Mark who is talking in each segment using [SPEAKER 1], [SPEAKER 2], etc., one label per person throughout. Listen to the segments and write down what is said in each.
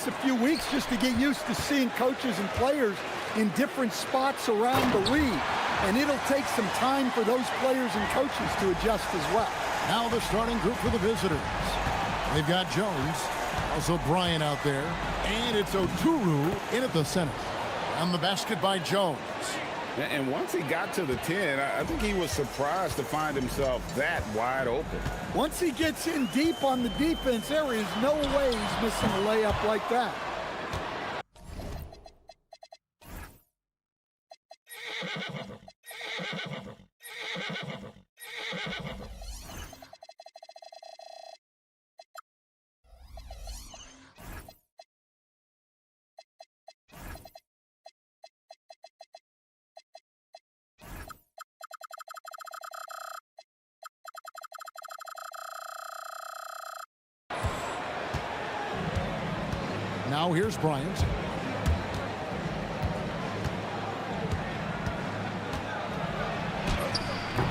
[SPEAKER 1] takes a few weeks just to get used to seeing coaches and players in different spots around the league. And it'll take some time for those players and coaches to adjust as well.
[SPEAKER 2] Now the starting group for the visitors. They've got Jones, also Bryant out there, and it's Oturu in at the center. And the basket by Jones.
[SPEAKER 3] And once he got to the 10, I think he was surprised to find himself that wide open.
[SPEAKER 1] Once he gets in deep on the defense, there is no way he's missing a layup like that.
[SPEAKER 2] Now here's Bryant.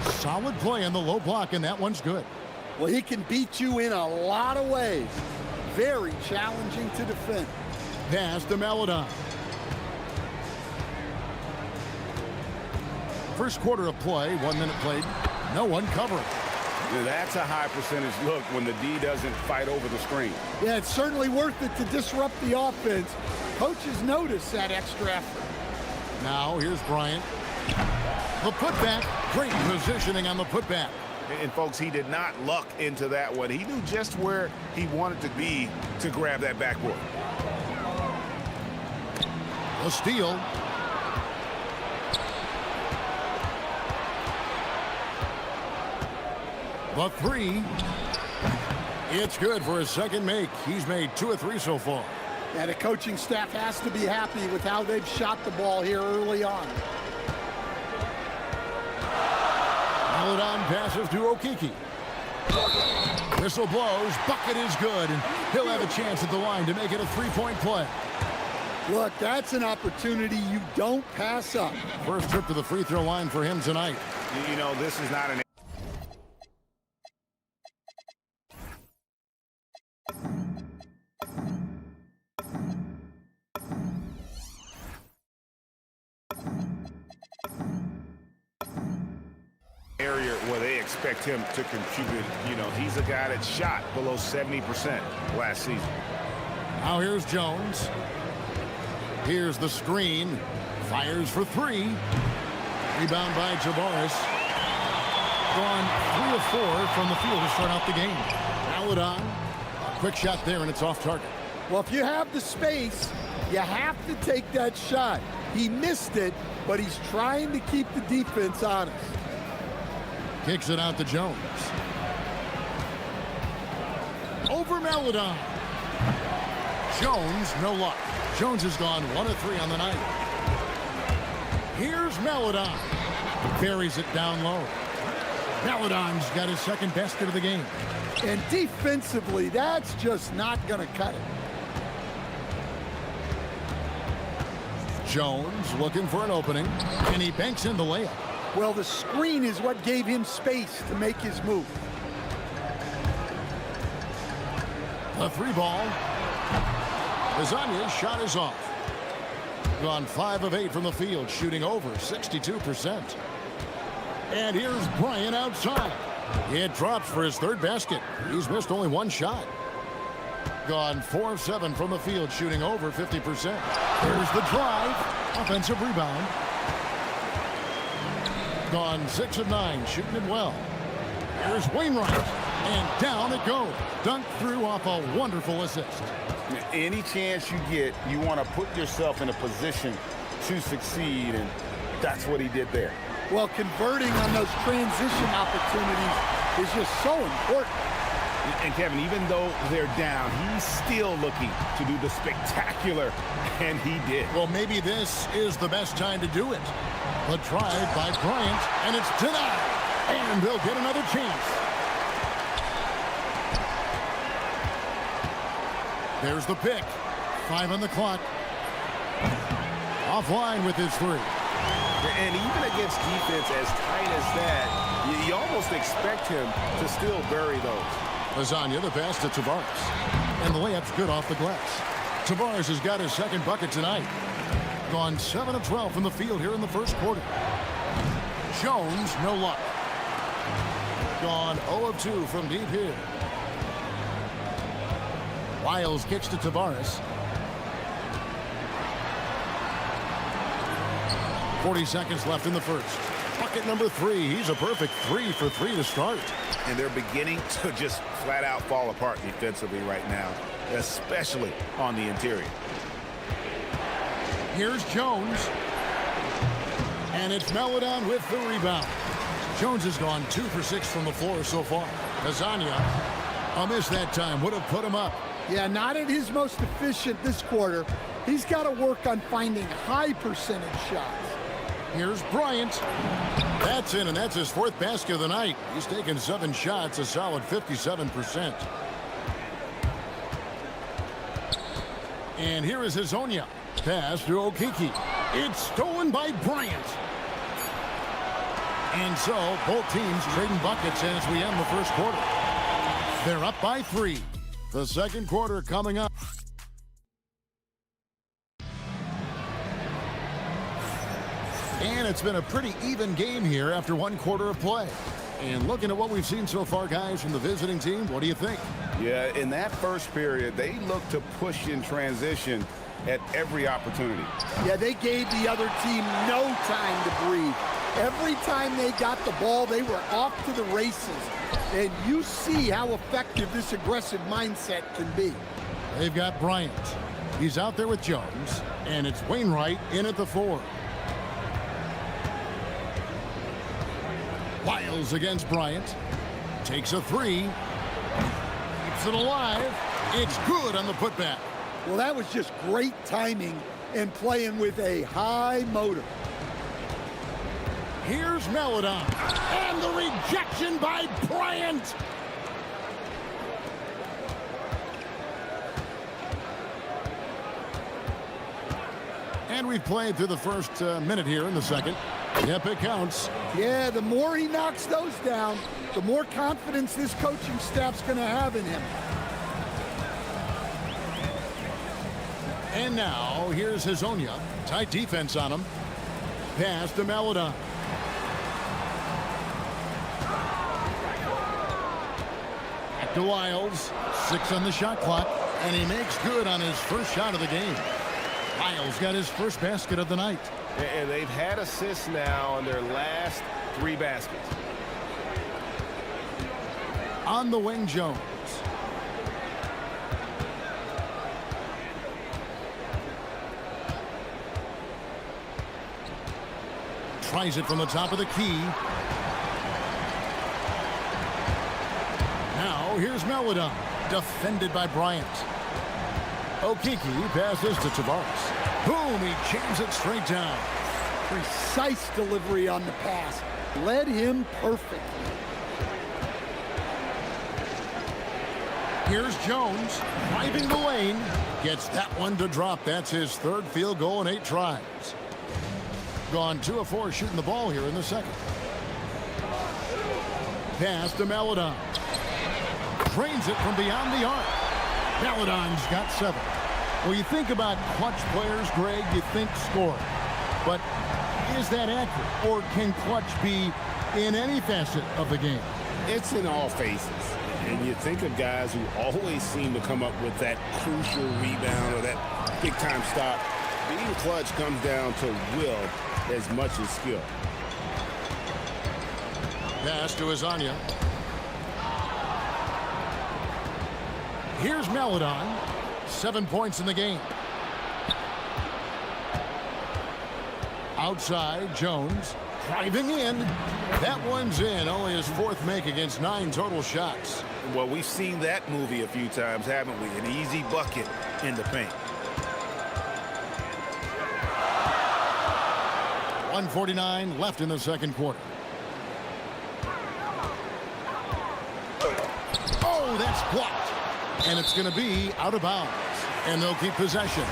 [SPEAKER 2] Solid play in the low block, and that one's good.
[SPEAKER 1] Well, he can beat you in a lot of ways. Very challenging to defend.
[SPEAKER 2] Pass to Maladon. First quarter of play, 1 minute played. No one covering.
[SPEAKER 3] Yeah, that's a high percentage look when the D doesn't fight over the screen.
[SPEAKER 1] Yeah, it's certainly worth it to disrupt the offense. Coaches notice that extra effort.
[SPEAKER 2] Now here's Bryant. The putback. Great positioning on the putback.
[SPEAKER 3] And folks, he did not luck into that one. He knew just where he wanted to be to grab that backboard.
[SPEAKER 2] A steal. The three. It's good for his second make. He's made 2 of 3 so far.
[SPEAKER 1] And the coaching staff has to be happy with how they've shot the ball here early on.
[SPEAKER 2] Maladon passes to Okiki. Whistle blows. Bucket is good. And he'll have a chance at the line to make it a 3-point play.
[SPEAKER 1] Look, that's an opportunity you don't pass up.
[SPEAKER 2] First trip to the free throw line for him tonight.
[SPEAKER 3] You know, this is not an area where they expect him to contribute. You know, he's a guy that shot below 70% last season.
[SPEAKER 2] Now here's Jones. Here's the screen. Fires for 3. Rebound by Javaris. Gone 3 of 4 from the field to start out the game. Maladon. A quick shot there, and it's off target.
[SPEAKER 1] Well, if you have the space, you have to take that shot. He missed it, but he's trying to keep the defense honest.
[SPEAKER 2] Kicks it out to Jones. Over Maladon. Jones, no luck. Jones has gone 1 of 3 on the night. Here's Maladon. Buries it down low. Maladon's got his second basket of the game.
[SPEAKER 1] And defensively, that's just not going to cut it.
[SPEAKER 2] Jones looking for an opening, and he banks in the layup.
[SPEAKER 1] Well, the screen is what gave him space to make his move.
[SPEAKER 2] The 3 ball. Lasagna's shot is off. Gone 5 of 8 from the field, shooting over 62%. And here's Bryant outside. It drops for his 3rd basket. He's missed only 1 shot. Gone 4 of 7 from the field, shooting over 50%. Here's the drive. Offensive rebound. Gone 6 of 9, shooting it well. Here's Wainwright, and down it goes. Dunked through off a wonderful assist.
[SPEAKER 3] Any chance you get, you want to put yourself in a position to succeed, and that's what he did there.
[SPEAKER 1] Well, converting on those transition opportunities is just so important.
[SPEAKER 3] And Kevin, even though they're down, he's still looking to do the spectacular, and he did.
[SPEAKER 2] Well, maybe this is the best time to do it. The drive by Bryant, and it's denied. And they'll get another chance. There's the pick. 5 on the clock. Offline with his 3.
[SPEAKER 3] And even against defense as tight as that, you almost expect him to still bury those.
[SPEAKER 2] Lasagna, the pass to Tavares. And the layup's good off the glass. Tavares has got his second bucket tonight. Gone 7 of 12 from the field here in the first quarter. Jones, no luck. Gone 0 of 2 from deep here. Wiles kicks to Tavares. 40 seconds left in the first. Bucket number 3. He's a perfect 3 for 3 to start.
[SPEAKER 3] And they're beginning to just flat out fall apart defensively right now, especially on the interior.
[SPEAKER 2] Here's Jones. And it's Melodon with the rebound. Jones has gone 2 for 6 from the floor so far. Kazania, a miss that time, would have put him up.
[SPEAKER 1] Yeah, not at his most efficient this quarter. He's got to work on finding high percentage shots.
[SPEAKER 2] Here's Bryant. That's in, and that's his 4th basket of the night. He's taken 7 shots, a solid 57%. And here is Hazonia. Pass to Okiki. It's stolen by Bryant. And so, both teams trading buckets as we end the first quarter. They're up by 3. The second quarter coming up. And it's been a pretty even game here after 1 quarter of play. And looking at what we've seen so far, guys, from the visiting team, what do you think?
[SPEAKER 3] Yeah, in that first period, they looked to push in transition at every opportunity.
[SPEAKER 1] Yeah, they gave the other team no time to breathe. Every time they got the ball, they were off to the races. And you see how effective this aggressive mindset can be.
[SPEAKER 2] They've got Bryant. He's out there with Jones. And it's Wainwright in at the 4. Wiles against Bryant. Takes a 3. Keeps it alive. It's good on the putback.
[SPEAKER 1] Well, that was just great timing and playing with a high motor.
[SPEAKER 2] Here's Melodon. And the rejection by Bryant. And we've played through the first minute here in the second. Yep, it counts.
[SPEAKER 1] Yeah, the more he knocks those down, the more confidence this coaching staff's going to have in him.
[SPEAKER 2] And now, here's Hazonia. Tight defense on him. Pass to Melodon. Back to Wiles. 6 on the shot clock. And he makes good on his first shot of the game. Wiles got his first basket of the night.
[SPEAKER 3] And they've had assists now on their last 3 baskets.
[SPEAKER 2] On the wing, Jones. Tries it from the top of the key. Now here's Melodon. Defended by Bryant. Okiki passes to Tavares. Boom, he jams it straight down.
[SPEAKER 1] Precise delivery on the pass. Led him perfectly.
[SPEAKER 2] Here's Jones, driving the lane. Gets that one to drop. That's his 3rd field goal in 8 tries. Gone 2 of 4 shooting the ball here in the second. Pass to Melodon. Drains it from beyond the arc. Melodon's got 7. Well, you think about clutch players, Greg, you think score. But is that accurate? Or can clutch be in any facet of the game?
[SPEAKER 3] It's in all phases. And you think of guys who always seem to come up with that crucial rebound or that big-time stop. Being clutch comes down to will as much as skill.
[SPEAKER 2] Pass to Hazonia. Here's Melodon. 7 points in the game. Outside, Jones driving in. That one's in. Only his 4th make against 9 total shots.
[SPEAKER 3] Well, we've seen that movie a few times, haven't we? An easy bucket in the paint.
[SPEAKER 2] 1:49 left in the second quarter. Oh, that's blocked. And it's going to be out of bounds. And they'll keep possession.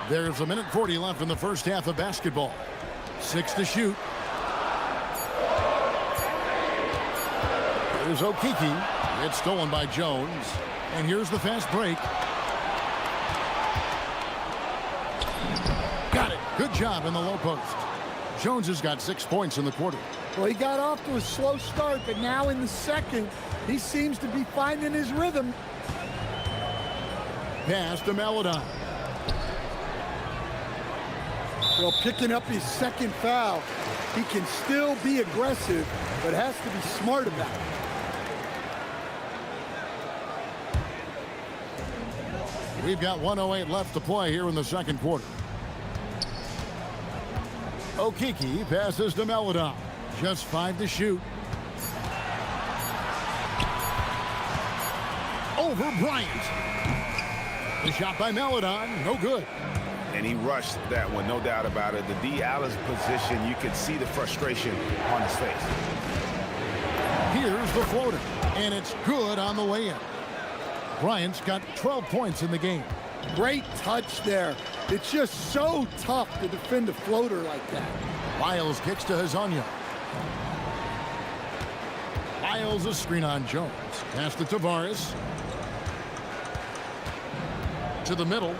[SPEAKER 2] There's 1:40 left in the first half of basketball. 6 to shoot. Here's Okiki. It's stolen by Jones. And here's the fast break. Got it. Good job in the low post. Jones has got 6 points in the quarter.
[SPEAKER 1] Well, he got off to a slow start, but now in the second, he seems to be finding his rhythm.
[SPEAKER 2] Pass to Maladon.
[SPEAKER 1] Well, picking up his second foul, he can still be aggressive, but has to be smart about it.
[SPEAKER 2] We've got 1:08 left to play here in the second quarter. Okiki passes to Maladon. Just 5 to shoot. Over Bryant. The shot by Maladon, no good.
[SPEAKER 3] And he rushed that one, no doubt about it. The D out of position, you can see the frustration on his face.
[SPEAKER 2] Here's the floater, and it's good on the way in. Bryant's got 12 points in the game.
[SPEAKER 1] Great touch there. It's just so tough to defend a floater like that.
[SPEAKER 2] Miles kicks to Hazonia. Miles a screen on Jones. Pass to Tavares. To the middle.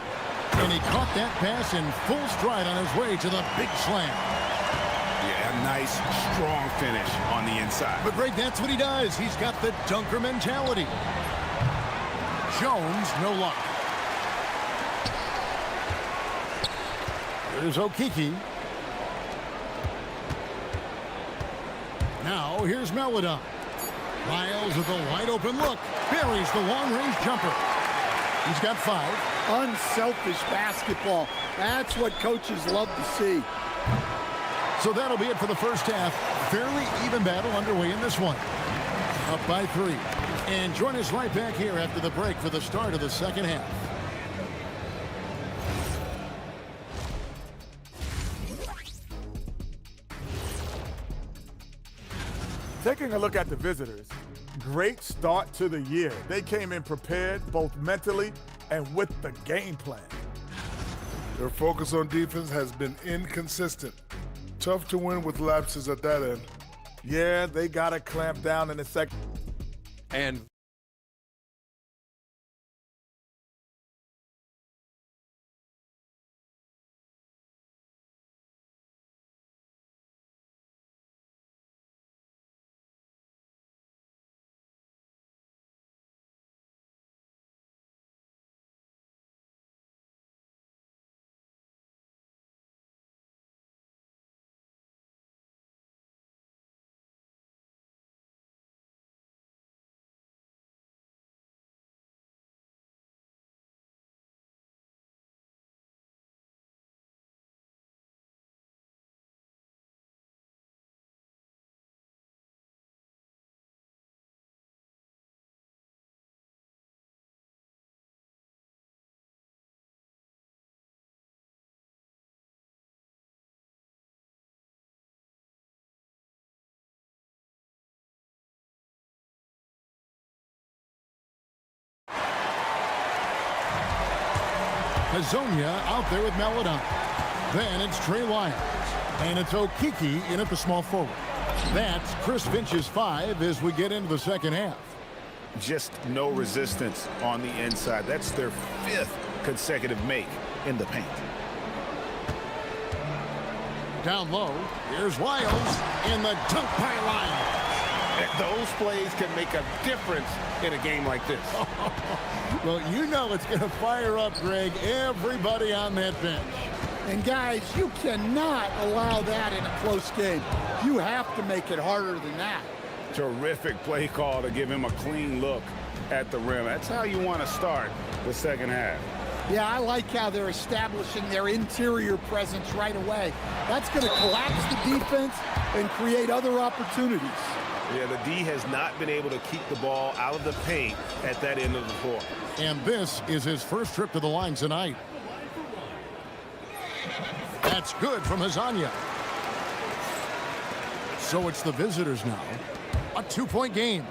[SPEAKER 2] And he caught that pass in full stride on his way to the big slam.
[SPEAKER 3] Yeah, nice, strong finish on the inside.
[SPEAKER 2] But Greg, that's what he does. He's got the dunker mentality. Jones, no luck. There's Okiki. Now, here's Maladon. Miles with a wide open look. Buries the long-range jumper. He's got 5.
[SPEAKER 1] Unselfish basketball. That's what coaches love to see.
[SPEAKER 2] So that'll be it for the first half. Fairly even battle underway in this one. Up by 3. And join us right back here after the break for the start of the second half.
[SPEAKER 4] Taking a look at the visitors, great start to the year. They came in prepared both mentally and with the game plan.
[SPEAKER 5] Their focus on defense has been inconsistent. Tough to win with lapses at that end.
[SPEAKER 4] Yeah, they got to clamp down in the second.
[SPEAKER 6] And
[SPEAKER 2] Hazonia out there with Maladon. Then it's Trey Lyons. And it's Okiki in at the small forward. That's Chris Finch's 5 as we get into the second half.
[SPEAKER 3] Just no resistance on the inside. That's their 5th consecutive make in the paint.
[SPEAKER 2] Down low, here's Lyles in the dunk by Lyles.
[SPEAKER 3] Those plays can make a difference in a game like this.
[SPEAKER 2] Well, you know it's going to fire up, Greg, everybody on that bench.
[SPEAKER 1] And guys, you cannot allow that in a close game. You have to make it harder than that.
[SPEAKER 3] Terrific play call to give him a clean look at the rim. That's how you want to start the second half.
[SPEAKER 1] Yeah, I like how they're establishing their interior presence right away. That's going to collapse the defense and create other opportunities.
[SPEAKER 3] Yeah, the D has not been able to keep the ball out of the paint at that end of the floor.
[SPEAKER 2] And this is his first trip to the line tonight. That's good from Hazonia. So it's the visitors now. A 2-point game.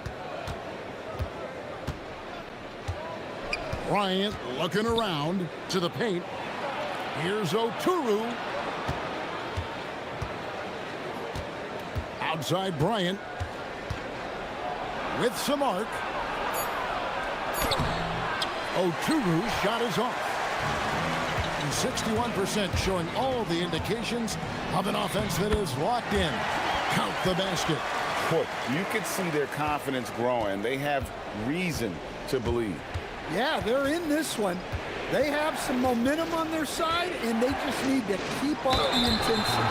[SPEAKER 2] Bryant looking around to the paint. Here's Oturu. Outside Bryant. with some arc. Oturu's shot is off. And 61% showing all the indications of an offense that is locked in. Count the basket.
[SPEAKER 6] Boy, you could see their confidence growing. They have reason to believe.
[SPEAKER 1] Yeah, they're in this one. They have some momentum on their side, and they just need to keep up the intensity.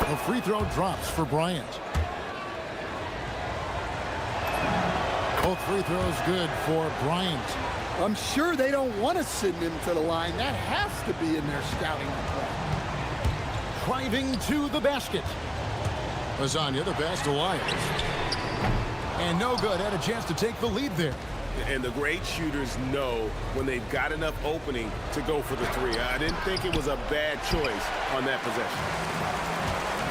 [SPEAKER 2] The free throw drops for Bryant. Both free throws good for Bryant.
[SPEAKER 1] I'm sure they don't want to send him to the line. That has to be in their scouting report.
[SPEAKER 2] Driving to the basket. Lasagna, the pass to Lyles. And no good. Had a chance to take the lead there.
[SPEAKER 3] And the great shooters know when they've got enough opening to go for the three. I didn't think it was a bad choice on that possession.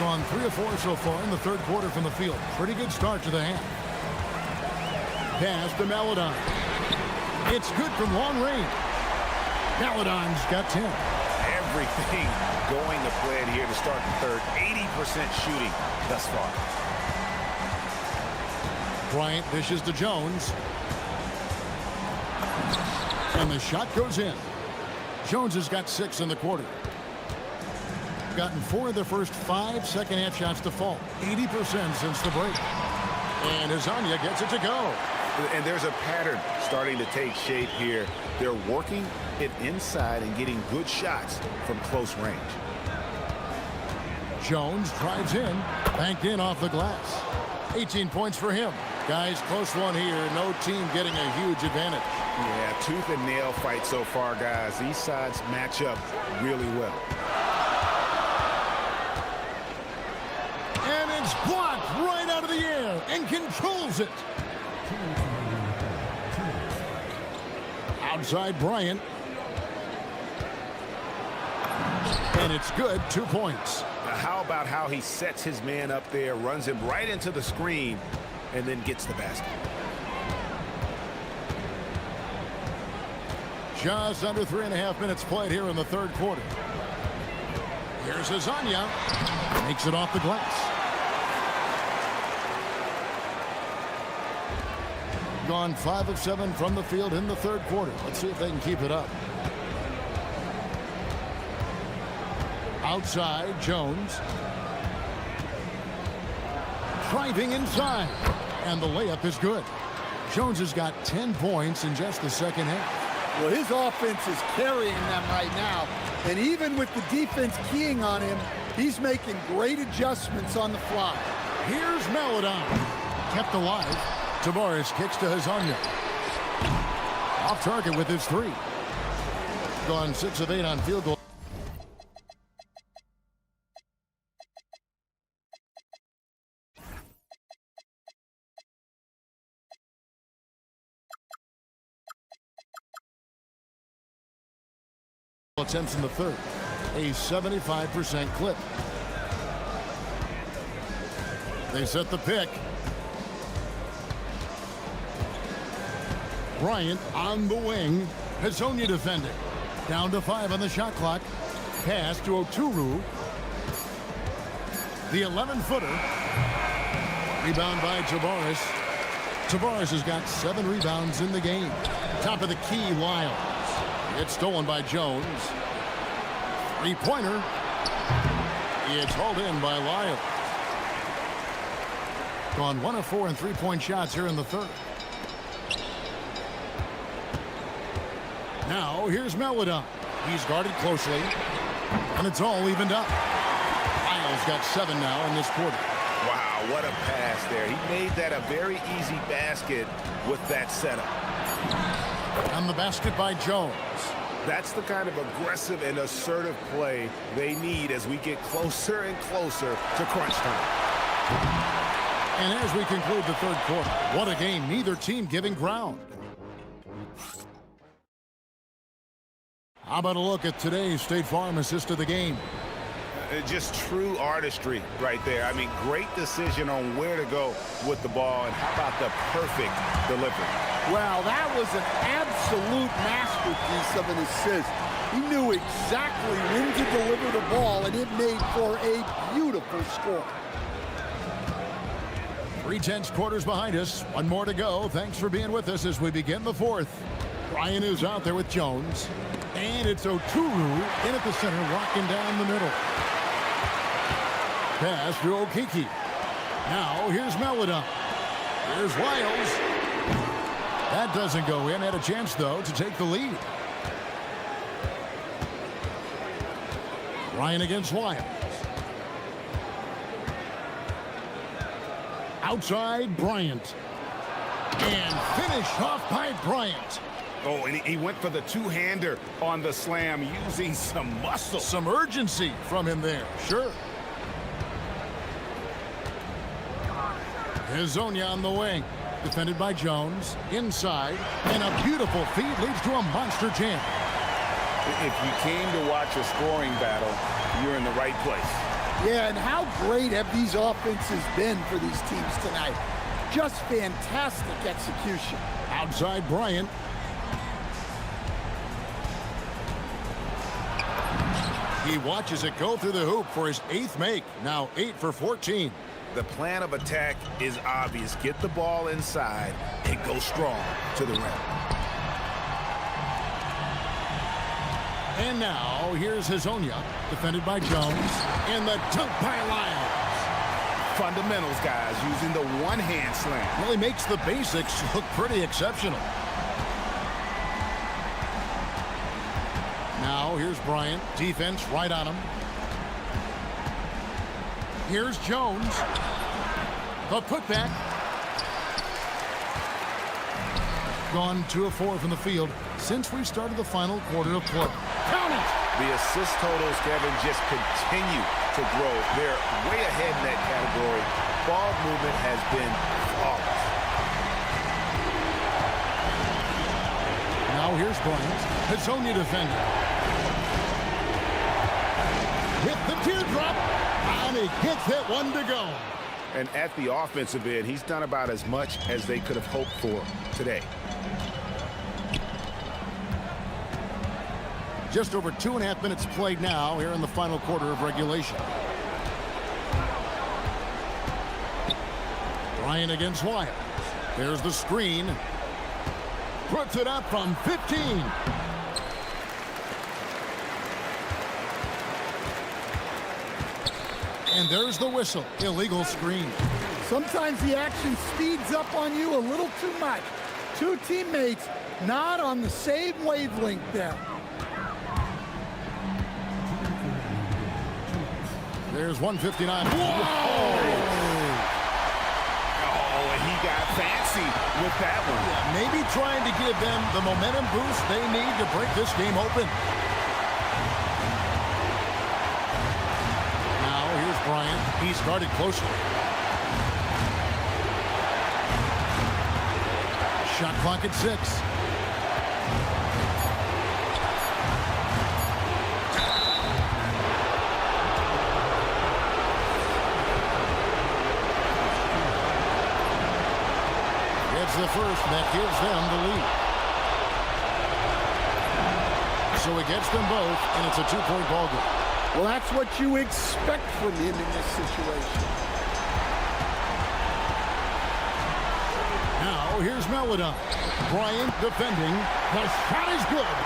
[SPEAKER 2] Gone 3 of 4 so far in the third quarter from the field. Pretty good start to the half. Pass to Maladon. It's good from long range. Maladon's got 10.
[SPEAKER 6] Everything going to plan here to start the third. 80% shooting thus far.
[SPEAKER 2] Bryant dishes to Jones. And the shot goes in. Jones has got 6 in the quarter. Gotten 4 of the first 5 second-half shots to fall. 80% since the break. And Lasagna gets it to go.
[SPEAKER 6] And there's a pattern starting to take shape here. They're working it inside and getting good shots from close range.
[SPEAKER 2] Jones drives in, banked in off the glass. 18 points for him. Guys, close one here. No team getting a huge advantage.
[SPEAKER 6] Yeah, tooth and nail fight so far, guys. These sides match up really well.
[SPEAKER 2] And it's blocked right out of the air and controls it. Outside Bryant. And it's good. 2 points.
[SPEAKER 6] Now, how about how he sets his man up there, runs him right into the screen, and then gets the basket.
[SPEAKER 2] Just under 3.5 minutes played here in the third quarter. Here's Lasagna. Makes it off the glass. Gone 5 of 7 from the field in the third quarter. Let's see if they can keep it up. Outside, Jones. Driving inside. And the layup is good. Jones has got 10 points in just the second half.
[SPEAKER 1] Well, his offense is carrying them right now. And even with the defense keying on him, he's making great adjustments on the fly.
[SPEAKER 2] Here's Maladon. Kept alive. Tavares kicks to Lasagna. Off target with his 3. Gone 6 of 8 on field goal. Attempts in the third. A 75% clip. They set the pick. Bryant on the wing. Lasagna defending. Down to 5 on the shot clock. Pass to Oturu. The 11-footer. Rebound by Tavares. Tavares has got 7 rebounds in the game. Top of the key, Lyles. It's stolen by Jones. 3-pointer. It's hauled in by Lyles. Gone 1 of 4 in 3-point shots here in the third. Now here's Maladon. He's guarded closely. And it's all evened up. Lyles got 7 now in this quarter.
[SPEAKER 6] Wow, what a pass there. He made that a very easy basket with that setup.
[SPEAKER 2] And the basket by Jones.
[SPEAKER 6] That's the kind of aggressive and assertive play they need as we get closer and closer to crunch time.
[SPEAKER 2] And as we conclude the third quarter, what a game. Neither team giving ground. How about a look at today's State Farm assist of the game?
[SPEAKER 6] Just true artistry right there. I mean, great decision on where to go with the ball, and how about the perfect delivery?
[SPEAKER 1] Well, that was an absolute masterpiece of an assist. He knew exactly when to deliver the ball, and it made for a beautiful score.
[SPEAKER 2] 3/10 quarters behind us. One more to go. Thanks for being with us as we begin the fourth. Ryan is out there with Jones. And it's Oturu in at the center, walking down the middle. Pass to Okiki. Now here's Melodon. Here's Wiles. That doesn't go in. Had a chance, though, to take the lead. Ryan against Wiles. Outside, Bryant. And finished off by Bryant.
[SPEAKER 3] Oh, and he went for the two-hander on the slam, using some muscle.
[SPEAKER 2] Some urgency from him there, sure. Hazonia on the wing. Defended by Jones. Inside. And a beautiful feed leads to a monster jam.
[SPEAKER 3] If you came to watch a scoring battle, you're in the right place.
[SPEAKER 1] Yeah, and how great have these offenses been for these teams tonight? Just fantastic execution.
[SPEAKER 2] Outside Bryant. He watches it go through the hoop for his 8th make. Now 8 for 14.
[SPEAKER 3] The plan of attack is obvious. Get the ball inside and go strong to the rim.
[SPEAKER 2] And now here's Hazonia, defended by Jones. And the dunk by Lyles.
[SPEAKER 3] Fundamentals, guys, using the one-hand slam.
[SPEAKER 2] Really makes the basics look pretty exceptional. Now here's Bryant, defense right on him. Here's Jones. The putback. Gone 2 of 4 from the field since we started the final quarter of play. Count it!
[SPEAKER 3] The assist totals, Kevin, just continue to grow. They're way ahead in that category. Ball movement has been flawless.
[SPEAKER 2] Now here's Bryant. Hazonia defender. Hit the teardrop. And he gets that one to go.
[SPEAKER 3] And at the offensive end, he's done about as much as they could have hoped for today.
[SPEAKER 2] Just over 2.5 minutes played now here in the final quarter of regulation. Ryan against Wyatt. There's the screen. Puts it up from 15. And there's the whistle. Illegal screen.
[SPEAKER 1] Sometimes the action speeds up on you a little too much. Two teammates not on the same wavelength there.
[SPEAKER 2] There's 159.
[SPEAKER 3] Whoa! Oh, and he got fancy with that one.
[SPEAKER 2] Maybe trying to give them the momentum boost they need to break this game open. Now here's Bryant. He's guarded closely. Shot clock at 6. The first, and that gives them the lead. So he gets them both, and it's a 2-point ball game.
[SPEAKER 1] Well, that's what you expect from him in this situation.
[SPEAKER 2] Now, here's Melodon. Bryant defending. The shot is good.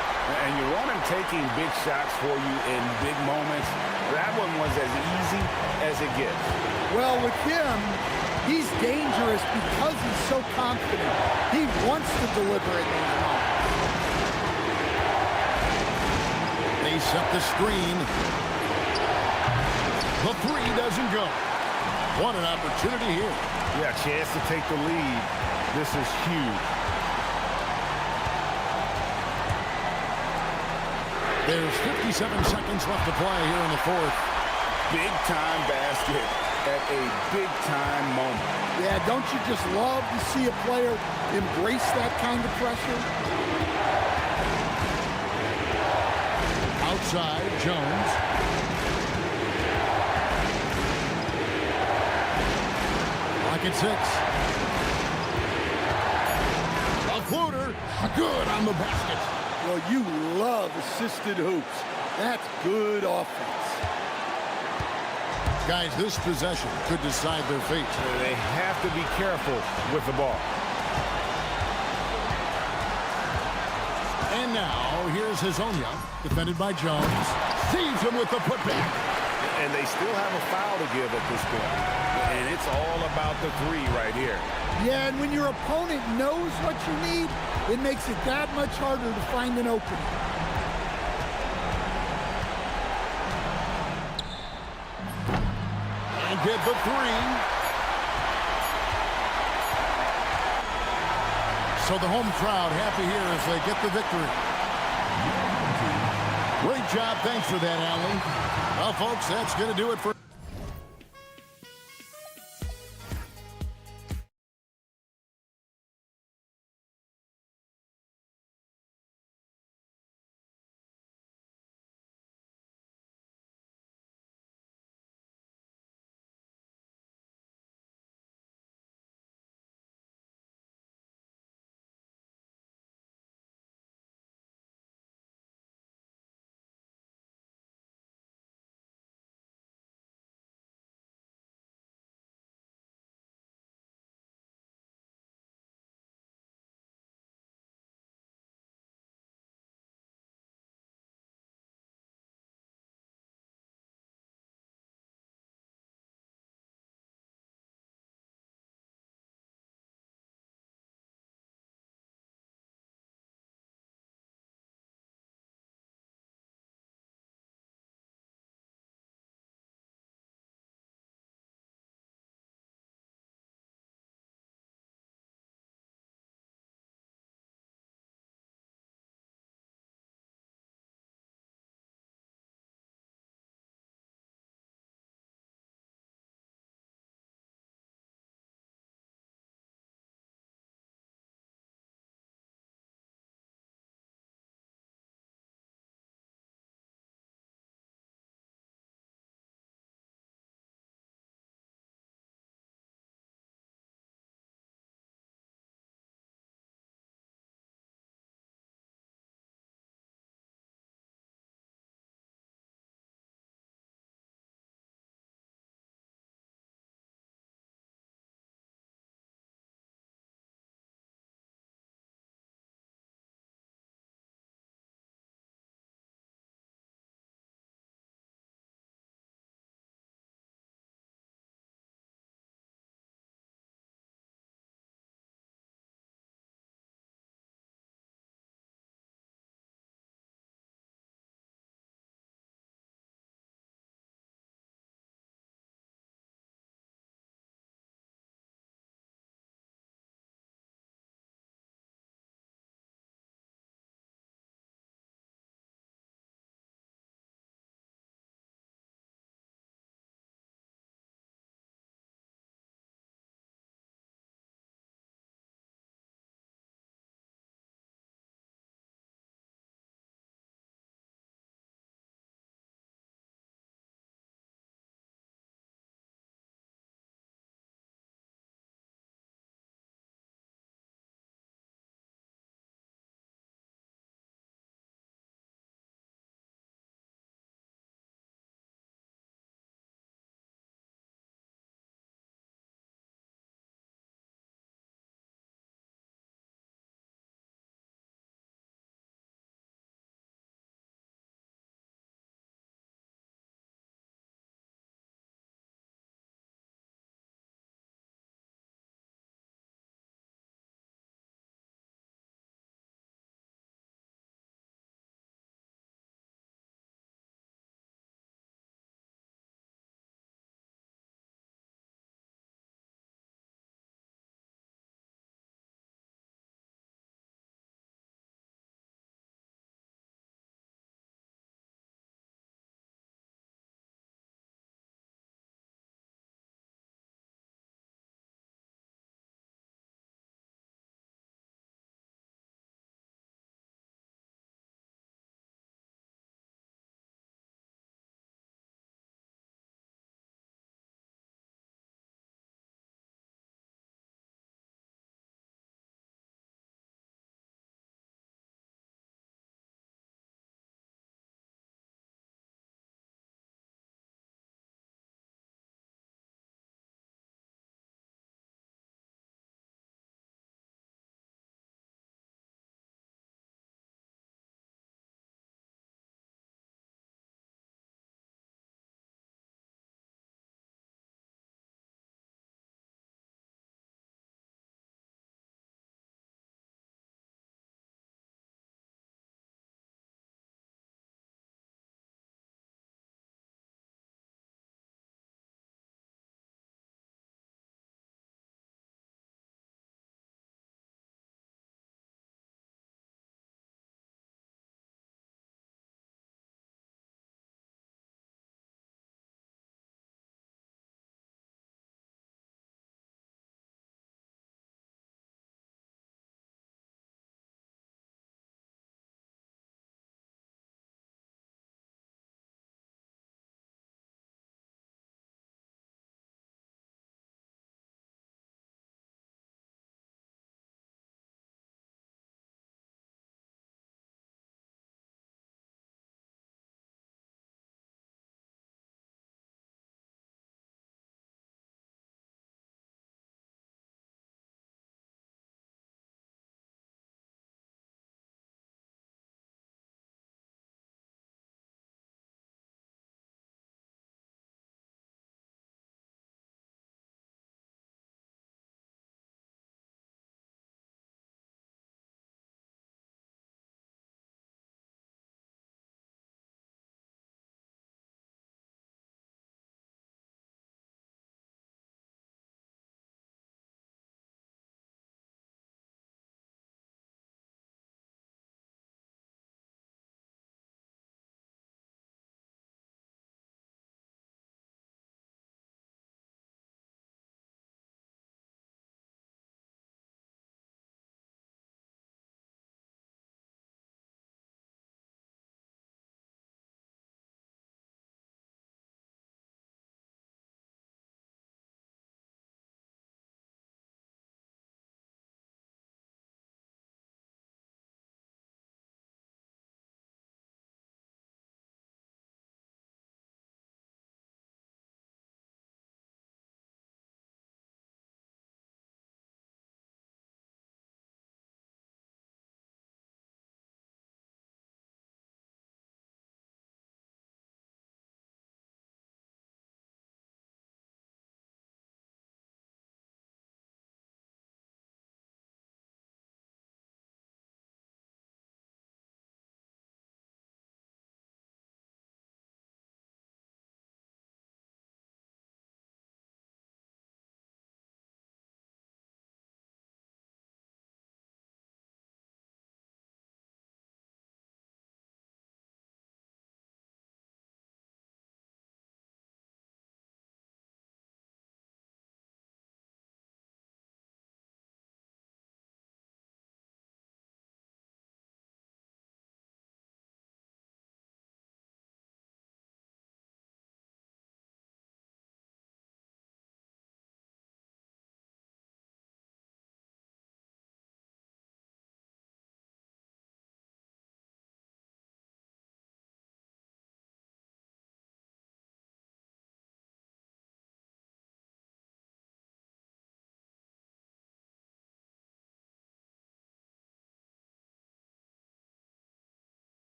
[SPEAKER 3] And you want him taking big shots for you in big moments. That one was as easy as it gets.
[SPEAKER 1] Well, with him, he's dangerous because he's so confident. He wants to deliver it in the moment.
[SPEAKER 2] They set the screen. The 3 doesn't go. What an opportunity here.
[SPEAKER 3] Yeah, chance to take the lead. This is huge.
[SPEAKER 2] There's 57 seconds left to play here in the fourth.
[SPEAKER 3] Big-time basket at a big-time moment.
[SPEAKER 1] Yeah, don't you just love to see a player embrace that kind of pressure?
[SPEAKER 2] Outside, Jones. Clock at 6. A floater, good on the basket.
[SPEAKER 1] Well, you love assisted hoops. That's good offense.
[SPEAKER 2] Guys, this possession could decide their fate.
[SPEAKER 6] They have to be careful with the ball.
[SPEAKER 2] And now, here's Hazonia, defended by Jones. Sees him with the putback.
[SPEAKER 6] And they still have a foul to give at this point. And it's all about the three right here.
[SPEAKER 1] Yeah, and when your opponent knows what you need, it makes it that much harder to find an opening.
[SPEAKER 2] And get the three. So the home crowd happy here as they get the victory. Great job. Thanks for that, Allie. Well, folks, that's going to do it for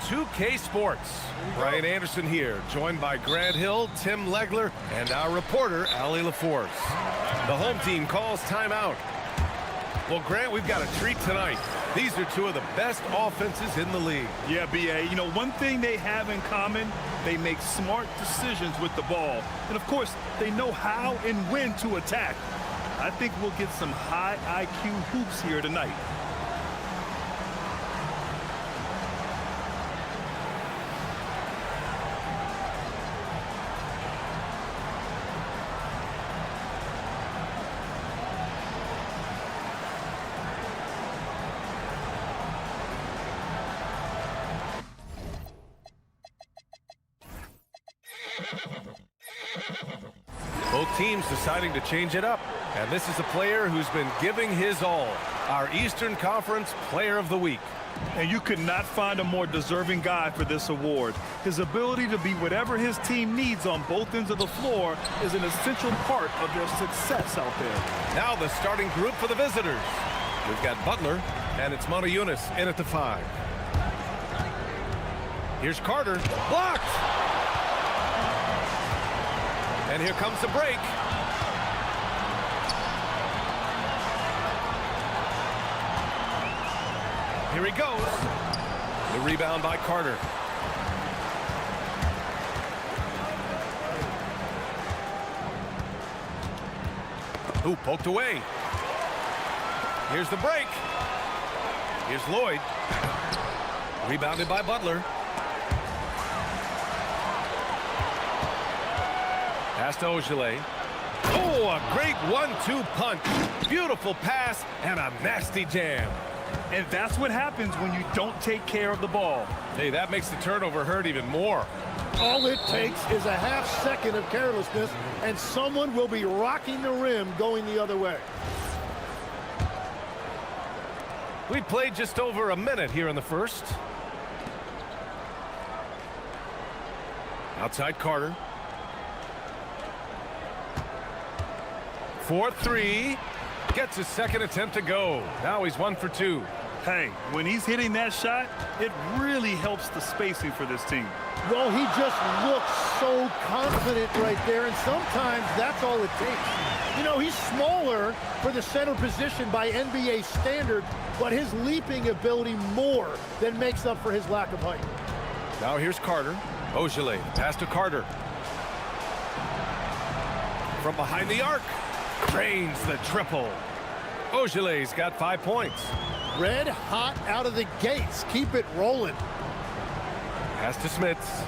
[SPEAKER 7] 2K Sports. Brian Anderson here, joined by Grant Hill, Tim Legler, and our reporter, Allie LaForce. The home team calls timeout. Well, Grant, we've got a treat tonight. These are two of the best offenses in the league.
[SPEAKER 8] Yeah, B.A. You know, one thing they have in common, they make smart decisions with the ball. And, of course, they know how and when to attack. I think we'll get some high IQ hoops here tonight.
[SPEAKER 7] Both teams deciding to change it up. And this is a player who's been giving his all. Our Eastern Conference Player of the Week.
[SPEAKER 8] And you could not find a more deserving guy for this award. His ability to be whatever his team needs on both ends of the floor is an essential part of their success out there.
[SPEAKER 7] Now the starting group for the visitors. We've got Butler, and it's Monta Eunice in at the 5. Here's Carter. Blocked! And here comes the break. Here he goes. The rebound by Carter. Ooh, poked away. Here's the break. Here's Lloyd. Rebounded by Butler. Pass to Ogilvy. Oh, a great 1-2 punch. Beautiful pass and a nasty jam.
[SPEAKER 8] And that's what happens when you don't take care of the ball.
[SPEAKER 7] Hey, that makes the turnover hurt even more.
[SPEAKER 1] All it takes is a half second of carelessness, and someone will be rocking the rim going the other way.
[SPEAKER 7] We played just over a minute here in the first. Outside Carter. 4-3. Gets his second attempt to go. Now he's 1 for 2.
[SPEAKER 8] Hey, when he's hitting that shot, it really helps the spacing for this team.
[SPEAKER 1] Well, he just looks so confident right there, and sometimes that's all it takes. You know, he's smaller for the center position by NBA standard, but his leaping ability more than makes up for his lack of height.
[SPEAKER 7] Now here's Carter. Ogilvy, pass to Carter. From behind the arc. Drains the triple. Ogilvy's got 5 points.
[SPEAKER 1] Red hot out of the gates. Keep it rolling.
[SPEAKER 7] Pass to Smits.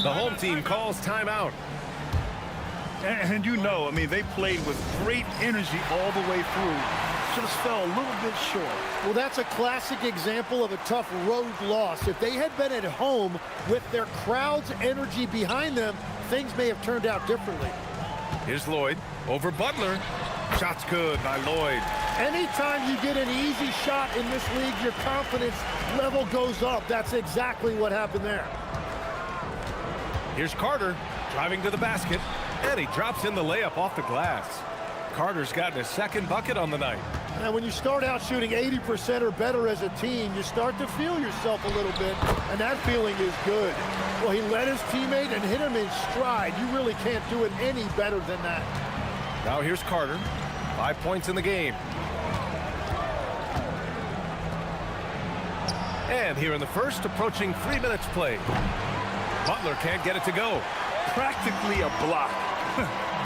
[SPEAKER 7] The home team calls timeout.
[SPEAKER 8] And you know, I mean, they played with great energy all the way through. Just fell a little bit short.
[SPEAKER 1] Well, that's a classic example of a tough road loss. If they had been at home with their crowd's energy behind them, things may have turned out differently.
[SPEAKER 7] Here's Lloyd over Butler. Shot's good by Lloyd.
[SPEAKER 1] Anytime you get an easy shot in this league, your confidence level goes up. That's exactly what happened there.
[SPEAKER 7] Here's Carter driving to the basket, and he drops in the layup off the glass. Carter's gotten his second bucket on the night.
[SPEAKER 1] And when you start out shooting 80% or better as a team, you start to feel yourself a little bit, and that feeling is good. Well, he led his teammate and hit him in stride. You really can't do it any better than that.
[SPEAKER 7] Now here's Carter. 5 points in the game. And here in the first, approaching 3 minutes played. Butler can't get it to go.
[SPEAKER 8] Practically a block.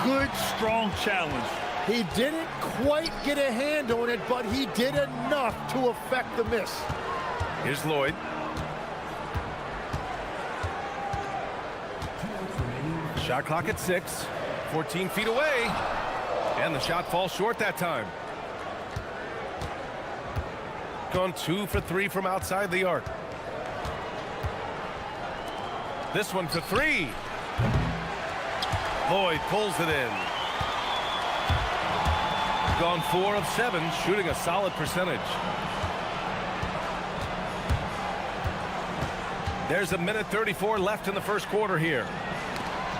[SPEAKER 8] Good, strong challenge.
[SPEAKER 1] He didn't quite get a hand on it, but he did enough to affect the miss.
[SPEAKER 7] Here's Lloyd. Shot clock at 6. 14 feet away. And the shot falls short that time. Gone 2 for 3 from outside the arc. This one for 3. Lloyd pulls it in. Gone 4 of 7, shooting a solid percentage. There's 1:34 left in the first quarter here.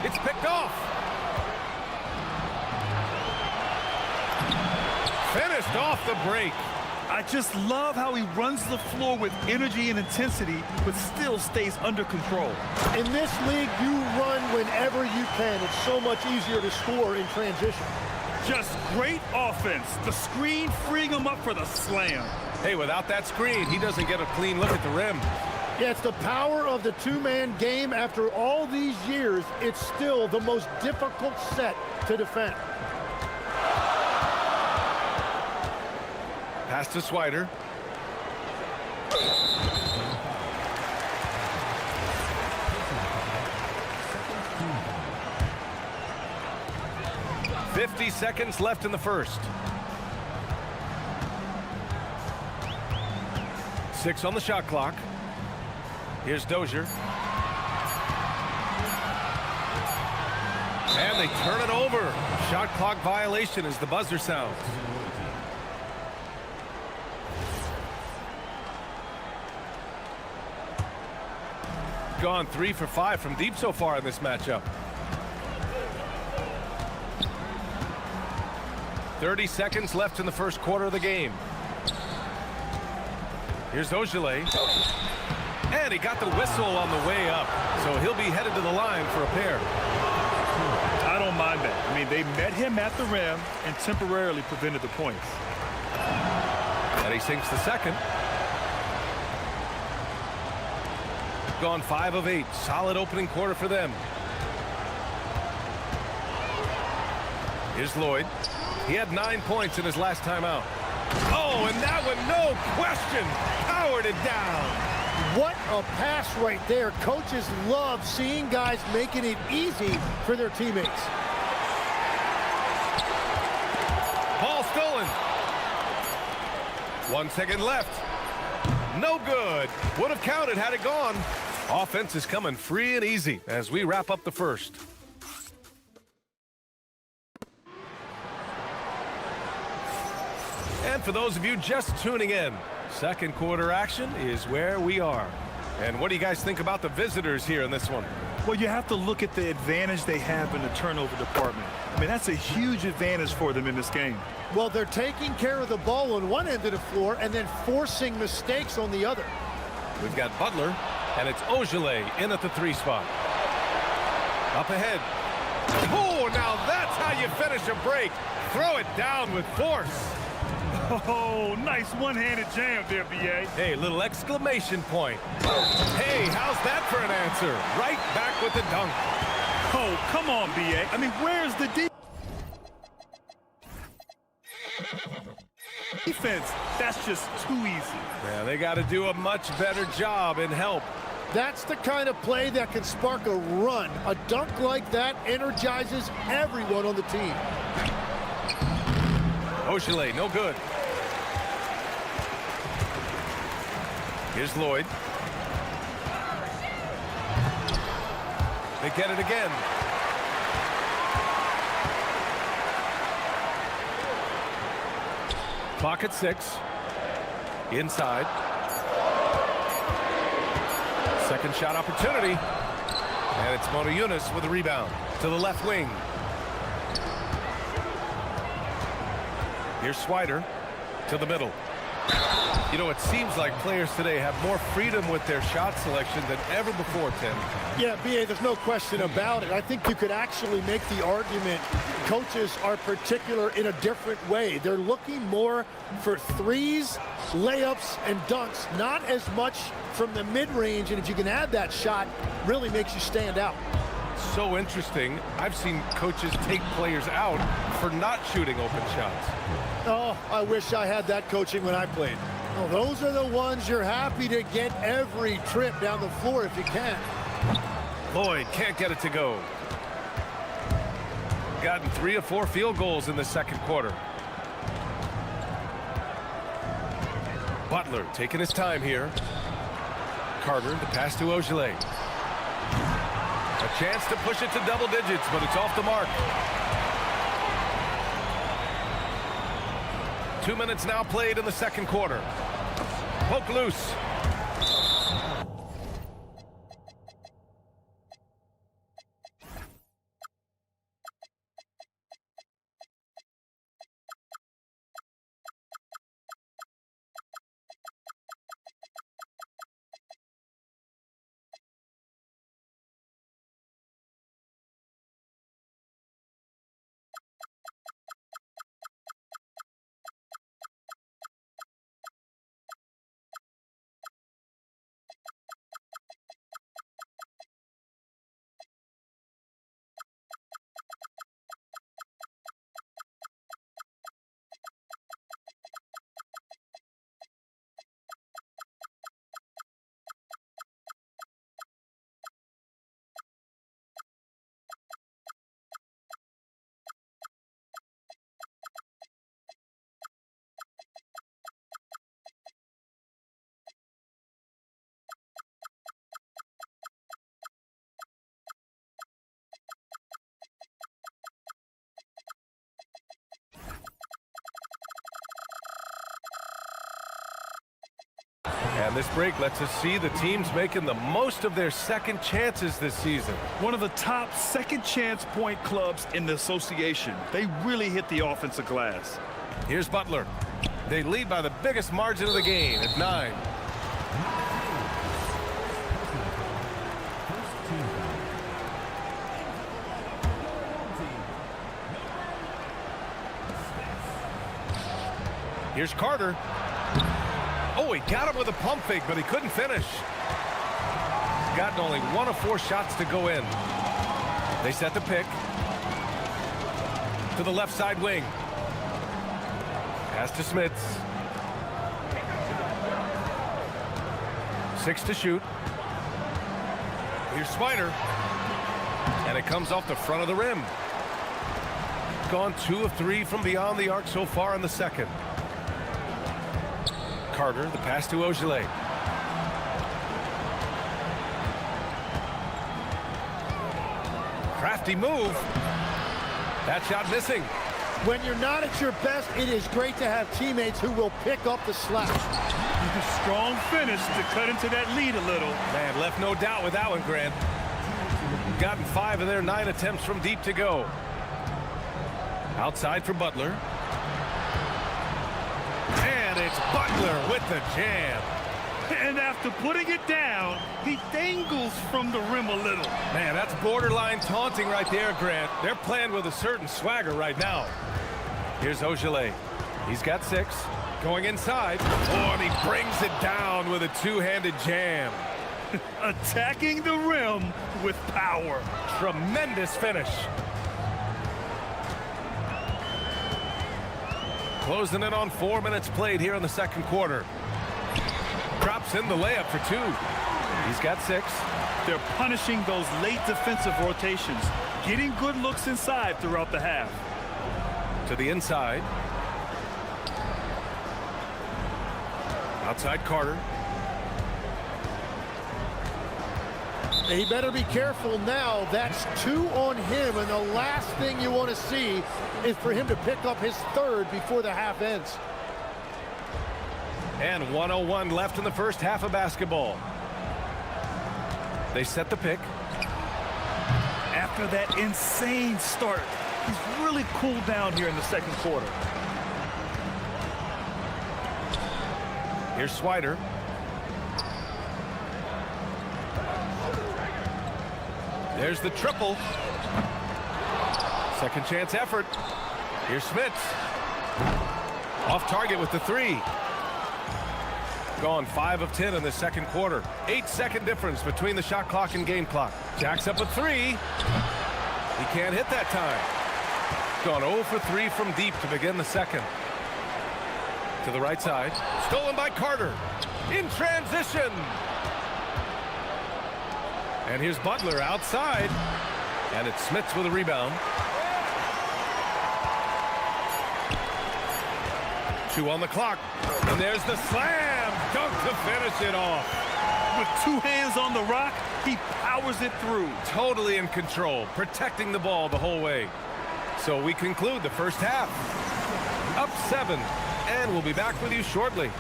[SPEAKER 7] It's picked off. Finished off the break.
[SPEAKER 8] I just love how he runs the floor with energy and intensity, but still stays under control.
[SPEAKER 1] In this league, you run whenever you can. It's so much easier to score in transition.
[SPEAKER 8] Just great offense. The screen freeing him up for the slam.
[SPEAKER 7] Hey, without that screen, he doesn't get a clean look at the rim.
[SPEAKER 1] Yeah, it's the power of the two-man game. After all these years, it's still the most difficult set to defend.
[SPEAKER 7] Pass to Swider. "50 seconds left in the first. 6 on the shot clock. Here's Dozier. And they turn it over. Shot clock violation as the buzzer sounds. Gone 3 for 5 from deep so far in this matchup. 30 seconds left in the first quarter of the game. Here's Ogilvy. And he got the whistle on the way up, so he'll be headed to the line for a pair.
[SPEAKER 8] I don't mind that. I mean, they met him at the rim and temporarily prevented the points.
[SPEAKER 7] And he sinks the second. Gone 5 of 8. Solid opening quarter for them. Here's Lloyd. He had 9 points in his last time out. Oh, and that one, no question, powered it down.
[SPEAKER 1] What a pass right there. Coaches love seeing guys making it easy for their teammates.
[SPEAKER 7] Ball stolen. 1 second left. No good. Would have counted had it gone. Offense is coming free and easy as we wrap up the first. And for those of you just tuning in, second quarter action is where we are. And what do you guys think about the visitors here in this one?
[SPEAKER 8] Well, you have to look at the advantage they have in the turnover department. I mean, that's a huge advantage for them in this game.
[SPEAKER 1] Well, they're taking care of the ball on one end of the floor and then forcing mistakes on the other.
[SPEAKER 7] We've got Butler, and it's Ogilvy in at the 3 spot. Up ahead. Oh, now that's how you finish a break. Throw it down with force.
[SPEAKER 8] Oh, nice one-handed jam there, B.A.
[SPEAKER 7] Hey, little exclamation point. Hey, how's that for an answer? Right back with the dunk.
[SPEAKER 8] Oh, come on, B.A. I mean, where's the defense? That's just too easy.
[SPEAKER 7] Yeah, they got to do a much better job in help.
[SPEAKER 1] That's the kind of play that can spark a run. A dunk like that energizes everyone on the team.
[SPEAKER 7] Ogilvy, no good. Here's Lloyd. They get it again. Clock at 6. Inside. Second shot opportunity. And it's Mona Yunus with a rebound to the left wing. Here's Swider to the middle. You know, it seems like players today have more freedom with their shot selection than ever before, Tim.
[SPEAKER 1] Yeah, B.A., there's no question about it. I think you could actually make the argument coaches are particular in a different way. They're looking more for threes, layups, and dunks, not as much from the mid-range, and if you can add that shot, really makes you stand out.
[SPEAKER 7] It's so interesting. I've seen coaches take players out for not shooting open shots.
[SPEAKER 9] Oh, I wish I had that coaching when I played. Well, those are the ones you're happy to get every trip down the floor if you can.
[SPEAKER 7] Lloyd can't get it to go. Gotten 3 or 4 field goals in the second quarter. Butler taking his time here. Carter, the pass to Ogilvy. A chance to push it to double digits, but it's off the mark. 2 minutes now played in the second quarter. Poke loose. And this break lets us see the teams making the most of their second chances this season.
[SPEAKER 8] One of the top second chance point clubs in the association. They really hit the offensive glass.
[SPEAKER 7] Here's Butler. They lead by the biggest margin of the game at 9. Here's Carter. Oh, he got him with a pump fake, but he couldn't finish. He's gotten only 1 of 4 shots to go in. They set the pick to the left side wing. Pass to Smits. 6 to shoot. Here's Swider. And it comes off the front of the rim. Gone 2 of 3 from beyond the arc so far in the second. Carter, the pass to Ogilvy. Crafty move. That shot missing.
[SPEAKER 9] When you're not at your best, it is great to have teammates who will pick up the slack.
[SPEAKER 8] Strong finish to cut into that lead a little.
[SPEAKER 7] Man, left no doubt with that one, Grant. Gotten 5 of their 9 attempts from deep to go. Outside for Butler. And it's Butler with the jam.
[SPEAKER 8] And after putting it down, he dangles from the rim a little.
[SPEAKER 7] Man, that's borderline taunting right there, Grant. They're playing with a certain swagger right now. Here's Ogilvy. He's got 6. Going inside. Oh, and he brings it down with a 2-handed jam.
[SPEAKER 8] Attacking the rim with power.
[SPEAKER 7] Tremendous finish. Closing in on 4 minutes played here in the second quarter. Drops in the layup for 2. He's got 6.
[SPEAKER 8] They're punishing those late defensive rotations, getting good looks inside throughout the half.
[SPEAKER 7] To the inside. Outside Carter.
[SPEAKER 9] He better be careful now. That's 2 on him, and the last thing you want to see is for him to pick up his 3rd before the half ends.
[SPEAKER 7] And 1:01 left in the first half of basketball. They set the pick.
[SPEAKER 8] After that insane start, he's really cooled down here in the second quarter.
[SPEAKER 7] Here's Swider. There's the triple. Second chance effort. Here's Smits. Off target with the 3. Gone 5 of 10 in the second quarter. 8-second difference between the shot clock and game clock. Jacks up a 3. He can't hit that time. Gone 0 for 3 from deep to begin the second. To the right side. Stolen by Carter. In transition. And here's Butler outside. And it's Smits with a rebound. 2 on the clock. And there's the slam. Dunk to finish it off.
[SPEAKER 8] With 2 hands on the rock, he powers it through.
[SPEAKER 7] Totally in control, protecting the ball the whole way. So we conclude the first half. Up 7. And we'll be back with you shortly.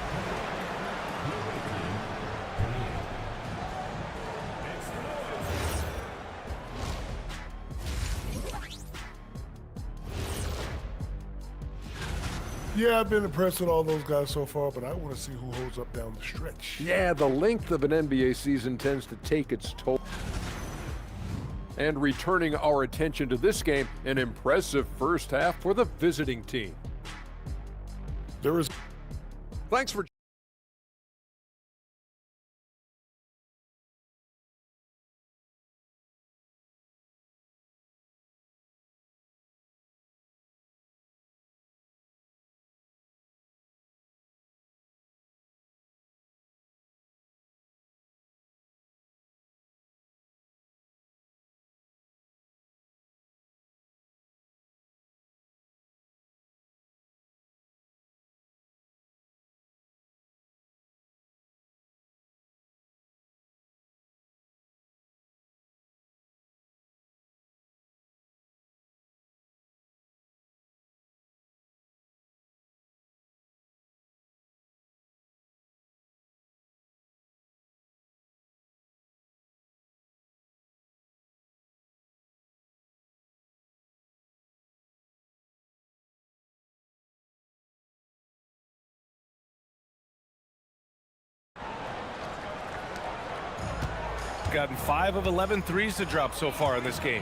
[SPEAKER 5] Yeah, I've been impressed with all those guys so far, but I want to see who holds up down the stretch.
[SPEAKER 10] Yeah, the length of an NBA season tends to take its toll. And returning our attention to this game, an impressive first half for the visiting team. Thanks for
[SPEAKER 7] Gotten 5 of 11 threes to drop so far in this game.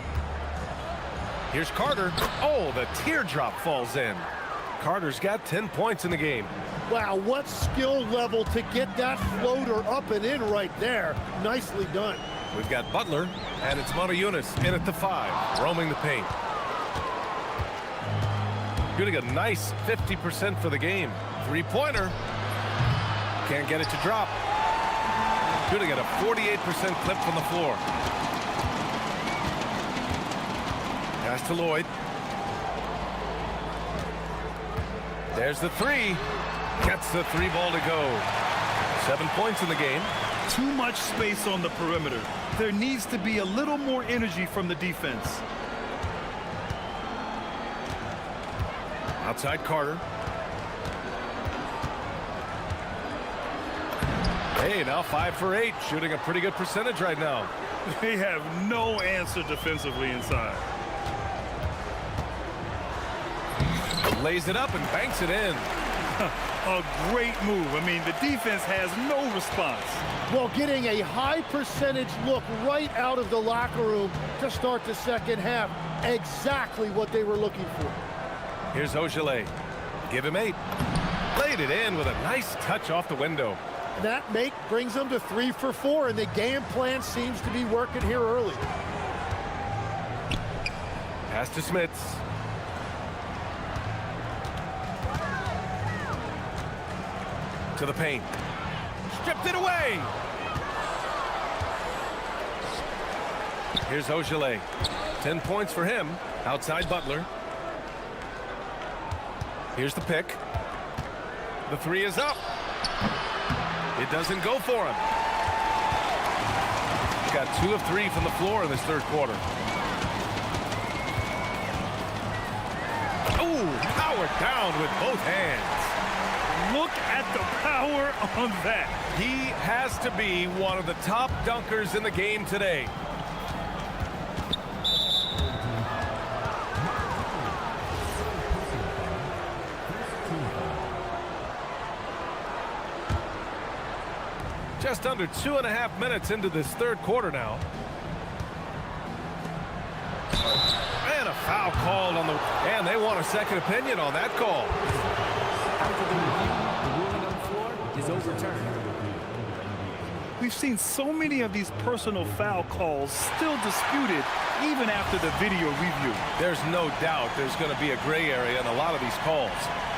[SPEAKER 7] Here's Carter. Oh, the teardrop falls in. Carter's got 10 points in the game.
[SPEAKER 9] Wow, what skill level to get that floater up and in right there. Nicely done.
[SPEAKER 7] We've got Butler, and it's Montayunas in at the 5, roaming the paint. Shooting a nice 50% for the game. 3-pointer. Can't get it to drop. Shooting at a 48% clip from the floor. Pass to Lloyd. There's the 3. Gets the 3 ball to go. 7 points in the game.
[SPEAKER 8] Too much space on the perimeter. There needs to be a little more energy from the defense.
[SPEAKER 7] Outside Carter. Hey, now 5 for 8, shooting a pretty good percentage right now.
[SPEAKER 8] They have no answer defensively inside.
[SPEAKER 7] Lays it up and banks it in.
[SPEAKER 8] A great move. I mean, the defense has no response.
[SPEAKER 9] Well, getting a high percentage look right out of the locker room to start the second half. Exactly what they were looking for.
[SPEAKER 7] Here's Ogilvy. Give him 8. Laid it in with a nice touch off the window.
[SPEAKER 9] That make brings them to 3 for 4, and the game plan seems to be working here early.
[SPEAKER 7] Pass to Smits. To the paint. Stripped it away. Here's Ogilvy. 10 points for him. Outside Butler. Here's the pick. The 3 is up. It doesn't go for him. Got 2 of 3 from the floor in this third quarter. Oh, powered down with both hands.
[SPEAKER 8] Look at the power on that.
[SPEAKER 7] He has to be one of the top dunkers in the game today. Just under 2.5 minutes into this third quarter now. And a foul called on the... And they want a second opinion on that call.
[SPEAKER 11] The ruling on the floor is overturned.
[SPEAKER 8] We've seen so many of these personal foul calls still disputed even after the video review.
[SPEAKER 7] There's no doubt there's going to be a gray area in a lot of these calls.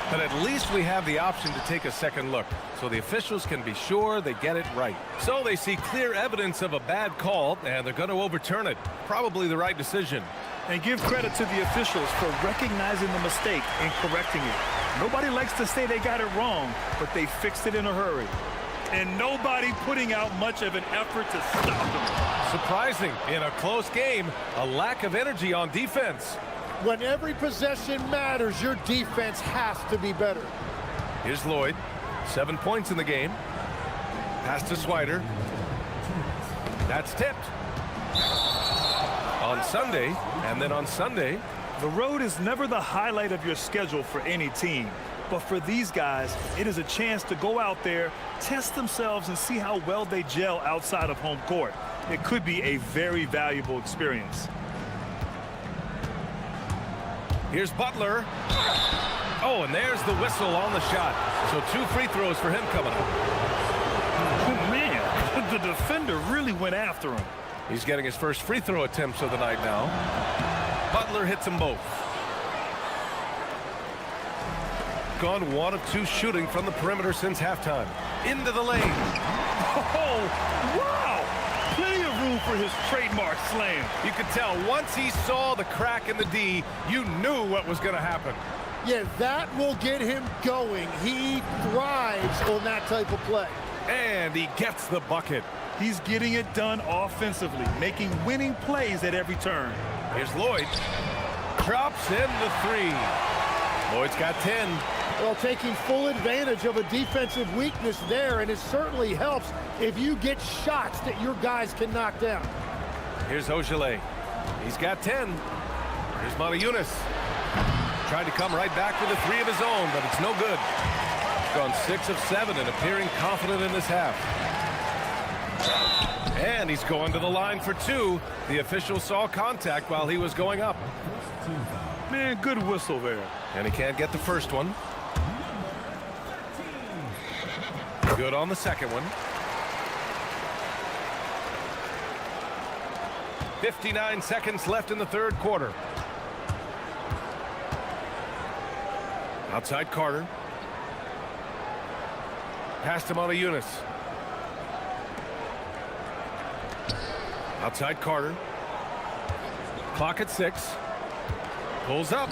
[SPEAKER 7] But at least we have the option to take a second look, so the officials can be sure they get it right. So they see clear evidence of a bad call, and they're going to overturn it. Probably the right decision.
[SPEAKER 8] And give credit to the officials for recognizing the mistake and correcting it. Nobody likes to say they got it wrong, but they fixed it in a hurry. And nobody putting out much of an effort to stop them.
[SPEAKER 7] Surprising, in a close game, a lack of energy on defense.
[SPEAKER 9] When every possession matters, your defense has to be better.
[SPEAKER 7] Here's Lloyd. 7 points in the game. Pass to Swider. That's tipped. On Sunday, and then on Sunday.
[SPEAKER 8] The road is never the highlight of your schedule for any team. But for these guys, it is a chance to go out there, test themselves, and see how well they gel outside of home court. It could be a very valuable experience.
[SPEAKER 7] Here's Butler. Oh, and there's the whistle on the shot. So 2 free throws for him coming up.
[SPEAKER 8] Oh, man, the defender really went after him.
[SPEAKER 7] He's getting his first free throw attempts of the night now. Butler hits them both. Gone 1 of 2 shooting from the perimeter since halftime. Into the lane.
[SPEAKER 8] Oh, wow! Plenty of room for his trademark slam.
[SPEAKER 7] You could tell once he saw the crack in the D, you knew what was going to happen.
[SPEAKER 9] Yeah, that will get him going. He thrives on that type of play.
[SPEAKER 7] And he gets the bucket.
[SPEAKER 8] He's getting it done offensively, making winning plays at every turn.
[SPEAKER 7] Here's Lloyd. Drops in the 3. Lloyd's got 10.
[SPEAKER 9] Well, taking full advantage of a defensive weakness there, and it certainly helps if you get shots that your guys can knock down.
[SPEAKER 7] Here's Ogilvy. He's got 10. Here's Matajunas. Tried to come right back with a 3 of his own, but it's no good. He's gone 6 of 7 and appearing confident in this half. And he's going to the line for 2. The official saw contact while he was going up.
[SPEAKER 8] Man, good whistle there.
[SPEAKER 7] And he can't get the first one. Good on the second one. 59 seconds left in the third quarter. Outside Carter. Pass to Matajunas. Outside Carter. Clock at 6. Pulls up.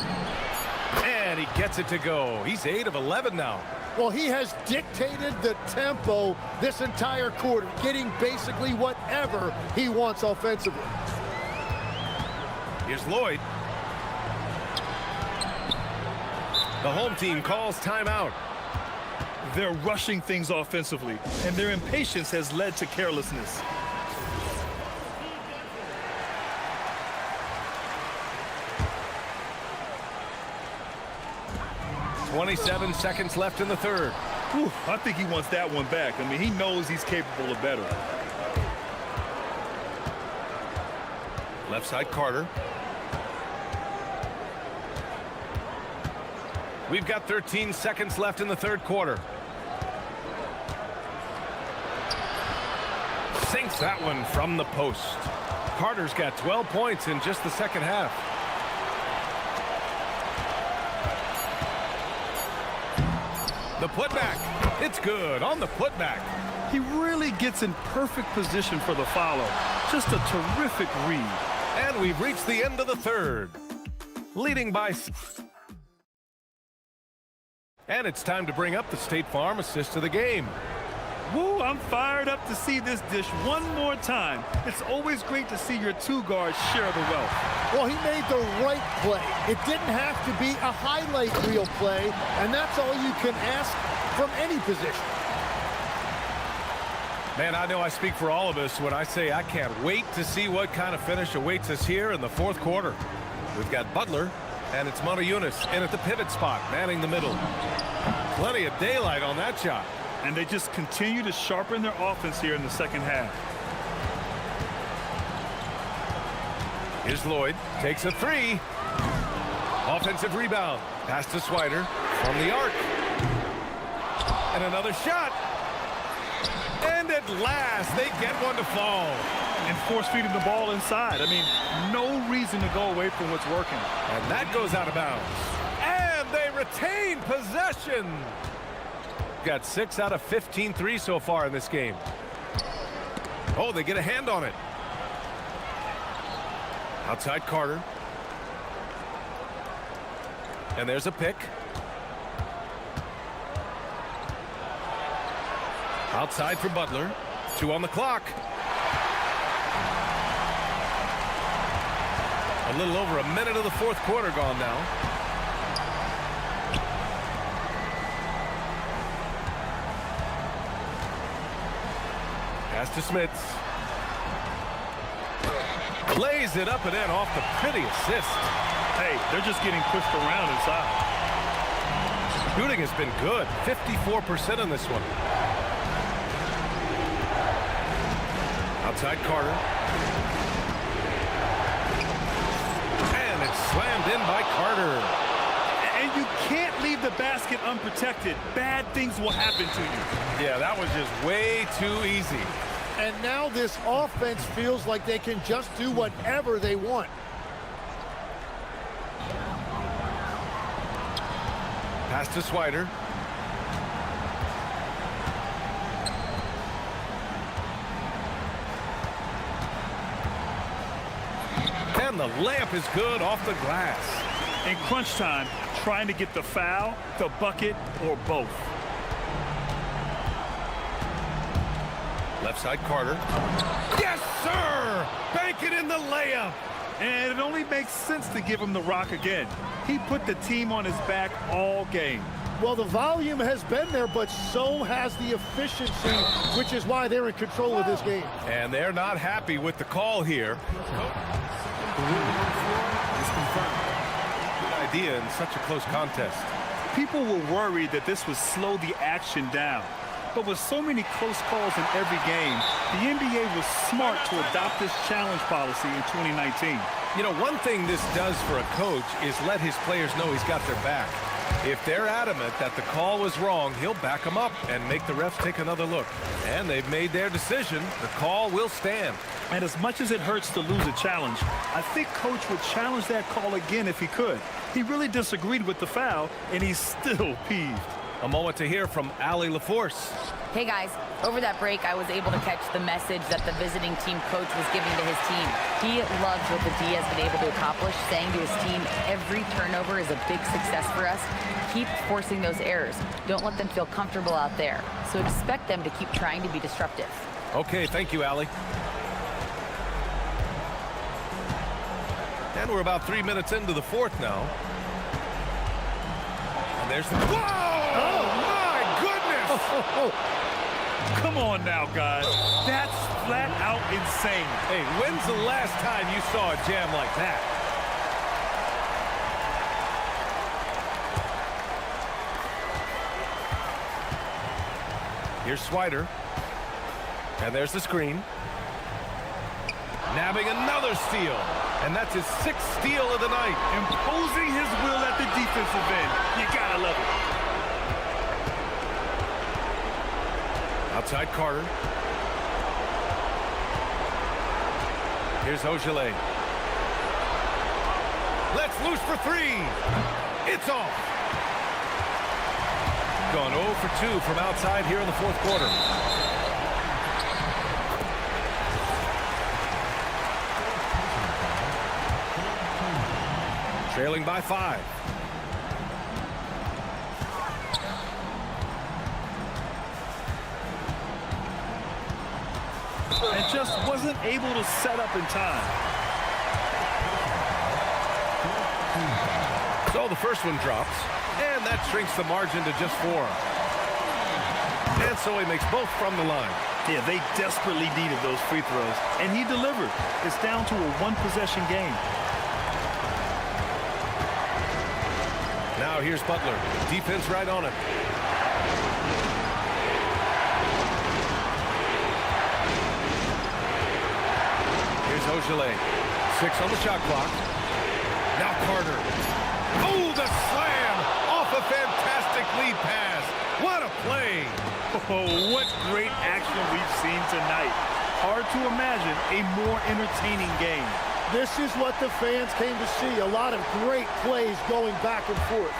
[SPEAKER 7] And he gets it to go. He's 8 of 11 now.
[SPEAKER 9] Well, he has dictated the tempo this entire quarter, getting basically whatever he wants offensively.
[SPEAKER 7] Here's Lloyd. The home team calls timeout.
[SPEAKER 8] They're rushing things offensively, and their impatience has led to carelessness.
[SPEAKER 7] .27 seconds left in the third.
[SPEAKER 8] Whew, I think he wants that one back. I mean, he knows he's capable of better.
[SPEAKER 7] Left side Carter. We've got 13 seconds left in the third quarter. Sinks that one from the post. Carter's got 12 points in just the second half. The putback. It's good on the putback.
[SPEAKER 8] He really gets in perfect position for the follow. Just a terrific read.
[SPEAKER 7] And we've reached the end of the third. Leading by... And it's time to bring up the State Farm assist of the game.
[SPEAKER 8] Woo, I'm fired up to see this dish one more time. It's always great to see your 2 guards share the wealth.
[SPEAKER 9] Well, he made the right play. It didn't have to be a highlight reel play, and that's all you can ask from any position.
[SPEAKER 7] Man, I know I speak for all of us when I say I can't wait to see what kind of finish awaits us here in the fourth quarter. We've got Butler, and it's Matajunas in at the pivot spot, manning the middle. Plenty of daylight on that shot.
[SPEAKER 8] And they just continue to sharpen their offense here in the second half.
[SPEAKER 7] Here's Lloyd. Takes a 3. Offensive rebound. Pass to Swider from the arc. And another shot. And at last, they get one to fall.
[SPEAKER 8] And force feeding the ball inside. I mean, no reason to go away from what's working.
[SPEAKER 7] And that goes out of bounds. And they retain possession. Got 6 out of 15 threes so far in this game. Oh, they get a hand on it. Outside Carter. And there's a pick. Outside for Butler. 2 on the clock. A little over a minute of the fourth quarter gone now. Pass to Smits. Lays it up and in off the pretty assist.
[SPEAKER 8] Hey, they're just getting pushed around inside.
[SPEAKER 7] Shooting has been good. 54% on this one. Outside Carter. And it's slammed in by Carter.
[SPEAKER 8] And you can't leave the basket unprotected. Bad things will happen to you.
[SPEAKER 7] Yeah, that was just way too easy.
[SPEAKER 9] And now this offense feels like they can just do whatever they want.
[SPEAKER 7] Pass to Swider. And the layup is good off the glass.
[SPEAKER 8] In crunch time, trying to get the foul, the bucket, or both.
[SPEAKER 7] Left side Carter. Yes, sir! Bank it in the layup.
[SPEAKER 8] And it only makes sense to give him the rock again. He put the team on his back all game.
[SPEAKER 9] Well, the volume has been there, but so has the efficiency, which is why they're in control of this game.
[SPEAKER 7] And they're not happy with the call here. Good idea in such a close contest.
[SPEAKER 8] People were worried that this would slow the action down. But with so many close calls in every game, the NBA was smart to adopt this challenge policy in 2019.
[SPEAKER 7] You know, one thing this does for a coach is let his players know he's got their back. If they're adamant that the call was wrong, he'll back them up and make the refs take another look. And they've made their decision. The call will stand.
[SPEAKER 8] And as much as it hurts to lose a challenge, I think Coach would challenge that call again if he could. He really disagreed with the foul, and he's still peeved.
[SPEAKER 7] A moment to hear from Allie LaForce.
[SPEAKER 11] Hey guys, over that break I was able to catch the message that the visiting team coach was giving to his team. He loves what the D has been able to accomplish, saying to his team, every turnover is a big success for us. Keep forcing those errors. Don't let them feel comfortable out there. So expect them to keep trying to be disruptive.
[SPEAKER 7] Okay, thank you, Allie. And we're about 3 minutes into the fourth now. And there's the... Whoa! Oh, my goodness!
[SPEAKER 8] Come on now, guys. That's flat out insane.
[SPEAKER 7] Hey, when's the last time you saw a jam like that? Here's Swider. And there's the screen. Nabbing another steal. And that's his 6th steal of the night.
[SPEAKER 8] Imposing his will at the defensive end. You gotta love it.
[SPEAKER 7] Outside Carter. Here's Ogilvy. Let's loose for 3. It's off. Gone 0 for 2 from outside here in the fourth quarter. Trailing by 5.
[SPEAKER 8] And just wasn't able to set up in time.
[SPEAKER 7] So the first one drops, and that shrinks the margin to just 4. And so he makes both from the line.
[SPEAKER 8] Yeah, they desperately needed those free throws, and he delivered. It's down to a one-possession game.
[SPEAKER 7] Now here's Butler. Defense right on him. Here's Ogilvy. 6 on the shot clock. Now Carter. Oh, the slam! Off a fantastic lead pass. What a play!
[SPEAKER 8] Oh, what great action we've seen tonight. Hard to imagine a more entertaining game.
[SPEAKER 9] This is what the fans came to see. A lot of great plays going back and forth.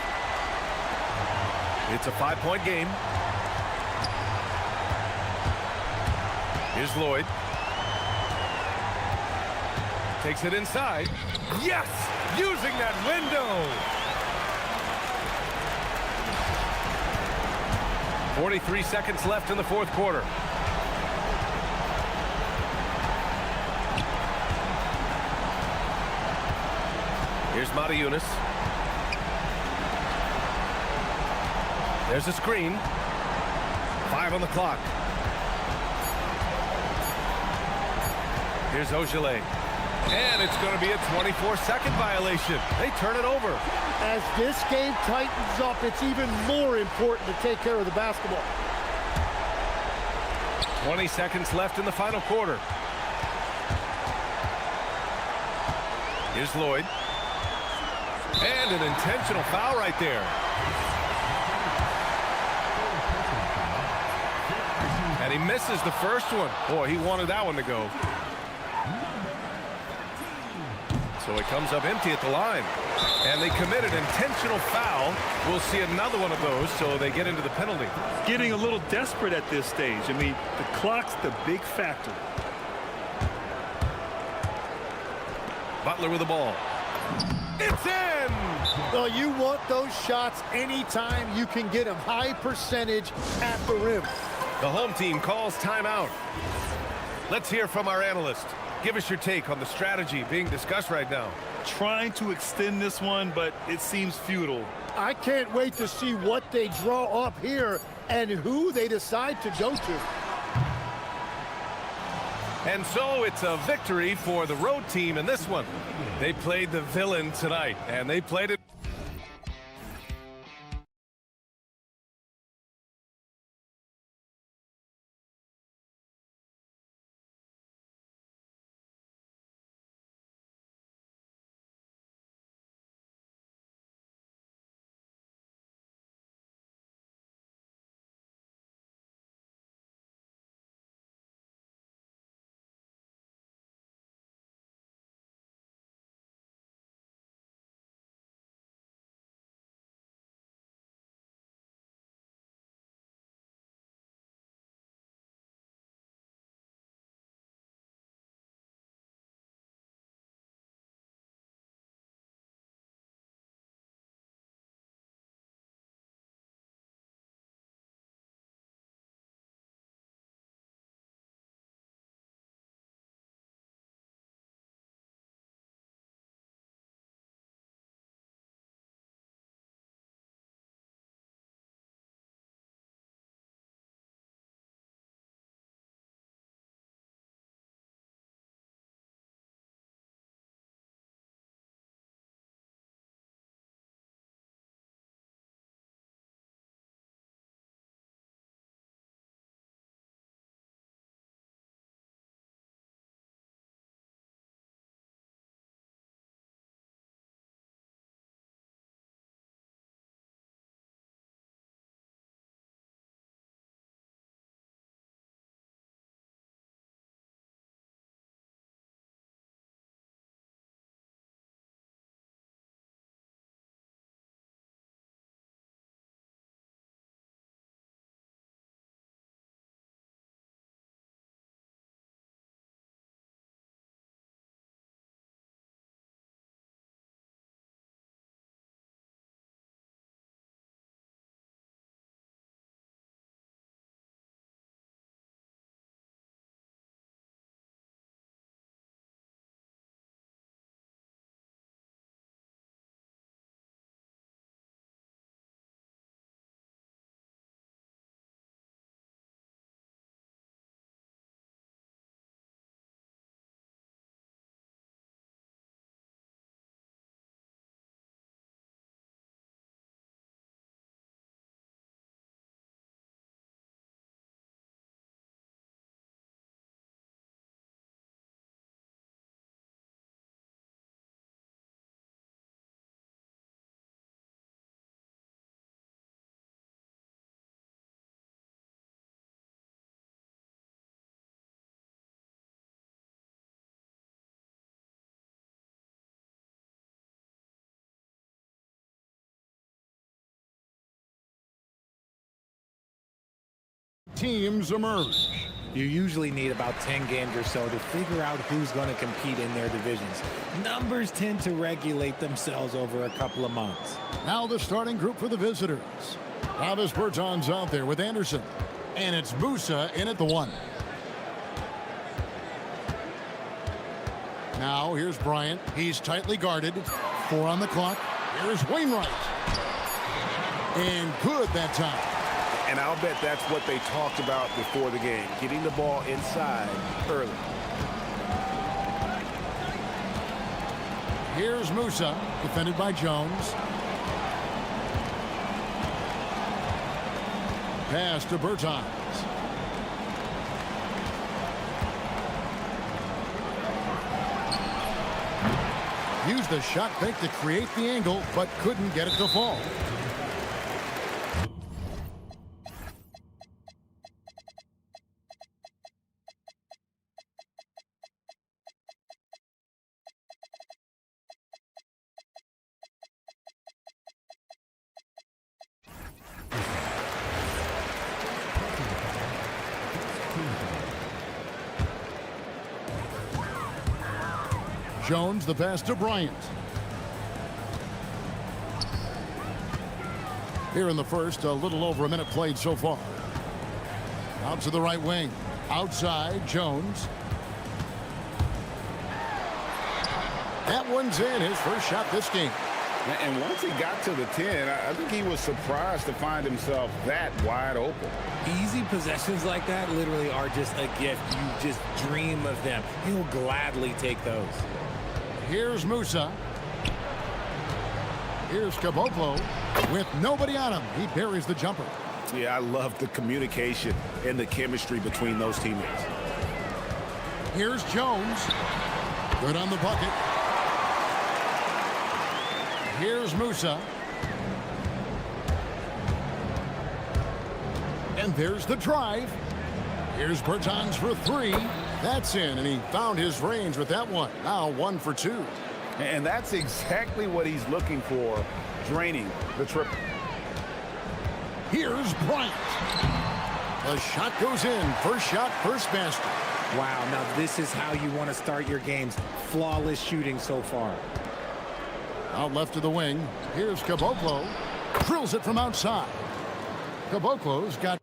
[SPEAKER 7] It's a 5-point game. Here's Lloyd. Takes it inside. Yes! Using that window! 43 seconds left in the fourth quarter. Here's Mata-Yunus. There's a screen. 5 on the clock. Here's Ogilvy. And it's going to be a 24-second violation. They turn it over.
[SPEAKER 9] As this game tightens up, it's even more important to take care of the basketball.
[SPEAKER 7] 20 seconds left in the final quarter. Here's Lloyd. And an intentional foul right there. And he misses the first one. Boy, he wanted that one to go. So it comes up empty at the line. And they commit an intentional foul. We'll see another one of those, so they get into the penalty.
[SPEAKER 8] Getting a little desperate at this stage. I mean, the clock's the big factor.
[SPEAKER 7] Butler with the ball. It's in!
[SPEAKER 9] Well, you want those shots anytime you can get them. High percentage at the rim.
[SPEAKER 7] The home team calls timeout. Let's hear from our analyst. Give us your take on the strategy being discussed right now.
[SPEAKER 8] Trying to extend this one, but it seems futile.
[SPEAKER 9] I can't wait to see what they draw up here and who they decide to go to.
[SPEAKER 7] And so it's a victory for the road team in this one. They played the villain tonight, and they played it
[SPEAKER 2] teams emerge.
[SPEAKER 12] You usually need about 10 games or so to figure out who's going to compete in their divisions. Numbers tend to regulate themselves over a couple of months.
[SPEAKER 2] Now the starting group for the visitors. Travis Berton's out there with Anderson. And it's Musa in at the 1. Now here's Bryant. He's tightly guarded. 4 on the clock. Here's Wainwright. And good that time.
[SPEAKER 3] And I'll bet that's what they talked about before the game, getting the ball inside early.
[SPEAKER 2] Here's Musa, defended by Jones. Pass to Bertans. Used the shot fake to create the angle, but couldn't get it to fall. Jones, the pass to Bryant. Here in the first, a little over a minute played so far. Out to the right wing. Outside, Jones. That one's in, his first shot this game.
[SPEAKER 3] And once he got to the 10, I think he was surprised to find himself that wide open.
[SPEAKER 12] Easy possessions like that literally are just a gift. You just dream of them. He'll gladly take those.
[SPEAKER 2] Here's Musa. Here's Caboclo with nobody on him. He buries the jumper.
[SPEAKER 3] Yeah, I love the communication and the chemistry between those teammates.
[SPEAKER 2] Here's Jones. Good on the bucket. Here's Musa. And there's the drive. Here's Bertans for 3. That's in, and he found his range with that one. Now 1 for 2.
[SPEAKER 3] And that's exactly what he's looking for, draining the triple.
[SPEAKER 2] Here's Bryant. The shot goes in. First shot, first basket.
[SPEAKER 12] Wow, now this is how you want to start your games. Flawless shooting so far.
[SPEAKER 2] Out left to the wing. Here's Caboclo. Drills it from outside. Caboclo's got...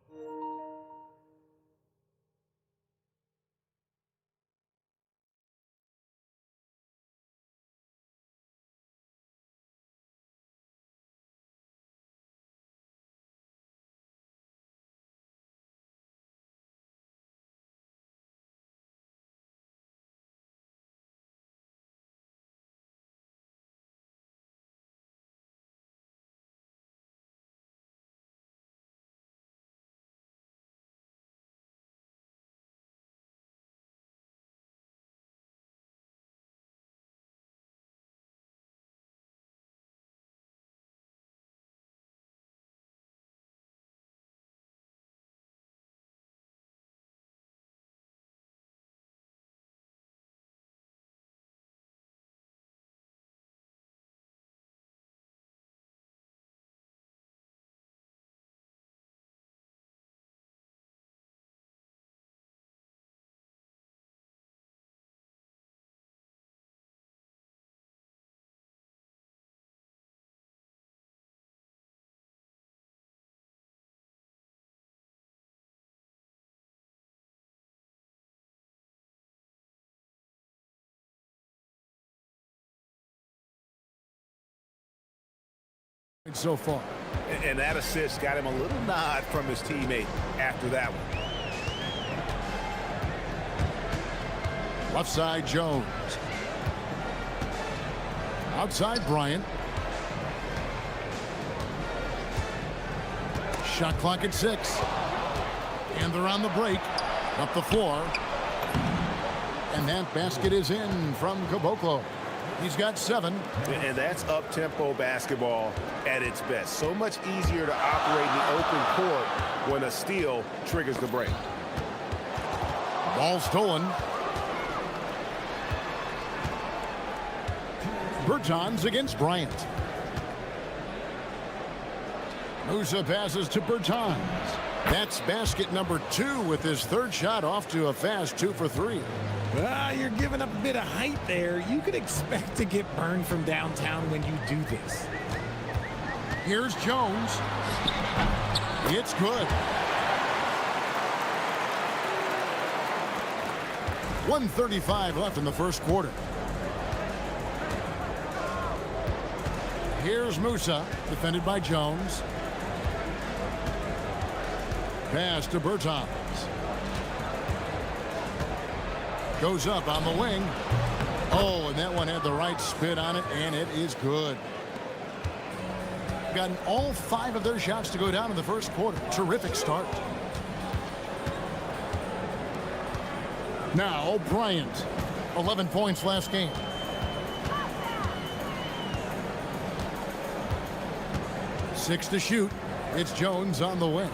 [SPEAKER 2] so far.
[SPEAKER 3] And that assist got him a little nod from his teammate after that one.
[SPEAKER 2] Left side, Jones. Outside, Bryant. Shot clock at 6. And they're on the break. Up the floor. And that basket is in from Caboclo. He's got 7.
[SPEAKER 3] And that's up-tempo basketball at its best. So much easier to operate in the open court when a steal triggers the break.
[SPEAKER 2] Ball stolen. Bertans against Bryant. Musa passes to Bertans. That's basket number 2 with his third shot off to a fast 2 for 3.
[SPEAKER 12] Well, you're giving up a bit of height there. You could expect to get burned from downtown when you do this.
[SPEAKER 2] Here's Jones. It's good. 1:35 left in the first quarter. Here's Musa, defended by Jones. Pass to Bertans. Goes up on the wing. Oh, and that one had the right spin on it, and it is good. Gotten all 5 of their shots to go down in the first quarter. Terrific start. Now Bryant, 11 points last game. Six to shoot. It's Jones on the wing.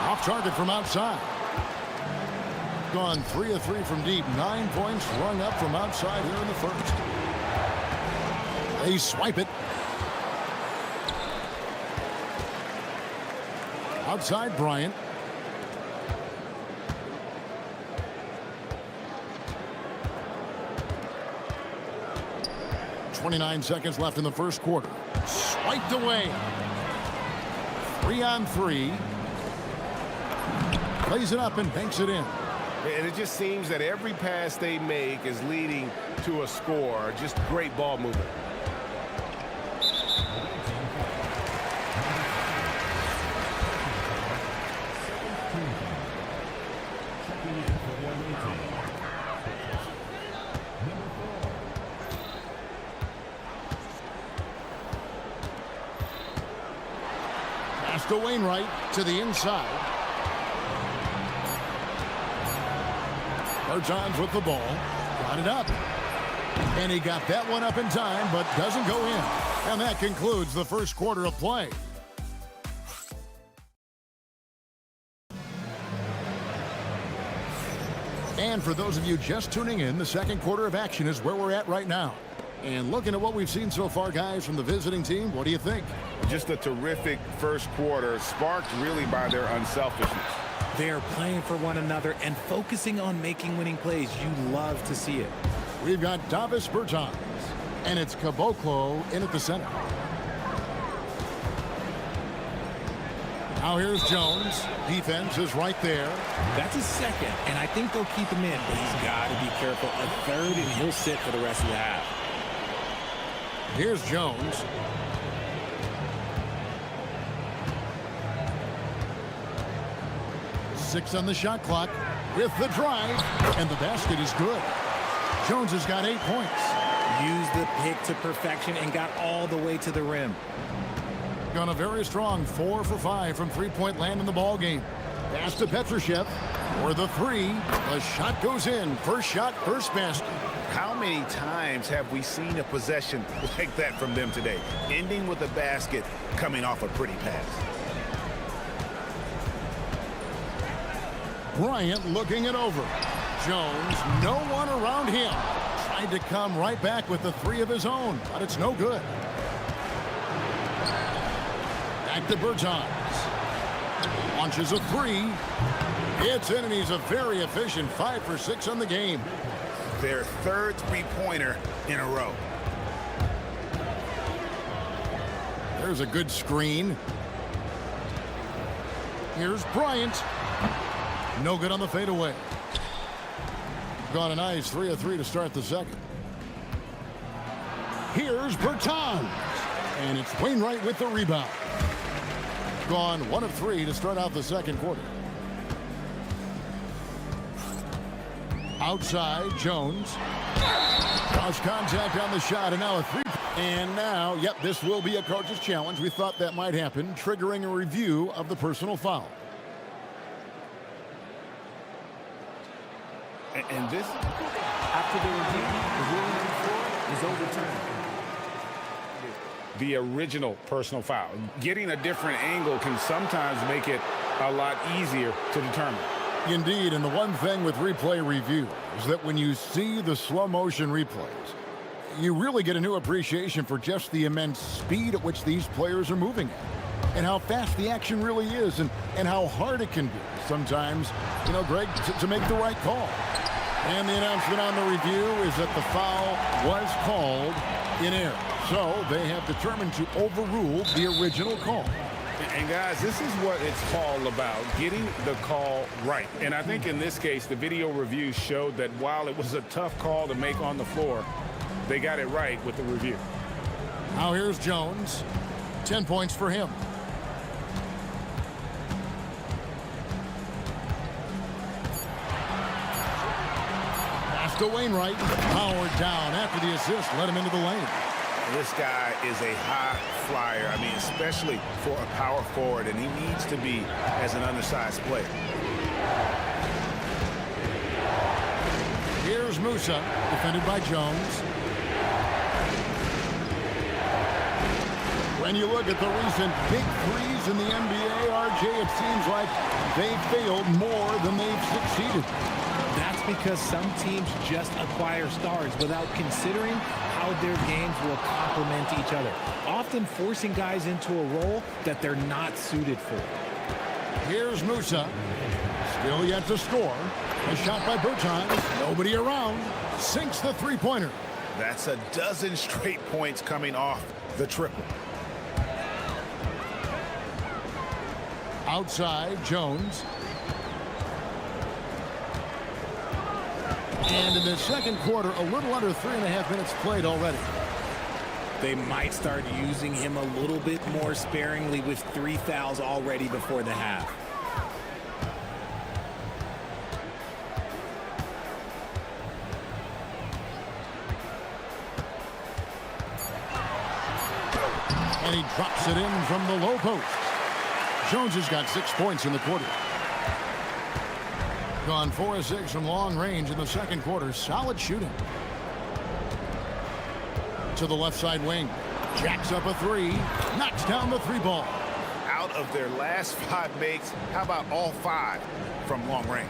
[SPEAKER 2] Off target from outside. Gone 3 of 3 from deep. 9 points rung up from outside here in the first. They swipe it. Outside Bryant. .29 seconds left in the first quarter. Swiped away. 3 on 3. Plays it up and banks it in.
[SPEAKER 6] And it just seems that every pass they make is leading to a score. Just great ball movement.
[SPEAKER 2] Pass to Wainwright to the inside. Bertans with the ball. Got it up. And he got that one up in time, but doesn't go in. And that concludes the first quarter of play. And for those of you just tuning in, the second quarter of action is where we're at right now. And looking at what we've seen so far, guys, from the visiting team, what do you think?
[SPEAKER 6] Just a terrific first quarter, sparked really by their unselfishness.
[SPEAKER 12] They're playing for one another and focusing on making winning plays. You love to see it.
[SPEAKER 2] We've got Davis Bertans, and it's Caboclo in at the center. Now here's Jones. Defense is right there.
[SPEAKER 12] That's a second, and I think they'll keep him in, but he's got to be careful. A third, and he'll sit for the rest of the half.
[SPEAKER 2] Here's Jones. Six on the shot clock with the drive, and the basket is good. Jones has got 8 points.
[SPEAKER 12] Used the pick to perfection and got all the way to the rim.
[SPEAKER 2] Gone a very strong 4 for 5 from three-point land in the ball game. Pass to Petrushev for the 3. The shot goes in. First shot, first basket.
[SPEAKER 6] How many times have we seen a possession like that from them today? Ending with a basket, coming off a pretty pass.
[SPEAKER 2] Bryant looking it over. Jones, no one around him. Tried to come right back with the 3 of his own, but it's no good. Back to Bertans. Launches a 3. It's in, and he's a very efficient 5 for 6 on the game.
[SPEAKER 6] Their third three-pointer in a row.
[SPEAKER 2] There's a good screen. Here's Bryant. No good on the fadeaway. Gone a nice 3 of 3 to start the second. Here's Bertans. And it's Wainwright with the rebound. Gone 1 of 3 to start out the second quarter. Outside, Jones. Cross contact on the shot, and now a 3. And now, yep, this will be a coach's challenge. We thought that might happen, triggering a review of the personal foul.
[SPEAKER 6] And this,
[SPEAKER 12] After the review, the ruling before is overturned.
[SPEAKER 3] The original personal foul. Getting a different angle can sometimes make it a lot easier to determine.
[SPEAKER 2] Indeed, and the one thing with replay review is that when you see the slow motion replays, You really get a new appreciation for just the immense speed at which these players are moving at, and how fast the action really is, and how hard it can be sometimes, Greg, to make the right call. And the announcement on the review is that the foul was called in error. So they have determined to overrule the original call.
[SPEAKER 3] And guys, this is what it's all about, getting the call right. And I think in this case, the video review showed that while it was a tough call to make on the floor, they got it right with the review.
[SPEAKER 2] Now here's Jones. 10 points for him. Pass to Wainwright. Powered down after the assist. Let him into the lane.
[SPEAKER 3] This guy is a high flyer. I mean, especially for a power forward, and he needs to be as an undersized player.
[SPEAKER 2] Here's Musa, defended by Jones. When you look at the recent big threes in the NBA, RJ, it seems like they've failed more than they've succeeded.
[SPEAKER 12] That's because some teams just acquire stars without considering how their games will complement each other, often forcing guys into a role that they're not suited for.
[SPEAKER 2] Here's Musa. Still yet to score. A shot by Bertans. Nobody around. Sinks the three-pointer.
[SPEAKER 3] That's a dozen straight points coming off the triple.
[SPEAKER 2] Outside, Jones. And in the second quarter, a little under 3.5 minutes played already.
[SPEAKER 12] They might start using him a little bit more sparingly with 3 fouls already before the half.
[SPEAKER 2] And he drops it in from the low post. Jones has got 6 points in the quarter. Gone 4 of 6 from long range in the second quarter. Solid shooting. To the left side wing. Jacks up a three. Knocks down the three ball.
[SPEAKER 3] Out of their last 5 makes, how about all 5 from long range?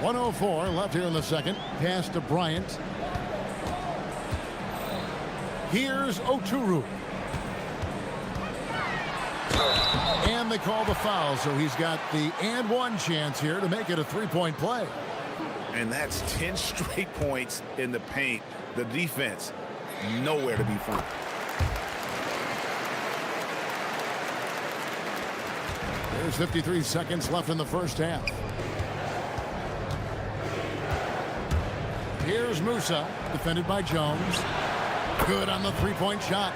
[SPEAKER 2] 1:04 left here in the second. Pass to Bryant. Here's Oturu. And they call the foul, so he's got the and one chance here to make it a three-point play.
[SPEAKER 3] And that's 10 straight points in the paint. The defense, nowhere to be found.
[SPEAKER 2] There's 53 seconds left in the first half. Here's Musa, defended by Jones. Good on the three-point shot.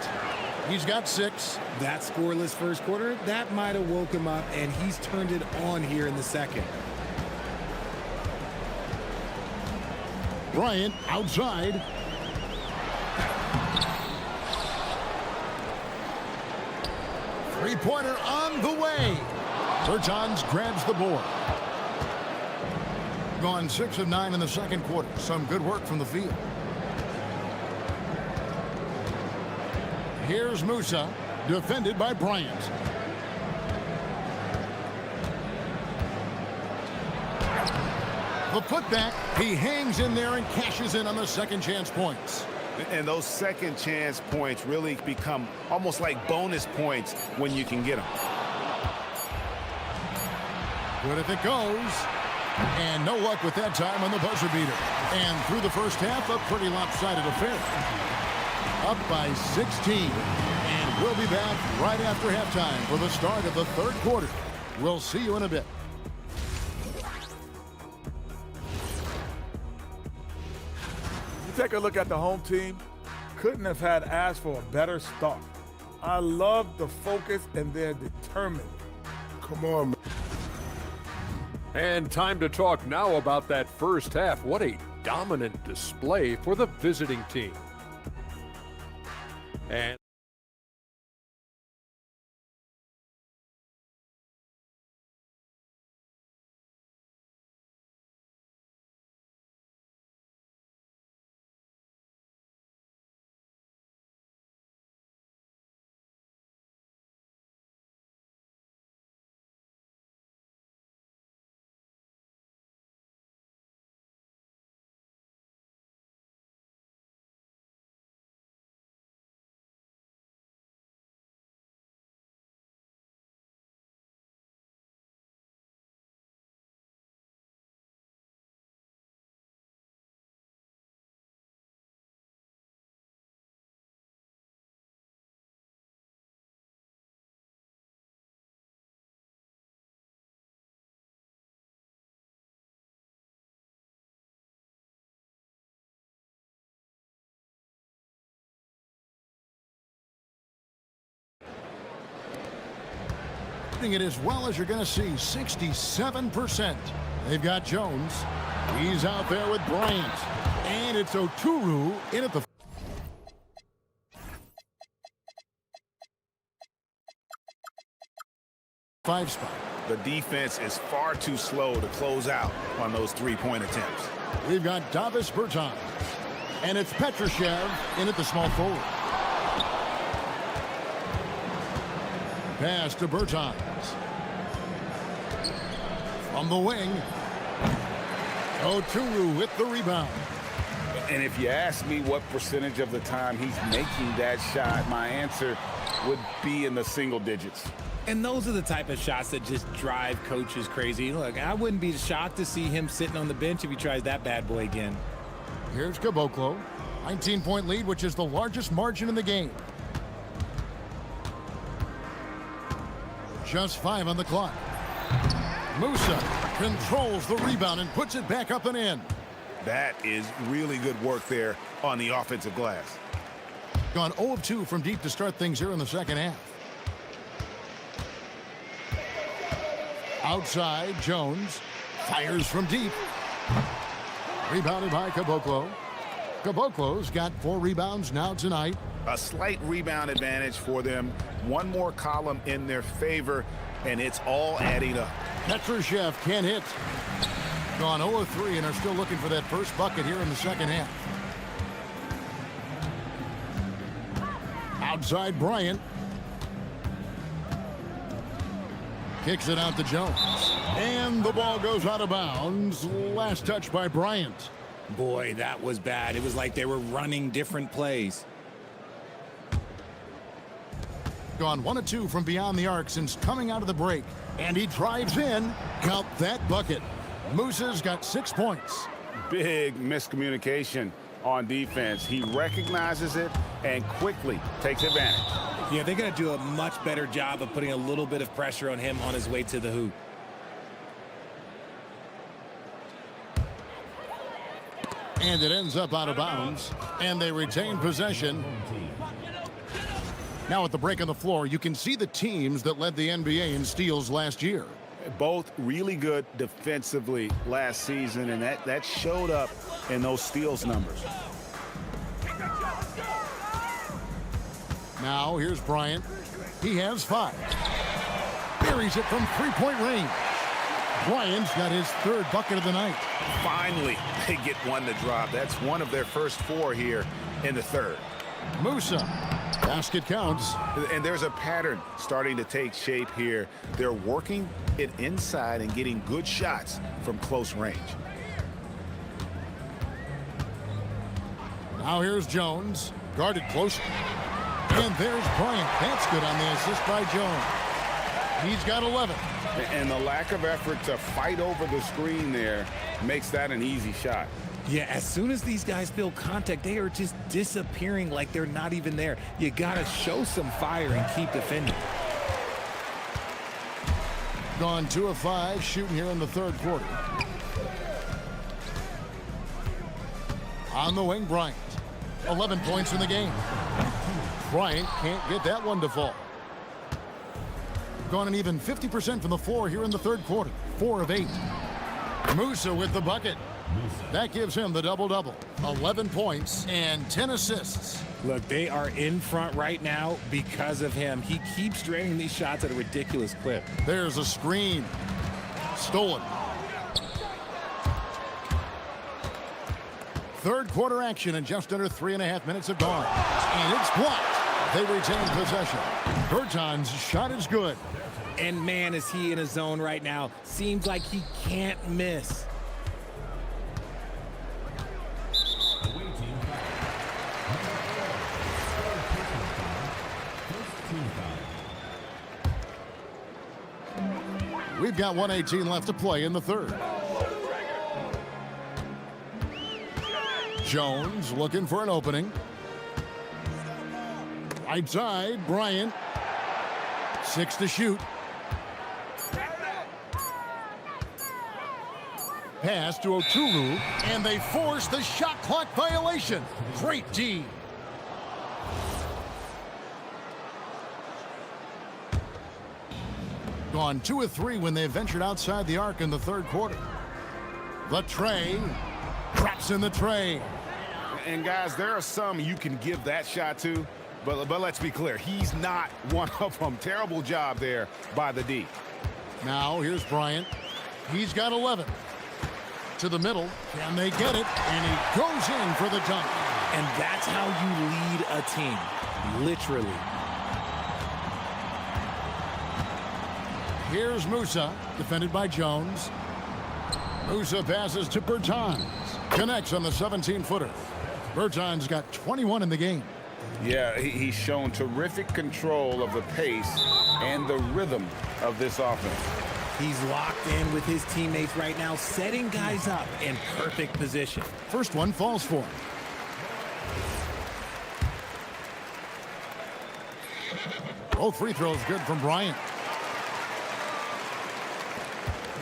[SPEAKER 2] He's got 6.
[SPEAKER 12] That scoreless first quarter, that might have woke him up, and he's turned it on here in the second.
[SPEAKER 2] Bryant outside. Three-pointer on the way. Bertans grabs the board. Gone 6 of 9 in the second quarter. Some good work from the field. Here's Musa, defended by Bryant. The putback, he hangs in there and cashes in on the second chance points.
[SPEAKER 3] And those second chance points really become almost like bonus points when you can get them.
[SPEAKER 2] Good if it goes. And no luck with that time on the buzzer beater. And through the first half, a pretty lopsided affair. Up by 16. And we'll be back right after halftime for the start of the third quarter. We'll see you in a bit.
[SPEAKER 4] You take a look at the home team, couldn't have had asked for a better start. I love the focus and they're determined.
[SPEAKER 5] Come on, man.
[SPEAKER 10] And time to talk now about that first half. What a dominant display for the visiting team. And
[SPEAKER 2] Doing it as well as you're going to see, 67%. They've got Jones. He's out there with Bryant. And it's Oturu in at the 5 spot.
[SPEAKER 6] The defense is far too slow to close out on those three-point attempts.
[SPEAKER 2] We've got Davis Bertans. And it's Petrushev in at the small forward. Pass to Bertans. From the wing. Oturu with the rebound.
[SPEAKER 6] And if you ask me what percentage of the time he's making that shot, my answer would be in the single digits.
[SPEAKER 12] And those are the type of shots that just drive coaches crazy. Look, I wouldn't be shocked to see him sitting on the bench if he tries that bad boy again.
[SPEAKER 2] Here's Caboclo. 19-point lead, which is the largest margin in the game. Just 5 on the clock. Musa controls the rebound and puts it back up and in.
[SPEAKER 6] That is really good work there on the offensive glass.
[SPEAKER 2] Gone 0 of 2 from deep to start things here in the second half. Outside, Jones fires from deep. Rebounded by Caboclo. Caboclo's got 4 rebounds now tonight.
[SPEAKER 6] A slight rebound advantage for them. One more column in their favor, and it's all adding up.
[SPEAKER 2] Petrushev can't hit. Gone 0 of 3 and are still looking for that first bucket here in the second half. Outside, Bryant. Kicks it out to Jones. And the ball goes out of bounds. Last touch by Bryant.
[SPEAKER 12] Boy, that was bad. It was like they were running different plays.
[SPEAKER 2] Gone 1 of 2 from beyond the arc since coming out of the break. And he drives in. Count that bucket. Musa's got 6 points.
[SPEAKER 6] Big miscommunication on defense. He recognizes it and quickly takes advantage.
[SPEAKER 12] Yeah, they're going to do a much better job of putting a little bit of pressure on him on his way to the hoop.
[SPEAKER 2] And it ends up out of bounds. And they retain possession. Now at the break on the floor, you can see the teams that led the NBA in steals last year.
[SPEAKER 6] Both really good defensively last season, and that showed up in those steals numbers.
[SPEAKER 2] Now here's Bryant. He has 5. Buries it from three-point range. Bryant's got his 3rd bucket of the night.
[SPEAKER 6] Finally, they get one to drop. That's one of their first 4 here in the 3rd.
[SPEAKER 2] Musa. Basket counts.
[SPEAKER 6] And there's a pattern starting to take shape here. They're working it inside and getting good shots from close range.
[SPEAKER 2] Now here's Jones. Guarded close. And there's Bryant. That's good on the assist by Jones. He's got 11.
[SPEAKER 6] And the lack of effort to fight over the screen there makes that an easy shot.
[SPEAKER 12] Yeah, as soon as these guys feel contact, they are just disappearing like they're not even there. You got to show some fire and keep defending.
[SPEAKER 2] Gone 2 of 5 shooting here in the 3rd quarter. On the wing, Bryant. 11 points in the game. Bryant can't get that one to fall. Gone an even 50% from the floor here in the 3rd quarter. 4 of 8. Musa with the bucket. That gives him the double-double. 11 points and 10 assists.
[SPEAKER 12] Look, they are in front right now because of him. He keeps draining these shots at a ridiculous clip.
[SPEAKER 2] There's a screen. Stolen. 3rd quarter action and just under 3.5 minutes have gone. And it's blocked. They retain possession. Bertans' shot is good.
[SPEAKER 12] And man, is he in a zone right now. Seems like he can't miss.
[SPEAKER 2] We've got 1:18 left to play in the 3rd. Jones looking for an opening. Right side, Bryant. 6 to shoot. Pass to Oturu, and they force the shot clock violation. Great D. Gone 2 of 3 when they ventured outside the arc in the third quarter. The tray. Drops in the tray.
[SPEAKER 3] And guys, there are some you can give that shot to, but let's be clear, he's not one of them. Terrible job there by the D.
[SPEAKER 2] Now here's Bryant. He's got 11. To the middle. Can they get it? And he goes in for the dunk.
[SPEAKER 12] And that's how you lead a team. Literally.
[SPEAKER 2] Here's Musa, defended by Jones. Musa passes to Bertans. Connects on the 17-footer. Bertans got 21 in the game.
[SPEAKER 3] Yeah, he's shown terrific control of the pace and the rhythm of this offense.
[SPEAKER 12] He's locked in with his teammates right now, setting guys up in perfect position.
[SPEAKER 2] First one falls for him. Both free throws good from Bryant.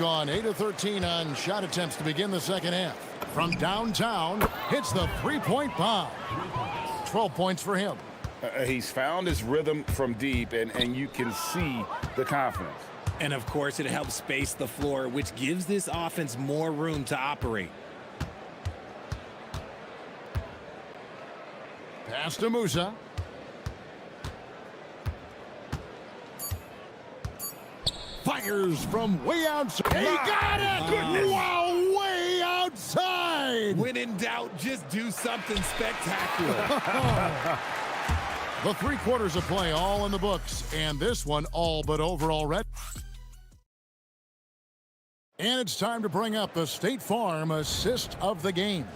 [SPEAKER 2] Gone 8 of 13 on shot attempts to begin the second half. From downtown, hits the three-point bomb. 12 points for him.
[SPEAKER 3] He's found his rhythm from deep, and you can see the confidence.
[SPEAKER 12] And of course, it helps space the floor, which gives this offense more room to operate.
[SPEAKER 2] Pass to Musa. Fires from way outside. He got it! Goodness. Wow, way outside!
[SPEAKER 12] When in doubt, just do something spectacular.
[SPEAKER 2] The 3 quarters of play all in the books, and this one all but over already. And it's time to bring up the State Farm assist of the game.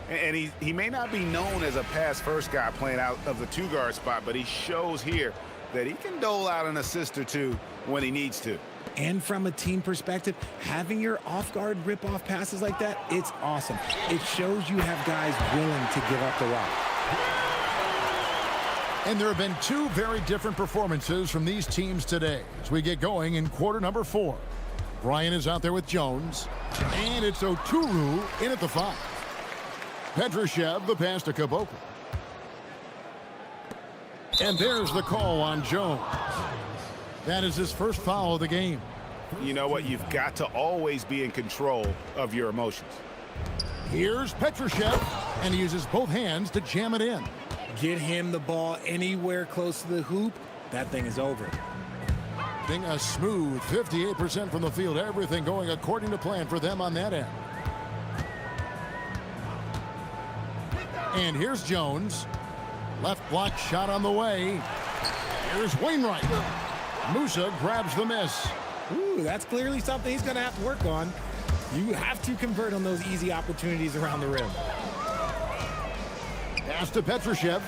[SPEAKER 3] And he may not be known as a pass-first guy playing out of the 2-guard spot, but he shows here that he can dole out an assist or two when he needs to.
[SPEAKER 12] And from a team perspective, having your off-guard rip-off passes like that, it's awesome. It shows you have guys willing to give up the rock.
[SPEAKER 2] And there have been 2 very different performances from these teams today as we get going in quarter number 4. Bryant is out there with Jones, and it's Oturu in at the 5. Petrushev, the pass to Caboclo. And there's the call on Jones. That is his first foul of the game.
[SPEAKER 3] You know what? You've got to always be in control of your emotions.
[SPEAKER 2] Here's Petrushev, and he uses both hands to jam it in.
[SPEAKER 12] Get him the ball anywhere close to the hoop, that thing is over.
[SPEAKER 2] Being a smooth 58% from the field. Everything going according to plan for them on that end. And here's Jones. Left block shot on the way. Here's Wainwright. Musa grabs the miss.
[SPEAKER 12] Ooh, that's clearly something he's going to have to work on. You have to convert on those easy opportunities around the rim.
[SPEAKER 2] Pass to Petrushev.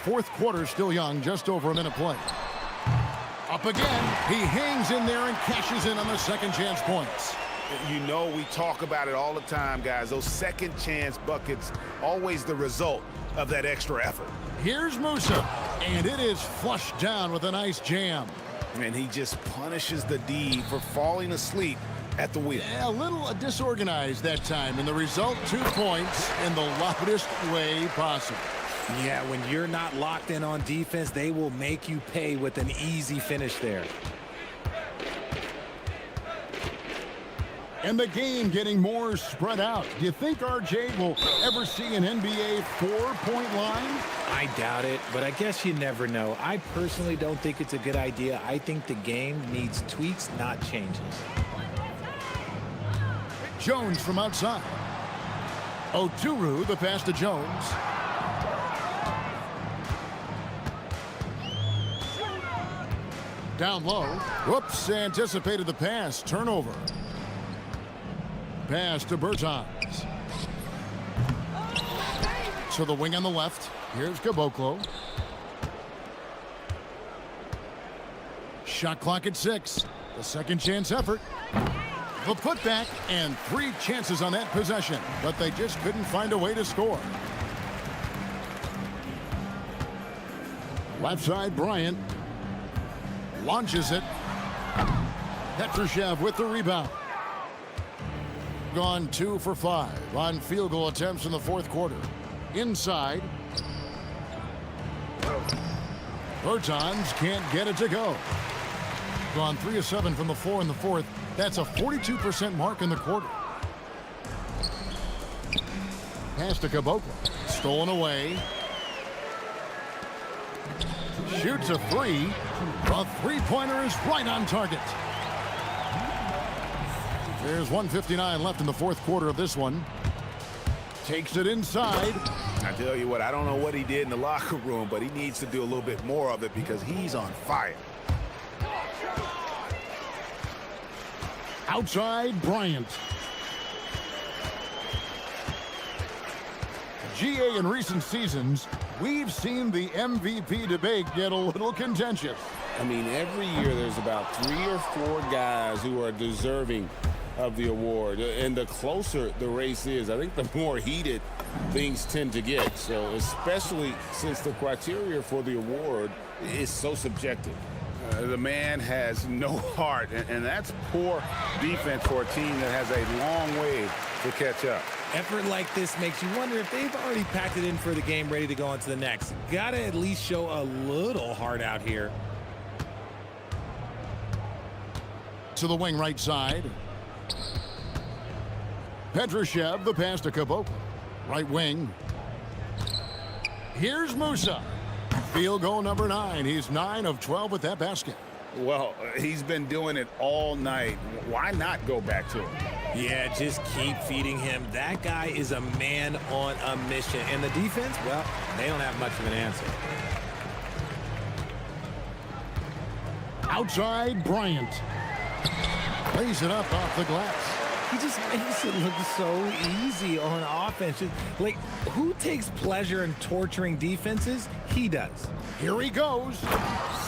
[SPEAKER 2] Fourth quarter still young, just over a minute play. Up again. He hangs in there and cashes in on the second chance points.
[SPEAKER 3] You know, we talk about it all the time, guys. Those second chance buckets, always the result of that extra effort.
[SPEAKER 2] Here's Musa, and it is flushed down with a nice jam.
[SPEAKER 3] And he just punishes the D for falling asleep at the wheel.
[SPEAKER 2] Yeah, a little disorganized that time, and the result 2 points in the loudest way possible.
[SPEAKER 12] Yeah, when you're not locked in on defense, they will make you pay with an easy finish there.
[SPEAKER 2] And the game getting more spread out. Do you think RJ will ever see an NBA 4-point line?
[SPEAKER 12] I doubt it, but I guess you never know. I personally don't think it's a good idea. I think the game needs tweaks, not changes.
[SPEAKER 2] Jones from outside. Oturu, the pass to Jones. Down low. Whoops, anticipated the pass. Turnover. Pass to Bertans. To the wing on the left. Here's Caboclo. Shot clock at 6. The second chance effort. The putback, and 3 chances on that possession, but they just couldn't find a way to score. Left side, Bryant. Launches it. Petrushev with the rebound. Gone 2 for 5 on field goal attempts in the fourth quarter. Inside. Bertans can't get it to go. Gone 3 of 7 from the floor in the fourth. That's a 42% mark in the quarter. Pass to Caboclo. Stolen away. Shoots a three. The three-pointer is right on target. There's 1:59 left in the fourth quarter of this one. Takes it inside.
[SPEAKER 6] I tell you what, I don't know what he did in the locker room, but he needs to do a little bit more of it because he's on fire.
[SPEAKER 2] Outside, Bryant. GA, in recent seasons, we've seen the MVP debate get a little contentious.
[SPEAKER 3] I mean, every year there's about 3 or 4 guys who are deserving of the award. And the closer the race is, I think the more heated things tend to get. So especially since the criteria for the award is so subjective.
[SPEAKER 6] The man has no heart, and that's poor defense for a team that has a long way to catch up.
[SPEAKER 12] Effort like this makes you wonder if they've already packed it in for the game, ready to go on to the next. Gotta at least show a little heart out here.
[SPEAKER 2] To the wing right side. Petrushev, the pass to Caboclo. Right wing. Here's Musa. Field goal number 9. He's 9 of 12 with that basket.
[SPEAKER 6] Well, he's been doing it all night. Why not go back to him?
[SPEAKER 12] Yeah, just keep feeding him. That guy is a man on a mission. And the defense, well, they don't have much of an answer.
[SPEAKER 2] Outside, Bryant. Lays it up off the glass.
[SPEAKER 12] He just makes it look so easy on offense. Like, who takes pleasure in torturing defenses? He does.
[SPEAKER 2] Here he goes.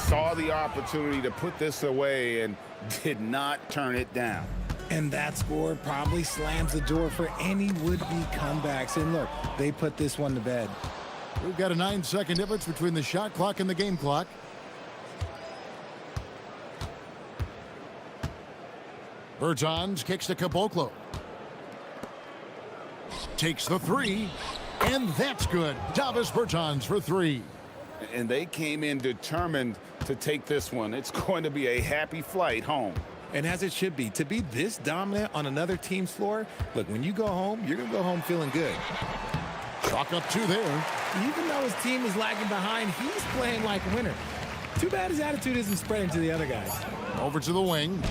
[SPEAKER 6] Saw the opportunity to put this away and did not turn it down.
[SPEAKER 12] And that score probably slams the door for any would-be comebacks. And look, they put this one to bed.
[SPEAKER 2] We've got a 9-second difference between the shot clock and the game clock. Bertans kicks to Caboclo. Takes the three, and that's good. Davis Bertans for 3.
[SPEAKER 6] And they came in determined to take this one. It's going to be a happy flight home.
[SPEAKER 12] And as it should be, to be this dominant on another team's floor, look, when you go home, you're going to go home feeling good.
[SPEAKER 2] Chalk up 2 there.
[SPEAKER 12] Even though his team is lagging behind, he's playing like a winner. Too bad his attitude isn't spreading to the other guys.
[SPEAKER 2] Over to the wing.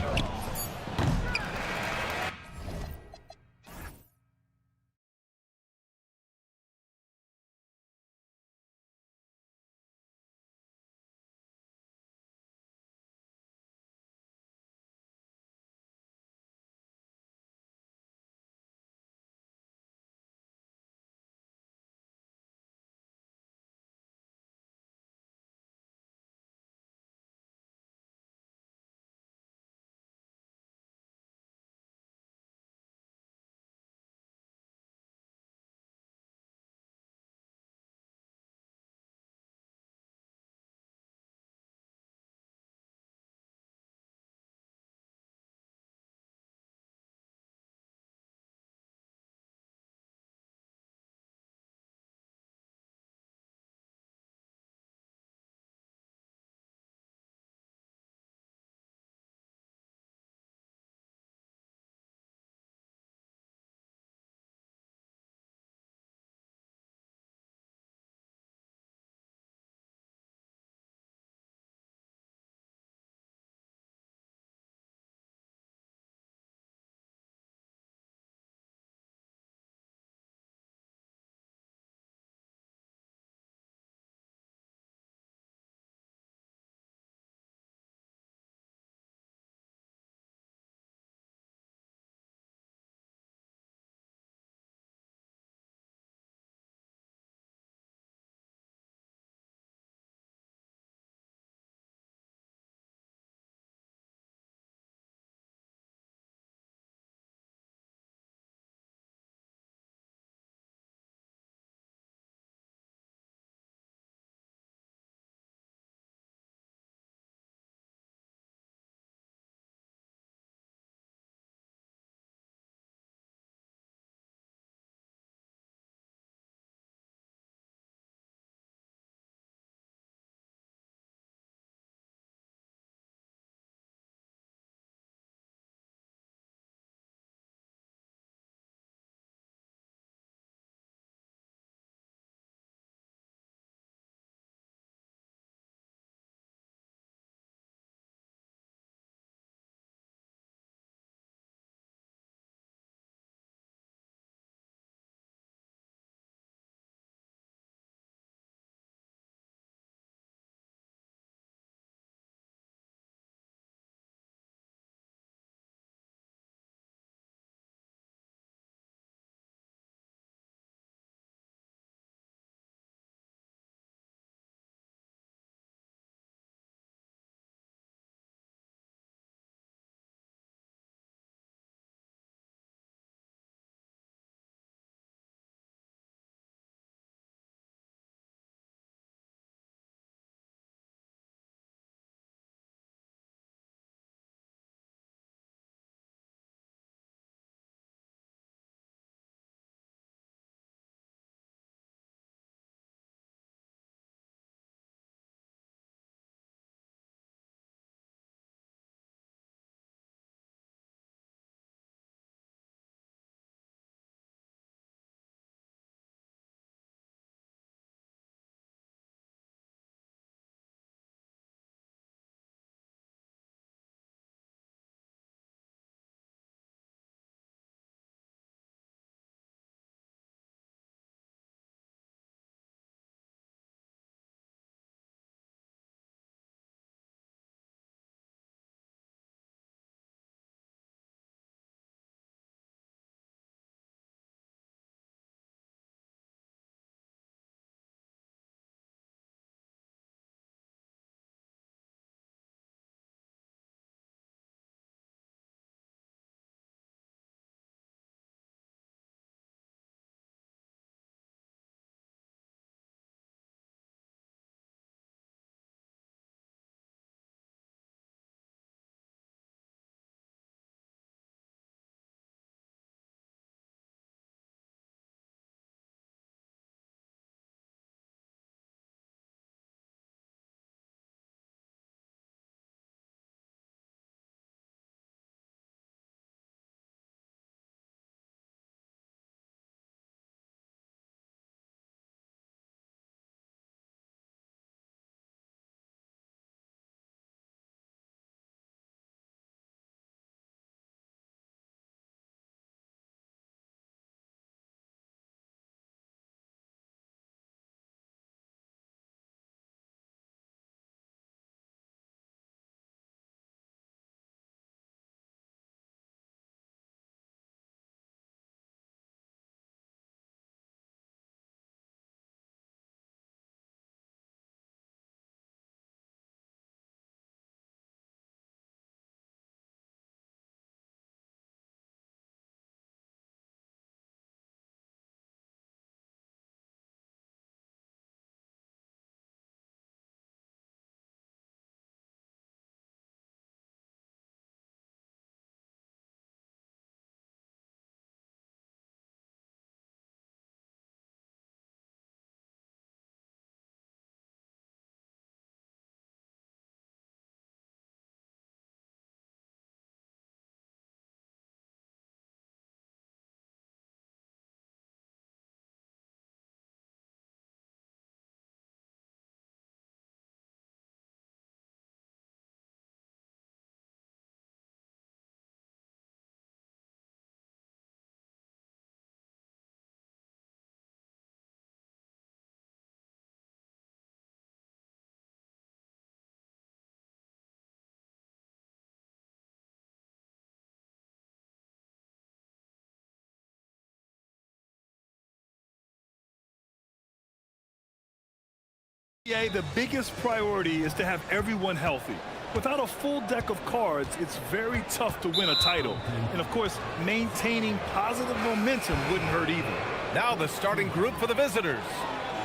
[SPEAKER 8] Yeah, the biggest priority is to have everyone healthy. Without a full deck of cards, it's very tough to win a title. And of course, maintaining positive momentum wouldn't hurt either.
[SPEAKER 7] Now the starting group for the visitors.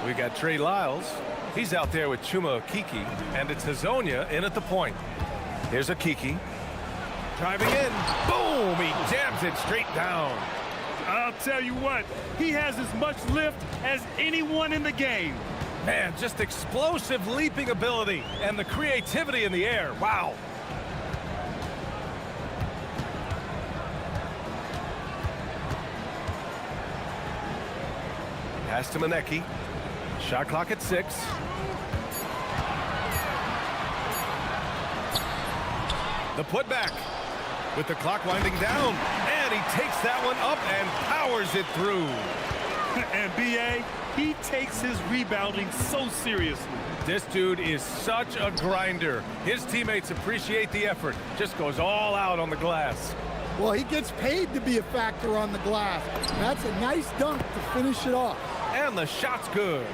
[SPEAKER 7] We got Trey Lyles. He's out there with Chuma Okeke, and it's Hazonia in at the point. Here's Okeke. Driving in. Boom! He jams it straight down.
[SPEAKER 8] I'll tell you what, he has as much lift as anyone in the game.
[SPEAKER 7] Man, just explosive leaping ability and the creativity in the air. Wow. Pass to Manecki. Shot clock at 6. The putback with the clock winding down. And he takes that one up and powers it through.
[SPEAKER 8] And B.A., he takes his rebounding so seriously.
[SPEAKER 7] This dude is such a grinder. His teammates appreciate the effort. Just goes all out on the glass.
[SPEAKER 1] Well, he gets paid to be a factor on the glass. That's a nice dunk to finish it off.
[SPEAKER 7] And the shot's good.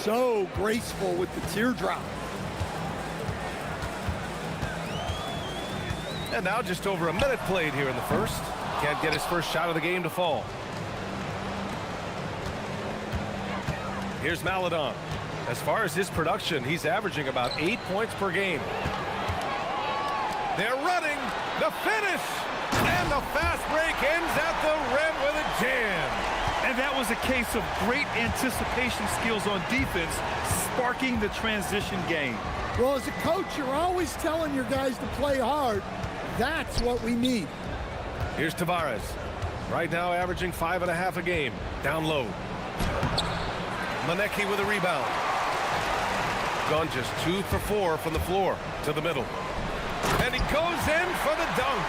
[SPEAKER 1] So graceful with the teardrop.
[SPEAKER 7] And now just over a minute played here in the first. Can't get his first shot of the game to fall. Here's Maladon. As far as his production, he's averaging about 8 points per game. They're running. The finish. And the fast break ends at the rim with a jam.
[SPEAKER 8] And that was a case of great anticipation skills on defense, sparking the transition game.
[SPEAKER 1] Well, as a coach, you're always telling your guys to play hard. That's what we need.
[SPEAKER 7] Here's Tavares. Right now averaging 5.5 a game. Down low. Manecki with a rebound. Gone just 2 for 4 from the floor to the middle. And he goes in for the dunk.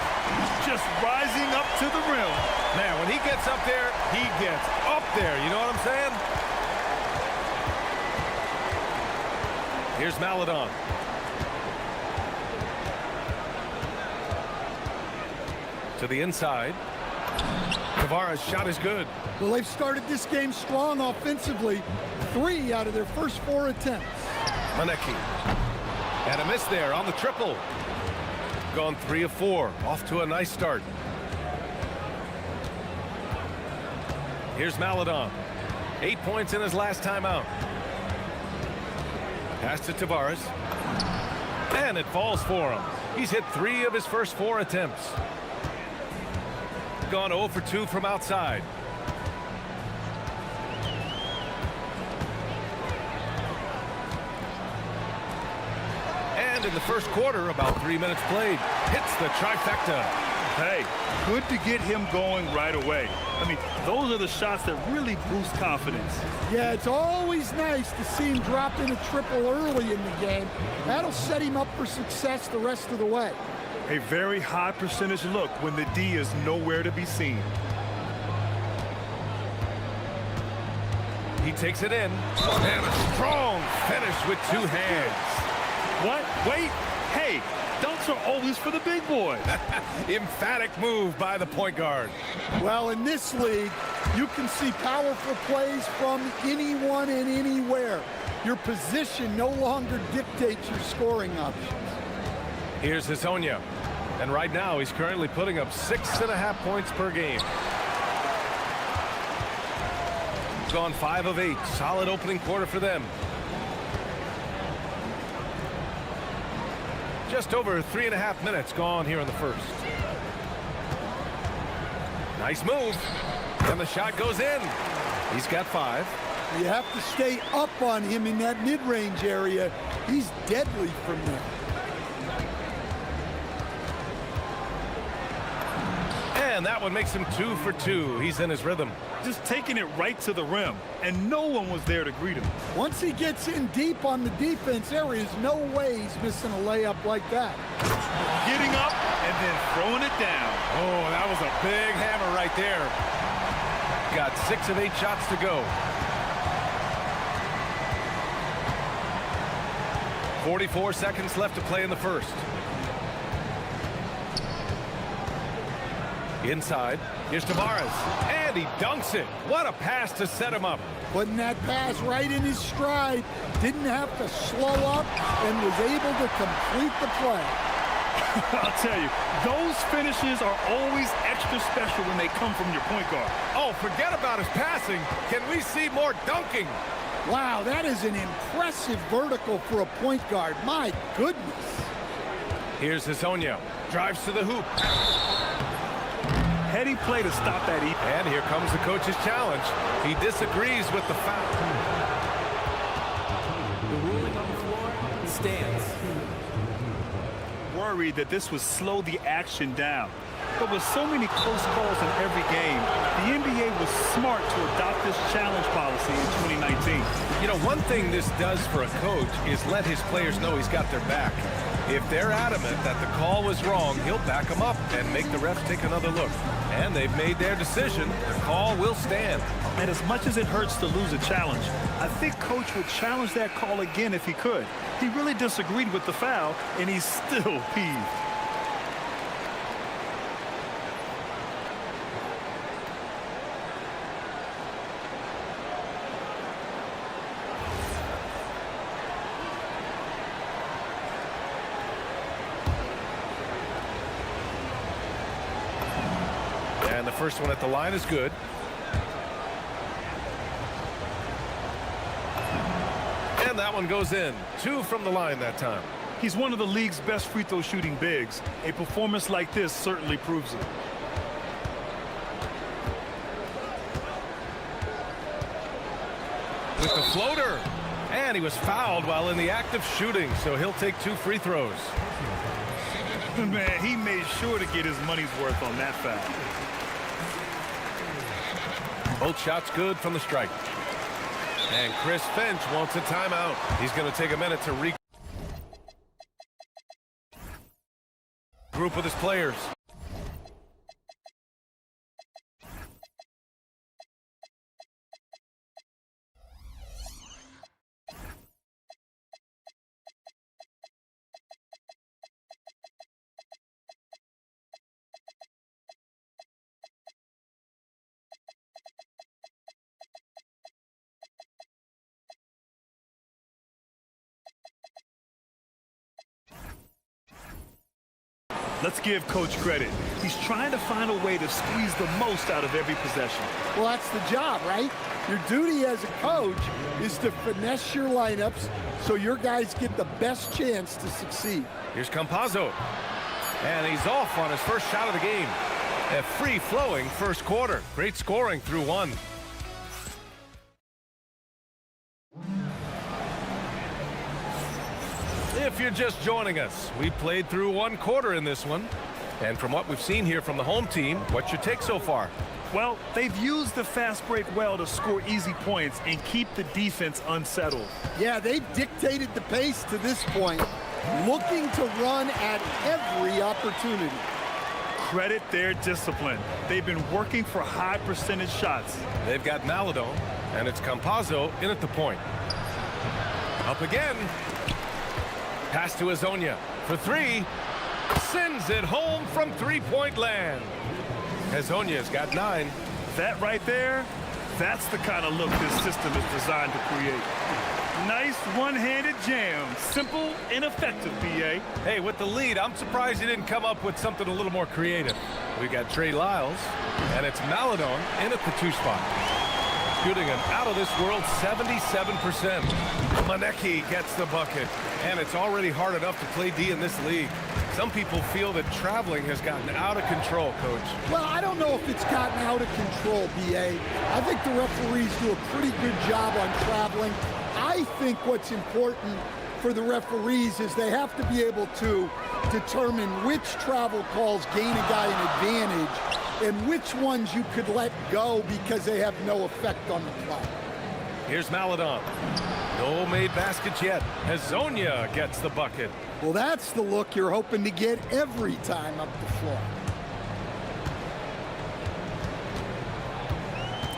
[SPEAKER 8] Just rising up to the rim.
[SPEAKER 7] Man, when he gets up there, he gets up there. You know what I'm saying? Here's Maladon. To the inside. Tavares' shot is good.
[SPEAKER 1] Well, they've started this game strong offensively. 3 out of their first 4 attempts.
[SPEAKER 7] Manecki. And a miss there on the triple. Gone 3 of 4. Off to a nice start. Here's Maladon. 8 points in his last time out. Pass to Tavares. And it falls for him. He's hit 3 of his first 4 attempts. Gone 0 for 2 from outside. And in the first quarter, about 3 minutes played. Hits the trifecta.
[SPEAKER 8] Hey, good to get him going right away. I mean, those are the shots that really boost confidence.
[SPEAKER 1] Yeah, it's always nice to see him drop in a triple early in the game. That'll set him up for success the rest of the way.
[SPEAKER 8] A very high percentage look when the D is nowhere to be seen.
[SPEAKER 7] He takes it in. And a strong finish with 2 hands.
[SPEAKER 8] What? Wait. Hey, dunks are always for the big boy.
[SPEAKER 7] Emphatic move by the point guard.
[SPEAKER 1] Well, in this league, you can see powerful plays from anyone and anywhere. Your position no longer dictates your scoring options.
[SPEAKER 7] Here's Hazonia. And right now, he's currently putting up 6.5 points per game. Gone 5 of 8. Solid opening quarter for them. Just over 3.5 minutes gone here in the first. Nice move. And the shot goes in. He's got 5.
[SPEAKER 1] You have to stay up on him in that mid-range area. He's deadly from there.
[SPEAKER 7] And that one makes him 2 for 2. He's in his rhythm.
[SPEAKER 8] Just taking it right to the rim, and no one was there to greet him.
[SPEAKER 1] Once he gets in deep on the defense, there is no way he's missing a layup like that.
[SPEAKER 8] Getting up and then throwing it down.
[SPEAKER 7] Oh, that was a big hammer right there. Got 6 of 8 shots to go. 44 seconds left to play in the first. Inside, here's Tavares, and he dunks it. What a pass to set him up.
[SPEAKER 1] Putting that pass right in his stride. Didn't have to slow up and was able to complete the play.
[SPEAKER 8] I'll tell you, those finishes are always extra special when they come from your point guard.
[SPEAKER 7] Oh, forget about his passing. Can we see more dunking?
[SPEAKER 1] Wow, that is an impressive vertical for a point guard. My goodness.
[SPEAKER 7] Here's Hezonja. Drives to the hoop.
[SPEAKER 8] Heady play to stop that.
[SPEAKER 7] And here comes the coach's challenge. He disagrees with the foul.
[SPEAKER 13] The ruling on the floor stands.
[SPEAKER 8] Worried that this would slow the action down. But with so many close calls in every game, the NBA was smart to adopt this challenge policy in 2019.
[SPEAKER 7] You know, one thing this does for a coach is let his players know he's got their back. If they're adamant that the call was wrong, he'll back them up and make the refs take another look. And they've made their decision. The call will stand.
[SPEAKER 8] And as much as it hurts to lose a challenge, I think Coach would challenge that call again if he could. He really disagreed with the foul, and he's still peeved.
[SPEAKER 7] And the first one at the line is good. And that one goes in. 2 from the line that time.
[SPEAKER 8] He's one of the league's best free throw shooting bigs. A performance like this certainly proves it.
[SPEAKER 7] With the floater. And he was fouled while in the act of shooting, so he'll take 2 free throws.
[SPEAKER 8] Man, he made sure to get his money's worth on that foul.
[SPEAKER 7] Both shots good from the stripe. And Chris Finch wants a timeout. He's going to take a minute to regroup with his players.
[SPEAKER 8] Let's give Coach credit. He's trying to find a way to squeeze the most out of every possession.
[SPEAKER 1] Well, that's the job, right? Your duty as a coach is to finesse your lineups so your guys get the best chance to succeed.
[SPEAKER 7] Here's Campazzo. And he's off on his first shot of the game. A free-flowing first quarter. Great scoring through 1. If you're just joining us, we played through 1 quarter in this one. And from what we've seen here from the home team, what's your take so far?
[SPEAKER 8] Well, they've used the fast break well to score easy points and keep the defense unsettled.
[SPEAKER 1] Yeah, they've dictated the pace to this point, looking to run at every opportunity.
[SPEAKER 8] Credit their discipline. They've been working for high percentage shots.
[SPEAKER 7] They've got Maladon, and it's Campazzo in at the point. Up again. Pass to Hezonja for 3. Sends it home from 3-point land. Hezonja's got 9.
[SPEAKER 8] That right there, that's the kind of look this system is designed to create. Nice one-handed jam. Simple and effective, BA.
[SPEAKER 7] Hey, with the lead, I'm surprised he didn't come up with something a little more creative. We got Trey Lyles, and it's Maladon in at the 2 spot. Shooting an out-of-this-world 77%. Maneki gets the bucket, and it's already hard enough to play D in this league. Some people feel that traveling has gotten out of control, Coach.
[SPEAKER 1] Well, I don't know if it's gotten out of control, BA. I think the referees do a pretty good job on traveling. I think what's important for the referees is they have to be able to determine which travel calls gain a guy an advantage and which ones you could let go because they have no effect on the play.
[SPEAKER 7] Here's Maladon. No made baskets yet. Hezonja gets the bucket.
[SPEAKER 1] Well, that's the look you're hoping to get every time up the floor.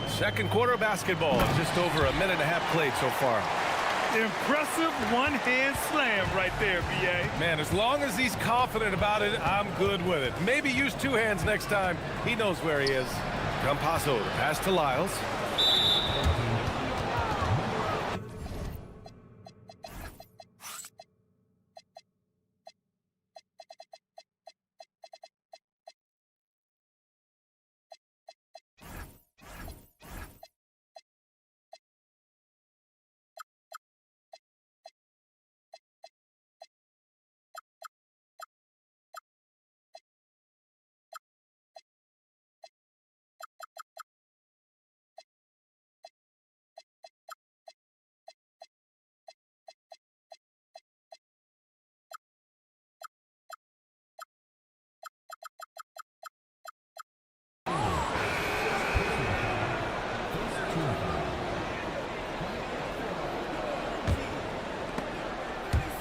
[SPEAKER 7] Second quarter of basketball. Just over a minute and a half played so far.
[SPEAKER 8] Impressive one-hand slam right there, B.A.
[SPEAKER 7] Man, as long as he's confident about it, I'm good with it. Maybe use two hands next time. He knows where he is. Campazzo, the pass to Lyles.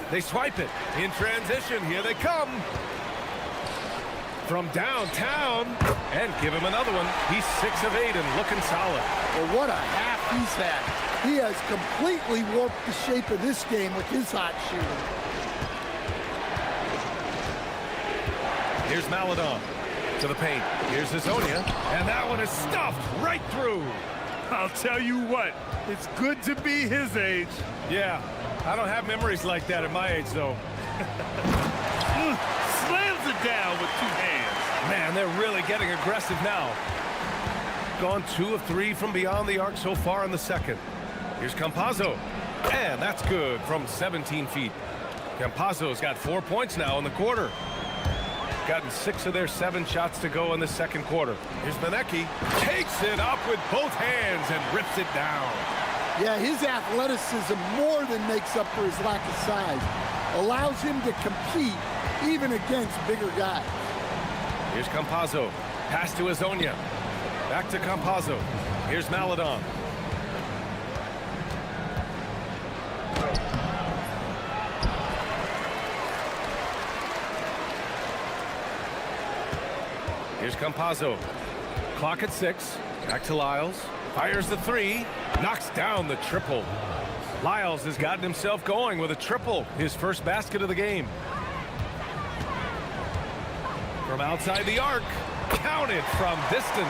[SPEAKER 7] They swipe it in transition. Here they come from downtown and give him another one. He's 6 of 8 and looking solid.
[SPEAKER 1] Well, what a half he's had. He has completely warped the shape of this game with his hot shooting.
[SPEAKER 7] Here's Maladon to the paint. Here's Hazonia, and that one is stuffed right through.
[SPEAKER 8] I'll tell you what, it's good to be his age.
[SPEAKER 7] Yeah, I don't have memories like that at my age, though.
[SPEAKER 8] Slams it down with two hands.
[SPEAKER 7] Man, they're really getting aggressive now. Gone 2 of 3 from beyond the arc so far in the second. Here's Campazzo, and that's good from 17 feet. Campazzo's got 4 points now in the quarter. Gotten 6 of their 7 shots to go in the second quarter. Here's Benecki, takes it up with both hands and rips it down.
[SPEAKER 1] Yeah, his athleticism more than makes up for his lack of size. Allows him to compete even against bigger guys.
[SPEAKER 7] Here's Campazzo, pass to Hazonia. Back to Campazzo. Here's Maladon. Here's Campazzo. Clock at 6. Back to Lyles. Fires the 3. Knocks down the triple. Lyles has gotten himself going with a triple. His first basket of the game. From outside the arc. Counted from distance.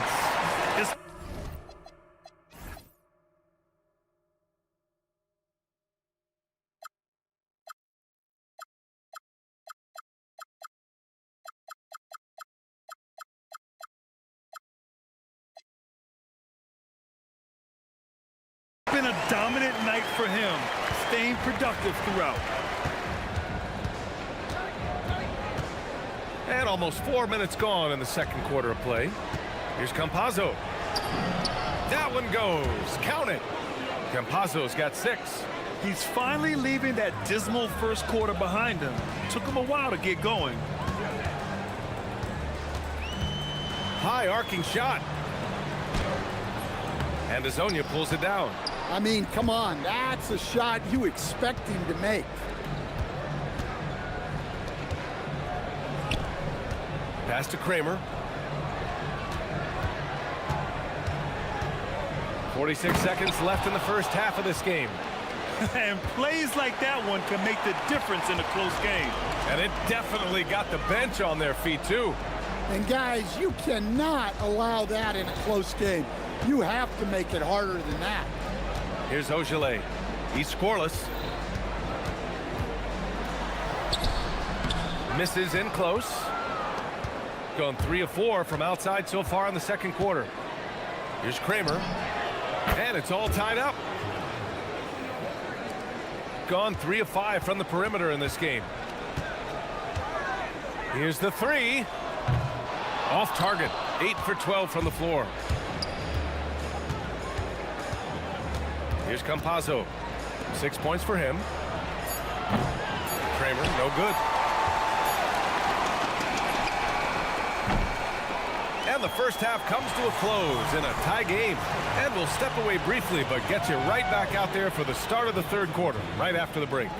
[SPEAKER 8] Been a dominant night for him, staying productive throughout.
[SPEAKER 7] And almost 4 minutes gone in the second quarter of play. Here's Campazzo. That one goes. Count it. Campazzo's got 6.
[SPEAKER 8] He's finally leaving that dismal first quarter behind him. Took him a while to get going.
[SPEAKER 7] High arcing shot. And Hazonia pulls it down.
[SPEAKER 1] I mean, come on, that's a shot you expect him to make.
[SPEAKER 7] Pass to Kramer. 46 seconds left in the first half of this game.
[SPEAKER 8] And plays like that one can make the difference in a close game.
[SPEAKER 7] And it definitely got the bench on their feet, too.
[SPEAKER 1] And guys, you cannot allow that in a close game. You have to make it harder than that.
[SPEAKER 7] Here's Ogilvy. He's scoreless. Misses in close. Gone 3 of 4 from outside so far in the second quarter. Here's Kramer. And it's all tied up. Gone 3 of 5 from the perimeter in this game. Here's the 3. Off target. 8 for 12 from the floor. Here's Campazzo. 6 points for him. Kramer, no good. And the first half comes to a close in a tie game. And we'll step away briefly, but get you right back out there for the start of the third quarter, right after the break.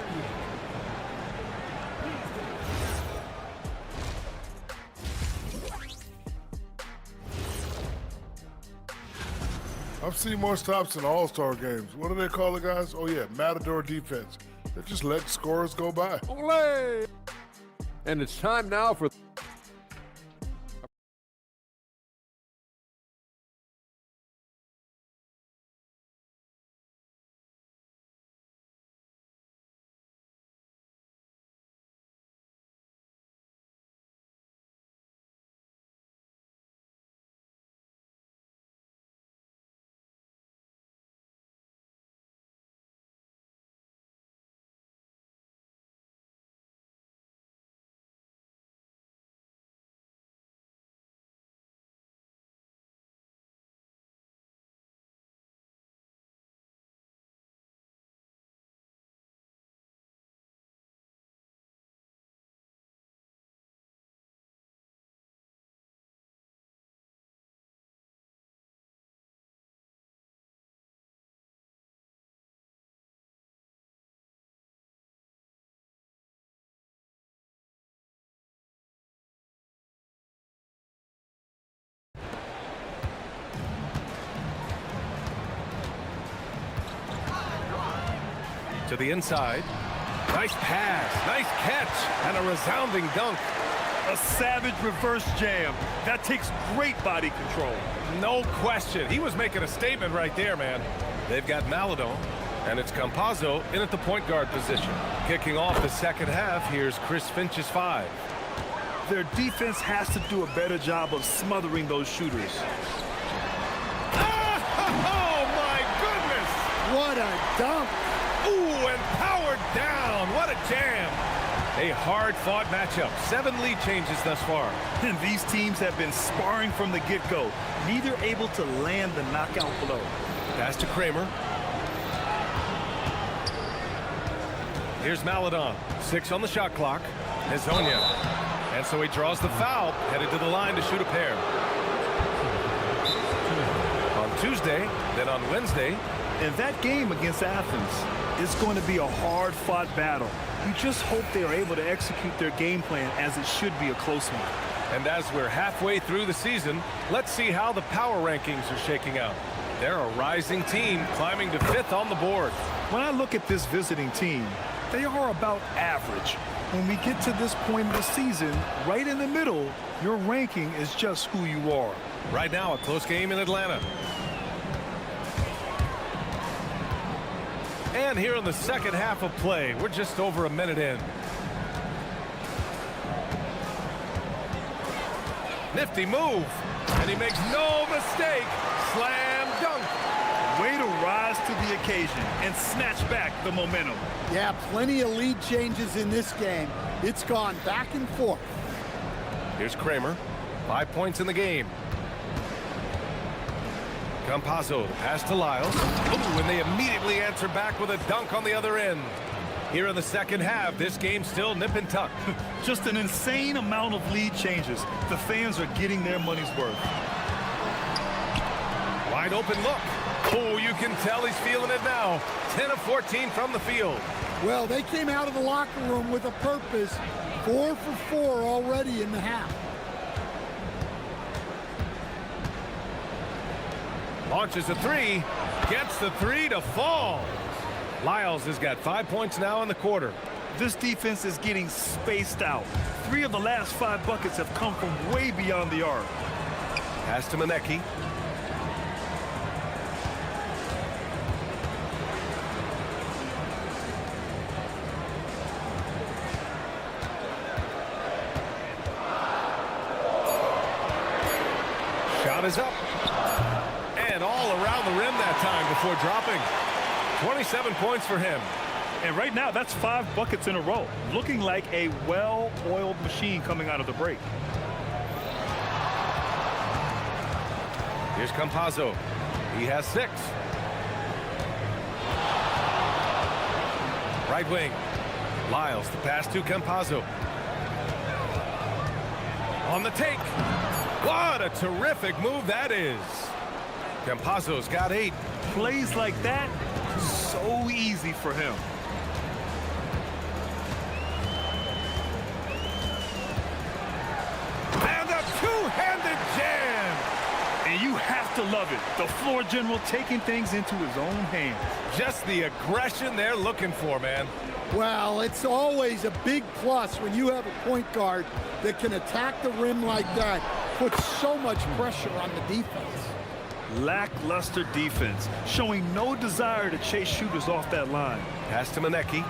[SPEAKER 5] I've seen more stops in all-star games. What do they call it, guys? Oh, yeah, Matador defense. They just let scores go by.
[SPEAKER 10] Olé! And it's time now for...
[SPEAKER 7] To the inside. Nice pass, nice catch, and a resounding dunk.
[SPEAKER 8] A savage reverse jam. That takes great body control.
[SPEAKER 7] No question. He was making a statement right there, man. They've got Maladon, and it's Campazzo in at the point guard position. Kicking off the second half, here's Chris Finch's 5.
[SPEAKER 8] Their defense has to do a better job of smothering those shooters.
[SPEAKER 7] Oh, my goodness!
[SPEAKER 1] What a dunk!
[SPEAKER 7] Ooh, and powered down. What a jam. A hard-fought matchup. 7 lead changes thus far.
[SPEAKER 8] And these teams have been sparring from the get-go, neither able to land the knockout blow.
[SPEAKER 7] Pass to Kramer. Here's Maladon. 6 on the shot clock. Hezonja. And so he draws the foul, headed to the line to shoot a pair. On Tuesday, then on Wednesday.
[SPEAKER 8] And that game against Athens is going to be a hard-fought battle. You just hope they are able to execute their game plan, as it should be a close one.
[SPEAKER 7] And as we're halfway through the season, let's see how the power rankings are shaking out. They're a rising team, climbing to 5th on the board.
[SPEAKER 8] When I look at this visiting team, they are about average. When we get to this point of the season, right in the middle, your ranking is just who you are.
[SPEAKER 7] Right now, a close game in Atlanta. And here in the second half of play, we're just over a minute in. Nifty move, and he makes no mistake. Slam dunk.
[SPEAKER 8] Way to rise to the occasion and snatch back the momentum.
[SPEAKER 1] Yeah, plenty of lead changes in this game. It's gone back and forth.
[SPEAKER 7] Here's Kramer. 5 points in the game. Campazzo, pass to Lyles. Ooh, and they immediately answer back with a dunk on the other end. Here in the second half, this game's still nip and tuck.
[SPEAKER 8] Just an insane amount of lead changes. The fans are getting their money's worth.
[SPEAKER 7] Wide open look. Oh, you can tell he's feeling it now. 10 of 14 from the field.
[SPEAKER 1] Well, they came out of the locker room with a purpose. 4 for 4 already in the half.
[SPEAKER 7] Launches a 3, gets the 3 to fall. Lyles has got 5 points now in the quarter.
[SPEAKER 8] This defense is getting spaced out. 3 of the last 5 buckets have come from way beyond the arc.
[SPEAKER 7] Pass to Manecki. Shot is up. And all around the rim that time before dropping. 27 points for him.
[SPEAKER 8] And right now, that's 5 buckets in a row. Looking like a well-oiled machine coming out of the break.
[SPEAKER 7] Here's Campazzo. He has 6. Right wing. Lyles, the pass to Campazzo. On the take. What a terrific move that is. Campazzo's got 8.
[SPEAKER 8] Plays like that, so easy for him.
[SPEAKER 7] And a two-handed jam.
[SPEAKER 8] And And you have to love it. The floor general taking things into his own hands.
[SPEAKER 7] Just the aggression they're looking for, man.
[SPEAKER 1] Well, it's always a big plus when you have a point guard that can attack the rim like that, put so much pressure on the defense.
[SPEAKER 8] Lackluster defense, showing no desire to chase shooters off that line.
[SPEAKER 7] Pass to Manecki.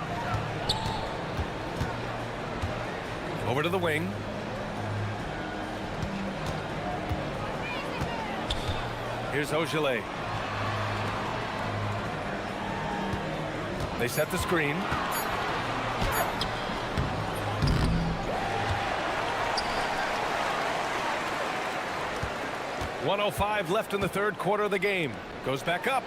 [SPEAKER 7] Over to the wing. Here's Ogilvy. They set the screen. .105 left in the third quarter of the game. Goes back up.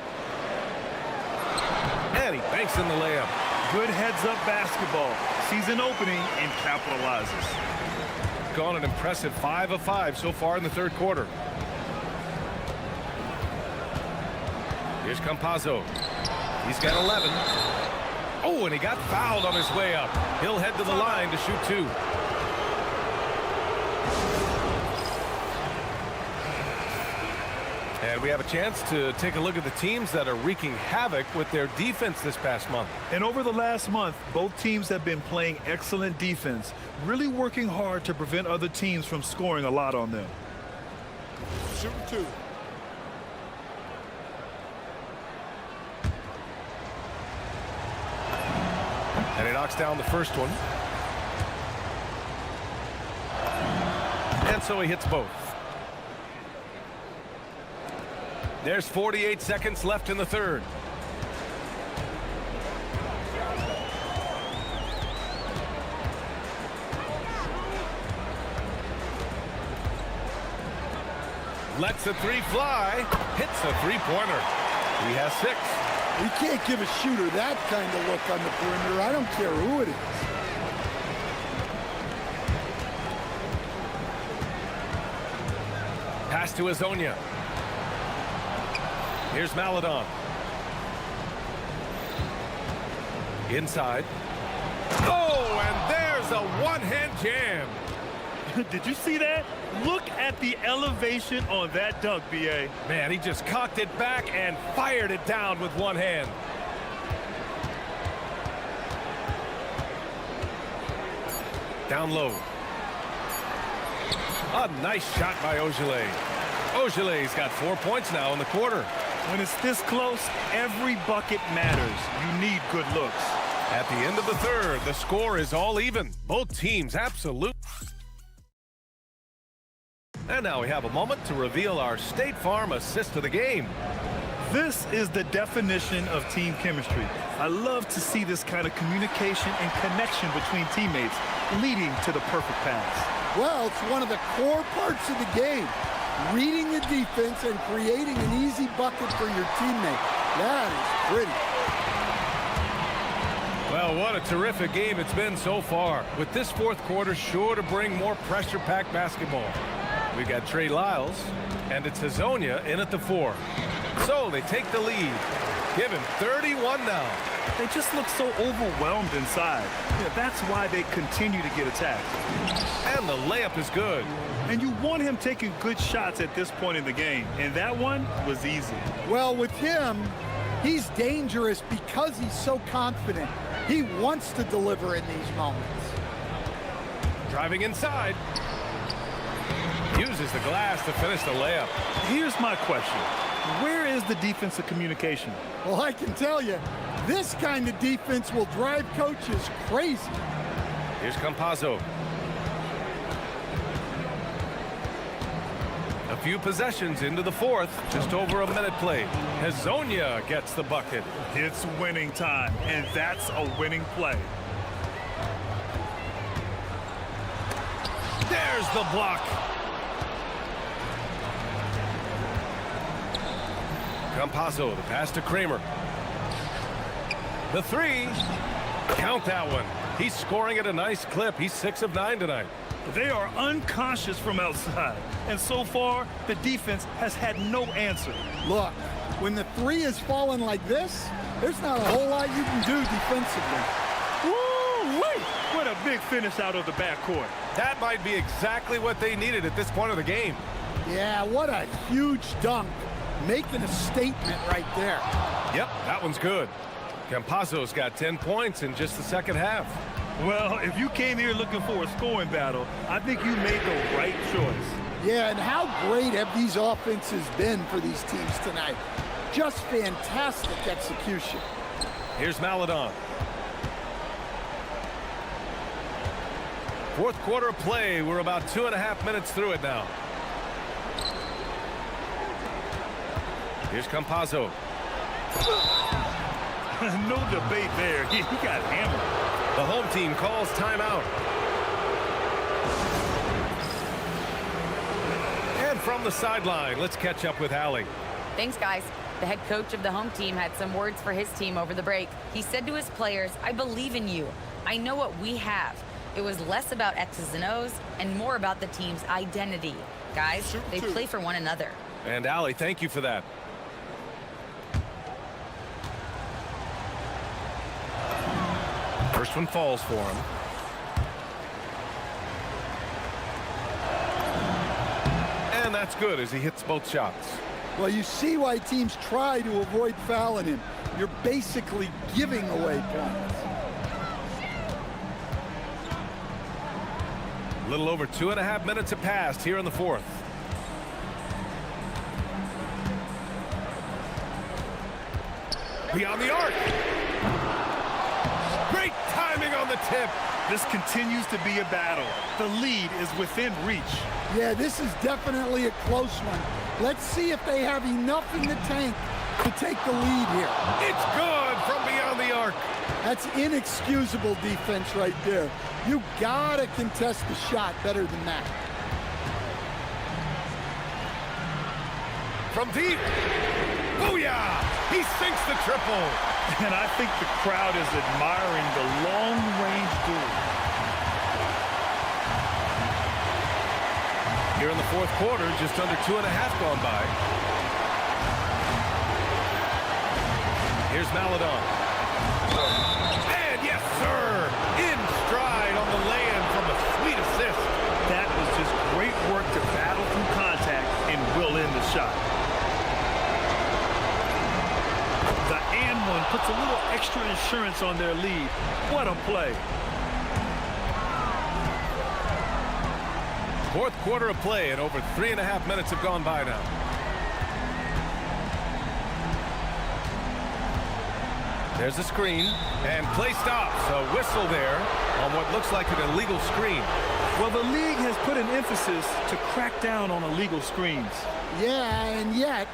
[SPEAKER 7] And he banks in the layup.
[SPEAKER 8] Good heads-up basketball. Sees an opening and capitalizes.
[SPEAKER 7] Gone an impressive 5 of 5 so far in the third quarter. Here's Campazzo. He's got 11. Oh, and he got fouled on his way up. He'll head to the line to shoot 2. And we have a chance to take a look at the teams that are wreaking havoc with their defense this past month.
[SPEAKER 8] And over the last month, both teams have been playing excellent defense, really working hard to prevent other teams from scoring a lot on them.
[SPEAKER 5] Shooting 2.
[SPEAKER 7] And he knocks down the first one. And so he hits both. There's 48 seconds left in the third. Lets the 3 fly. Hits a 3-pointer. He has 6.
[SPEAKER 1] You can't give a shooter that kind of look on the perimeter. I don't care who it is.
[SPEAKER 7] Pass to Azonia. Here's Maladon. Inside. Oh, and there's a one-hand jam.
[SPEAKER 8] Did you see that? Look at the elevation on that dunk, B.A.
[SPEAKER 7] Man, he just cocked it back and fired it down with one hand. Down low. A nice shot by Ogilvy. Ogilvy's got 4 points now in the quarter.
[SPEAKER 8] When it's this close, every bucket matters. You need good looks.
[SPEAKER 7] At the end of the third, the score is all even. Both teams absolutely. And now we have a moment to reveal our State Farm assist of the game.
[SPEAKER 8] This is the definition of team chemistry. I love to see this kind of communication and connection between teammates leading to the perfect pass.
[SPEAKER 1] Well, it's one of the core parts of the game. Reading the defense and creating an easy bucket for your teammate. That is pretty.
[SPEAKER 7] Well, what a terrific game it's been so far. With this fourth quarter sure to bring more pressure-packed basketball. We got Trey Lyles, and it's Azonia in at the 4. So they take the lead. Give him 31 now.
[SPEAKER 8] They just look so overwhelmed inside. Yeah, that's why they continue to get attacked.
[SPEAKER 7] And the layup is good.
[SPEAKER 8] And you want him taking good shots at this point in the game. And that one was easy.
[SPEAKER 1] Well, with him, he's dangerous because he's so confident. He wants to deliver in these moments.
[SPEAKER 7] Driving inside. Uses the glass to finish the layup.
[SPEAKER 8] Here's my question. Where is the defensive communication?
[SPEAKER 1] Well, I can tell you, this kind of defense will drive coaches crazy.
[SPEAKER 7] Here's Campazzo. A few possessions into the fourth, just over a minute played. Azonia gets the bucket.
[SPEAKER 8] It's winning time, and that's a winning play.
[SPEAKER 7] There's the block. Campazzo, the pass to Kramer. The 3. Count that one. He's scoring at a nice clip. He's 6 of 9 tonight.
[SPEAKER 8] They are unconscious from outside. And so far, the defense has had no answer.
[SPEAKER 1] Look, when the 3 is falling like this, there's not a whole lot you can do defensively.
[SPEAKER 8] Woo-wee! What a big finish out of the backcourt.
[SPEAKER 7] That might be exactly what they needed at this point of the game.
[SPEAKER 1] Yeah, what a huge dunk. Making a statement right there.
[SPEAKER 7] Yep, that one's good. Campazzo's got 10 points in just the second half.
[SPEAKER 8] Well, if you came here looking for a scoring battle, I think you made the right choice.
[SPEAKER 1] Yeah, and how great have these offenses been for these teams tonight? Just fantastic execution.
[SPEAKER 7] Here's Maledon. Fourth quarter of play. We're about 2.5 minutes through it now. Here's Campazzo.
[SPEAKER 8] No debate there. He got hammered.
[SPEAKER 7] The home team calls timeout. And from the sideline, let's catch up with Allie.
[SPEAKER 11] Thanks, guys. The head coach of the home team had some words for his team over the break. He said to his players, "I believe in you. I know what we have." It was less about X's and O's and more about the team's identity. Guys, they play for one another.
[SPEAKER 7] And Allie, thank you for that. First one falls for him. And that's good as he hits both shots.
[SPEAKER 1] Well, you see why teams try to avoid fouling him. You're basically giving away points.
[SPEAKER 7] A little over 2.5 minutes have passed here in the fourth. Beyond the arc. Great timing on the tip.
[SPEAKER 8] This continues to be a battle. The lead is within reach.
[SPEAKER 1] Yeah, this is definitely a close one. Let's see if they have enough in the tank to take the lead here.
[SPEAKER 7] It's good from beyond the arc.
[SPEAKER 1] That's inexcusable defense right there. You gotta contest the shot better than that.
[SPEAKER 7] From deep. Booyah! He sinks the triple.
[SPEAKER 8] And I think the crowd is admiring the long-range duel.
[SPEAKER 7] Here in the fourth quarter, just under 2.5 gone by. Here's Maledon. And yes, sir! In stride on the lay-in from a sweet assist.
[SPEAKER 8] That was just great work to battle through contact and will in the shot. The and one puts a little extra insurance on their lead. What a play.
[SPEAKER 7] Fourth quarter of play, and over 3.5 minutes have gone by now. There's a screen, and play stops. A whistle there on what looks like an illegal screen.
[SPEAKER 8] Well, the league has put an emphasis to crack down on illegal screens.
[SPEAKER 1] Yeah, and yet,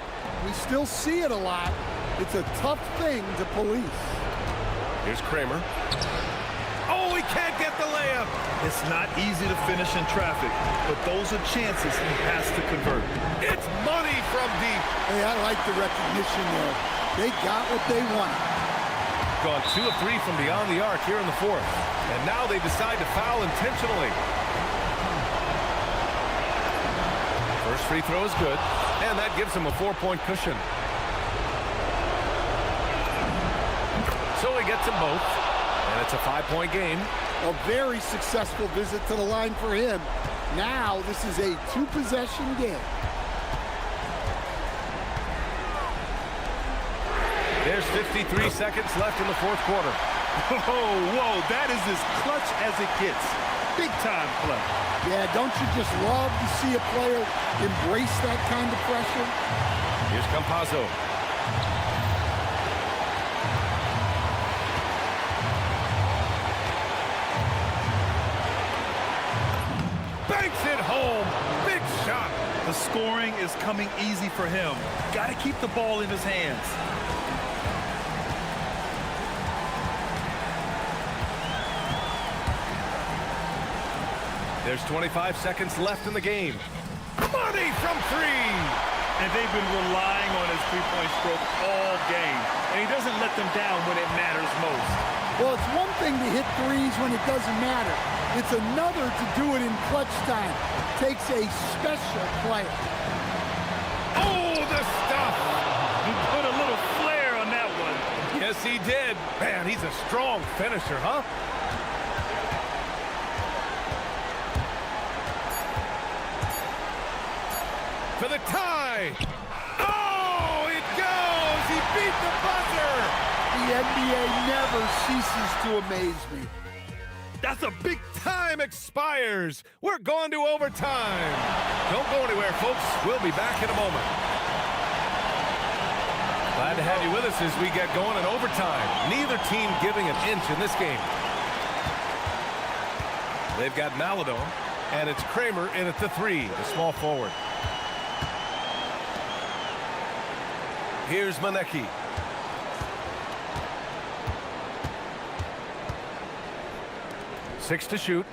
[SPEAKER 1] we still see it a lot. It's a tough thing to police.
[SPEAKER 7] Here's Kramer. Oh, he can't get the layup.
[SPEAKER 8] It's not easy to finish in traffic, but those are chances he has to convert.
[SPEAKER 7] It's money from deep.
[SPEAKER 1] Hey, I like the recognition there. They got what they wanted.
[SPEAKER 7] Gone 2 of 3 from beyond the arc here in the fourth. And now they decide to foul intentionally. First free throw is good, and that gives him a 4-point cushion. So he gets them both, and it's a 5-point game.
[SPEAKER 1] A very successful visit to the line for him. Now this is a 2-possession game.
[SPEAKER 7] There's 53 seconds left in the fourth quarter.
[SPEAKER 8] Whoa, that is as clutch as it gets. Big time play.
[SPEAKER 1] Yeah, don't you just love to see a player embrace that kind of pressure?
[SPEAKER 7] Here's Campazzo. Banks it home. Big shot.
[SPEAKER 8] The scoring is coming easy for him. Got to keep the ball in his hands.
[SPEAKER 7] There's 25 seconds left in the game. Money from 3.
[SPEAKER 8] And they've been relying on his three-point stroke all game. And he doesn't let them down when it matters most.
[SPEAKER 1] Well, it's one thing to hit threes when it doesn't matter. It's another to do it in clutch time. Takes a special player.
[SPEAKER 7] Oh, the stuff!
[SPEAKER 8] He put a little flair on that one.
[SPEAKER 7] Yes, he did. Man, he's a strong finisher, huh? tie. Oh, it goes. He beat the buzzer.
[SPEAKER 1] The NBA never ceases to amaze me.
[SPEAKER 7] That's a big time expires. We're going to overtime. Don't go anywhere, folks. We'll be back in a moment. Glad to have you with us as we get going in overtime. Neither team giving an inch in this game. They've got Maladon, and it's Kramer in at the 3, the small forward. Here's Manecki. Six to shoot.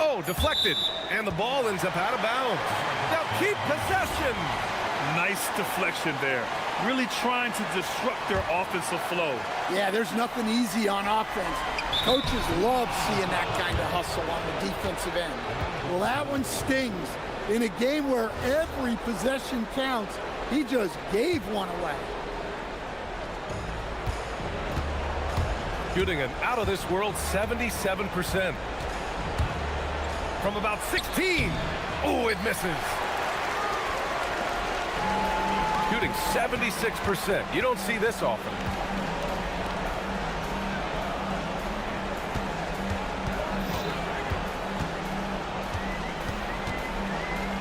[SPEAKER 7] Oh, deflected. And the ball ends up out of bounds. Now keep possession.
[SPEAKER 8] Nice deflection there. Really trying to disrupt their offensive flow.
[SPEAKER 1] Yeah, there's nothing easy on offense. Coaches love seeing that kind of hustle on the defensive end. Well, that one stings. In a game where every possession counts, he just gave one away.
[SPEAKER 7] Shooting an out-of-this-world 77%. From about 16. Oh, it misses. Shooting 76%. You don't see this often.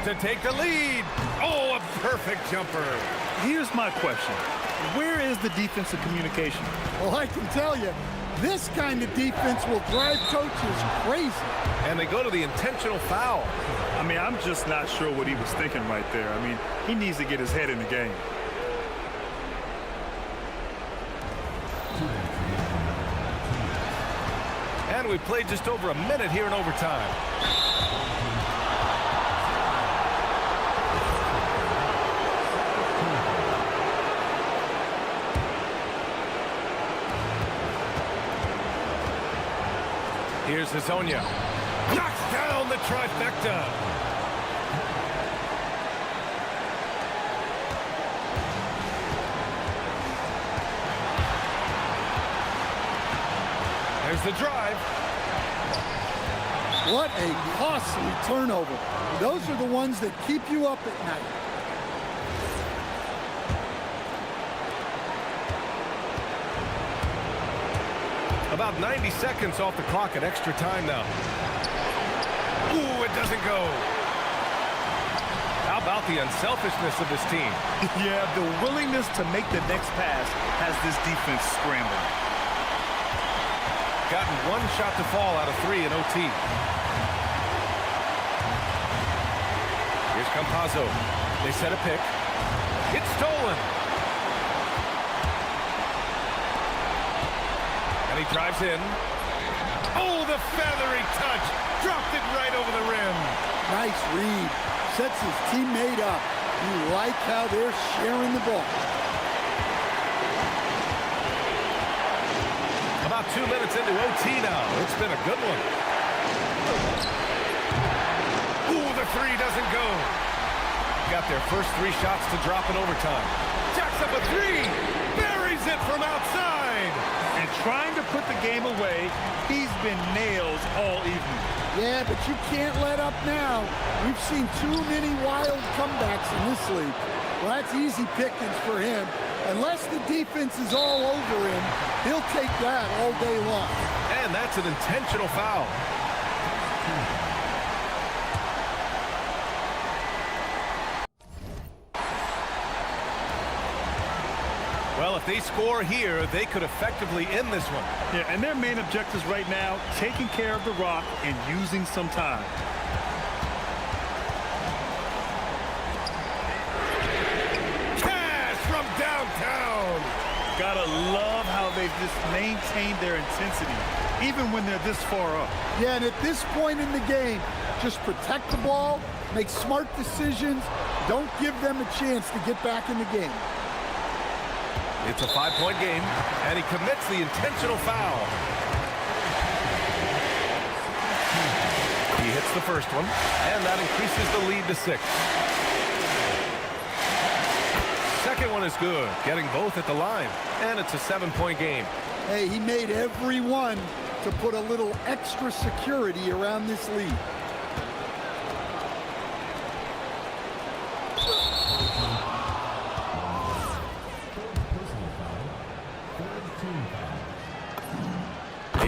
[SPEAKER 7] To take the lead. Oh, a perfect jumper.
[SPEAKER 8] Here's my question. Where is the defensive communication?
[SPEAKER 1] Well, I can tell you, this kind of defense will drive coaches crazy.
[SPEAKER 7] And they go to the intentional foul.
[SPEAKER 8] I mean, I'm just not sure what he was thinking right there. I mean, he needs to get his head in the game.
[SPEAKER 7] And we played just over a minute here in overtime. Here's Hazonia. Knocks down the trifecta. There's the drive.
[SPEAKER 1] What a costly turnover. Those are the ones that keep you up at night.
[SPEAKER 7] About 90 seconds off the clock at extra time now. Ooh, it doesn't go. How about the unselfishness of this team?
[SPEAKER 8] Yeah, the willingness to make the next pass has this defense scrambling.
[SPEAKER 7] Gotten one shot to fall out of 3 in OT. Here's Campazzo. They set a pick. It's stolen. And he drives in. Oh, the feathery touch. Dropped it right over the rim.
[SPEAKER 1] Nice read. Sets his teammate up. You like how they're sharing the ball.
[SPEAKER 7] About 2 minutes into OT now. It's been a good one. Ooh, the 3 doesn't go. Got their first 3 shots to drop in overtime. Jacks up a 3. Buries it from outside.
[SPEAKER 8] And trying to put the game away, he's been nails all evening.
[SPEAKER 1] Yeah, but you can't let up now. We've seen too many wild comebacks in this league. Well, that's easy pickings for him. Unless the defense is all over him, he'll take that all day long.
[SPEAKER 7] And that's an intentional foul. Well, if they score here, they could effectively end this one.
[SPEAKER 8] Yeah, and their main objectives right now, taking care of the rock and using some time.
[SPEAKER 7] Cash from downtown.
[SPEAKER 8] Gotta love how they've just maintained their intensity, even when they're this far up.
[SPEAKER 1] Yeah, and at this point in the game, just protect the ball, make smart decisions, don't give them a chance to get back in the game.
[SPEAKER 7] It's a 5-point game, and he commits the intentional foul. He hits the first one, and that increases the lead to 6. Second one is good, getting both at the line, and it's a 7-point game.
[SPEAKER 1] Hey, he made every one to put a little extra security around this lead.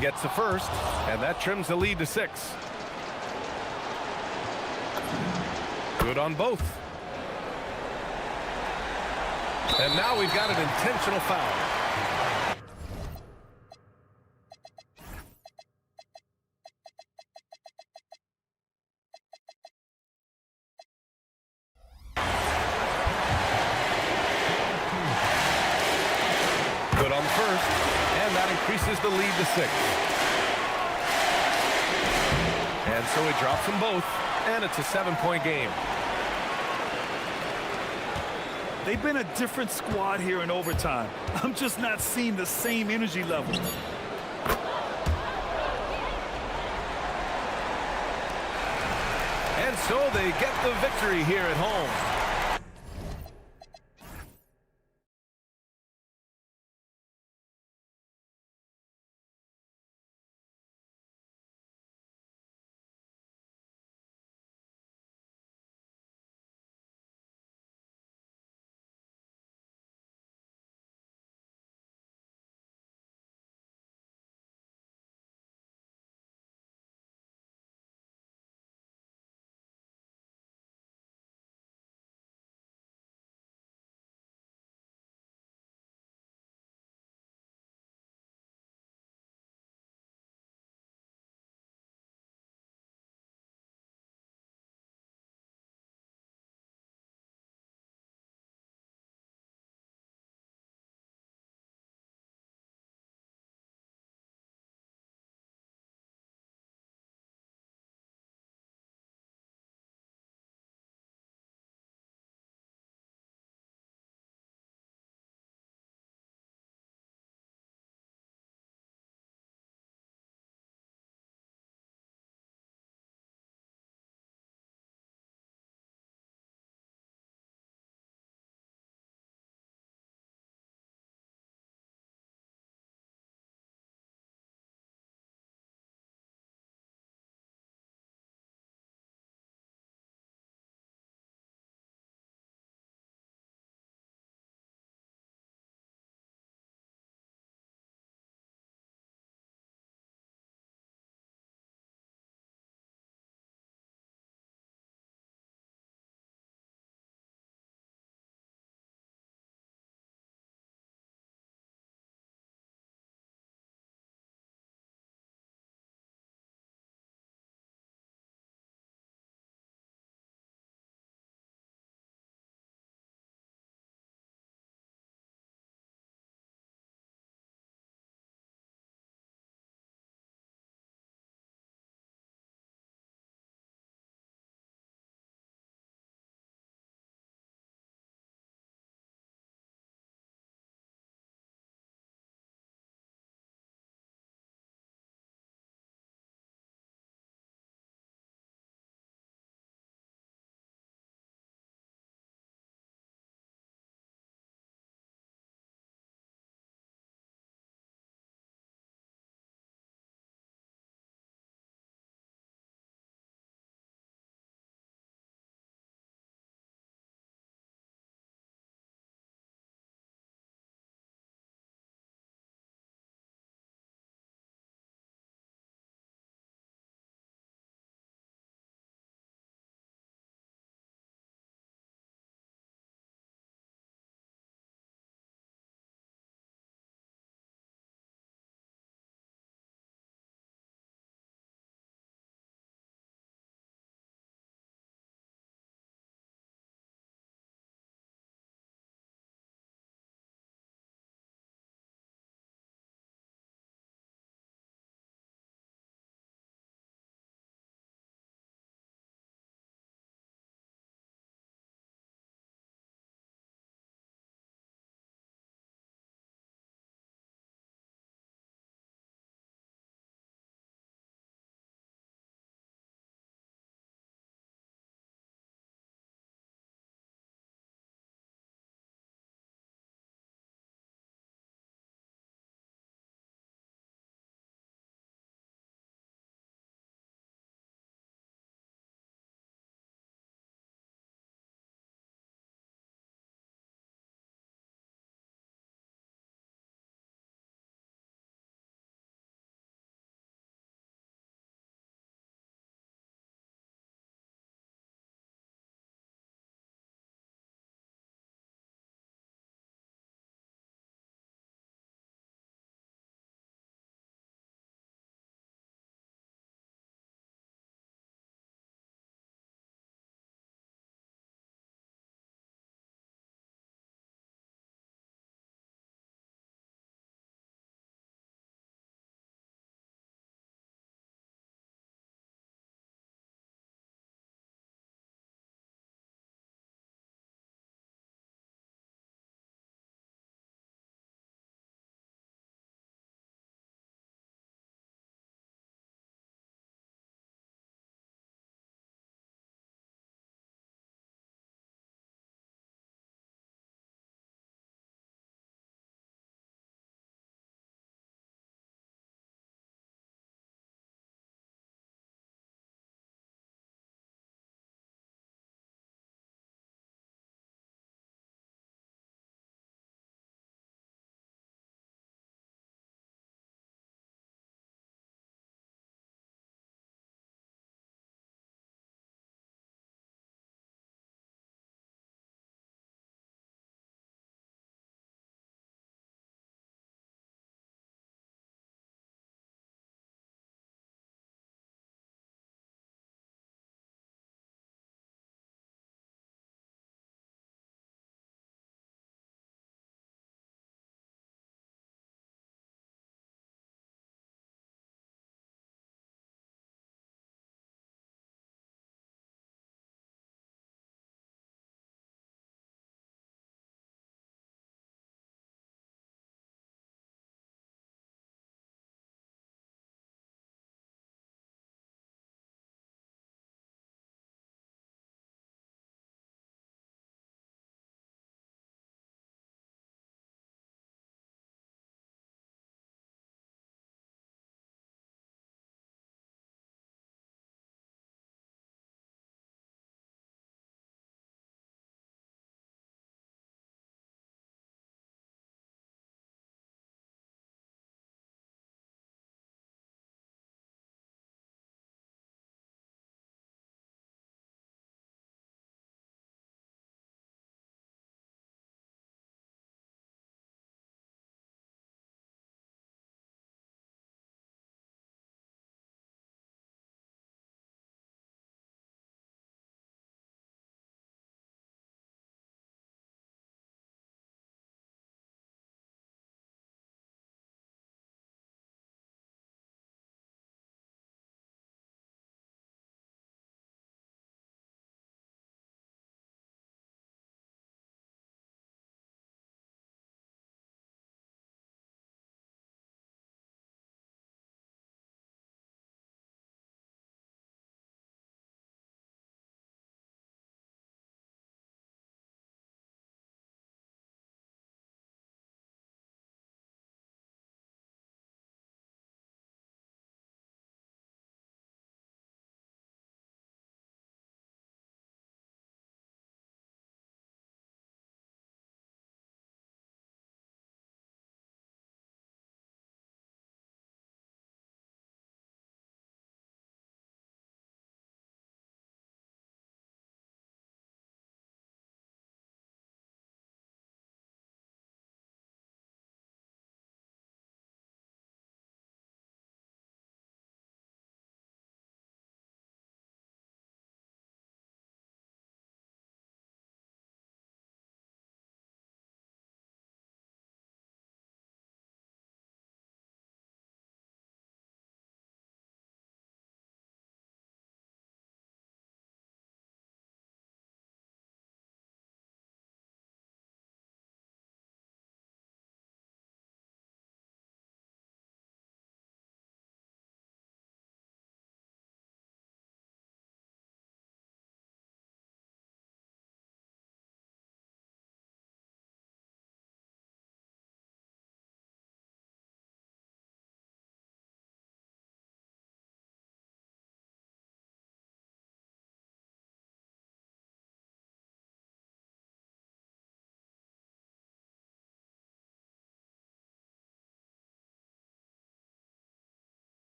[SPEAKER 7] gets the first, and that trims the lead to 6. Good on both. And now we've got an intentional foul. Good on the first, and that increases the lead to 6. And so he drops them both, and it's a 7-point game.
[SPEAKER 8] They've been a different squad here in overtime. I'm just not seeing the same energy level.
[SPEAKER 7] And so they get the victory here at home.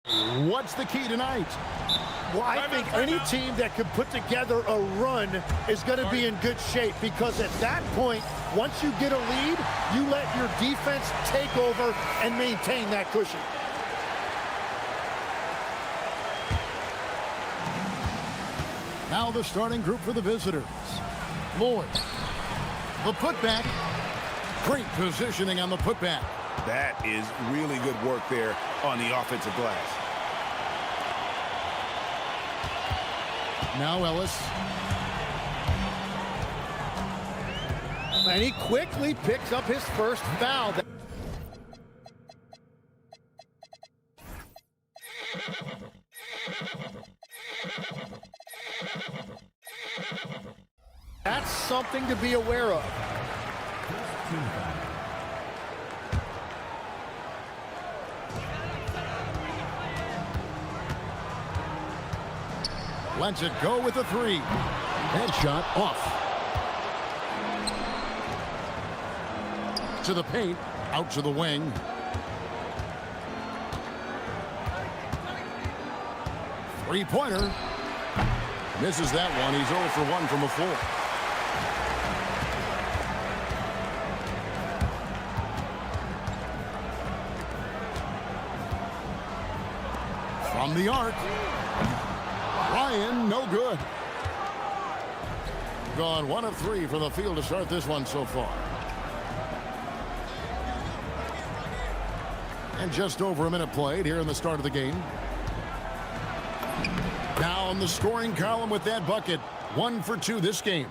[SPEAKER 2] What's the key tonight?
[SPEAKER 9] Well, I think any team that can put together a run is going to be in good shape, because at that point, once you get a lead, you let your defense take over and maintain that cushion.
[SPEAKER 2] Now the starting group for the visitors. Lloyd. The putback. Great positioning on the putback.
[SPEAKER 3] That is really good work there on the offensive glass.
[SPEAKER 2] Now Ellis.
[SPEAKER 9] And he quickly picks up his first foul. That's something to be aware of.
[SPEAKER 2] Lets it go with a three. Headshot off. To the paint, out to the wing. Three-pointer. Misses that one. He's 0 for 1 from the floor. From the arc. Ryan, no good. Gone 1 of 3 from the field to start this one so far. And just over a minute played here in the start of the game. Down the scoring column with that bucket. 1 for 2 this game.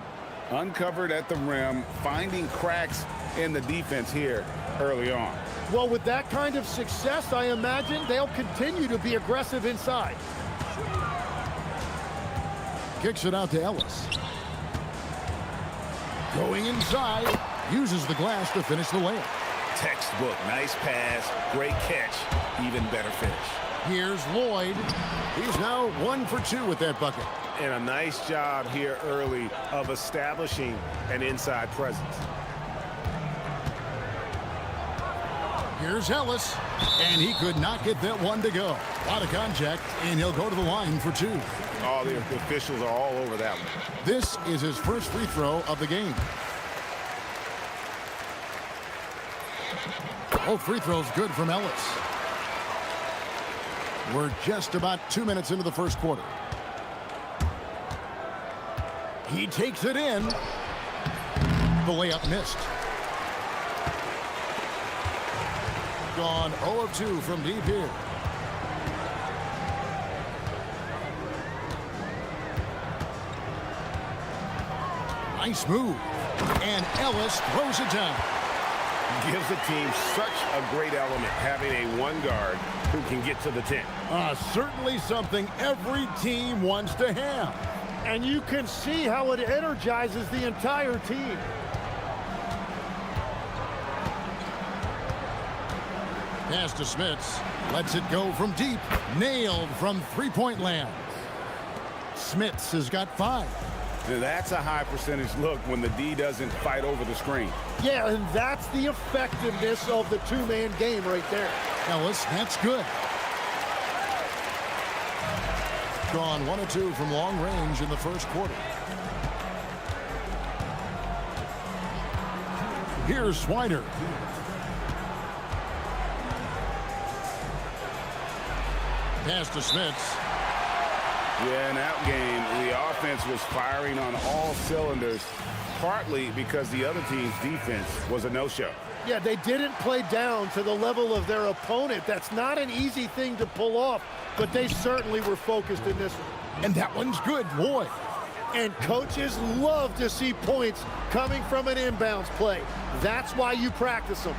[SPEAKER 3] Uncovered at the rim, finding cracks in the defense here early on.
[SPEAKER 9] Well, with that kind of success, I imagine they'll continue to be aggressive inside.
[SPEAKER 2] Kicks it out to Ellis. Going inside. Uses the glass to finish the layup.
[SPEAKER 3] Textbook. Nice pass. Great catch. Even better finish.
[SPEAKER 2] Here's Lloyd. He's now 1 for 2 with that bucket.
[SPEAKER 3] And a nice job here early of establishing an inside presence.
[SPEAKER 2] Here's Ellis. And he could not get that one to go. A lot of contact, and he'll go to the line for 2.
[SPEAKER 3] Oh, the officials are all over that one.
[SPEAKER 2] This is his first free throw of the game. Both free throws good from Ellis. We're just about 2 minutes into the first quarter. He takes it in. The layup missed. Gone 0 of 2 from deep here. Nice move. And Ellis throws it down.
[SPEAKER 3] Gives the team such a great element, having a one guard who can get to the 10.
[SPEAKER 2] Certainly something every team wants to have.
[SPEAKER 9] And you can see how it energizes the entire team.
[SPEAKER 2] Pass to Smits. Lets it go from deep. Nailed from three-point land. Smits has got 5.
[SPEAKER 3] Now that's a high percentage look when the D doesn't fight over the screen.
[SPEAKER 9] Yeah, and that's the effectiveness of the two-man game right there.
[SPEAKER 2] Ellis, that's good. Gone 1 of 2 from long range in the first quarter. Here's Swider. Pass to Smits.
[SPEAKER 3] Yeah, in that game, the offense was firing on all cylinders, partly because the other team's defense was a no-show.
[SPEAKER 9] Yeah, they didn't play down to the level of their opponent. That's not an easy thing to pull off, but they certainly were focused in this one.
[SPEAKER 2] And that one's good, boy.
[SPEAKER 9] And coaches love to see points coming from an inbounds play. That's why you practice them.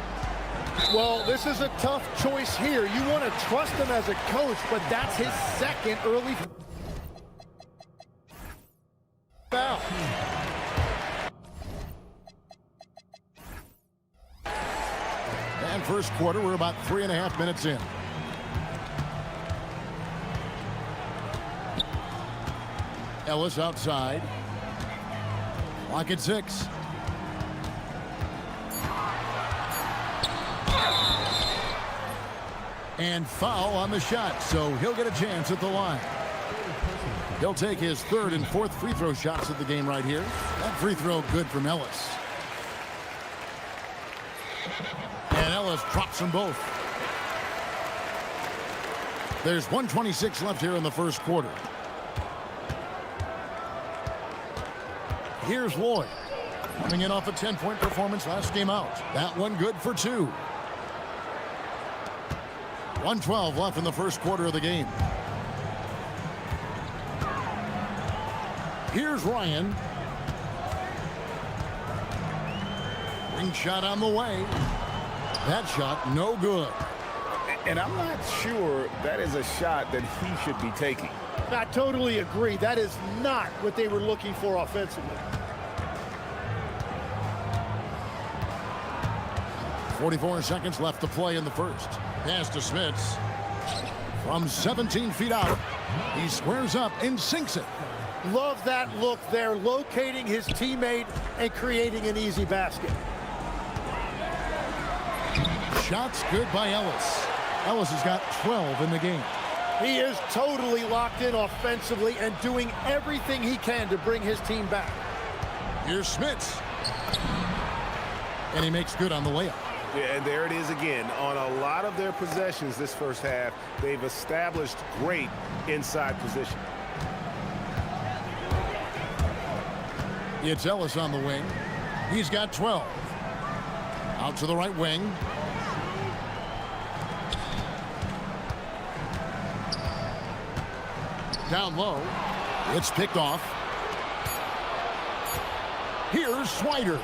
[SPEAKER 9] Well, this is a tough choice here. You want to trust him as a coach, but that's his second early foul.
[SPEAKER 2] And first quarter, we're about 3.5 minutes in. Ellis outside. Clock at 6. And foul on the shot, so he'll get a chance at the line. He'll take his third and fourth free throw shots of the game right here. That free throw good from Ellis. And Ellis drops them both. There's 1:26 left here in the first quarter. Here's Lloyd. Coming in off a 10-point performance last game out. That one good for 2. 1:12 left in the first quarter of the game. Here's Ryan. Ring shot on the way. That shot no good.
[SPEAKER 3] And I'm not sure that is a shot that he should be taking.
[SPEAKER 9] I totally agree. That is not what they were looking for offensively.
[SPEAKER 2] 44 seconds left to play in the first. Pass to Smits. From 17 feet out, he squares up and sinks it.
[SPEAKER 9] Love that look there, locating his teammate and creating an easy basket.
[SPEAKER 2] Shots good by Ellis. Ellis has got 12 in the game.
[SPEAKER 9] He is totally locked in offensively and doing everything he can to bring his team back.
[SPEAKER 2] Here's Smits. And he makes good on the layup.
[SPEAKER 3] Yeah, and there it is again. On a lot of their possessions this first half, they've established great inside position.
[SPEAKER 2] It's Ellis on the wing. He's got 12. Out to the right wing. Down low. It's picked off. Here's Swider.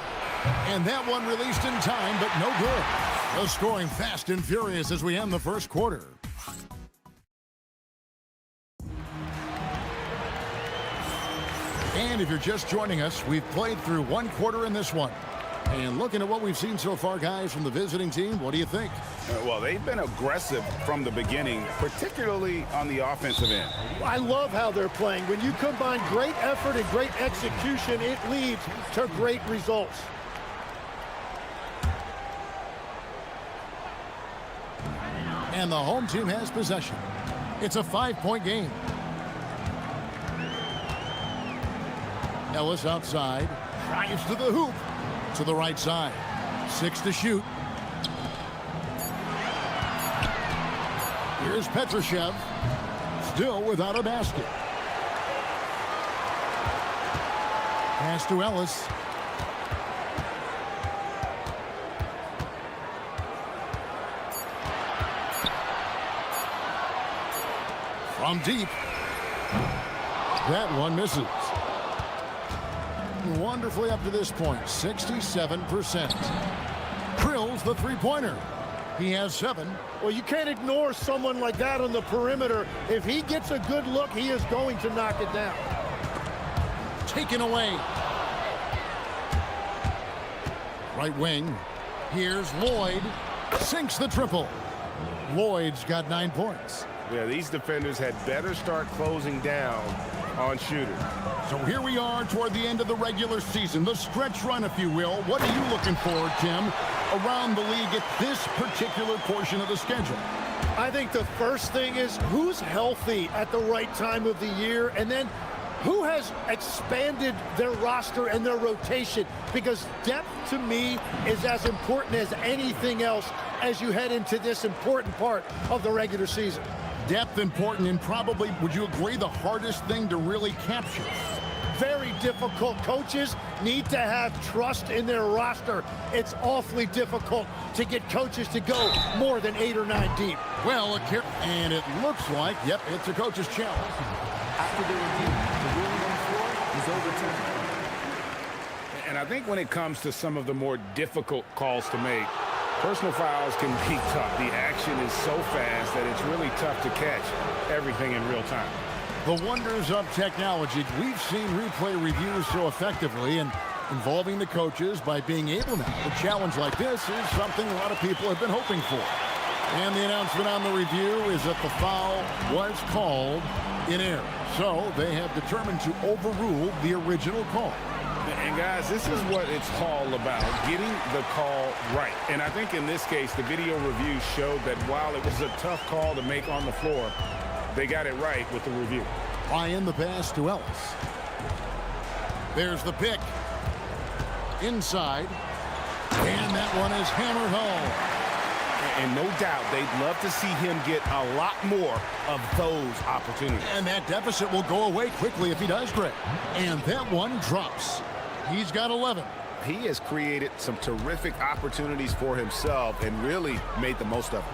[SPEAKER 2] And that one released in time, but no good. The scoring fast and furious as we end the first quarter. And if you're just joining us, we've played through one quarter in this one. And looking at what we've seen so far, guys, from the visiting team, what do you think?
[SPEAKER 3] Well, they've been aggressive from the beginning, particularly on the offensive end.
[SPEAKER 9] I love how they're playing. When you combine great effort and great execution, it leads to great results.
[SPEAKER 2] And the home team has possession. It's a 5-point game. Ellis outside, drives to the hoop, to the right side. 6 to shoot. Here's Petrushev, still without a basket. Pass to Ellis. From deep. That one misses. Wonderfully up to this point, 67%. Drills the three-pointer. He has 7.
[SPEAKER 9] Well, you can't ignore someone like that on the perimeter. If he gets a good look, he is going to knock it down.
[SPEAKER 2] Taken away. Right wing. Here's Lloyd. Sinks the triple. Lloyd's got 9 points.
[SPEAKER 3] Yeah, these defenders had better start closing down on shooters.
[SPEAKER 2] So here we are toward the end of the regular season, the stretch run, if you will. What are you looking for, Tim, around the league at this particular portion of the schedule?
[SPEAKER 9] I think the first thing is who's healthy at the right time of the year, and then who has expanded their roster and their rotation, because depth to me is as important as anything else as you head into this important part of the regular season.
[SPEAKER 2] Depth important, and probably, would you agree, the hardest thing to really capture?
[SPEAKER 9] Very difficult. Coaches need to have trust in their roster. It's awfully difficult to get coaches to go more than 8 or 9 deep.
[SPEAKER 2] Well, and it looks like, yep, it's a coach's challenge.
[SPEAKER 13] After the review, the ruling on the floor is overturned.
[SPEAKER 3] And I think when it comes to some of the more difficult calls to make, personal fouls can be tough. The action is so fast that it's really tough to catch everything in real time.
[SPEAKER 2] The wonders of technology. We've seen replay reviews so effectively, and involving the coaches by being able now to challenge like this is something a lot of people have been hoping for. And the announcement on the review is that the foul was called in error. So they have determined to overrule the original call.
[SPEAKER 3] And guys, this is what it's all about, getting the call right. And I think in this case, the video review showed that while it was a tough call to make on the floor, they got it right with the review.
[SPEAKER 2] Ryan the pass to Ellis. There's the pick. Inside. And that one is hammered home.
[SPEAKER 3] And no doubt, they'd love to see him get a lot more of those opportunities.
[SPEAKER 2] And that deficit will go away quickly if he does, Greg. And that one drops. He's got 11.
[SPEAKER 3] He has created some terrific opportunities for himself and really made the most of it.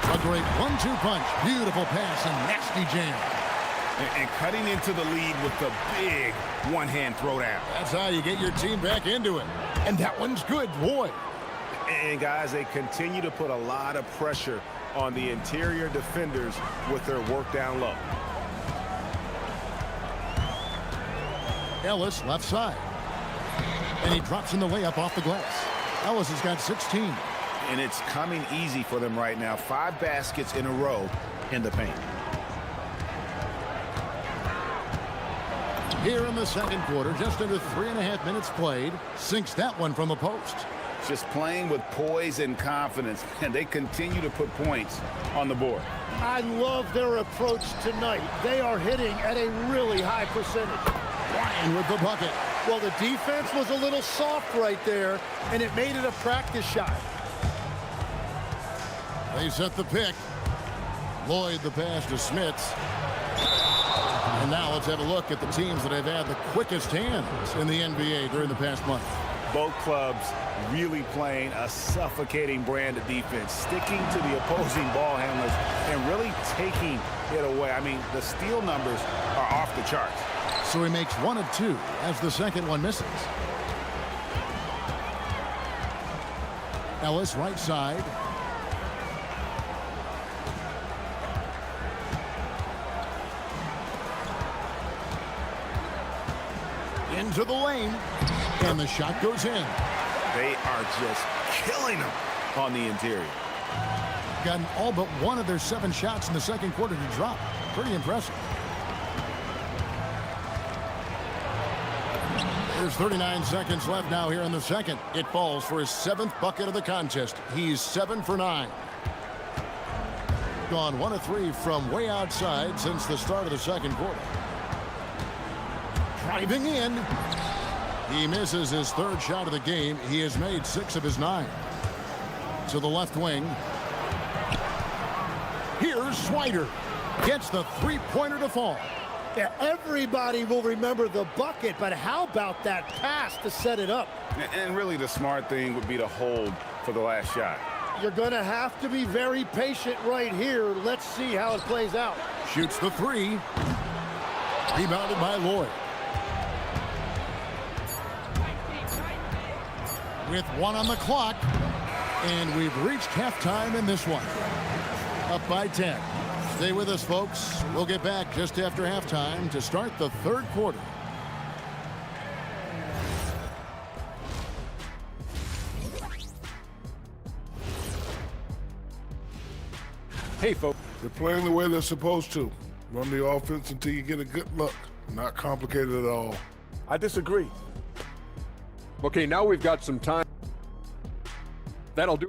[SPEAKER 2] A great 1-2 punch. Beautiful pass and nasty jam.
[SPEAKER 3] And cutting into the lead with the big one-hand throwdown.
[SPEAKER 2] That's how you get your team back into it. And that one's good, boy.
[SPEAKER 3] And guys, they continue to put a lot of pressure on the interior defenders with their work down low.
[SPEAKER 2] Ellis left side. And he drops in the layup off the glass. Ellis has got 16.
[SPEAKER 3] And it's coming easy for them right now. 5 baskets in a row in the paint.
[SPEAKER 2] Here in the second quarter, just under 3.5 minutes played, sinks that one from the post.
[SPEAKER 3] Just playing with poise and confidence, and they continue to put points on the board.
[SPEAKER 9] I love their approach tonight. They are hitting at a really high percentage.
[SPEAKER 2] Ryan with the bucket.
[SPEAKER 9] Well, the defense was a little soft right there, and it made it a practice shot.
[SPEAKER 2] They set the pick. Lloyd the pass to Smits. And now let's have a look at the teams that have had the quickest hands in the NBA during the past month.
[SPEAKER 3] Both clubs really playing a suffocating brand of defense, sticking to the opposing ball handlers and really taking it away. I mean, the steal numbers are off the charts.
[SPEAKER 2] So he makes 1 of 2 as the second one misses. Ellis right side. Into the lane, and the shot goes in.
[SPEAKER 3] They are just killing them on the interior.
[SPEAKER 2] Gotten all but 1 of their 7 shots in the second quarter to drop. Pretty impressive. There's 39 seconds left now here in the second. It falls for his 7th bucket of the contest. He's 7 for 9. Gone 1 of 3 from way outside since the start of the second quarter. Driving in. He misses his 3rd shot of the game. He has made 6 of his 9. To the left wing. Here's Swider. Gets the 3-pointer to fall.
[SPEAKER 9] Yeah, everybody will remember the bucket, but how about that pass to set it up?
[SPEAKER 3] And really the smart thing would be to hold for the last shot.
[SPEAKER 9] You're going to have to be very patient right here. Let's see how it plays out.
[SPEAKER 2] Shoots the 3. Rebounded by Lloyd. With 1 on the clock, and we've reached halftime in this one. Up by 10. Stay with us, folks. We'll get back just after halftime to start the 3rd quarter.
[SPEAKER 10] Hey, folks.
[SPEAKER 5] They're playing the way they're supposed to. Run the offense until you get a good look. Not complicated at all.
[SPEAKER 4] I disagree.
[SPEAKER 10] Okay, now we've got some time. That'll do.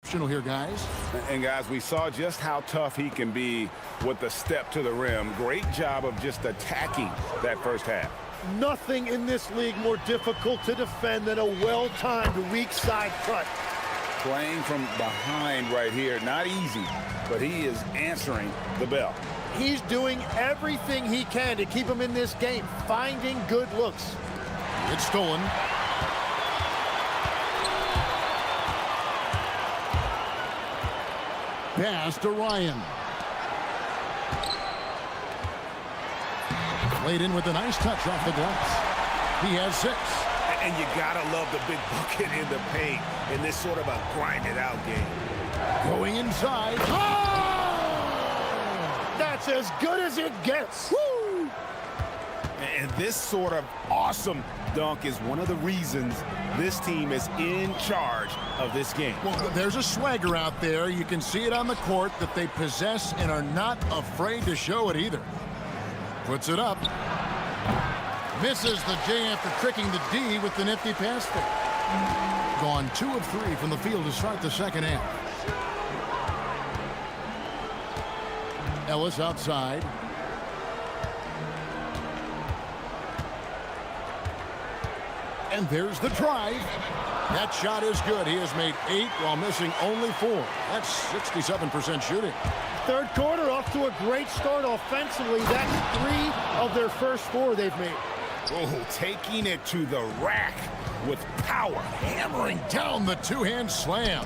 [SPEAKER 2] Here, guys.
[SPEAKER 3] And guys, we saw just how tough he can be with the step to the rim. Great job of just attacking that first half.
[SPEAKER 9] Nothing in this league more difficult to defend than a well-timed weak side cut.
[SPEAKER 3] Playing from behind right here, not easy, but he is answering the bell.
[SPEAKER 9] He's doing everything he can to keep him in this game, finding good looks.
[SPEAKER 2] It's stolen. Pass to Ryan. Played in with a nice touch off the glass. He has 6.
[SPEAKER 3] And you gotta love the big bucket in the paint in this sort of a grind-it-out game.
[SPEAKER 2] Going inside.
[SPEAKER 9] Oh! That's as good as it gets. Woo!
[SPEAKER 3] And this sort of awesome dunk is one of the reasons this team is in charge of this game.
[SPEAKER 2] Well, there's a swagger out there. You can see it on the court that they possess and are not afraid to show it either. Puts it up. Misses the J after tricking the D with the nifty pass fake. Gone 2 of 3 from the field to start the second half. Ellis outside. And there's the drive. That shot is good. He has made 8 while missing only 4. That's 67% shooting.
[SPEAKER 9] Third quarter off to a great start offensively. That's 3 of their first 4 they've made.
[SPEAKER 3] Oh, taking it to the rack with power.
[SPEAKER 2] Hammering down the two-hand slam.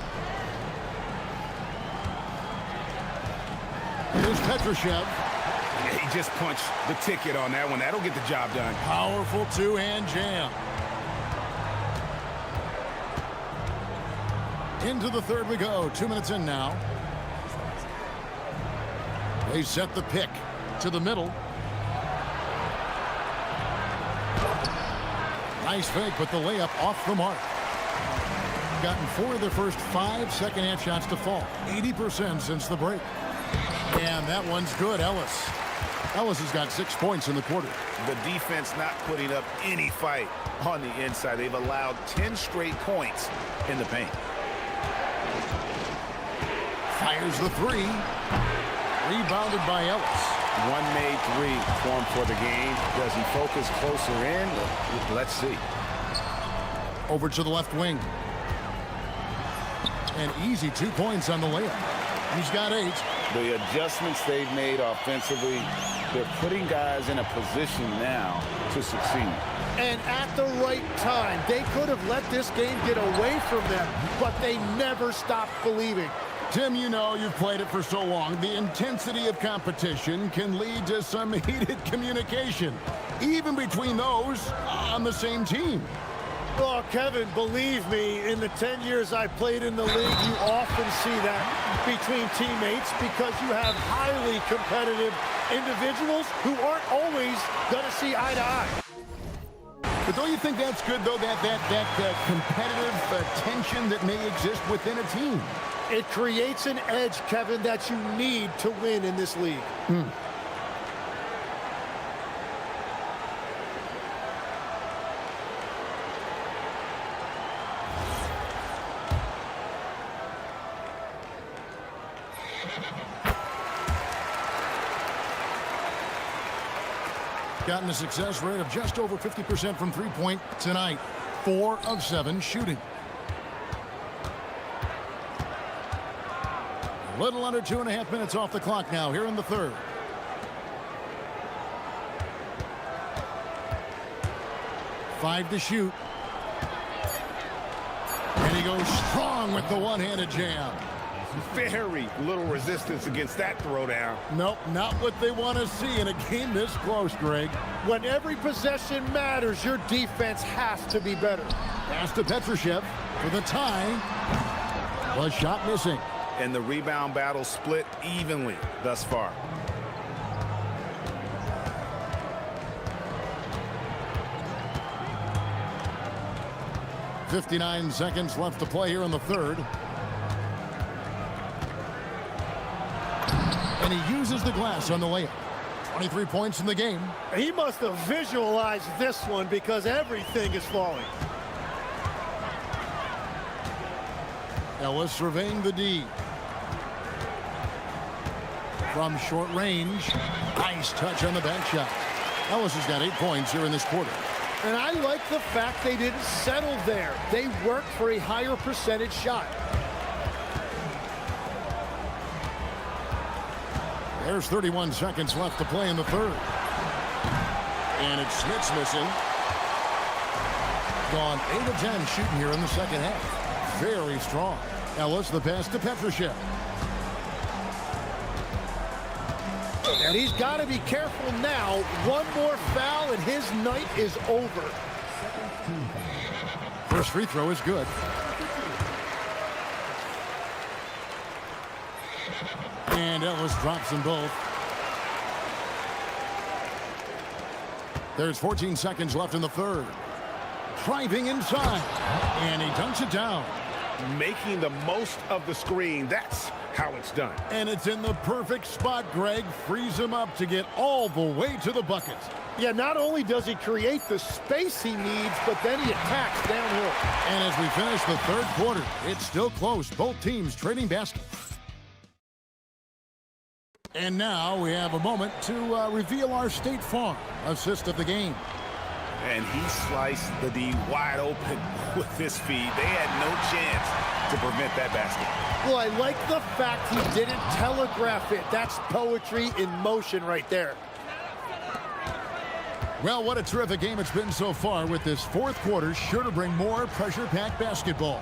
[SPEAKER 2] Here's Petrushev.
[SPEAKER 3] He just punched the ticket on that one. That'll get the job done.
[SPEAKER 2] Powerful two-hand jam. Into the third we go. 2 minutes in now. They set the pick to the middle. Nice fake, but the layup off the mark. Gotten 4 of their first 5 second-half shots to fall. 80% since the break. And that one's good, Ellis. Ellis has got 6 points in the quarter.
[SPEAKER 3] The defense not putting up any fight on the inside. They've allowed 10 straight points in the paint.
[SPEAKER 2] Fires the 3. Rebounded by Ellis.
[SPEAKER 3] One made 3 for him for the game. Does he focus closer in? Let's see.
[SPEAKER 2] Over to the left wing. An easy 2 points on the layup. He's got 8.
[SPEAKER 3] The adjustments they've made offensively, they're putting guys in a position now to succeed.
[SPEAKER 9] And at the right time, they could have let this game get away from them, but they never stopped believing.
[SPEAKER 2] Tim, you know, you've played it for so long. The intensity of competition can lead to some heated communication, even between those on the same team.
[SPEAKER 9] Oh, Kevin, believe me, in the 10 years I played in the league, you often see that between teammates because you have highly competitive individuals who aren't always going to see eye to eye.
[SPEAKER 2] But don't you think that's good, though, that competitive tension that may exist within a team?
[SPEAKER 9] It creates an edge, Kevin, that you need to win in this league.
[SPEAKER 2] Gotten a success rate of just over 50% from three-point tonight. 4 of 7 shooting. A little under 2.5 minutes off the clock now here in the third. Five to shoot. And he goes strong with the one-handed jam.
[SPEAKER 3] Very little resistance against that throwdown.
[SPEAKER 2] Nope, not what they want to see in a game this close, Greg.
[SPEAKER 9] When every possession matters, your defense has to be better.
[SPEAKER 2] Pass to Petrushev for the tie. Was shot missing.
[SPEAKER 3] And the rebound battle split evenly thus far.
[SPEAKER 2] .59 seconds left to play here in the third. And he uses the glass on the layup. 23 points in the game.
[SPEAKER 9] He must have visualized this one because everything is falling.
[SPEAKER 2] Ellis surveying the D. From short range, nice touch on the back shot. Ellis has got 8 points here in this quarter.
[SPEAKER 9] And I like the fact they didn't settle there. They worked for a higher percentage shot.
[SPEAKER 2] There's 31 seconds left to play in the third. And it's Smith's missing. Gone 8 of 10 shooting here in the second half. Very strong. Ellis the pass to Petrushev.
[SPEAKER 9] And he's got to be careful now. One more foul and his night is over.
[SPEAKER 2] First free throw is good. And Ellis drops them both. There's 14 seconds left in the third. Driving inside. And he dunks it down.
[SPEAKER 6] Making the most of the screen. That's how it's done.
[SPEAKER 2] And it's in the perfect spot. Greg frees him up to get all the way to the bucket.
[SPEAKER 9] Yeah, not only does he create the space he needs, but then he attacks downhill.
[SPEAKER 2] And as we finish the third quarter, it's still close. Both teams trading baskets. And now we have a moment to reveal our State Farm assist of the game.
[SPEAKER 6] And he sliced the D wide open with his feed. They had no chance to prevent that basket.
[SPEAKER 9] Well, I like the fact he didn't telegraph it. That's poetry in motion right there.
[SPEAKER 2] Well, what a terrific game it's been so far, with this fourth quarter sure to bring more pressure-packed basketball.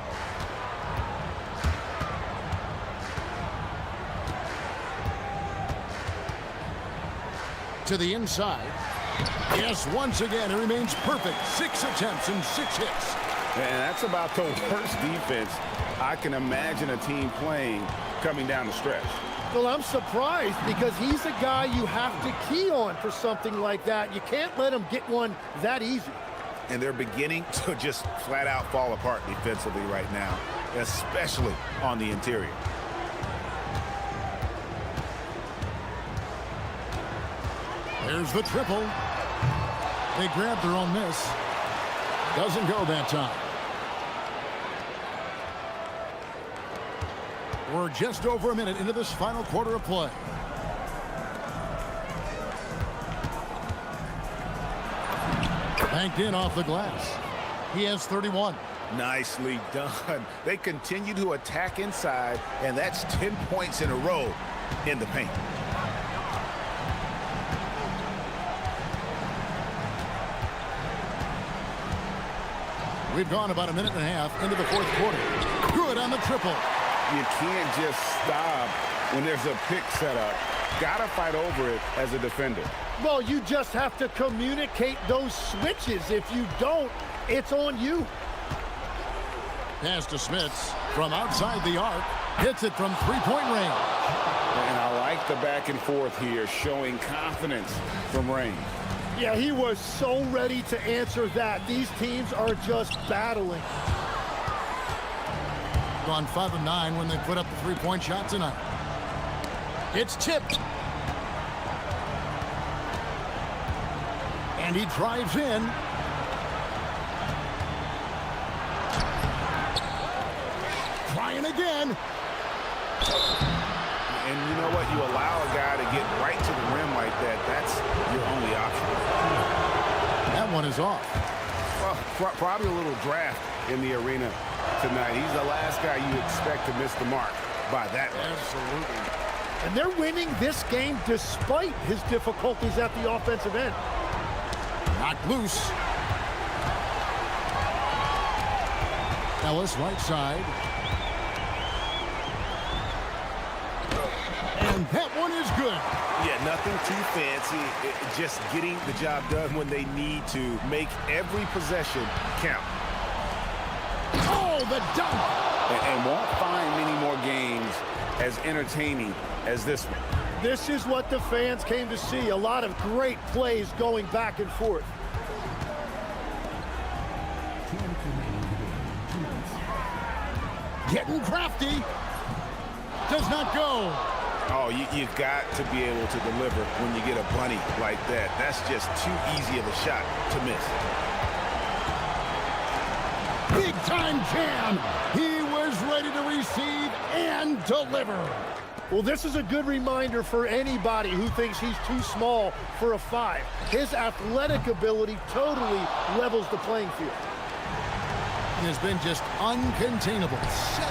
[SPEAKER 2] To the inside. Yes, once again, it remains perfect. 6 attempts and 6 hits.
[SPEAKER 6] And that's about the worst defense I can imagine a team playing coming down the stretch.
[SPEAKER 9] Well, I'm surprised because he's a guy you have to key on for something like that. You can't let him get one that easy.
[SPEAKER 6] And they're beginning to just flat out fall apart defensively right now, especially on the interior.
[SPEAKER 2] There's the triple. They grab their own miss. Doesn't go that time. We're just over a minute into this final quarter of play. Banked in off the glass. He has 31.
[SPEAKER 6] Nicely done. They continue to attack inside, and that's 10 points in a row in the paint.
[SPEAKER 2] We've gone about a minute and a half into the fourth quarter. Good on the triple.
[SPEAKER 6] You can't just stop when there's a pick set up. Gotta fight over it as a defender.
[SPEAKER 9] Well, you just have to communicate those switches. If you don't, it's on you.
[SPEAKER 2] Pass to Smits from outside the arc. Hits it from three-point range.
[SPEAKER 6] And I like the back and forth here, showing confidence from range.
[SPEAKER 9] Yeah, he was so ready to answer that. These teams are just battling.
[SPEAKER 2] Gone 5 of 9 when they put up the three-point shot tonight. It's tipped. And he drives in. Trying again.
[SPEAKER 6] And you know what? You allow a guy to get right to the rim like that. That's your only option.
[SPEAKER 2] That one is off.
[SPEAKER 6] Well, probably a little draft in the arena tonight. He's the last guy you expect to miss the mark by that much.
[SPEAKER 2] Absolutely.
[SPEAKER 9] And they're winning this game despite his difficulties at the offensive end.
[SPEAKER 2] Knocked loose. Ellis right side. And that one is good.
[SPEAKER 6] Yeah, nothing too fancy. Just getting the job done when they need to. Make every possession count.
[SPEAKER 2] Oh, the dunk!
[SPEAKER 6] And won't find many more games as entertaining as this one.
[SPEAKER 9] This is what the fans came to see. A lot of great plays going back and forth.
[SPEAKER 2] Getting crafty. Does not go.
[SPEAKER 6] Oh, you've got to be able to deliver when you get a bunny like that. That's just too easy of a shot to miss.
[SPEAKER 2] Big time jam. He was ready to receive and deliver.
[SPEAKER 9] Well, this is a good reminder for anybody who thinks he's too small for a 5. His athletic ability totally levels the playing field.
[SPEAKER 2] Has been just uncontainable.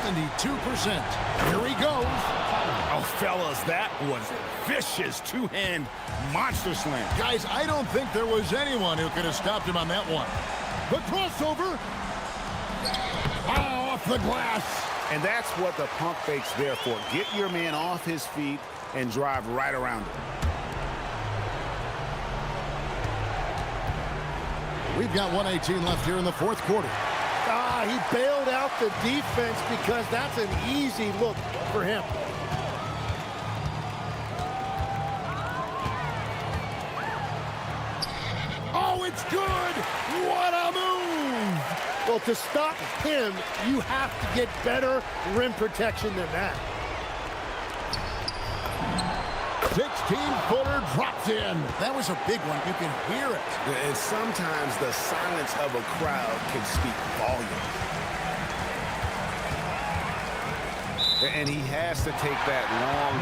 [SPEAKER 2] 72%. Here he goes.
[SPEAKER 3] Oh, fellas, that was a vicious two-hand monster slam.
[SPEAKER 2] Guys, I don't think there was anyone who could have stopped him on that one. The crossover. Oh, off the glass.
[SPEAKER 3] And that's what the pump fake's there for. Get your man off his feet and drive right around him.
[SPEAKER 2] We've got 1:18 left here in the fourth quarter.
[SPEAKER 9] He bailed out the defense because that's an easy look for him.
[SPEAKER 2] Oh, it's good! What a move!
[SPEAKER 9] Well, to stop him, you have to get better rim protection than that.
[SPEAKER 2] 16-footer drops in. That was a big one. You can hear it.
[SPEAKER 3] And sometimes the silence of a crowd can speak volumes. And he has to take that long,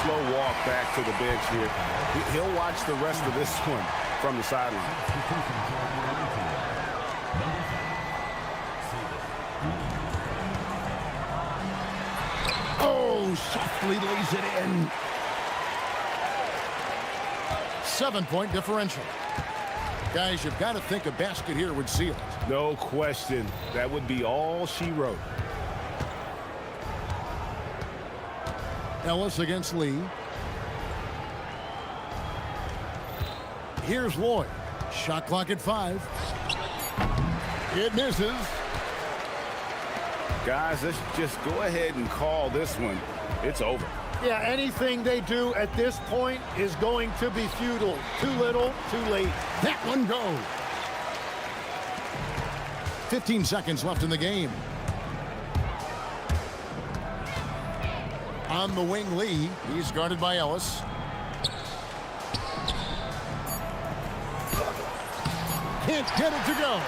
[SPEAKER 3] slow walk back to the bench here. He'll watch the rest of this one from the sideline.
[SPEAKER 2] Oh, softly lays it in. 7-point differential. Guys, you've got to think a basket here would seal it.
[SPEAKER 3] No question. That would be all she wrote.
[SPEAKER 2] Ellis against Lee. Here's Lloyd. Shot clock at 5. It misses.
[SPEAKER 3] Guys, let's just go ahead and call this one. It's over.
[SPEAKER 9] Yeah, anything they do at this point is going to be futile. Too little, too late.
[SPEAKER 2] That one goes. 15 seconds left in the game. On the wing, Lee. He's guarded by Ellis. Can't get it to go.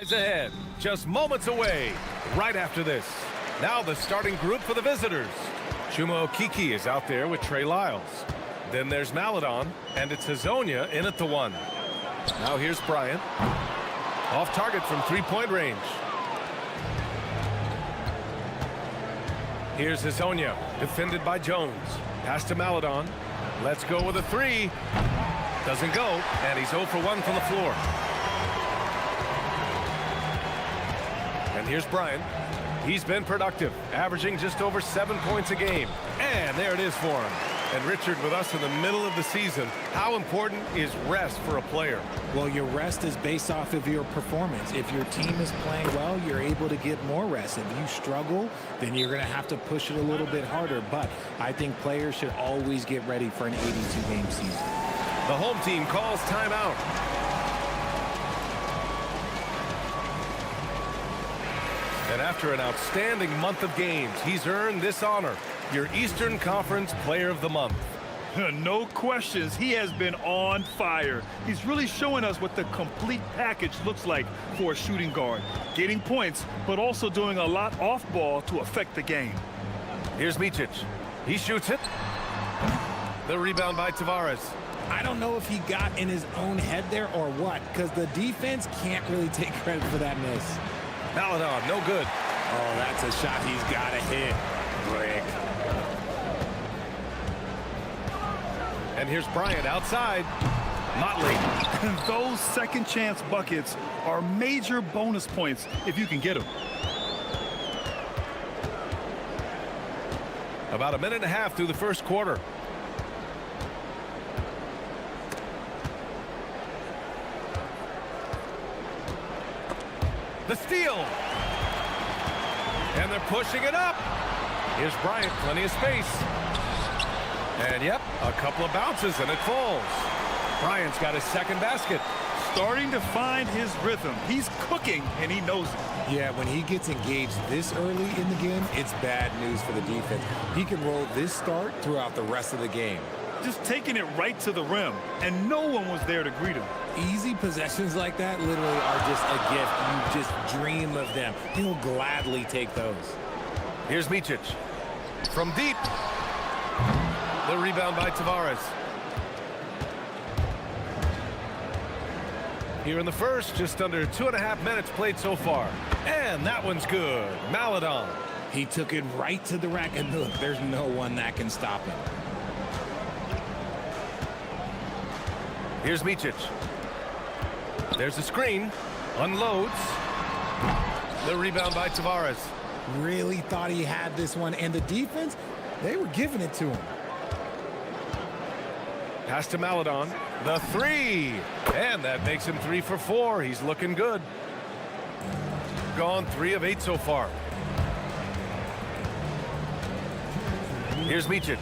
[SPEAKER 7] Is ahead, just moments away, right after this. Now the starting group for the visitors. Chuma Okiki is out there with Trey Lyles. Then there's Maladon, and it's Hazonia in at the 1. Now here's Bryant. Off target from three-point range. Here's Hazonia, defended by Jones. Pass to Maladon. Let's go with a 3. Doesn't go, and he's 0 for 1 from the floor. And here's Bryant. He's been productive, averaging just over 7 points a game. And there it is for him. And Richard, with us in the middle of the season, how important is rest for a player?
[SPEAKER 12] Well, your rest is based off of your performance. If your team is playing well, you're able to get more rest. If you struggle, then you're going to have to push it a little bit harder. But I think players should always get ready for an 82-game season.
[SPEAKER 7] The home team calls timeout. And after an outstanding month of games, he's earned this honor, your Eastern Conference Player of the Month.
[SPEAKER 8] No questions, he has been on fire. He's really showing us what the complete package looks like for a shooting guard. Getting points, but also doing a lot off ball to affect the game.
[SPEAKER 7] Here's Micic. He shoots it. The rebound by Tavares.
[SPEAKER 12] I don't know if he got in his own head there or what, because the defense can't really take credit for that miss.
[SPEAKER 7] Maladon, no good.
[SPEAKER 12] Oh, that's a shot he's got to hit. Brick.
[SPEAKER 7] And here's Bryant outside. Motley.
[SPEAKER 8] Those second chance buckets are major bonus points if you can get them.
[SPEAKER 7] About a minute and a half through the first quarter. The steal. And they're pushing it up. Here's Bryant, plenty of space. And yep, a couple of bounces and it falls. Bryant's got his second basket.
[SPEAKER 8] Starting to find his rhythm. He's cooking and he knows it.
[SPEAKER 12] Yeah, when he gets engaged this early in the game, it's bad news for the defense. He can roll this start throughout the rest of the game.
[SPEAKER 8] Just taking it right to the rim, and no one was there to greet him.
[SPEAKER 12] Easy possessions like that literally are just a gift. You just dream of them. He'll gladly take those.
[SPEAKER 7] Here's Micic. From deep. The rebound by Tavares. Here in the first, just under 2.5 minutes played so far. And that one's good. Maladon.
[SPEAKER 12] He took it right to the rack, and look, there's no one that can stop him.
[SPEAKER 7] Here's Micic. There's a screen. Unloads. The rebound by Tavares.
[SPEAKER 12] Really thought he had this one, and the defense, they were giving it to him.
[SPEAKER 7] Pass to Maladon. The 3. And that makes him 3 for 4. He's looking good. Gone 3 of 8 so far. Here's Micic.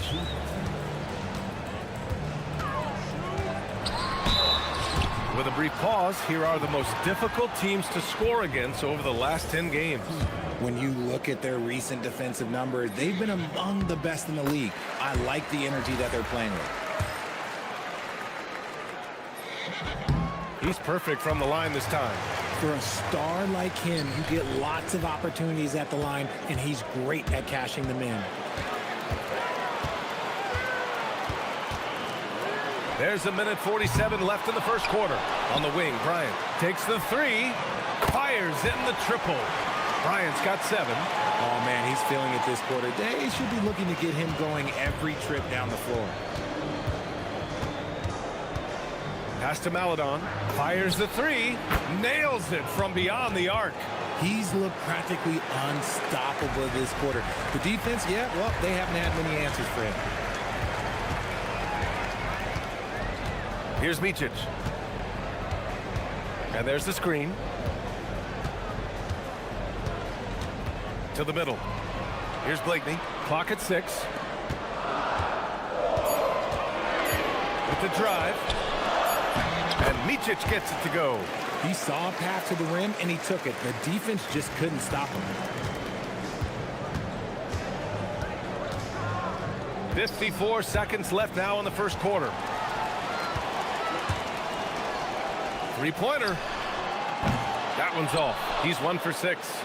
[SPEAKER 7] With a brief pause, here are the most difficult teams to score against over the last 10 games.
[SPEAKER 12] When you look at their recent defensive numbers, they've been among the best in the league. I like the energy that they're playing with.
[SPEAKER 7] He's perfect from the line this time.
[SPEAKER 12] For a star like him, you get lots of opportunities at the line, and he's great at cashing them in.
[SPEAKER 7] There's 1:47 left in the first quarter. On the wing, Bryant takes the 3, fires in the triple. Bryant's got 7.
[SPEAKER 12] Oh, man, he's feeling it this quarter. They should be looking to get him going every trip down the floor.
[SPEAKER 7] Pass to Maladon, fires the 3, nails it from beyond the arc.
[SPEAKER 12] He's looked practically unstoppable this quarter. The defense, yeah, well, they haven't had many answers for him.
[SPEAKER 7] Here's Micic. And there's the screen. To the middle. Here's Blakeney. Clock at 6. With the drive. And Micic gets it to go.
[SPEAKER 12] He saw a path to the rim, and he took it. The defense just couldn't stop him.
[SPEAKER 7] 54 seconds left now in the first quarter. That one's off. He's 1 for 6.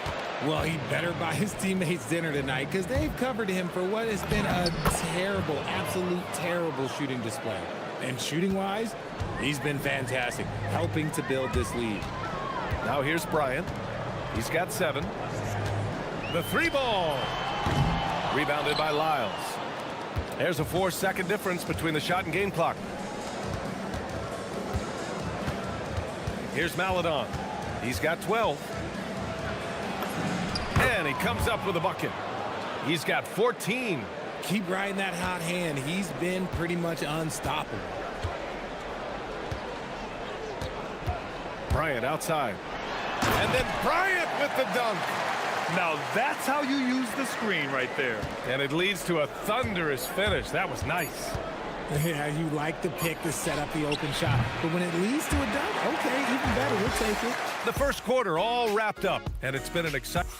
[SPEAKER 12] Well, he better buy his teammates dinner tonight because they've covered him for what has been a terrible, absolute terrible shooting display. And shooting-wise, he's been fantastic, helping to build this lead.
[SPEAKER 7] Now here's Bryant. He's got 7. The 3 ball. Rebounded by Lyles. There's a 4-second difference between the shot and game clock. Here's Maladon. He's got 12. And he comes up with a bucket. He's got 14.
[SPEAKER 12] Keep riding that hot hand. He's been pretty much unstoppable.
[SPEAKER 7] Bryant outside. And then Bryant with the dunk.
[SPEAKER 8] Now that's how you use the screen right there.
[SPEAKER 7] And it leads to a thunderous finish. That was nice.
[SPEAKER 12] Yeah, you like the pick to set up the open shot. But when it leads to a dunk, okay, even better. We'll take it.
[SPEAKER 7] The first quarter all wrapped up, and it's been an exciting...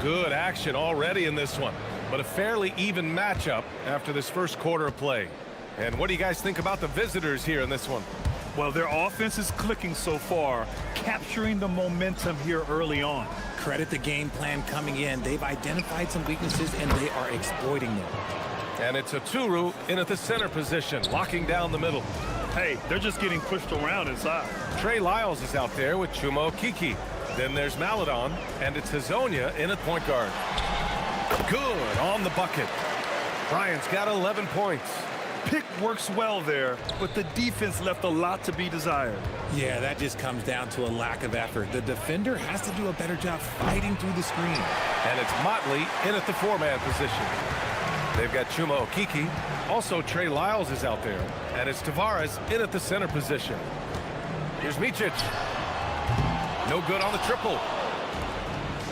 [SPEAKER 7] Good action already in this one, but a fairly even matchup after this first quarter of play. And what do you guys think about the visitors here in this one?
[SPEAKER 8] Well, their offense is clicking so far, capturing the momentum here early on.
[SPEAKER 12] Credit the game plan coming in. They've identified some weaknesses, and they are exploiting them.
[SPEAKER 7] And it's a Turu in at the center position, locking down the middle.
[SPEAKER 8] Hey, they're just getting pushed around inside.
[SPEAKER 7] Trey Lyles is out there with Chumo Kiki. Then there's Maladon, and it's Hazonia in at point guard. Good on the bucket. Bryant's got 11 points.
[SPEAKER 8] Pick works well there, but the defense left a lot to be desired.
[SPEAKER 12] Yeah, that just comes down to a lack of effort. The defender has to do a better job fighting through the screen.
[SPEAKER 7] And it's Motley in at the 4-man position. They've got Chumo Kiki. Also, Trey Lyles is out there. And it's Tavares in at the center position. Here's Micic. No good on the triple.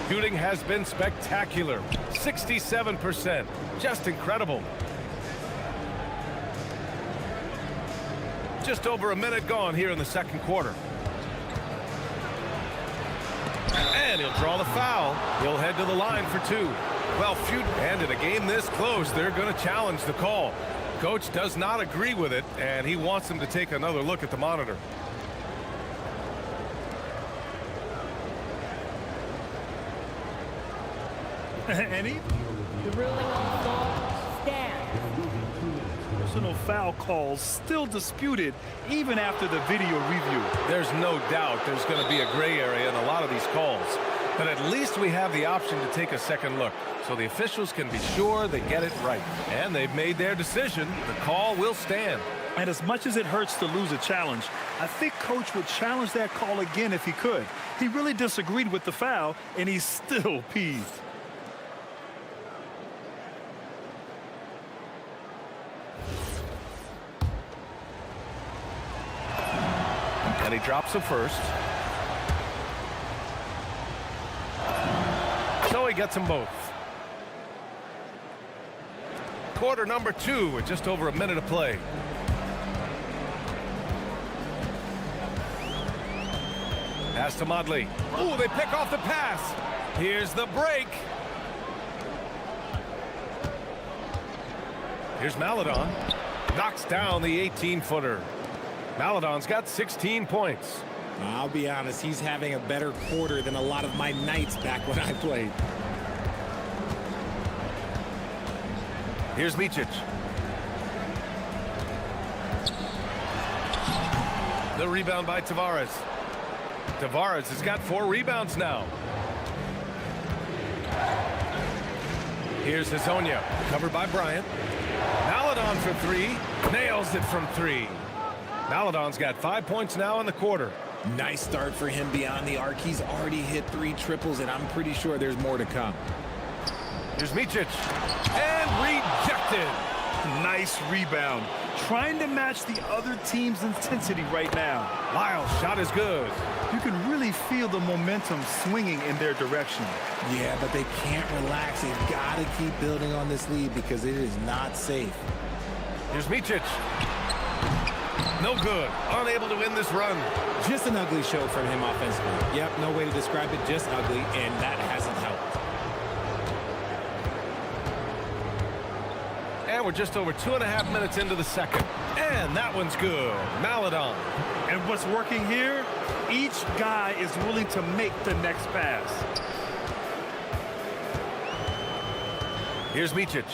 [SPEAKER 7] Shooting has been spectacular. 67%. Just incredible. Just over a minute gone here in the second quarter. And he'll draw the foul. He'll head to the line for 2. Well, and in a game this close, they're going to challenge the call. Coach does not agree with it, and he wants them to take another look at the monitor.
[SPEAKER 8] Any?
[SPEAKER 14] The ruling on the ball stands.
[SPEAKER 8] Personal foul calls still disputed even after the video review.
[SPEAKER 7] There's no doubt there's going to be a gray area in a lot of these calls. But at least we have the option to take a second look, so the officials can be sure they get it right. And they've made their decision. The call will stand.
[SPEAKER 8] And as much as it hurts to lose a challenge, I think Coach would challenge that call again if he could. He really disagreed with the foul, and he's still peeved.
[SPEAKER 7] And he drops the first. So he gets them both. Quarter number 2 with just over a minute of play. Pass to Motley. Ooh, they pick off the pass. Here's the break. Here's Maladon. Knocks down the 18-footer. Maladon's got 16 points.
[SPEAKER 12] I'll be honest, he's having a better quarter than a lot of my nights back when I played.
[SPEAKER 7] Here's Micic. The rebound by Tavares. Tavares has got 4 rebounds now. Here's Hazonia, covered by Bryant. Maladon for 3, nails it from 3. Maladon's got 5 points now in the quarter.
[SPEAKER 12] Nice start for him beyond the arc. He's already hit 3 triples, and I'm pretty sure there's more to come.
[SPEAKER 7] Here's Micic. And rejected.
[SPEAKER 8] Nice rebound. Trying to match the other team's intensity right now.
[SPEAKER 7] Lyles' shot is good.
[SPEAKER 8] You can really feel the momentum swinging in their direction.
[SPEAKER 12] Yeah, but they can't relax. They've got to keep building on this lead because it is not safe.
[SPEAKER 7] Here's Micic. No good. Unable to win this run.
[SPEAKER 12] Just an ugly show from him offensively. Yep, no way to describe it, just ugly, and that hasn't helped.
[SPEAKER 7] And we're just over 2.5 minutes into the second. And that one's good. Maladon.
[SPEAKER 8] And what's working here? Each guy is willing to make the next pass.
[SPEAKER 7] Here's Micic.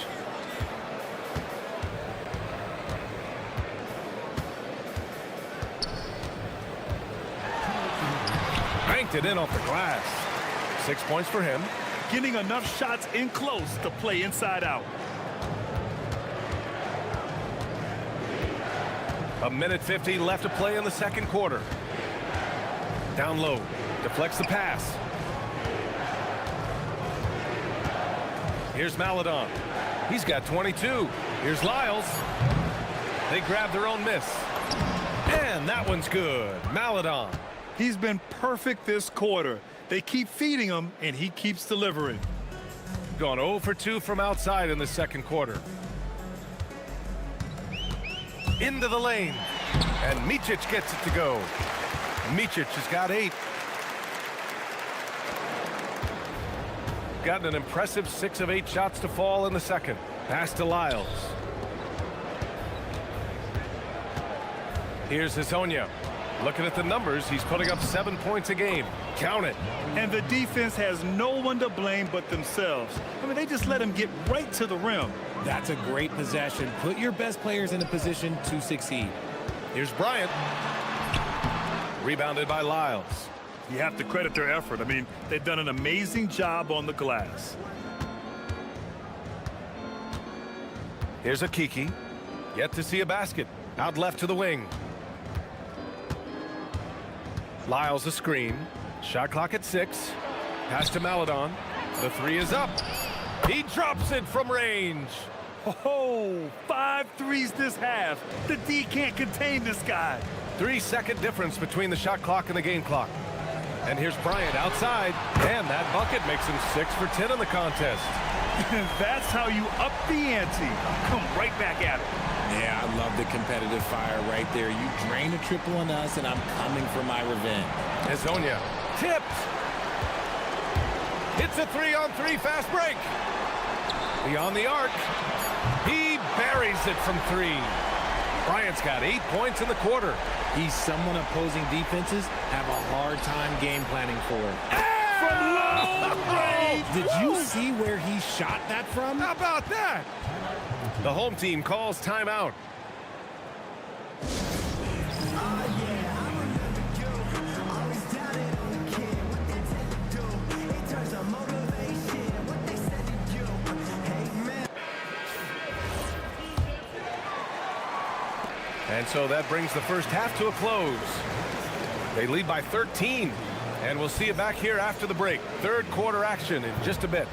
[SPEAKER 7] Banked it in off the glass. 6 points for him.
[SPEAKER 8] Getting enough shots in close to play inside out.
[SPEAKER 7] A minute 50 left to play in the second quarter. Down low. Deflects the pass. Here's Maladon. He's got 22. Here's Lyles. They grab their own miss. And that one's good. Maladon.
[SPEAKER 8] He's been perfect this quarter. They keep feeding him, and he keeps delivering.
[SPEAKER 7] Gone 0 for 2 from outside in the second quarter. Into the lane. And Micic gets it to go. Micic has got 8. Gotten an impressive 6 of 8 shots to fall in the second. Pass to Lyles. Here's Hezonja. Looking at the numbers, he's putting up 7 points a game. Count it.
[SPEAKER 8] And the defense has no one to blame but themselves. I mean, they just let him get right to the rim.
[SPEAKER 12] That's a great possession. Put your best players in a position to succeed.
[SPEAKER 7] Here's Bryant. Rebounded by Lyles.
[SPEAKER 8] You have to credit their effort. I mean, they've done an amazing job on the glass.
[SPEAKER 7] Here's Akiki. Yet to see a basket. Out left to the wing. Lyles a screen. Shot clock at 6. Pass to Maladon. The 3 is up. He drops it from range.
[SPEAKER 8] Oh, 5 threes this half. The D can't contain this guy.
[SPEAKER 7] 3-second difference between the shot clock and the game clock. And here's Bryant outside. And that bucket makes him 6 for 10 in the contest.
[SPEAKER 8] That's how you up the ante. Come right back at it.
[SPEAKER 13] Yeah, I love the competitive fire right there. You drain a triple on us, and I'm coming for my revenge.
[SPEAKER 7] Hezonja tipped. It's a 3-on-3 fast break. Beyond the arc. He buries it from 3. Bryant's got 8 points in the quarter.
[SPEAKER 12] He's someone opposing defenses have a hard time game planning for.
[SPEAKER 8] From long range.
[SPEAKER 12] Did you see where he shot that from?
[SPEAKER 7] How about that? The home team calls timeout. And so that brings the first half to a close. They lead by 13. And we'll see you back here after the break. Third quarter action in just a bit.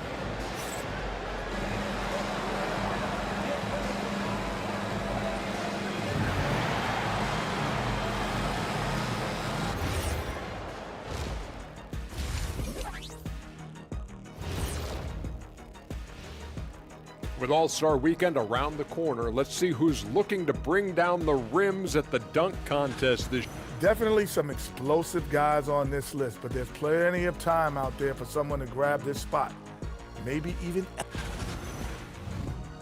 [SPEAKER 10] With All-Star Weekend around the corner, let's see who's looking to bring down the rims at the dunk contest this year.
[SPEAKER 4] Definitely some explosive guys on this list, but there's plenty of time out there for someone to grab this spot. Maybe even...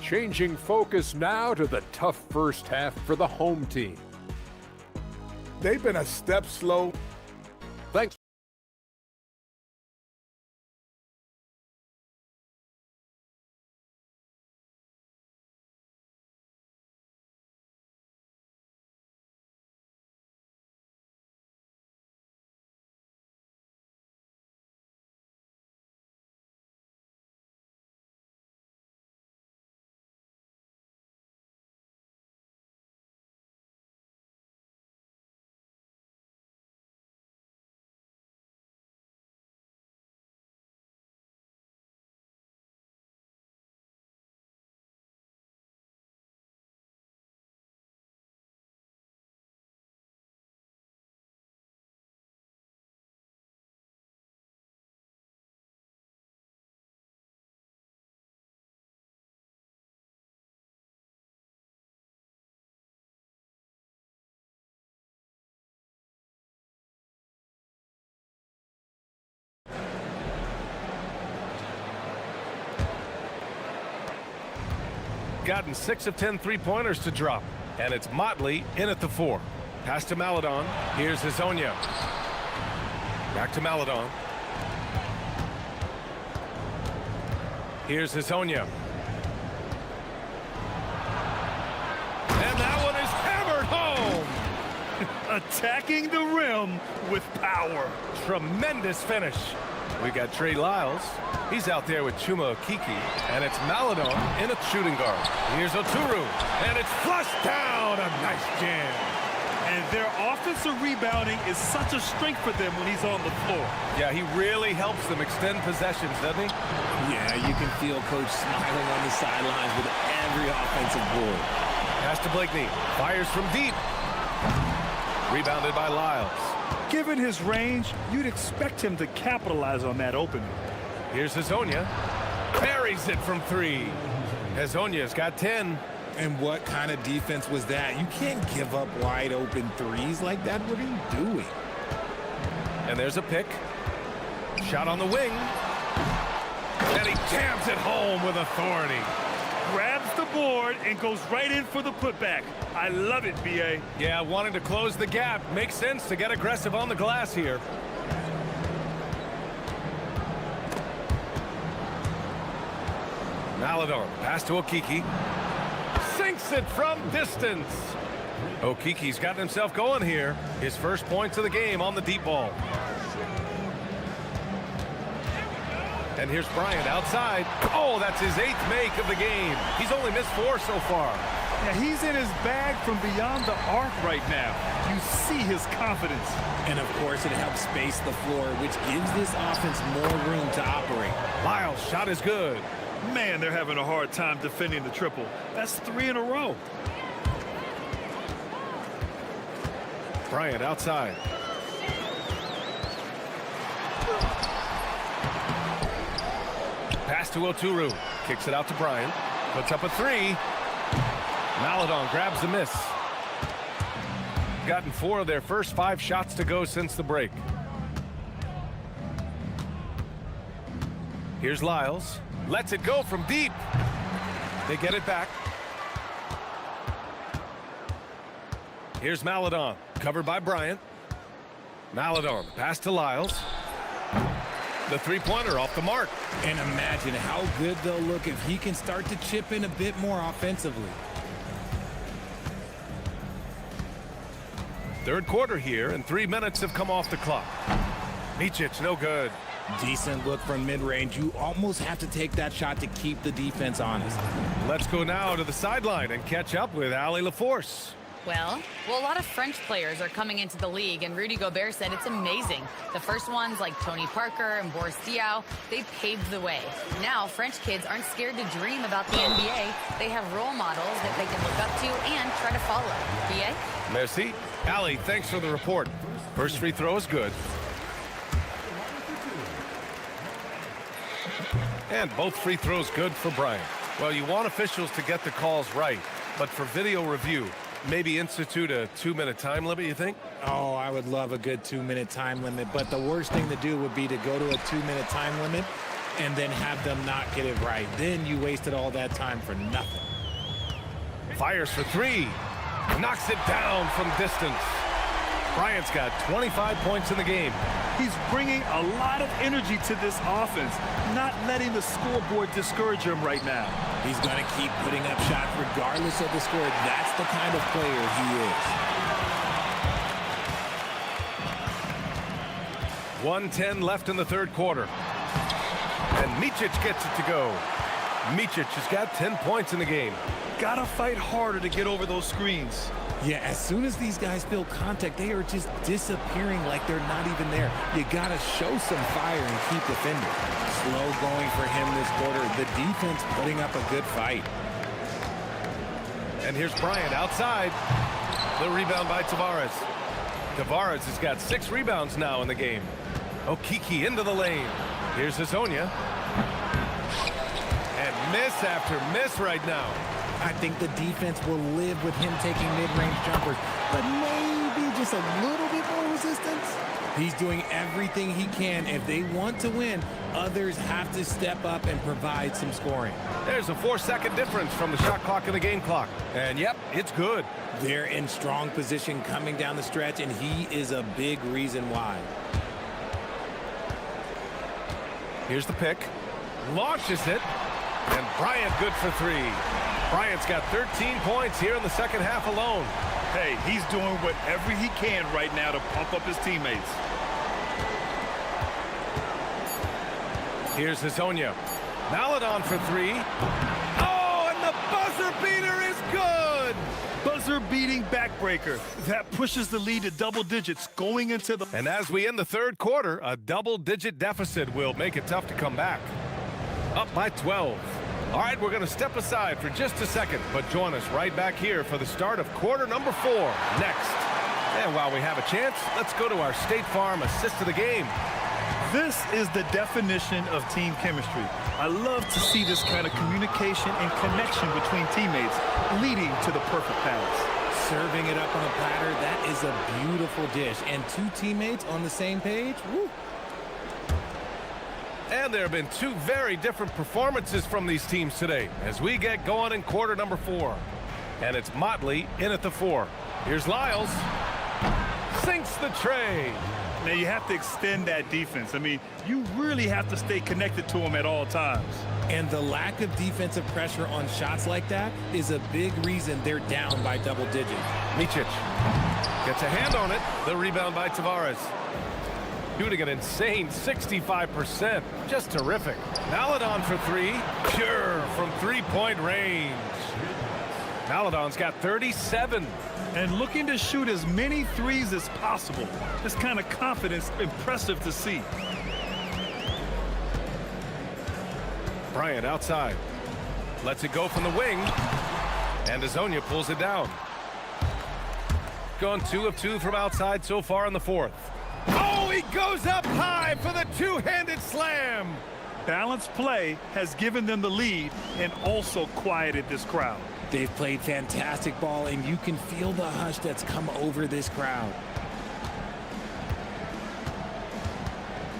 [SPEAKER 10] Changing focus now to the tough first half for the home team.
[SPEAKER 4] They've been a step slow.
[SPEAKER 10] Thanks.
[SPEAKER 7] Gotten 6 of 10 3-pointers to drop. And it's Motley in at the 4. Pass to Maladon. Here's Hazonia. Back to Maladon. Here's Hazonia. And that one is hammered home.
[SPEAKER 8] Attacking the rim with power.
[SPEAKER 7] Tremendous finish. We got Trey Lyles. He's out there with Chuma Okiki. And it's Maladon in a shooting guard. Here's Oturu. And it's flushed down. A nice jam.
[SPEAKER 8] And their offensive rebounding is such a strength for them when he's on the floor.
[SPEAKER 7] Yeah, he really helps them extend possessions, doesn't he?
[SPEAKER 13] Yeah, you can feel Coach smiling on the sidelines with every offensive board.
[SPEAKER 7] Pass to Blakeney. Fires from deep. Rebounded by Lyles.
[SPEAKER 8] Given his range, you'd expect him to capitalize on that opening.
[SPEAKER 7] Here's Hazonia. Buries it from 3. Hazonia's got 10.
[SPEAKER 13] And what kind of defense was that? You can't give up wide open threes like that. What are you doing?
[SPEAKER 7] And there's a pick. Shot on the wing. And he jams it home with authority.
[SPEAKER 8] Grabs the board and goes right in for the putback. I love it, B.A.
[SPEAKER 7] Yeah, wanting to close the gap. Makes sense to get aggressive on the glass here. Maladon, pass to Okiki. Sinks it from distance. Okiki's gotten himself going here. His first points of the game on the deep ball. And here's Bryant outside. Oh, that's his 8th make of the game. He's only missed 4 so far.
[SPEAKER 8] Yeah, he's in his bag from beyond the arc right now. You see his confidence.
[SPEAKER 13] And of course, it helps space the floor, which gives this offense more room to operate.
[SPEAKER 7] Lyles' shot is good.
[SPEAKER 8] Man, they're having a hard time defending the triple. That's 3 in a row.
[SPEAKER 7] Bryant outside. Pass to Oturu. Kicks it out to Bryant. Puts up a 3. Maladon grabs the miss. Gotten 4 of their first 5 shots to go since the break. Here's Lyles. Lets it go from deep. They get it back. Here's Maladon. Covered by Bryant. Maladon. Pass to Lyles. The three-pointer off the mark.
[SPEAKER 13] And imagine how good they'll look if he can start to chip in a bit more offensively.
[SPEAKER 7] Third quarter here, and 3 minutes have come off the clock. Micic, no good.
[SPEAKER 13] Decent look from mid-range. You almost have to take that shot to keep the defense honest.
[SPEAKER 7] Let's go now to the sideline and catch up with Ali LaForce.
[SPEAKER 11] Well, a lot of French players are coming into the league, and Rudy Gobert said it's amazing. The first ones, like Tony Parker and Boris Diaw, they paved the way. Now, French kids aren't scared to dream about the NBA. They have role models that they can look up to and try to follow. B.A.?
[SPEAKER 7] Merci. Ali, thanks for the report. First free throw is good. And both free throws good for Bryant. Well, you want officials to get the calls right, but for video review, maybe institute a 2-minute time limit, you think?
[SPEAKER 13] Oh, I would love a good 2-minute time limit, but the worst thing to do would be to go to a 2-minute time limit and then have them not get it right. Then you wasted all that time for nothing.
[SPEAKER 7] Fires for 3. Knocks it down from distance. Bryant's got 25 points in the game.
[SPEAKER 8] He's bringing a lot of energy to this offense, not letting the scoreboard discourage him right now.
[SPEAKER 13] He's going to keep putting up shots regardless of the score. That's the kind of player he is.
[SPEAKER 7] 1:10 left in the third quarter. And Micic gets it to go. Micic has got 10 points in the game.
[SPEAKER 8] Gotta fight harder to get over those screens.
[SPEAKER 13] Yeah, as soon as these guys feel contact, they are just disappearing like they're not even there. You gotta show some fire and keep defending. Slow going for him this quarter. The defense putting up a good fight.
[SPEAKER 7] And here's Bryant outside. The rebound by Tavares. Tavares has got 6 rebounds now in the game. Okiki into the lane. Here's Hazonia. And miss after miss right now.
[SPEAKER 13] I think the defense will live with him taking mid-range jumpers, but maybe just a little bit more resistance.
[SPEAKER 12] He's doing everything he can. If they want to win, others have to step up and provide some scoring.
[SPEAKER 7] There's a 4-second difference from the shot clock and the game clock. And yep, it's good.
[SPEAKER 12] They're in strong position coming down the stretch, and he is a big reason why.
[SPEAKER 7] Here's the pick. Launches it. And Bryant good for 3. Bryant's got 13 points here in the second half alone.
[SPEAKER 8] Hey, he's doing whatever he can right now to pump up his teammates.
[SPEAKER 7] Here's Hazonia. Maladon for 3. Oh, and the buzzer beater is good!
[SPEAKER 8] Buzzer-beating backbreaker. That pushes the lead to double digits going into the...
[SPEAKER 7] And as we end the third quarter, a double-digit deficit will make it tough to come back. Up by 12. All right, we're going to step aside for just a second, but join us right back here for the start of quarter number 4 next. And while we have a chance, let's go to our State Farm assist of the game.
[SPEAKER 8] This is the definition of team chemistry. I love to see this kind of communication and connection between teammates leading to the perfect pass.
[SPEAKER 12] Serving it up on a platter, that is a beautiful dish. And 2 teammates on the same page, woo.
[SPEAKER 7] And there have been 2 very different performances from these teams today as we get going in quarter number 4. And it's Motley in at the 4. Here's Lyles. Sinks the tray.
[SPEAKER 8] Now you have to extend that defense. I mean, you really have to stay connected to them at all times.
[SPEAKER 12] And the lack of defensive pressure on shots like that is a big reason they're down by double digits.
[SPEAKER 7] Micic gets a hand on it. The rebound by Tavares. Shooting an insane 65%. Just terrific. Maladon for 3. Pure from three-point range. Maladon's got 37.
[SPEAKER 8] And looking to shoot as many threes as possible. This kind of confidence, impressive to see.
[SPEAKER 7] Bryant outside. Lets it go from the wing. And Hazonia pulls it down. Gone 2 of 2 from outside so far in the 4th. Oh, he goes up high for the two-handed slam.
[SPEAKER 8] Balanced play has given them the lead and also quieted this crowd.
[SPEAKER 12] They've played fantastic ball, and you can feel the hush that's come over this crowd.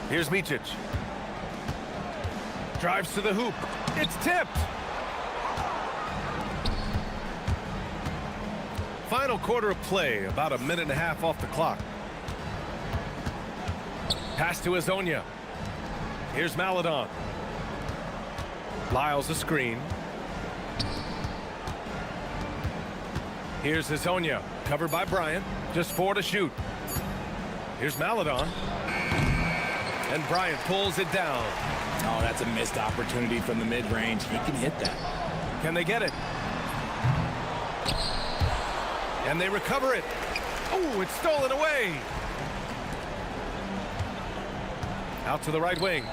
[SPEAKER 7] Here's Micic. Drives to the hoop. It's tipped. Final quarter of play, about a minute and a half off the clock. Pass to Hazonia. Here's Maladon. Lyles a screen. Here's Hazonia, covered by Bryant. Just 4 to shoot. Here's Maladon. And Bryant pulls it down.
[SPEAKER 12] Oh, that's a missed opportunity from the mid-range. He can hit that.
[SPEAKER 7] Can they get it? And they recover it. Oh, it's stolen away. Out to the right wing.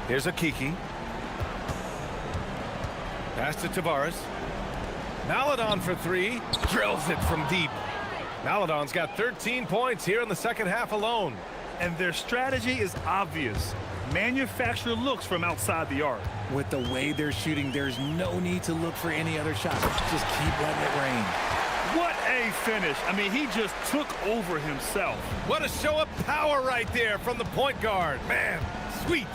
[SPEAKER 7] Here's a Kiki. Pass to Tavares. Maladon for 3. Drills it from deep. Maladon's got 13 points here in the second half alone.
[SPEAKER 8] And their strategy is obvious. Manufacture looks from outside the arc.
[SPEAKER 12] With the way they're shooting, there's no need to look for any other shots. Just keep letting it rain.
[SPEAKER 8] What a finish. I mean, he just took over himself.
[SPEAKER 7] What a show of power right there from the point guard. Man, sweet.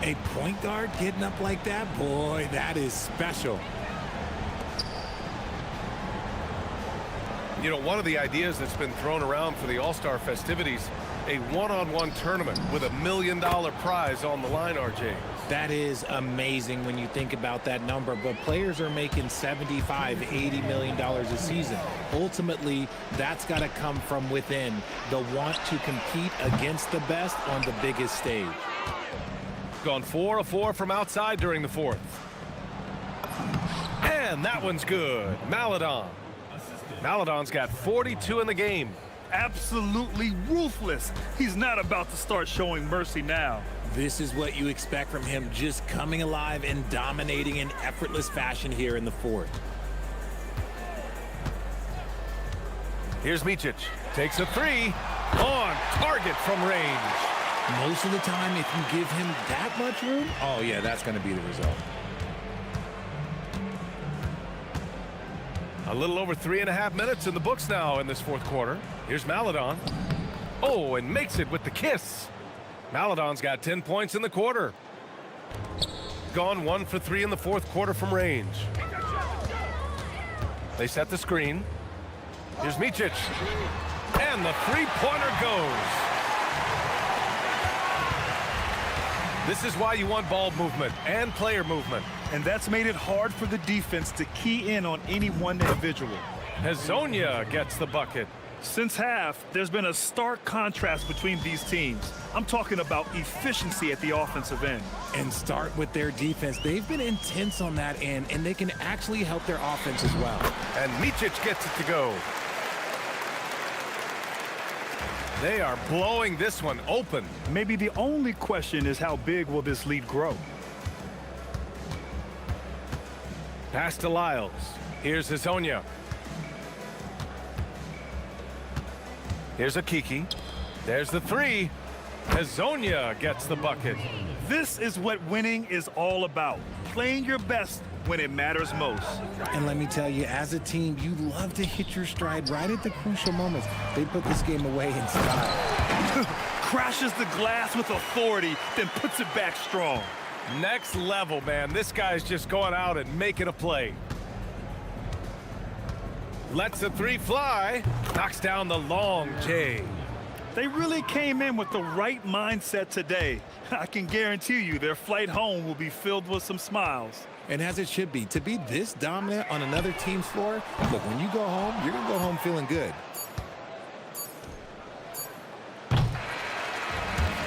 [SPEAKER 12] A point guard getting up like that? Boy, that is special.
[SPEAKER 7] You know, one of the ideas that's been thrown around for the All-Star festivities, a one-on-one tournament with $1 million prize on the line, RJ.
[SPEAKER 12] That is amazing when you think about that number, but players are making $75, $80 million a season. Ultimately, that's got to come from within, the want to compete against the best on the biggest stage.
[SPEAKER 7] Gone 4 of 4 from outside during the 4th. And that one's good. Maladon. Maladon's got 42 in the game.
[SPEAKER 8] Absolutely ruthless. He's not about to start showing mercy now.
[SPEAKER 12] This is what you expect from him, just coming alive and dominating in effortless fashion here in the 4th.
[SPEAKER 7] Here's Micic. Takes a 3. On target from range.
[SPEAKER 12] Most of the time, if you give him that much room, oh yeah, that's going to be the result.
[SPEAKER 7] A little over 3.5 minutes in the books now in this fourth quarter. Here's Maladon. Oh, and makes it with the kiss. Maladon's got 10 points in the quarter. Gone 1 for 3 in the fourth quarter from range. They set the screen. Here's Micic. And the three-pointer goes. This is why you want ball movement and player movement.
[SPEAKER 8] And that's made it hard for the defense to key in on any one individual.
[SPEAKER 7] Hezonja gets the bucket.
[SPEAKER 8] Since half, there's been a stark contrast between these teams. I'm talking about efficiency at the offensive end.
[SPEAKER 12] And start with their defense. They've been intense on that end, and they can actually help their offense as well.
[SPEAKER 7] And Micic gets it to go. They are blowing this one open.
[SPEAKER 8] Maybe the only question is how big will this lead grow?
[SPEAKER 7] Pass to Lyles. Here's Hezonja. Here's a Kiki. There's the three. Hezonja gets the bucket.
[SPEAKER 8] This is what winning is all about. Playing your best when it matters most.
[SPEAKER 12] And let me tell you, as a team, you love to hit your stride right at the crucial moments. They put this game away in style.
[SPEAKER 8] Crashes the glass with authority, then puts it back strong.
[SPEAKER 7] Next level, man. This guy's just going out and making a play. Lets the three fly. Knocks down the long J.
[SPEAKER 8] They really came in with the right mindset today. I can guarantee you their flight home will be filled with some smiles.
[SPEAKER 12] And as it should be, to be this dominant on another team's floor, look, when you go home, you're going to go home feeling good.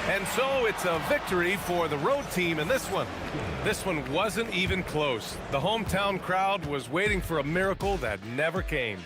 [SPEAKER 7] And so it's a victory for the road team in this one. This one wasn't even close. The hometown crowd was waiting for a miracle that never came.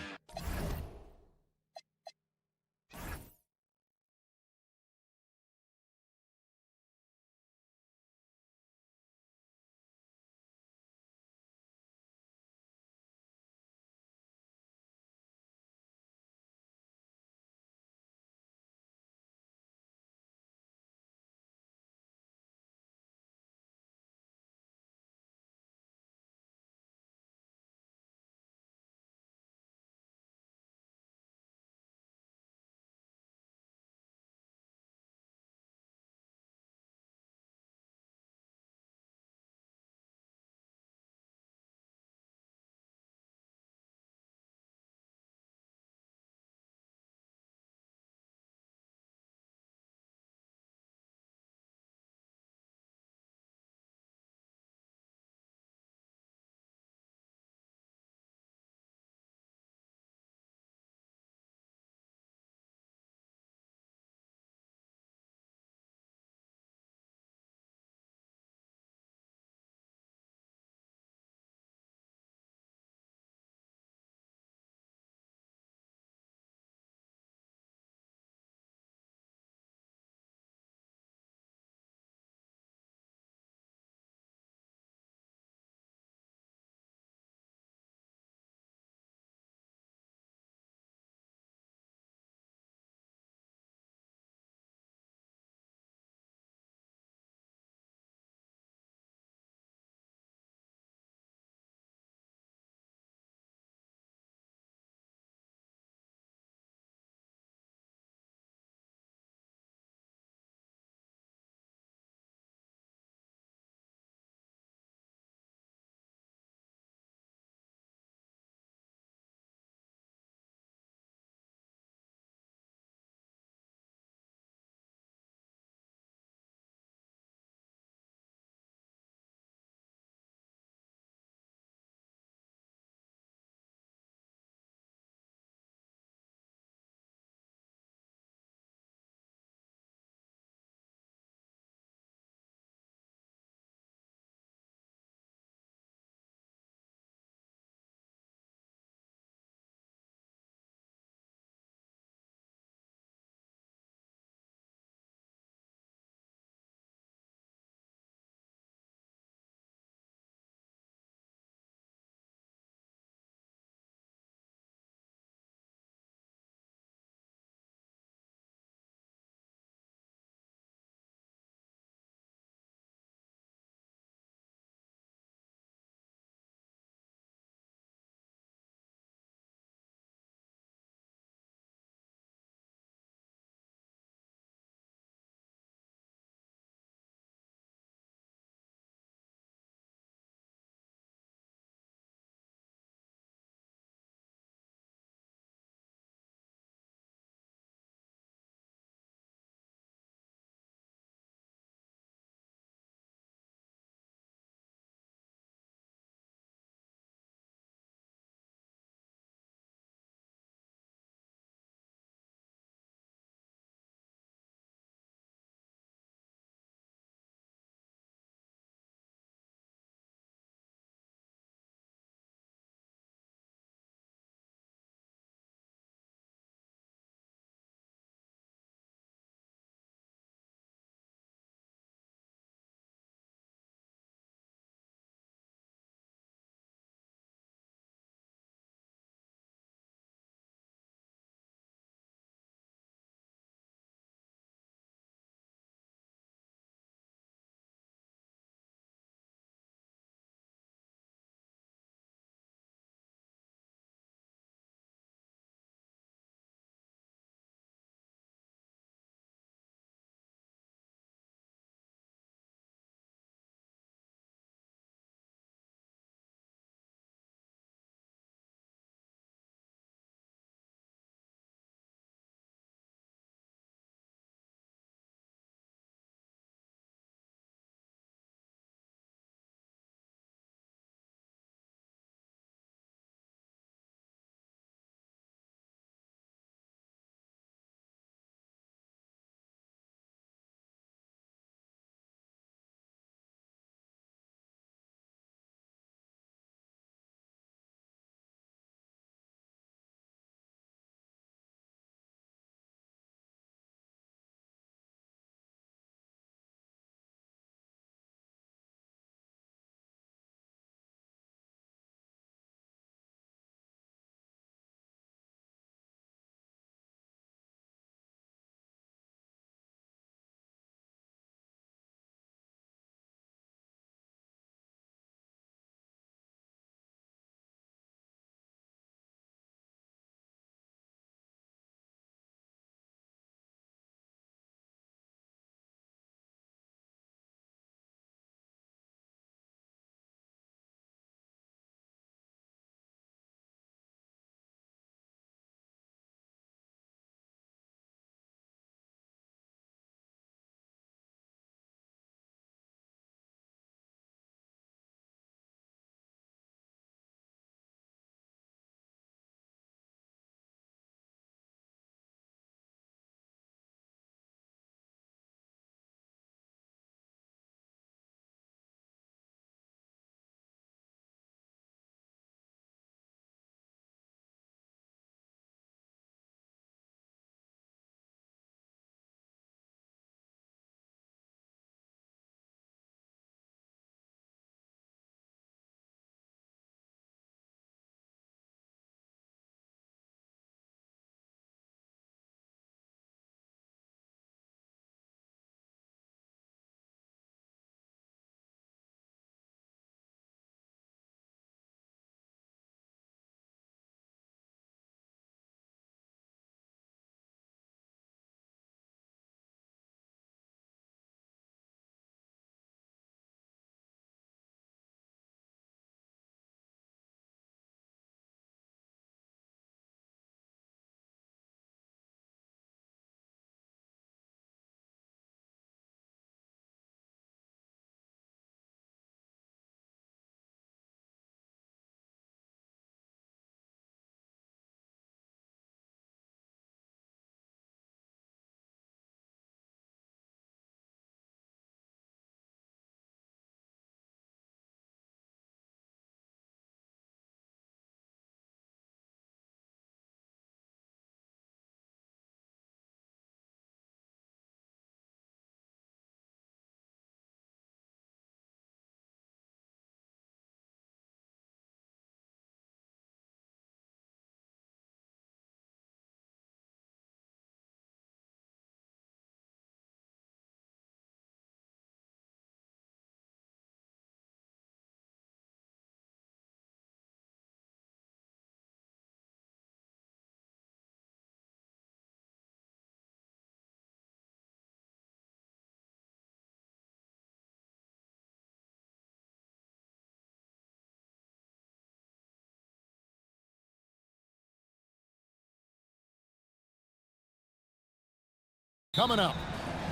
[SPEAKER 2] Coming up.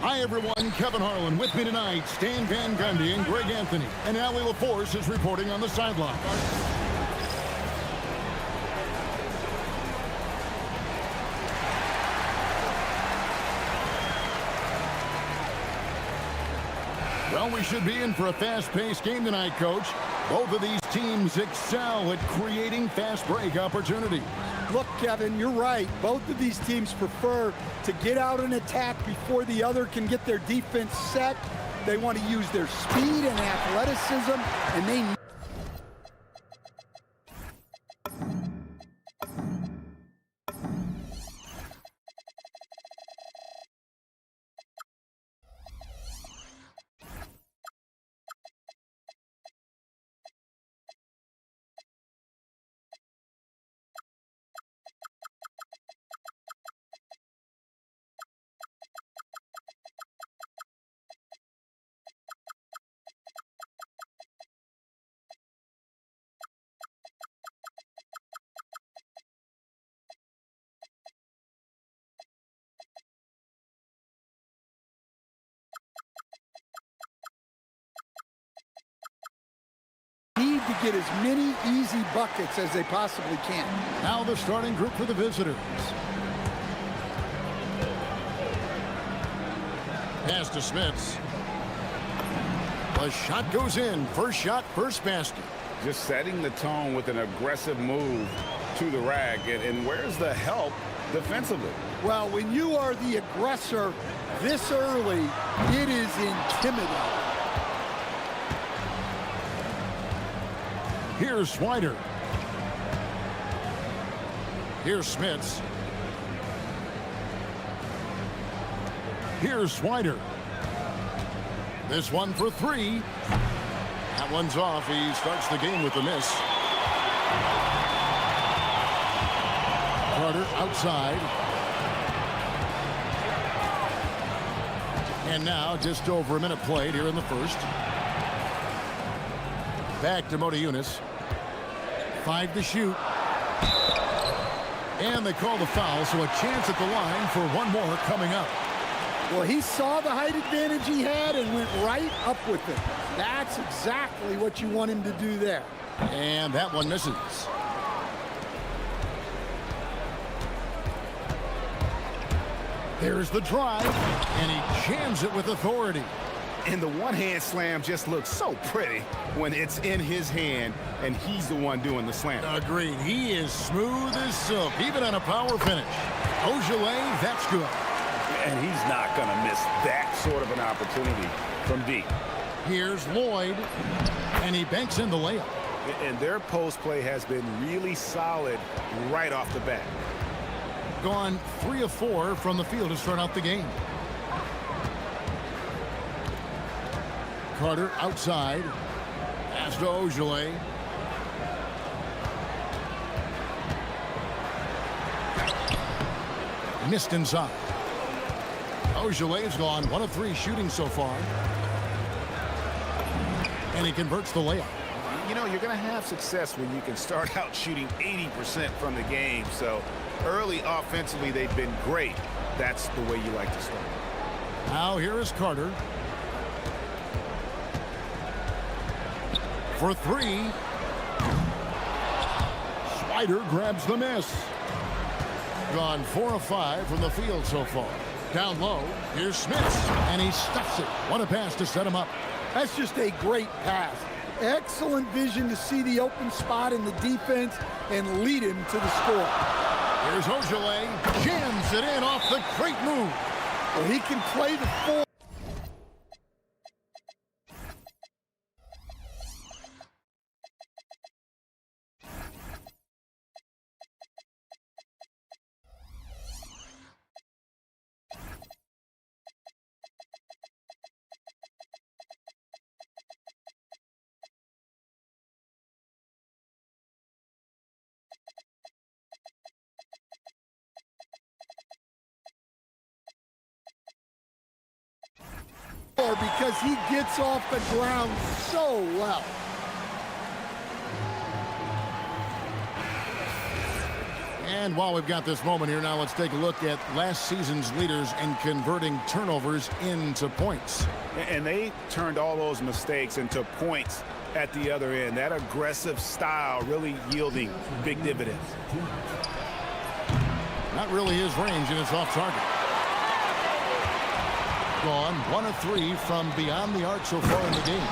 [SPEAKER 2] Hi, everyone. Kevin Harlan with me tonight. Stan Van Gundy and Greg Anthony. And Ali LaForce is reporting on the sideline. Well, we should be in for a fast-paced game tonight, Coach. Both of these teams excel at creating fast break opportunities.
[SPEAKER 1] Look, Kevin, you're right. Both of these teams prefer to get out and attack before the other can get their defense set. They want to use their speed and athleticism, and they need to get as many easy buckets as they possibly can.
[SPEAKER 2] Now the starting group for the visitors. Pass to Smits. The shot goes in. First shot, first basket.
[SPEAKER 3] Just setting the tone with an aggressive move to the rack. And where's the help defensively?
[SPEAKER 1] Well, when you are the aggressor this early, it is intimidating.
[SPEAKER 2] Here's Swider. Here's Smits. Here's Swider. This one for three. That one's off. He starts the game with a miss. Carter outside. And now just over a minute played here in the first. Back to Motiejunas. 5 to shoot. And they call the foul, so a chance at the line for one more coming up.
[SPEAKER 1] Well, he saw the height advantage he had and went right up with it. That's exactly what you want him to do there.
[SPEAKER 2] And that one misses. There's the drive, and he jams it with authority.
[SPEAKER 3] And the one-hand slam just looks so pretty when it's in his hand and he's the one doing the slam.
[SPEAKER 2] Agreed. He is smooth as silk, even on a power finish. Ojale, that's good.
[SPEAKER 3] And he's not going to miss that sort of an opportunity from deep.
[SPEAKER 2] Here's Lloyd, and he banks in the layup.
[SPEAKER 3] And their post play has been really solid right off the bat.
[SPEAKER 2] Gone 3 of 4 from the field to start out the game. Carter outside. Pass to Ojale. Missed inside. Ojale's gone 1 of 3 shooting so far. And he converts the layup.
[SPEAKER 3] You know, you're going to have success when you can start out shooting 80% from the game. So early offensively, they've been great. That's the way you like to start.
[SPEAKER 2] Now here is Carter. For 3. Swider grabs the miss. Gone 4 of 5 from the field so far. Down low, here's Smits, and he stuffs it. What a pass to set him up.
[SPEAKER 1] That's just a great pass. Excellent vision to see the open spot in the defense and lead him to the score.
[SPEAKER 2] Here's Ojale, jams it in off the great move.
[SPEAKER 1] Well, he can play the full. Because he gets off the ground so well.
[SPEAKER 2] And while we've got this moment here, now let's take a look at last season's leaders in converting turnovers into points.
[SPEAKER 3] And they turned all those mistakes into points at the other end. That aggressive style really yielding big dividends.
[SPEAKER 2] Not really his range, and it's off target. Gone 1 of 3 from beyond the arc so far in the game.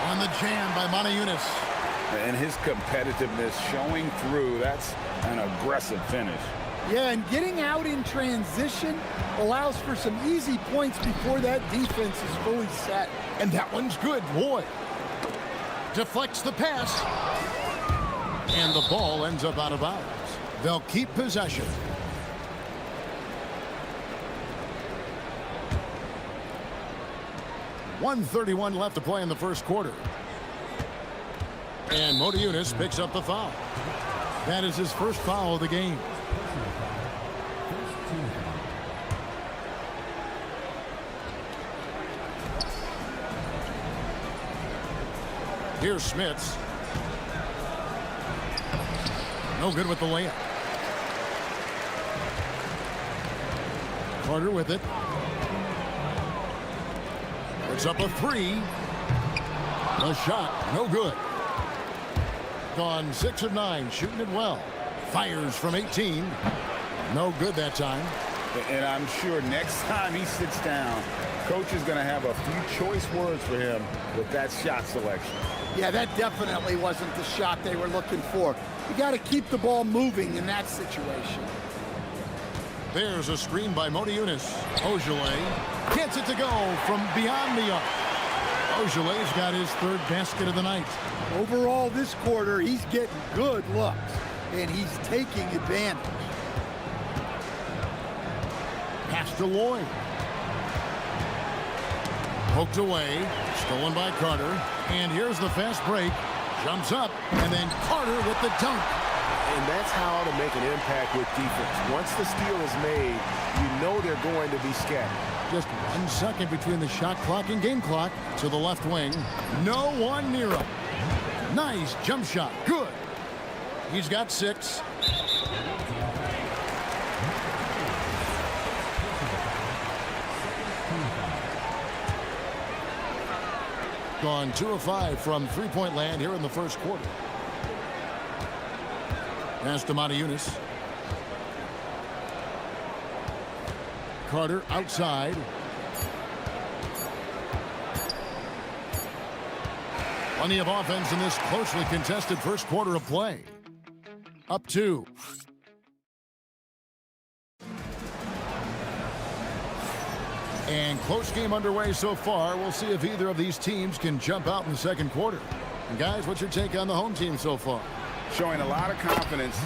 [SPEAKER 2] On the jam by Montejunas.
[SPEAKER 3] And his competitiveness showing through. That's an aggressive finish.
[SPEAKER 1] Yeah, and getting out in transition allows for some easy points before that defense is fully set.
[SPEAKER 2] And that one's good. Lloyd deflects the pass. And the ball ends up out of bounds. They'll keep possession. .131 left to play in the first quarter. And Montejunas picks up the foul. That is his first foul of the game. Here's Smits. No good with the layup. Carter with it. It's up a 3. The shot, no good. Gone 6 of 9, shooting it well. Fires from 18. No good that time.
[SPEAKER 3] And I'm sure next time he sits down, coach is going to have a few choice words for him with that shot selection.
[SPEAKER 1] Yeah, that definitely wasn't the shot they were looking for. You got to keep the ball moving in that situation.
[SPEAKER 2] There's a screen by Montejunas. Ojeleye gets it to go from beyond the arc. Ojele's got his third basket of the night.
[SPEAKER 1] Overall, this quarter, he's getting good looks, and he's taking advantage.
[SPEAKER 2] Pass to Lloyd. Poked away. Stolen by Carter. And here's the fast break. Jumps up, and then Carter with the dunk.
[SPEAKER 6] And that's how to make an impact with defense. Once the steal is made, you know they're going to be scattered.
[SPEAKER 2] Just 1 second between the shot clock and game clock. To the left wing. No one near him. Nice jump shot. Good. He's got 6. Gone 2 of 5 from three-point land here in the first quarter. Pass to Montejunas. Carter outside. Plenty of offense in this closely contested first quarter of play. Up 2. And close game underway so far. We'll see if either of these teams can jump out in the second quarter. And guys, what's your take on the home team so far?
[SPEAKER 3] Showing a lot of confidence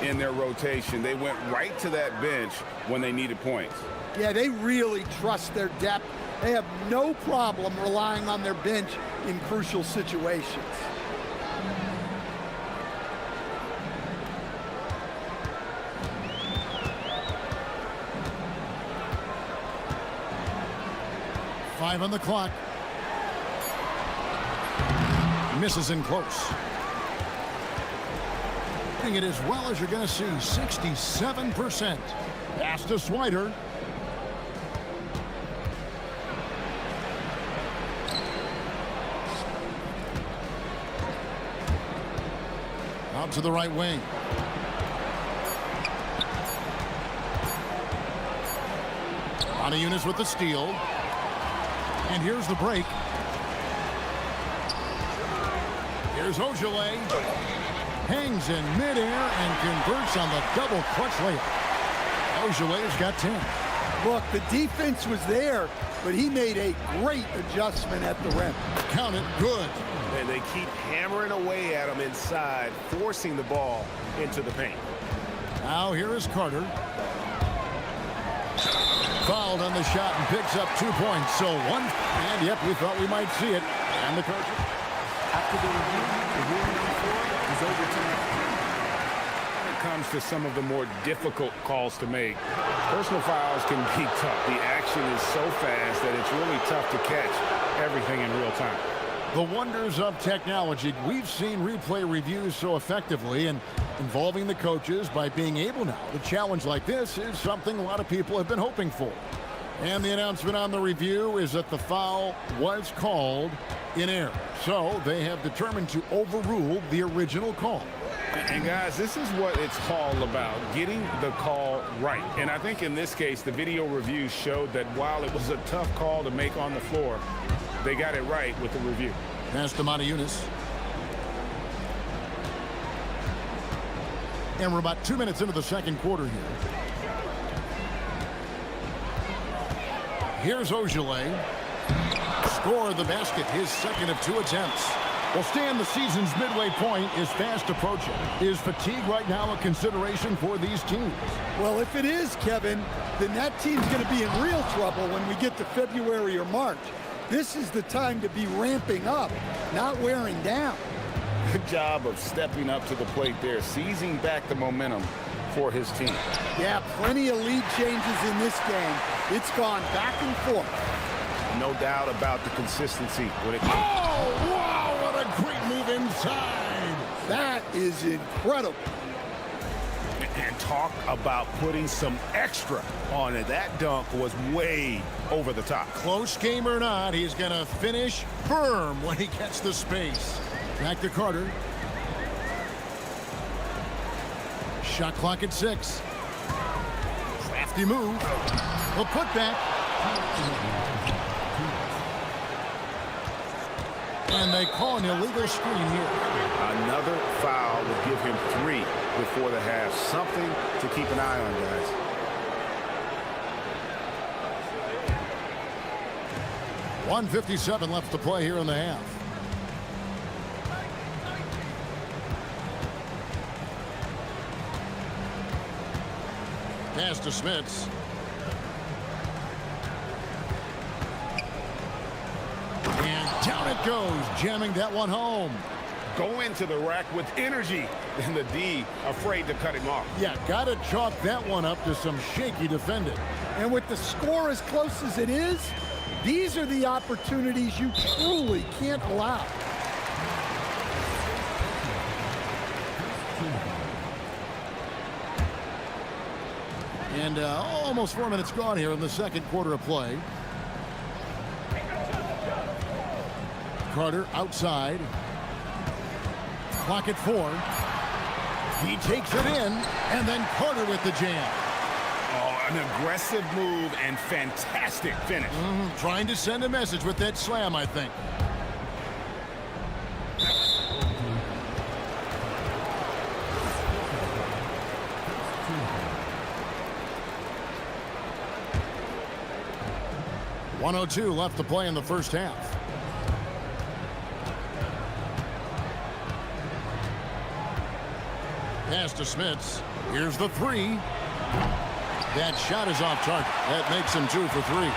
[SPEAKER 3] in their rotation. They went right to that bench when they needed points.
[SPEAKER 1] Yeah, they really trust their depth. They have no problem relying on their bench in crucial situations.
[SPEAKER 2] Five on the clock. Misses in close. Hitting it as well as you're going to see. 67%. Pass to Swider. Out to the right wing. Montejunas with the steal. And here's the break. Here's Ojeleye. Hangs in midair and converts on the double clutch layup. Ojele's got 10.
[SPEAKER 1] Look, the defense was there, but he made a great adjustment at the rim.
[SPEAKER 2] Count it, good.
[SPEAKER 6] And they keep hammering away at him inside, forcing the ball into the paint.
[SPEAKER 2] Now here is Carter. Fouled on the shot and picks up 2 points. So one, and yep, we thought we might see it. And the coach.
[SPEAKER 14] After the review, the ruling on the floor is overturned.
[SPEAKER 3] When it comes to some of the more difficult calls to make, personal fouls can be tough. The action is so fast that it's really tough to catch everything in real time.
[SPEAKER 2] The wonders of technology. We've seen replay reviews so effectively, and involving the coaches by being able now to challenge like this is something a lot of people have been hoping for. And the announcement on the review is that the foul was called in error. So they have determined to overrule the original call.
[SPEAKER 3] And guys, this is what it's all about, getting the call right. And I think in this case, the video review showed that while it was a tough call to make on the floor, they got it right with the review.
[SPEAKER 2] Pass to Yunus. And we're about 2 minutes into the second quarter here. Here's Ojale. Score the basket, his second of 2 attempts. Well, Stan, the season's midway point is fast approaching. Is fatigue right now a consideration for these teams?
[SPEAKER 1] Well, if it is, Kevin, then that team's going to be in real trouble when we get to February or March. This is the time to be ramping up, not wearing down.
[SPEAKER 3] Good job of stepping up to the plate there, seizing back the momentum for his team.
[SPEAKER 1] Yeah, plenty of lead changes in this game. It's gone back and forth.
[SPEAKER 3] No doubt about the consistency when it comes.
[SPEAKER 2] Oh, wow, what a great move inside.
[SPEAKER 1] That is incredible.
[SPEAKER 3] And talk about putting some extra on it. That dunk was way over the top.
[SPEAKER 2] Close game or not, he's going to finish firm when he gets the space. Back to Carter. Shot clock at 6. Crafty move. A putback. And they call an illegal screen here.
[SPEAKER 3] Another foul will give him 3 before the half. Something to keep an eye on, guys.
[SPEAKER 2] .157 left to play here in the half. Pass to Smits. And down it goes, jamming that one home.
[SPEAKER 3] Go into the rack with energy, and the D afraid to cut him off.
[SPEAKER 2] Yeah, got to chalk that one up to some shaky defending.
[SPEAKER 1] And with the score as close as it is, these are the opportunities you truly can't allow.
[SPEAKER 2] And almost 4 minutes gone here in the second quarter of play. Carter outside. Clock at 4. He takes it in, and then Carter with the jam.
[SPEAKER 3] Oh, an aggressive move and fantastic finish.
[SPEAKER 2] Trying to send a message with that slam, I think. .102 left to play in the first half. Pass to Smits. Here's the 3. That shot is off target. That makes him 2 for 3.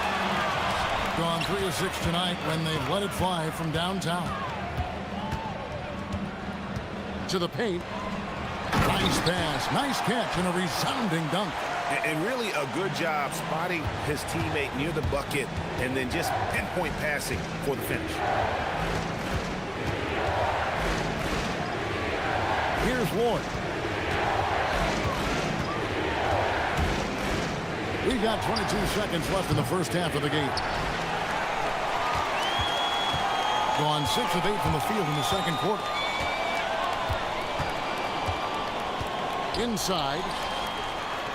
[SPEAKER 2] Gone 3 of 6 tonight when they've let it fly from downtown. To the paint. Nice pass. Nice catch and a resounding dunk.
[SPEAKER 3] And really a good job spotting his teammate near the bucket and then just pinpoint passing for the finish.
[SPEAKER 2] Here's Lloyd. We've got 22 seconds left in the first half of the game. Gone 6 of 8 from the field in the second quarter. Inside.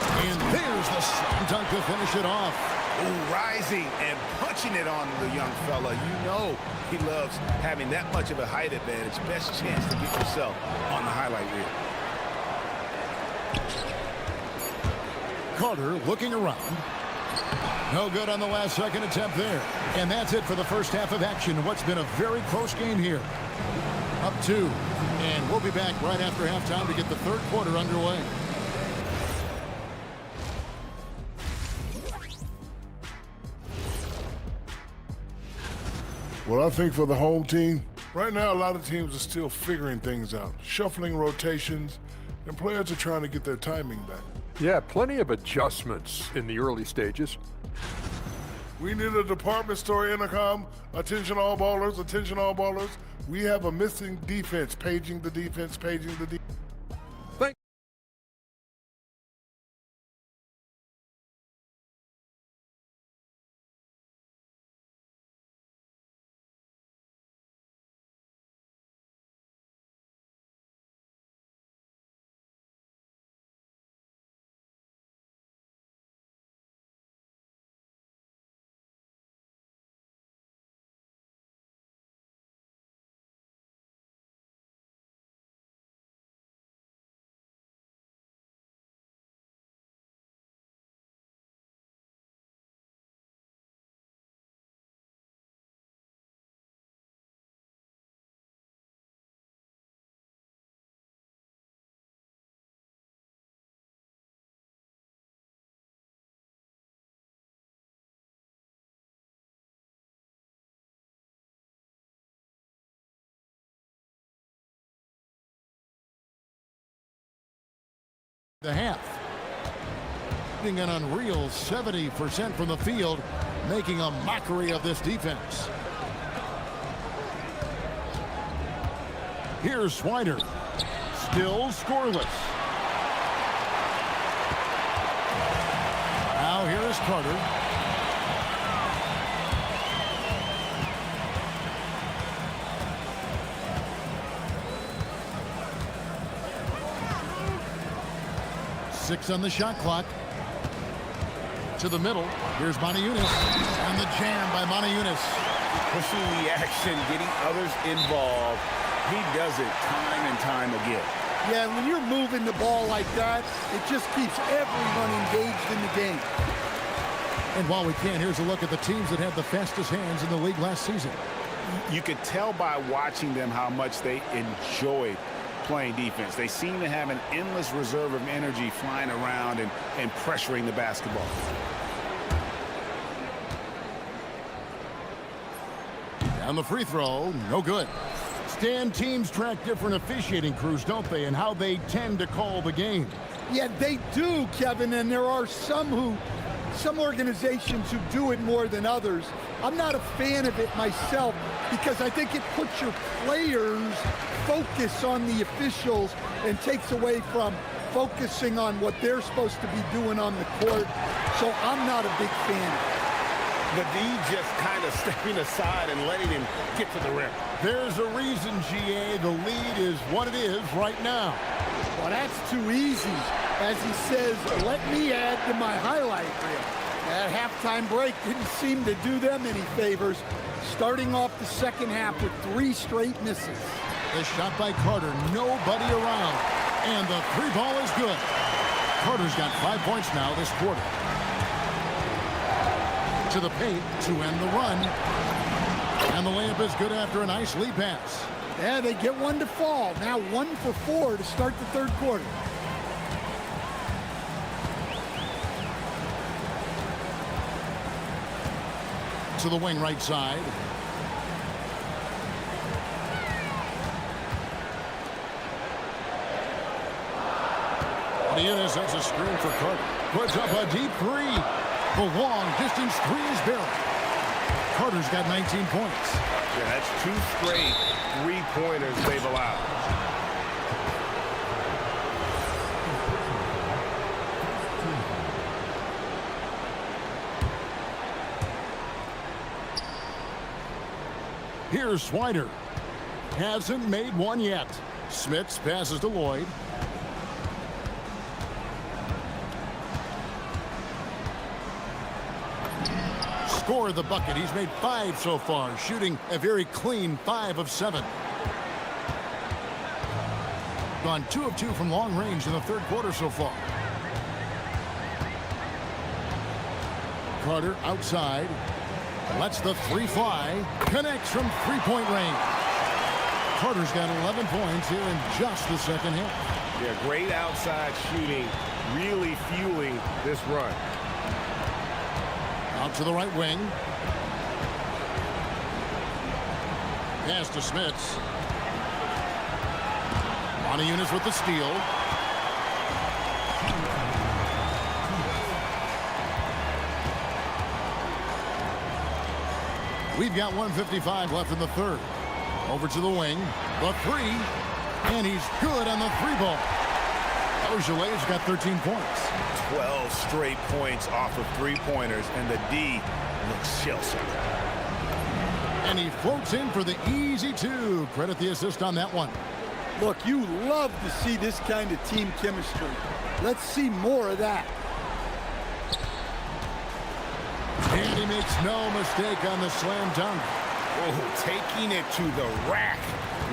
[SPEAKER 2] And there's the slam dunk to finish it off.
[SPEAKER 3] Ooh, rising and punching it on the young fella. You know he loves having that much of a height advantage. Best chance to get yourself on the highlight reel.
[SPEAKER 2] Carter looking around. No good on the last second attempt there. And that's it for the first half of action. What's been a very close game here. Up 2. And we'll be back right after halftime to get the third quarter underway.
[SPEAKER 5] Well, I think for the home team, right now a lot of teams are still figuring things out, shuffling rotations, and players are trying to get their timing back.
[SPEAKER 10] Yeah, plenty of adjustments in the early stages.
[SPEAKER 5] We need a department store intercom. Attention all ballers, attention all ballers. We have a missing defense. Paging the defense, paging the defense.
[SPEAKER 2] The half. An unreal 70% from the field, making a mockery of this defense. Here's Swider. Still scoreless. Now here is Carter. Six on the shot clock. To the middle. Here's Manajunas. And the jam by Manajunas.
[SPEAKER 3] Pushing the action, getting others involved. He does it time and time again.
[SPEAKER 1] Yeah, when you're moving the ball like that, it just keeps everyone engaged in the game.
[SPEAKER 2] And while we can, here's a look at the teams that had the fastest hands in the league last season.
[SPEAKER 3] You could tell by watching them how much they enjoyed playing defense. They seem to have an endless reserve of energy flying around and pressuring the basketball.
[SPEAKER 2] Down the free throw, no good. Stan, teams track different officiating crews, don't they, and how they tend to call the game.
[SPEAKER 1] Yeah, they do, Kevin, and there are some organizations who do it more than others. I'm not a fan of it myself because I think it puts your players' focus on the officials and takes away from focusing on what they're supposed to be doing on the court. So I'm not a big fan of it.
[SPEAKER 3] The D just kind of stepping aside and letting him get to the rim.
[SPEAKER 2] There's a reason, GA, the lead is what it is right now.
[SPEAKER 1] Well, that's too easy. As he says, let me add to my highlight reel. That halftime break didn't seem to do them any favors, starting off the second half with 3 straight misses.
[SPEAKER 2] The shot by Carter, nobody around, and the 3-ball is good. Carter's got 5 points now this quarter. To the paint to end the run. And the layup is good after a nice lead pass.
[SPEAKER 1] Yeah, they get one to fall. Now 1 for 4 to start the third quarter.
[SPEAKER 2] To the wing right side. Manajunas has a screen for Carter. Puts up a deep 3. The long distance 3 is barely. Carter's got 19 points.
[SPEAKER 3] Yeah, that's 2 straight 3-pointers they've allowed.
[SPEAKER 2] Here's Swider. Hasn't made one yet. Smits passes to Lloyd. Score the bucket. He's made 5 so far, shooting a very clean 5 of 7. Gone 2 of 2 from long range in the third quarter so far. Carter outside. Lets the 3 fly. Connects from 3-point range. Carter's got 11 points here in just the second half.
[SPEAKER 3] Yeah, great outside shooting, really fueling this run.
[SPEAKER 2] Out to the right wing. Pass to Smits. Manajunas with the steal. We've got 1:55 left in the third. Over to the wing. The three. And he's good on the three ball. Ojole's got 13 points.
[SPEAKER 6] 12 straight points off of three-pointers, and the D looks shell-shocked.
[SPEAKER 2] And he floats in for the easy two. Credit the assist on that one.
[SPEAKER 1] Look, you love to see this kind of team chemistry. Let's see more of that.
[SPEAKER 2] And he makes no mistake on the slam dunk.
[SPEAKER 6] Oh, taking it to the rack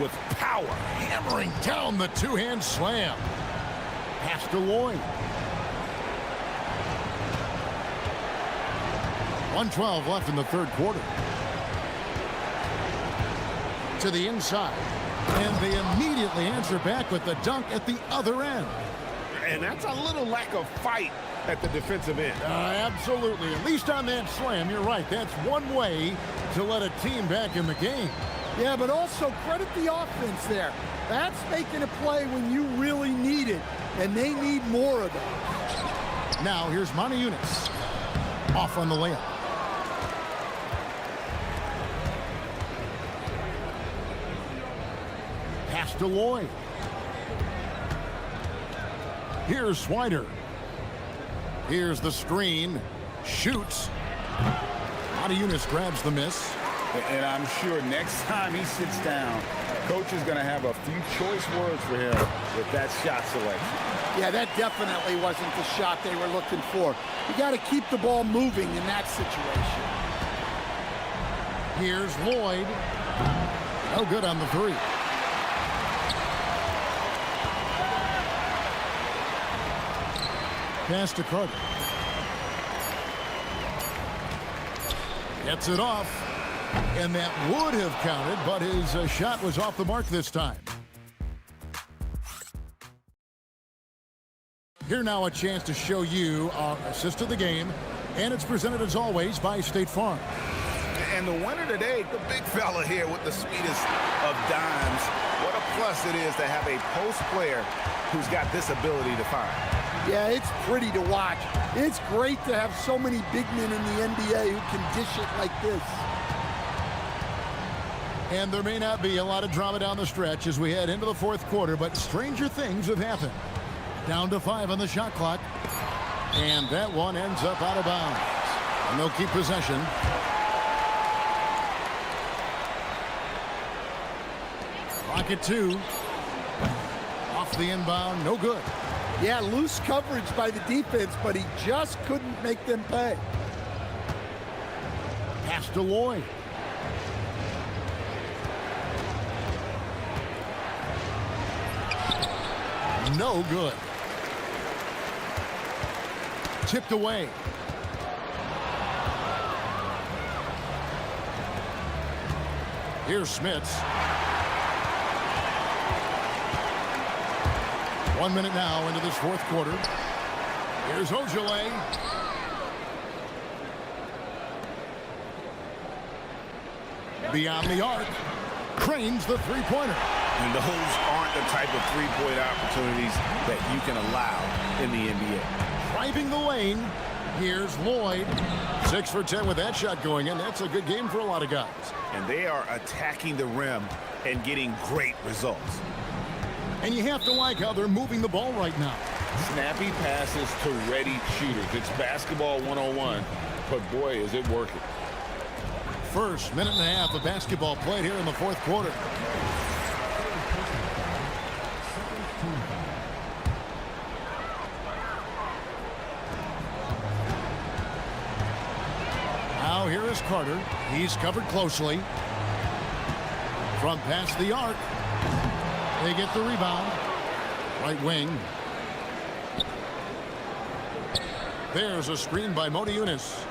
[SPEAKER 6] with power.
[SPEAKER 2] Hammering down the two-hand slam. Pass to Lloyd. 1:12 left in the third quarter. To the inside. And they immediately answer back with the dunk at the other end.
[SPEAKER 6] And that's a little lack of fight at the defensive end.
[SPEAKER 2] Absolutely. At least on that slam, you're right. That's one way to let a team back in the game.
[SPEAKER 1] Yeah, but also credit the offense there. That's making a play when you really need it, and they need more of those.
[SPEAKER 2] Now here's Yunus. Off on the layup. Pass to Lloyd. Here's Swider. Here's the screen. Shoots. Yunus grabs the miss.
[SPEAKER 3] And I'm sure next time he sits down, coach is going to have a few choice words for him with that shot selection.
[SPEAKER 1] Yeah, that definitely wasn't the shot they were looking for. You got to keep the ball moving in that situation.
[SPEAKER 2] Here's Lloyd. No good on the three. Pass to Carter. Gets it off. And that would have counted, but his shot was off the mark this time. Here now a chance to show you our assist of the game. And it's presented as always by State Farm.
[SPEAKER 6] And the winner today, the big fella here with the sweetest of dimes. What a plus it is to have a post player who's got this ability to find.
[SPEAKER 1] Yeah, it's pretty to watch. It's great to have so many big men in the NBA who can dish it like this.
[SPEAKER 2] And there may not be a lot of drama down the stretch as we head into the fourth quarter, but stranger things have happened. Down to 5 on the shot clock. And that one ends up out of bounds. And they'll keep possession. Clock at 2. Off the inbound, no good.
[SPEAKER 1] Yeah, loose coverage by the defense, but he just couldn't make them pay.
[SPEAKER 2] Pass to Lloyd. No good. Tipped away. Here's Smits. 1 minute now into this fourth quarter. Here's Ojale. Beyond the arc. Cranes the three-pointer.
[SPEAKER 6] And those aren't the type of three-point opportunities that you can allow in the NBA.
[SPEAKER 2] Driving the lane. Here's Lloyd. 6 for 10 with that shot going in. That's a good game for a lot of guys.
[SPEAKER 6] And they are attacking the rim and getting great results.
[SPEAKER 2] And you have to like how they're moving the ball right now.
[SPEAKER 3] Snappy passes to ready shooters. It's basketball 101, but boy, is it working.
[SPEAKER 2] First minute and a half of basketball played here in the fourth quarter. Now here is Carter. He's covered closely. From past the arc. They get the rebound. Right wing. There's a screen by Yunus.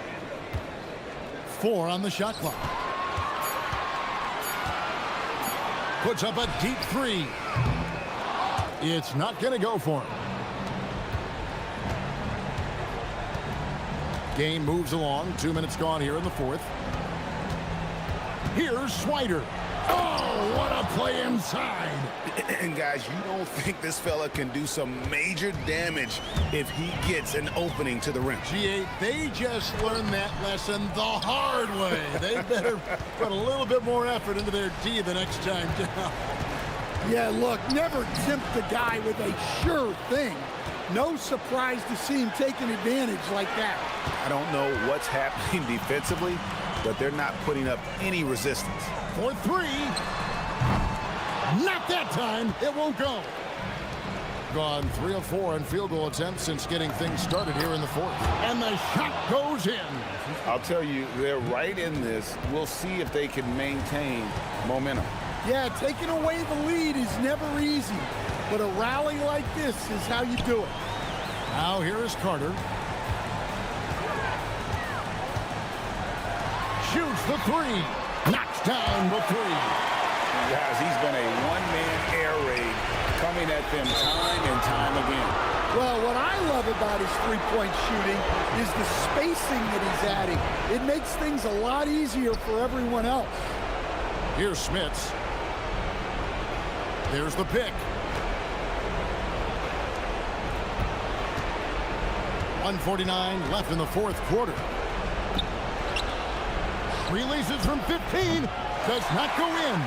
[SPEAKER 2] 4 on the shot clock. Puts up a deep 3. It's not going to go for him. Game moves along. 2 minutes gone here in the fourth. Here's Swider. Oh, What a play inside.
[SPEAKER 6] And guys, you don't think this fella can do some major damage if he gets an opening to the rim.
[SPEAKER 2] G8, they just learned that lesson the hard way. They better put a little bit more effort into their D the next time down.
[SPEAKER 1] Yeah, look, never tempt the guy with a sure thing. No surprise to see him taking advantage like that.
[SPEAKER 6] I don't know what's happening defensively, but they're not putting up any resistance.
[SPEAKER 2] For three. Not that time. It won't go. Gone 3 of 4 on field goal attempts since getting things started here in the fourth. And the shot goes in.
[SPEAKER 6] I'll tell you, they're right in this. We'll see if they can maintain momentum.
[SPEAKER 1] Yeah, taking away the lead is never easy, but a rally like this is how you do it.
[SPEAKER 2] Now here is Carter. Shoots the three. Knocks down the three.
[SPEAKER 6] Guys, he's been a one-man air raid coming at them time and time again.
[SPEAKER 1] Well, what I love about his three-point shooting is the spacing that he's adding. It makes things a lot easier for everyone else.
[SPEAKER 2] Here's Smits. There's the pick. 1:49 left in the fourth quarter. Releases from 15. Does not go in.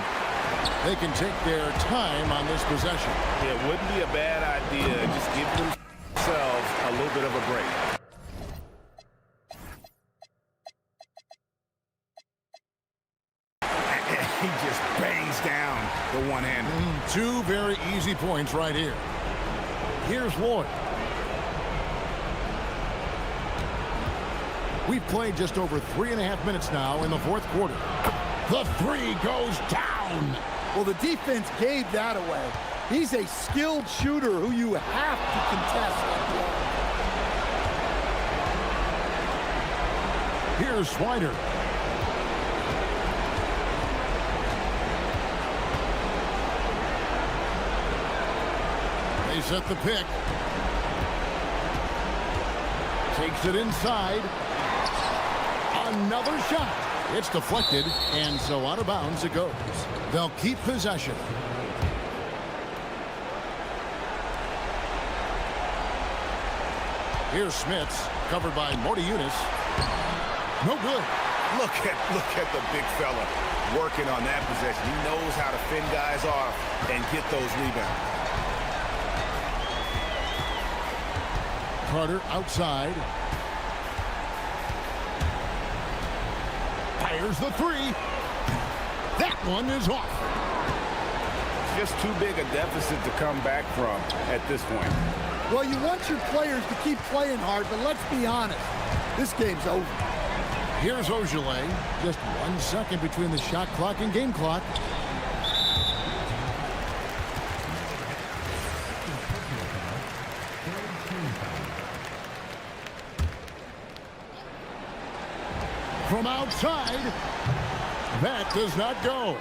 [SPEAKER 2] They can take their time on this possession.
[SPEAKER 6] It wouldn't be a bad idea. Just give themselves a little bit of a break. He just bangs down the one-hander.
[SPEAKER 2] Two very easy points right here. Here's Lloyd. We've played just over 3.5 minutes now in the fourth quarter. The three goes down.
[SPEAKER 1] Well, the defense gave that away. He's a skilled shooter who you have to contest.
[SPEAKER 2] Here's Swider. They set the pick. Takes it inside. Another shot. It's deflected, and so out of bounds it goes. They'll keep possession. Here's Smits, covered by Morty Eunice. No good.
[SPEAKER 6] Look at the big fella working on that possession. He knows how to fend guys off and get those rebounds.
[SPEAKER 2] Carter outside. Fires the three. That one is off.
[SPEAKER 6] Just too big a deficit to come back from at this point.
[SPEAKER 1] Well, you want your players to keep playing hard, but let's be honest. This game's over.
[SPEAKER 2] Here's Ogilvy. Just 1 second between the shot clock and game clock. From outside, that does not go.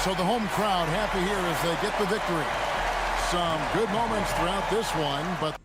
[SPEAKER 2] So the home crowd happy here as they get the victory. Some good moments throughout this one, but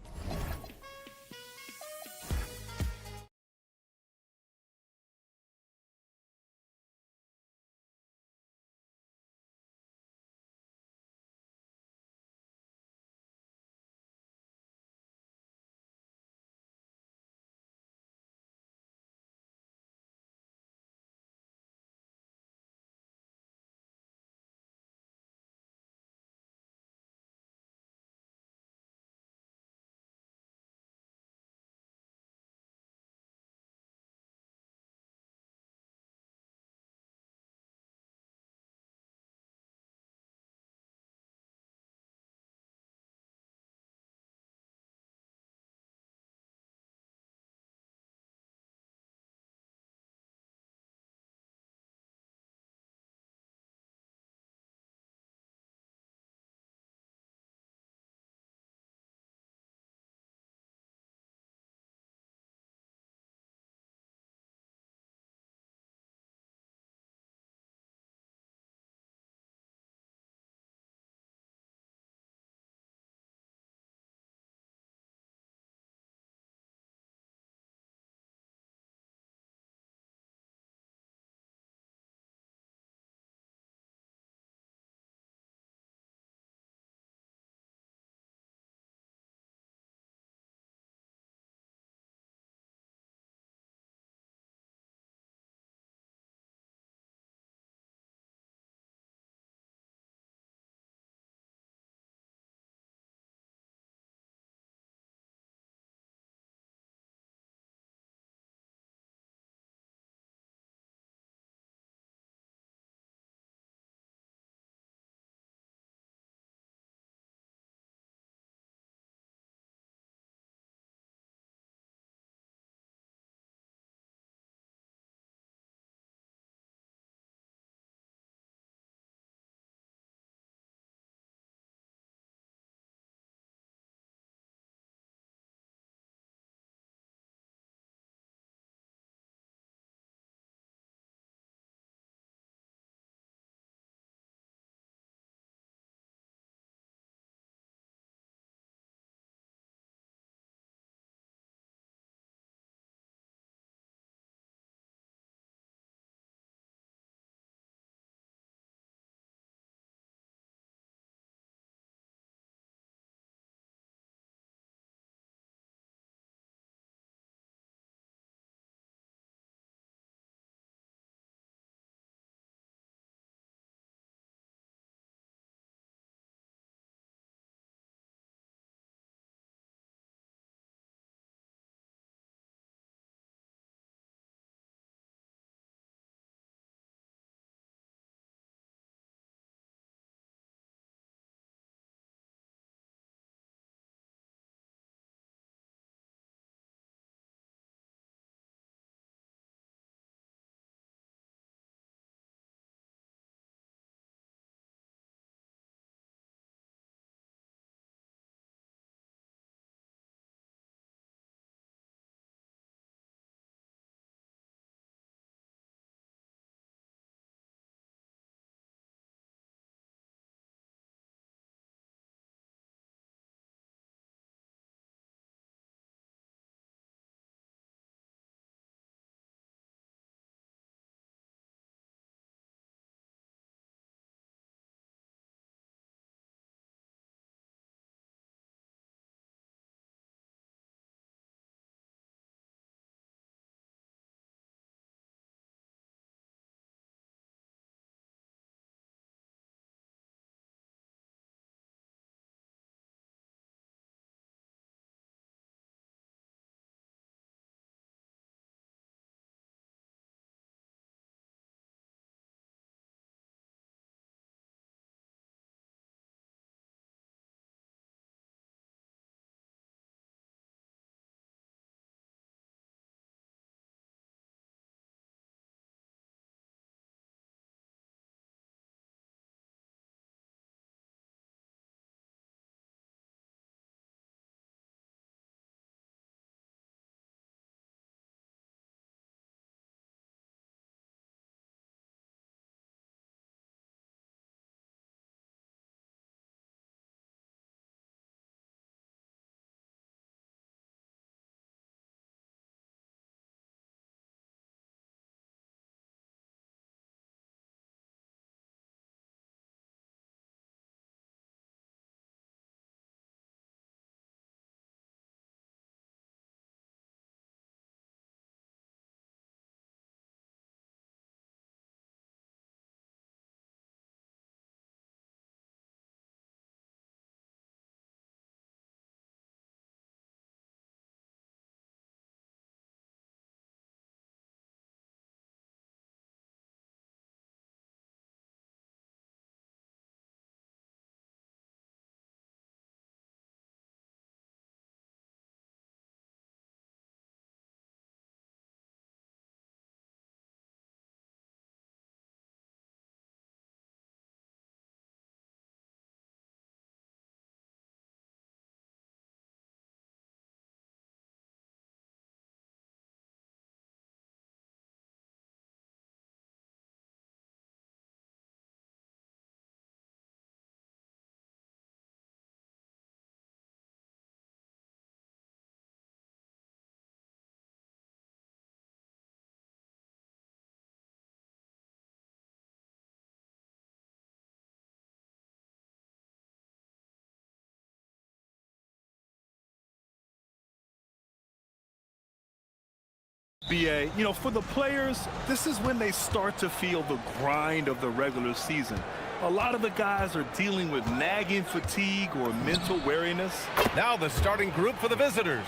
[SPEAKER 8] BA, you know, for the players, this is when they start to feel the grind of the regular season. A lot of the guys are dealing with nagging fatigue or mental weariness.
[SPEAKER 7] Now the starting group for the visitors.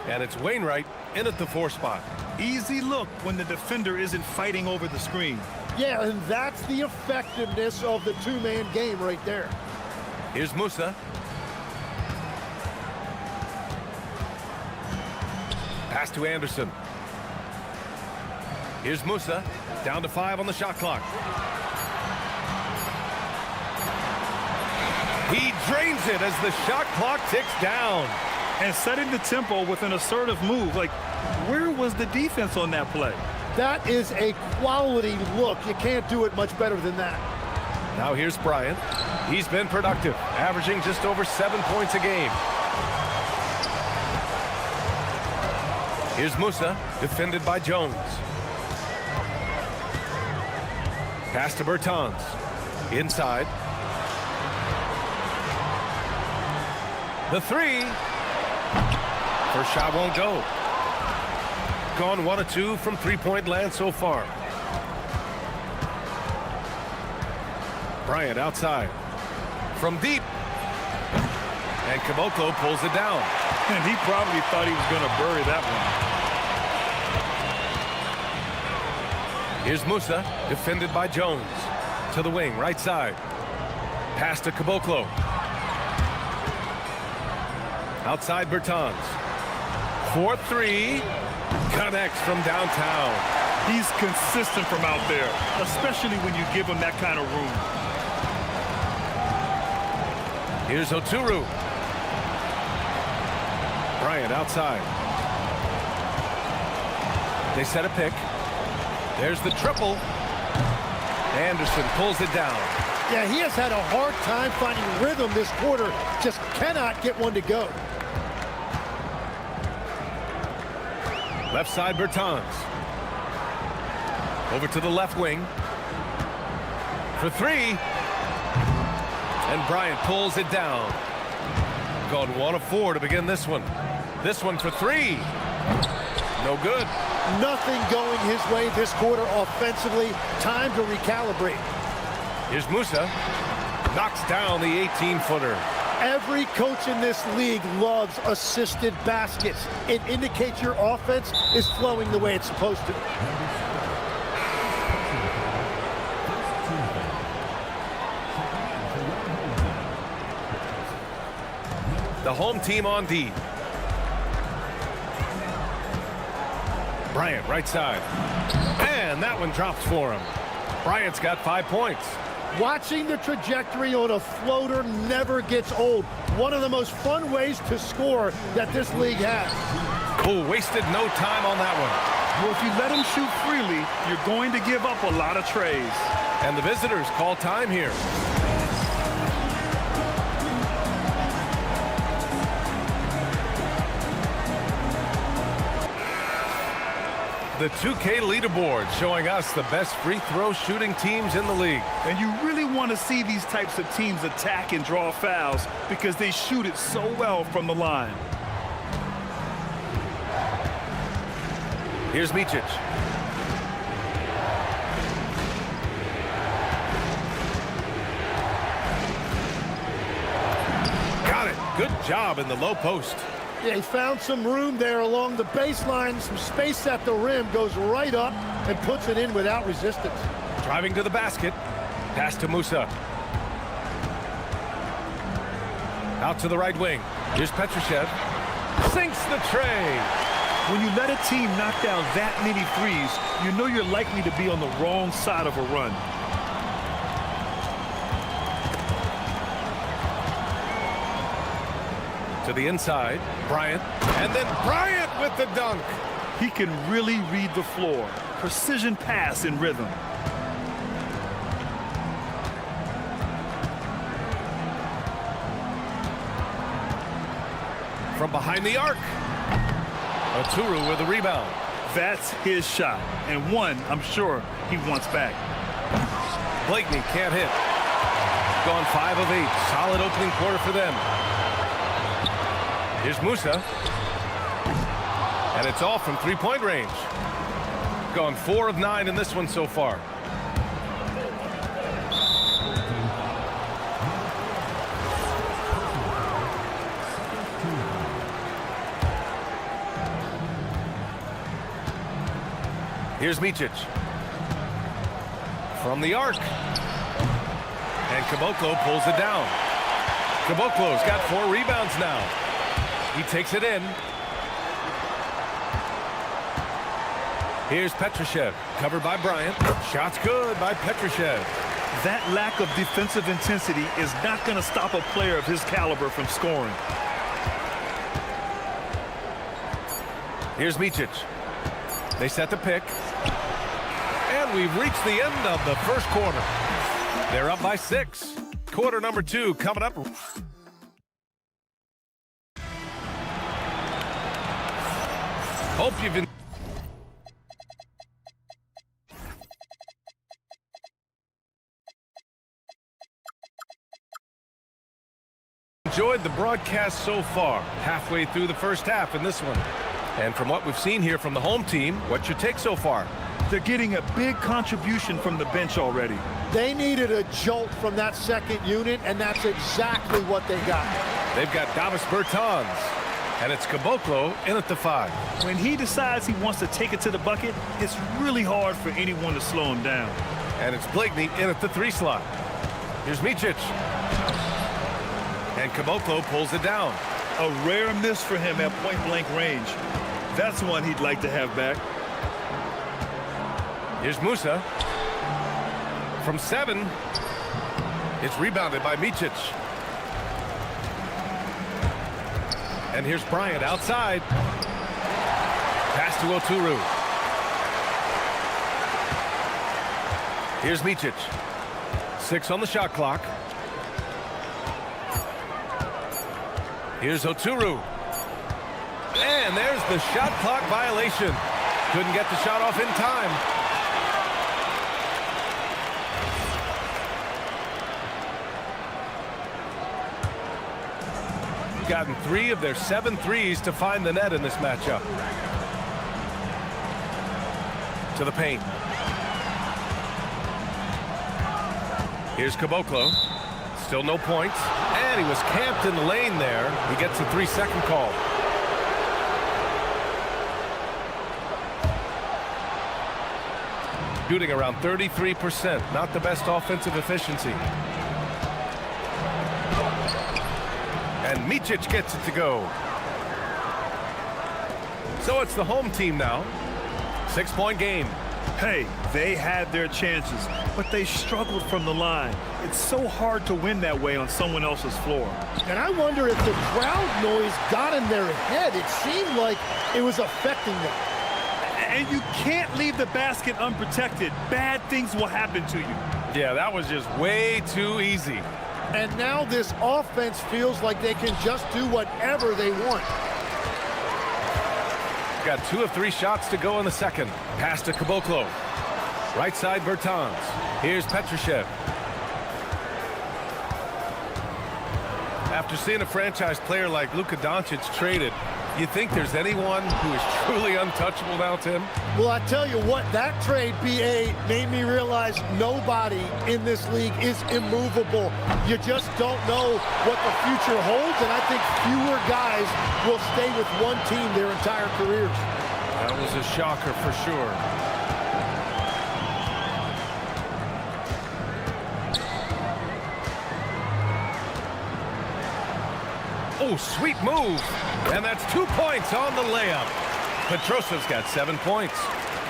[SPEAKER 7] And it's Wainwright in at the 4 spot.
[SPEAKER 8] Easy look when the defender isn't fighting over the screen.
[SPEAKER 9] Yeah, and that's the effectiveness of the two-man game right there.
[SPEAKER 7] Here's Musa. Pass to Anderson. Here's Musa. Down to 5 on the shot clock. He drains it as the shot clock ticks down.
[SPEAKER 8] And setting the tempo with an assertive move. Like, where was the defense on that play?
[SPEAKER 9] That is a quality look. You can't do it much better than that.
[SPEAKER 7] Now here's Bryant. He's been productive, averaging just over 7 points a game. Here's Musa, defended by Jones. Pass to Bertans. Inside. The 3. First shot won't go. Gone 1 of 2 from three-point land so far. Bryant outside. From deep. And Caboclo pulls it down.
[SPEAKER 8] And he probably thought he was going to bury that one.
[SPEAKER 7] Here's Musa, defended by Jones. To the wing, right side. Pass to Caboclo. Outside Bertans. 4-3. Connects from downtown.
[SPEAKER 8] He's consistent from out there, especially when you give him that kind of room.
[SPEAKER 7] Here's Oturu. Bryant outside. They set a pick. There's the triple. Anderson pulls it down.
[SPEAKER 9] Yeah, he has had a hard time finding rhythm this quarter. Just cannot get one to go.
[SPEAKER 7] Left side Bertans. Over to the left wing. For 3. And Bryant pulls it down. Gone 1 of 4 to begin this one. This one for 3. No good.
[SPEAKER 9] Nothing going his way this quarter offensively. Time to recalibrate.
[SPEAKER 7] Here's Musa. Knocks down the 18-footer.
[SPEAKER 9] Every coach in this league loves assisted baskets. It indicates your offense is flowing the way it's supposed to.
[SPEAKER 7] The home team on D. Bryant, right side. And that one drops for him. Bryant's got 5 points.
[SPEAKER 9] Watching the trajectory on a floater never gets old. One of the most fun ways to score that this league has.
[SPEAKER 7] Oh, wasted no time on that one.
[SPEAKER 8] Well, if you let him shoot freely, you're going to give up a lot of trays.
[SPEAKER 7] And the visitors call time here. The 2K leaderboard showing us the best free throw shooting teams in the league.
[SPEAKER 8] And you really want to see these types of teams attack and draw fouls because they shoot it so well from the line.
[SPEAKER 7] Here's Micic. Got it. Good job in the low post.
[SPEAKER 9] Yeah, he found some room there along the baseline, some space at the rim, goes right up and puts it in without resistance.
[SPEAKER 7] Driving to the basket. Pass to Musa. Out to the right wing. Here's Petrushev. Sinks the tray.
[SPEAKER 8] When you let a team knock down that many threes, you know you're likely to be on the wrong side of a run.
[SPEAKER 7] To the inside, Bryant, and then Bryant with the dunk.
[SPEAKER 8] He can really read the floor. Precision pass in rhythm.
[SPEAKER 7] From behind the arc. Oturu with the rebound.
[SPEAKER 8] That's his shot, and one I'm sure he wants back.
[SPEAKER 7] Blakeney can't hit. Gone 5 of 8. Solid opening quarter for them. Here's Musa. And it's all from three-point range. Gone 4 of 9 in this one so far. Here's Micic. From the arc. And Caboclo pulls it down. Caboclo's got 4 rebounds now. He takes it in. Here's Petrushev, covered by Bryant. Shot's good by Petrushev.
[SPEAKER 8] That lack of defensive intensity is not going to stop a player of his caliber from scoring.
[SPEAKER 7] Here's Micic. They set the pick. And we've reached the end of the first quarter. They're up by 6. Quarter number 2 coming up. Hope you've enjoyed the broadcast so far. Halfway through the first half in this one. And from what we've seen here from the home team, what's your take so far?
[SPEAKER 8] They're getting a big contribution from the bench already.
[SPEAKER 9] They needed a jolt from that second unit, and that's exactly what they got.
[SPEAKER 7] They've got Davis Bertans, and it's Caboclo in at the 5.
[SPEAKER 8] When he decides he wants to take it to the bucket, it's really hard for anyone to slow him down.
[SPEAKER 7] And it's Blakeney in at the 3 slot. Here's Micic. And Caboclo pulls it down.
[SPEAKER 8] A rare miss for him at point-blank range. That's one he'd like to have back.
[SPEAKER 7] Here's Musa. From 7. It's rebounded by Micic. And here's Bryant outside. Pass to Oturu. Here's Micic. 6 on the shot clock. Here's Oturu. And there's the shot clock violation. Couldn't get the shot off in time. Gotten 3 of their 7 threes to find the net in this matchup. To the paint. Here's Caboclo. Still no points. And he was camped in the lane there. He gets a 3-second call. Shooting around 33%. Not the best offensive efficiency. And Micic gets it to go. So it's the home team now. 6-point game.
[SPEAKER 8] Hey, they had their chances, but they struggled from the line. It's so hard to win that way on someone else's floor.
[SPEAKER 9] And I wonder if the crowd noise got in their head. It seemed like it was affecting them.
[SPEAKER 8] And you can't leave the basket unprotected. Bad things will happen to you.
[SPEAKER 7] Yeah, that was just way too easy.
[SPEAKER 9] And now this offense feels like they can just do whatever they want.
[SPEAKER 7] Got 2 of 3 shots to go in the second. Pass to Caboclo. Right side Bertans. Here's Petrushev. After seeing a franchise player like Luka Doncic traded, you think there's anyone who is truly untouchable now, Tim?
[SPEAKER 9] Well, I tell you what, that trade, BA, made me realize nobody in this league is immovable. You just don't know what the future holds, and I think fewer guys will stay with one team their entire careers.
[SPEAKER 7] That was a shocker for sure. Oh, sweet move. And that's 2 points on the layup. Petrosev's got 7 points.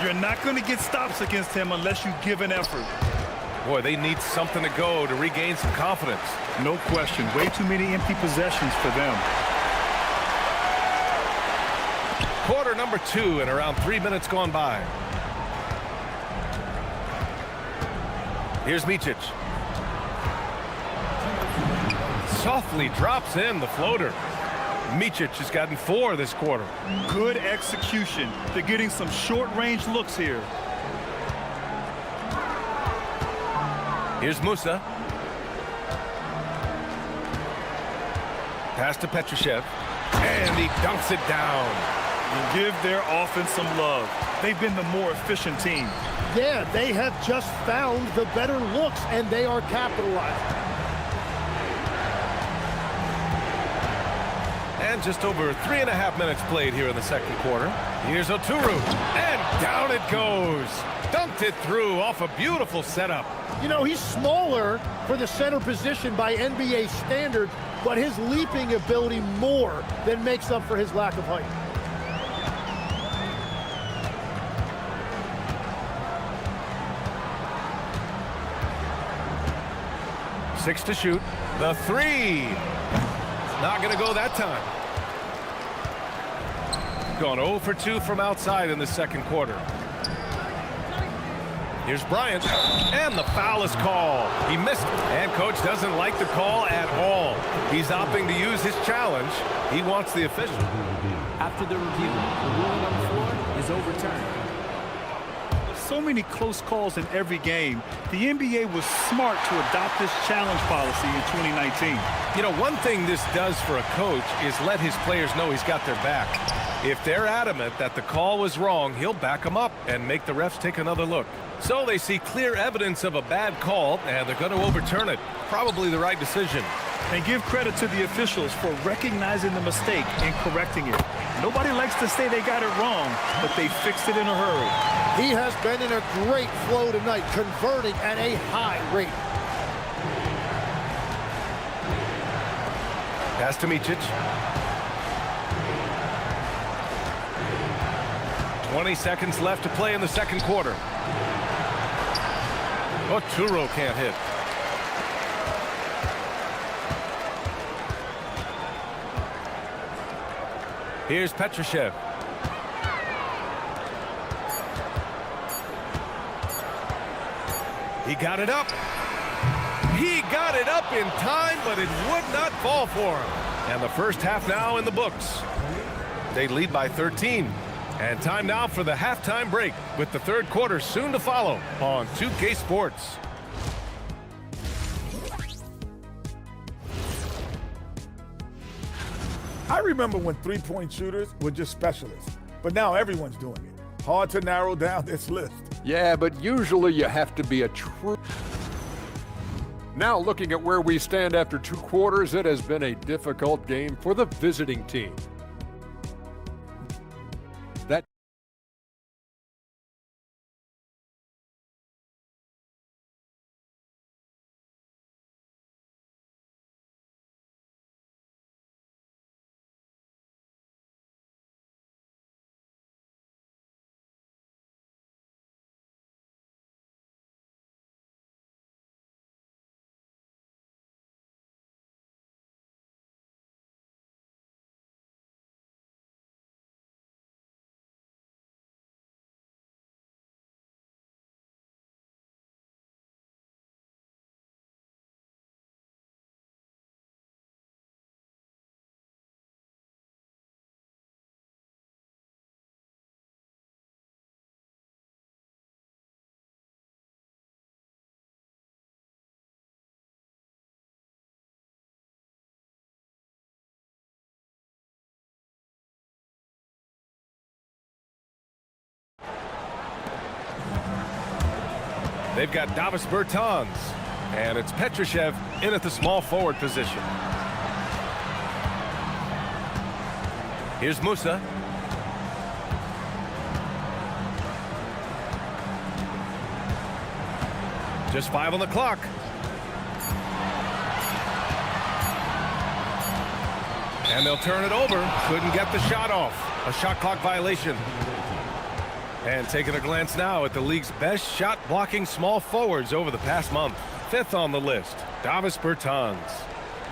[SPEAKER 8] You're not going to get stops against him unless you give an effort.
[SPEAKER 7] Boy, they need something to go to regain some confidence.
[SPEAKER 8] No question. Way too many empty possessions for them.
[SPEAKER 7] Quarter number 2 and around 3 minutes gone by. Here's Micic. Softly drops in the floater. Micic has gotten 4 this quarter.
[SPEAKER 8] Good execution. They're getting some short-range looks here.
[SPEAKER 7] Here's Musa. Pass to Petrushev. And he dunks it down.
[SPEAKER 8] And give their offense some love. They've been the more efficient team.
[SPEAKER 9] Yeah, they have just found the better looks, and they are capitalizing.
[SPEAKER 7] And just over 3.5 minutes played here in the second quarter. Here's Oturu, and down it goes. Dunked it through off a beautiful setup.
[SPEAKER 9] You know, he's smaller for the center position by NBA standards, but his leaping ability more than makes up for his lack of height.
[SPEAKER 7] Six to shoot. The three. Not going to go that time. Gone 0 for 2 from outside in the second quarter. Here's Bryant, and the foul is called. He missed, and coach doesn't like the call at all. He's opting to use his challenge. He wants the official.
[SPEAKER 14] After the review, the ruling on the floor is overturned.
[SPEAKER 8] So many close calls in every game. The NBA was smart to adopt this challenge policy in 2019.
[SPEAKER 7] You know, one thing this does for a coach is let his players know he's got their back. If they're adamant that the call was wrong, he'll back them up and make the refs take another look. So they see clear evidence of a bad call, and they're going to overturn it. Probably the right decision.
[SPEAKER 8] And give credit to the officials for recognizing the mistake and correcting it. Nobody likes to say they got it wrong, but they fixed it in a hurry.
[SPEAKER 9] He has been in a great flow tonight, converting at a high rate.
[SPEAKER 7] Pass to Micic. 20 seconds left to play in the second quarter. Oturu can't hit. Here's Petrushev. He got it up. He got it up in time, but it would not fall for him. And the first half now in the books. They lead by 13. And time now for the halftime break, with the third quarter soon to follow on 2K Sports.
[SPEAKER 4] I remember when three-point shooters were just specialists, but now everyone's doing it. Hard to narrow down this list.
[SPEAKER 10] Yeah, but usually you have to be a true... Now looking at where we stand after 2 quarters, it has been a difficult game for the visiting team.
[SPEAKER 7] They've got Davis Bertans, and it's Petrushev in at the small forward position. Here's Musa. Just 5 on the clock. And they'll turn it over. Couldn't get the shot off. A shot clock violation. And taking a glance now at the league's best shot-blocking small forwards over the past month. 5th on the list, Davis Bertans.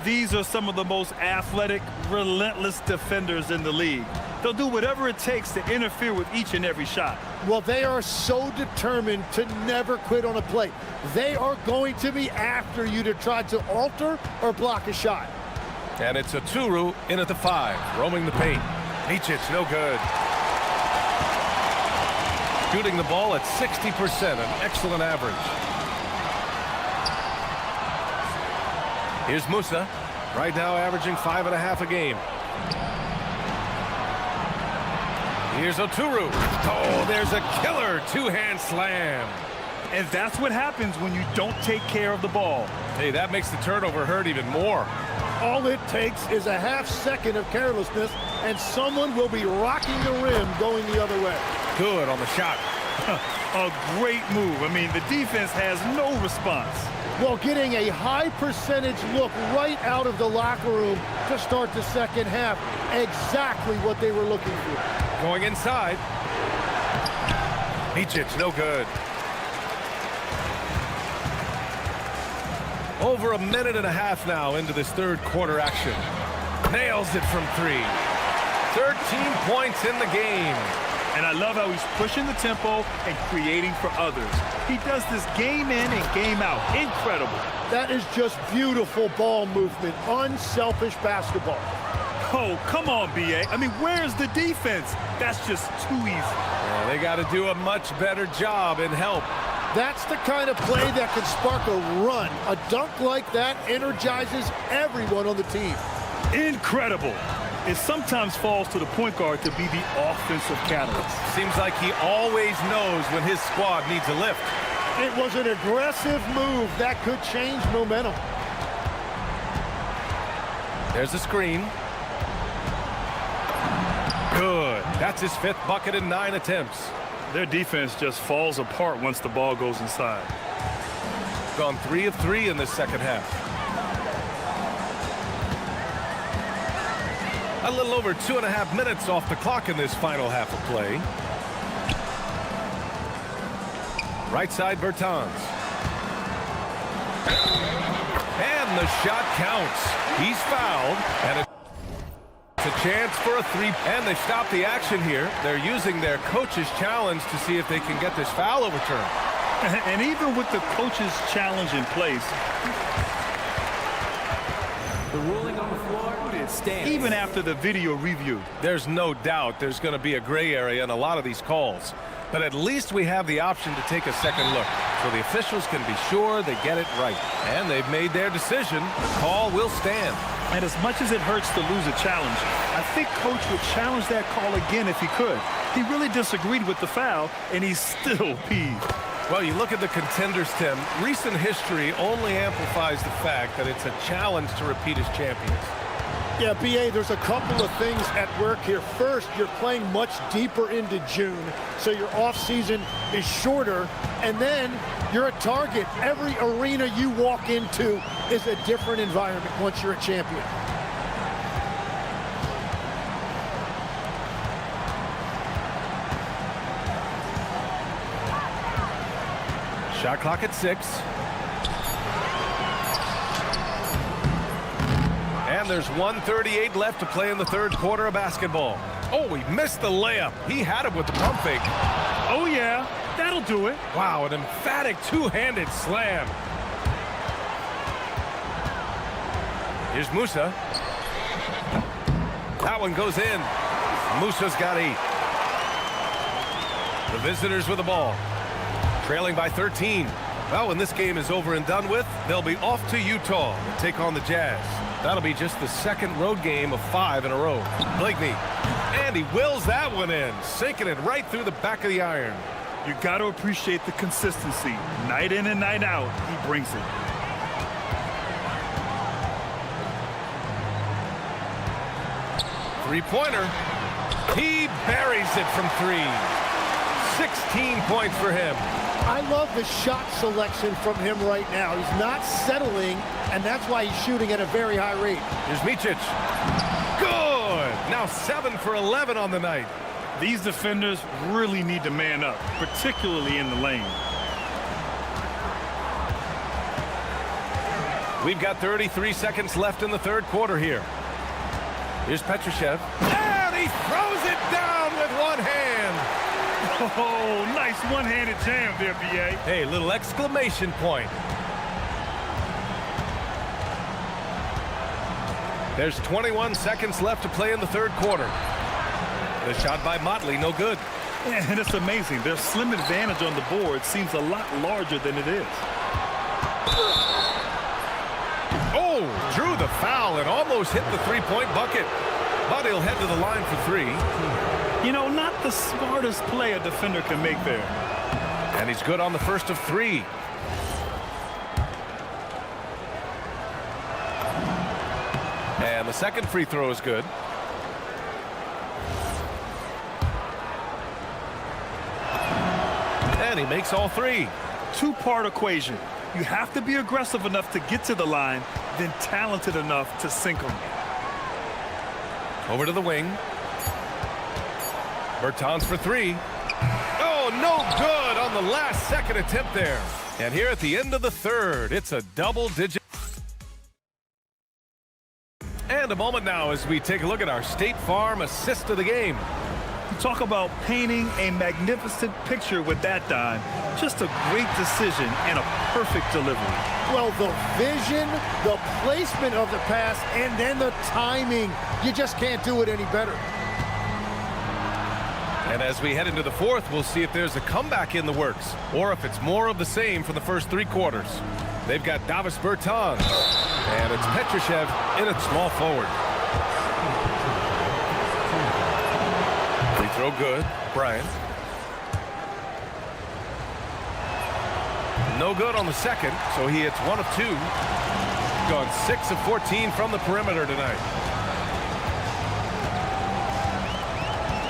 [SPEAKER 8] These are some of the most athletic, relentless defenders in the league. They'll do whatever it takes to interfere with each and every shot.
[SPEAKER 9] Well, they are so determined to never quit on a play. They are going to be after you to try to alter or block a shot.
[SPEAKER 7] And it's Oturu in at the 5, roaming the paint. Micic, no good. Shooting the ball at 60%, an excellent average. Here's Musa, right now averaging 5.5 a game. Here's Oturu. Oh, there's a killer two-hand slam.
[SPEAKER 8] And that's what happens when you don't take care of the ball.
[SPEAKER 7] Hey, that makes the turnover hurt even more.
[SPEAKER 9] All it takes is a half second of carelessness, and someone will be rocking the rim going the other way.
[SPEAKER 7] Good on the shot.
[SPEAKER 8] A great move. I mean, the defense has no response.
[SPEAKER 9] Well, getting a high percentage look right out of the locker room to start the second half. Exactly what they were looking for.
[SPEAKER 7] Going inside. Micic, no good. Over a minute and a half now into this third quarter action. Nails it from three. 13 points in the game.
[SPEAKER 8] And I love how he's pushing the tempo and creating for others. He does this game in and game out. Incredible.
[SPEAKER 9] That is just beautiful ball movement. Unselfish basketball.
[SPEAKER 8] Oh, come on, B.A. I mean, where's the defense? That's just too easy.
[SPEAKER 7] Yeah, they got to do a much better job in help.
[SPEAKER 9] That's the kind of play that can spark a run. A dunk like that energizes everyone on the team.
[SPEAKER 8] Incredible. It sometimes falls to the point guard to be the offensive catalyst.
[SPEAKER 7] Seems like he always knows when his squad needs a lift.
[SPEAKER 9] It was an aggressive move that could change momentum.
[SPEAKER 7] There's a screen. Good. That's his 5th bucket in 9 attempts.
[SPEAKER 8] Their defense just falls apart once the ball goes inside.
[SPEAKER 7] Gone 3 of 3 in this second half. A little over 2.5 minutes off the clock in this final half of play. Right side, Bertans. And the shot counts. He's fouled. And it's a chance for a three. And they stop the action here. They're using their coach's challenge to see if they can get this foul overturned.
[SPEAKER 8] And even with the coach's challenge in place,
[SPEAKER 14] The ruling on the floor, it stands.
[SPEAKER 8] even after the video review,
[SPEAKER 7] There's no doubt there's going to be a gray area in a lot of these calls. But at least we have the option to take a second look, so the officials can be sure they get it right. And they've made their decision. The call will stand.
[SPEAKER 8] and as much as it hurts to lose a challenge, I think Coach would challenge that call again if he could. He really disagreed with the foul, and he's still peeved.
[SPEAKER 7] Well, you look at the contenders, Tim. Recent history only amplifies the fact that it's a challenge to repeat as champions.
[SPEAKER 9] Yeah, B.A., there's a couple of things at work here. First, you're playing much deeper into June, so your off-season is shorter. And then you're a target. Every arena you walk into is a different environment once you're a champion.
[SPEAKER 7] Shot clock at 6. And there's 1:38 left to play in the third quarter of basketball. Oh, he missed the layup. He had it with the pump fake.
[SPEAKER 8] Oh, yeah. That'll do it.
[SPEAKER 7] Wow, an emphatic two-handed slam. Here's Musa. That one goes in. Musa's got 8. The visitors with the ball. Trailing by 13. Well, when this game is over and done with, they'll be off to Utah to take on the Jazz. That'll be just the second road game of 5 in a row. Blakeney. And he wills that one in, sinking it right through the back of the iron.
[SPEAKER 8] You got to appreciate the consistency. Night in and night out, he brings it.
[SPEAKER 7] Three-pointer. He buries it from 3. 16 points for him.
[SPEAKER 9] I love the shot selection from him right now. He's not settling, and that's why he's shooting at a very high rate.
[SPEAKER 7] Here's Micic. Good. Now 7 for 11 on the night.
[SPEAKER 8] These defenders really need to man up, particularly in the lane.
[SPEAKER 7] We've got 33 seconds left in the third quarter here. Here's Petrushev. And he throws it down with one hand.
[SPEAKER 8] Oh, nice one-handed jam there, B.A.
[SPEAKER 7] Hey, little exclamation point. There's 21 seconds left to play in the third quarter. The shot by Motley, no good.
[SPEAKER 8] Yeah, and it's amazing. Their slim advantage on the board seems a lot larger than it is.
[SPEAKER 7] Oh, drew the foul and almost hit the three-point bucket. But he'll head to the line for 3.
[SPEAKER 8] You know, not the the smartest play a defender can make there.
[SPEAKER 7] And he's good on the first of 3. And the second free throw is good. And he makes all 3.
[SPEAKER 8] Two-part equation. You have to be aggressive enough to get to the line, then talented enough to sink them.
[SPEAKER 7] Over to the wing. Bertans for 3. Oh, no good on the last second attempt there. And here at the end of the third, it's a double-digit. And a moment now as we take a look at our State Farm assist of the game.
[SPEAKER 8] Talk about painting a magnificent picture with that dime. Just a great decision and a perfect delivery.
[SPEAKER 9] Well, the vision, the placement of the pass, and then the timing. You just can't do it any better.
[SPEAKER 7] And as we head into the fourth, we'll see if there's a comeback in the works or if it's more of the same for the first 3 quarters. They've got Davis Bertans, and it's Petrushev in at small forward. Free throw good. Bryant. No good on the second, so he hits 1 of 2. Gone 6 of 14 from the perimeter tonight.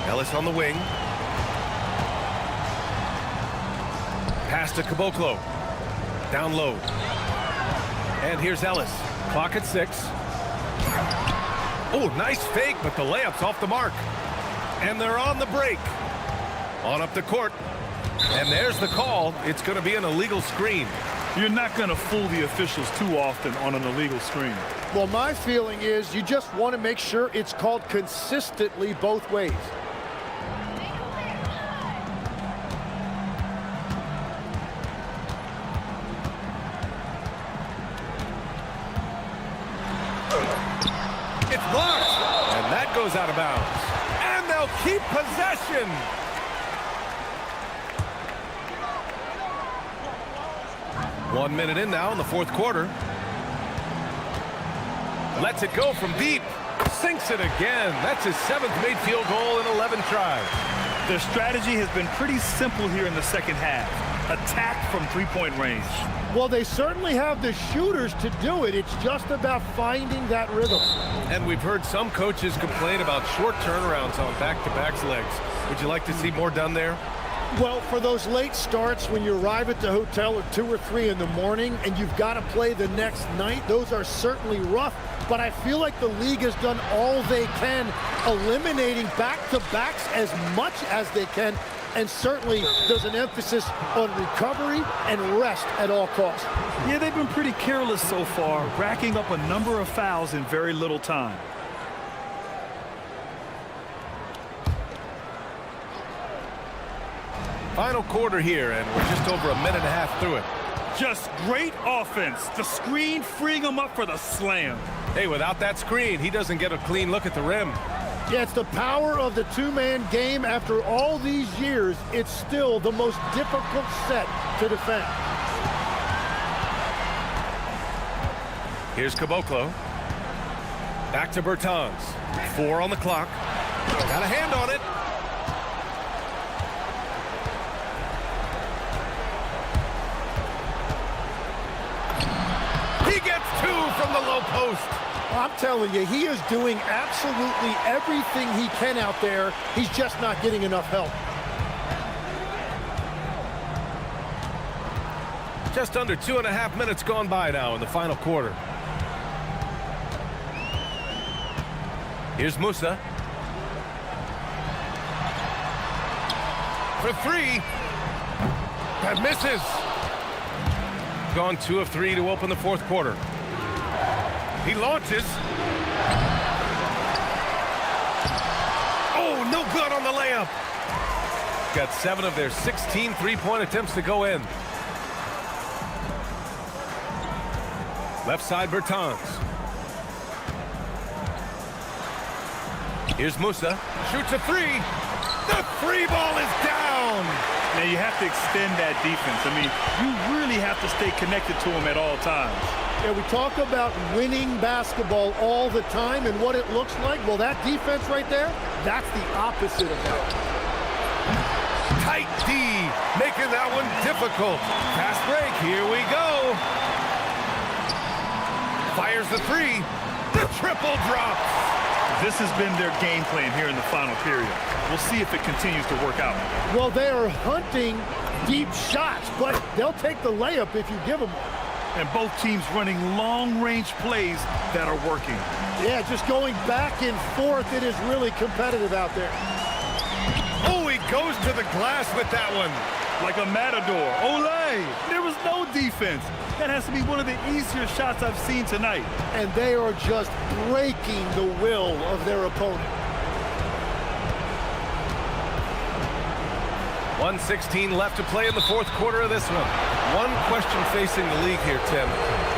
[SPEAKER 7] Ellis on the wing. Pass to Caboclo. Down low. And here's Ellis. Clock at 6. Oh, nice fake, but the layup's off the mark. And they're on the break. On up the court. And there's the call. It's going to be an illegal screen.
[SPEAKER 8] You're not going to fool the officials too often on an illegal screen.
[SPEAKER 9] Well, my feeling is you just want to make sure it's called consistently both ways.
[SPEAKER 7] It's blocked. And that goes out of bounds. And they'll keep possession. One minute in now in the fourth quarter. Lets it go from deep. Sinks it again. That's his 7th made field goal in 11 tries.
[SPEAKER 8] Their strategy has been pretty simple here in the second half. Attack from three-point range.
[SPEAKER 9] Well, they certainly have the shooters to do it. It's just about finding that rhythm.
[SPEAKER 7] And we've heard some coaches complain about short turnarounds on back-to-back legs. Would you like to see more done there?
[SPEAKER 9] Well, for those late starts when you arrive at the hotel at 2 or 3 in the morning and you've got to play the next night, those are certainly rough. But I feel like the league has done all they can, eliminating back-to-backs as much as they can. And certainly there's an emphasis on recovery and rest at all costs.
[SPEAKER 8] Yeah, they've been pretty careless so far, racking up a number of fouls in very little time.
[SPEAKER 7] Final quarter here, and we're just over a minute and a half through it.
[SPEAKER 8] Just great offense. The screen freeing him up for the slam.
[SPEAKER 7] Hey, without that screen, he doesn't get a clean look at the rim.
[SPEAKER 9] Yeah, it's the power of the two-man game. After all these years, it's still the most difficult set to defend.
[SPEAKER 7] Here's Caboclo. Back to Bertans. 4 on the clock. Got a hand on it. He gets 2 from the low post.
[SPEAKER 9] I'm telling you, he is doing absolutely everything he can out there. He's just not getting enough help.
[SPEAKER 7] Just under 2.5 minutes gone by now in the final quarter. Here's Musa. For 3. That misses. Gone 2 of 3 to open the fourth quarter. He launches. Oh, no good on the layup. Got 7 of their 16 three-point attempts to go in. Left side, Bertans. Here's Musa. Shoots a 3. The 3 ball is down.
[SPEAKER 8] Now you have to extend that defense. I mean, you really have to stay connected to him at all times.
[SPEAKER 9] Yeah, we talk about winning basketball all the time and what it looks like. Well, that defense right there, that's the opposite of that.
[SPEAKER 7] Tight D, making that one difficult. Fast break, here we go. Fires the three. The triple drops.
[SPEAKER 8] This has been their game plan here in the final period. We'll see if it continues to work out.
[SPEAKER 9] Well, they are hunting deep shots, but they'll take the layup if you give them one.
[SPEAKER 8] And both teams running long-range plays that are working.
[SPEAKER 9] Yeah, just going back and forth, it is really competitive out there.
[SPEAKER 7] Oh, he goes to the glass with that one.
[SPEAKER 8] Like a matador. Olay! There was no defense. That has to be one of the easier shots I've seen tonight.
[SPEAKER 9] And they are just breaking the will of their opponent.
[SPEAKER 7] 1:16 left to play in the fourth quarter of this one. One question facing the league here, Tim.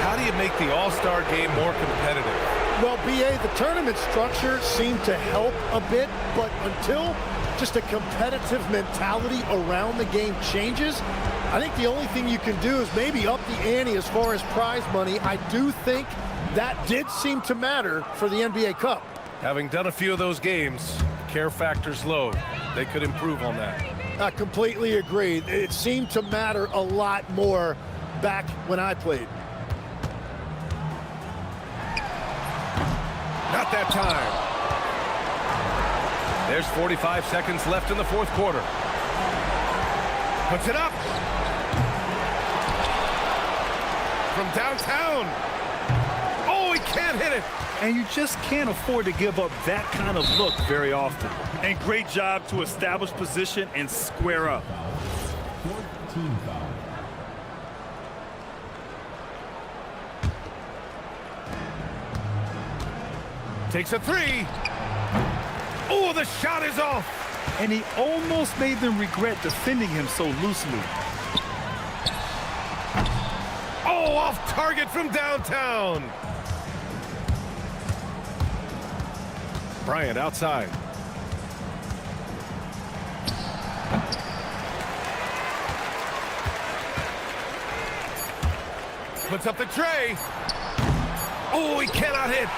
[SPEAKER 7] How do you make the All-Star game more competitive?
[SPEAKER 9] Well, BA, the tournament structure seemed to help a bit, but until just a competitive mentality around the game changes, I think the only thing you can do is maybe up the ante as far as prize money. I do think that did seem to matter for the NBA Cup.
[SPEAKER 7] Having done a few of those games, care factor's low. They could improve on that.
[SPEAKER 9] I completely agree. It seemed to matter a lot more back when I played.
[SPEAKER 7] Not that time. There's 45 seconds left in the fourth quarter. Puts it up. From downtown. Oh, he can't hit it.
[SPEAKER 8] And you just can't afford to give up that kind of look very often. And great job to establish position and square up.
[SPEAKER 14] 14 foul.
[SPEAKER 7] Takes a three. Oh, the shot is off.
[SPEAKER 8] And he almost made them regret defending him so loosely.
[SPEAKER 7] Oh, off target from downtown. Bryant outside. Puts up the tray. Oh, he cannot hit.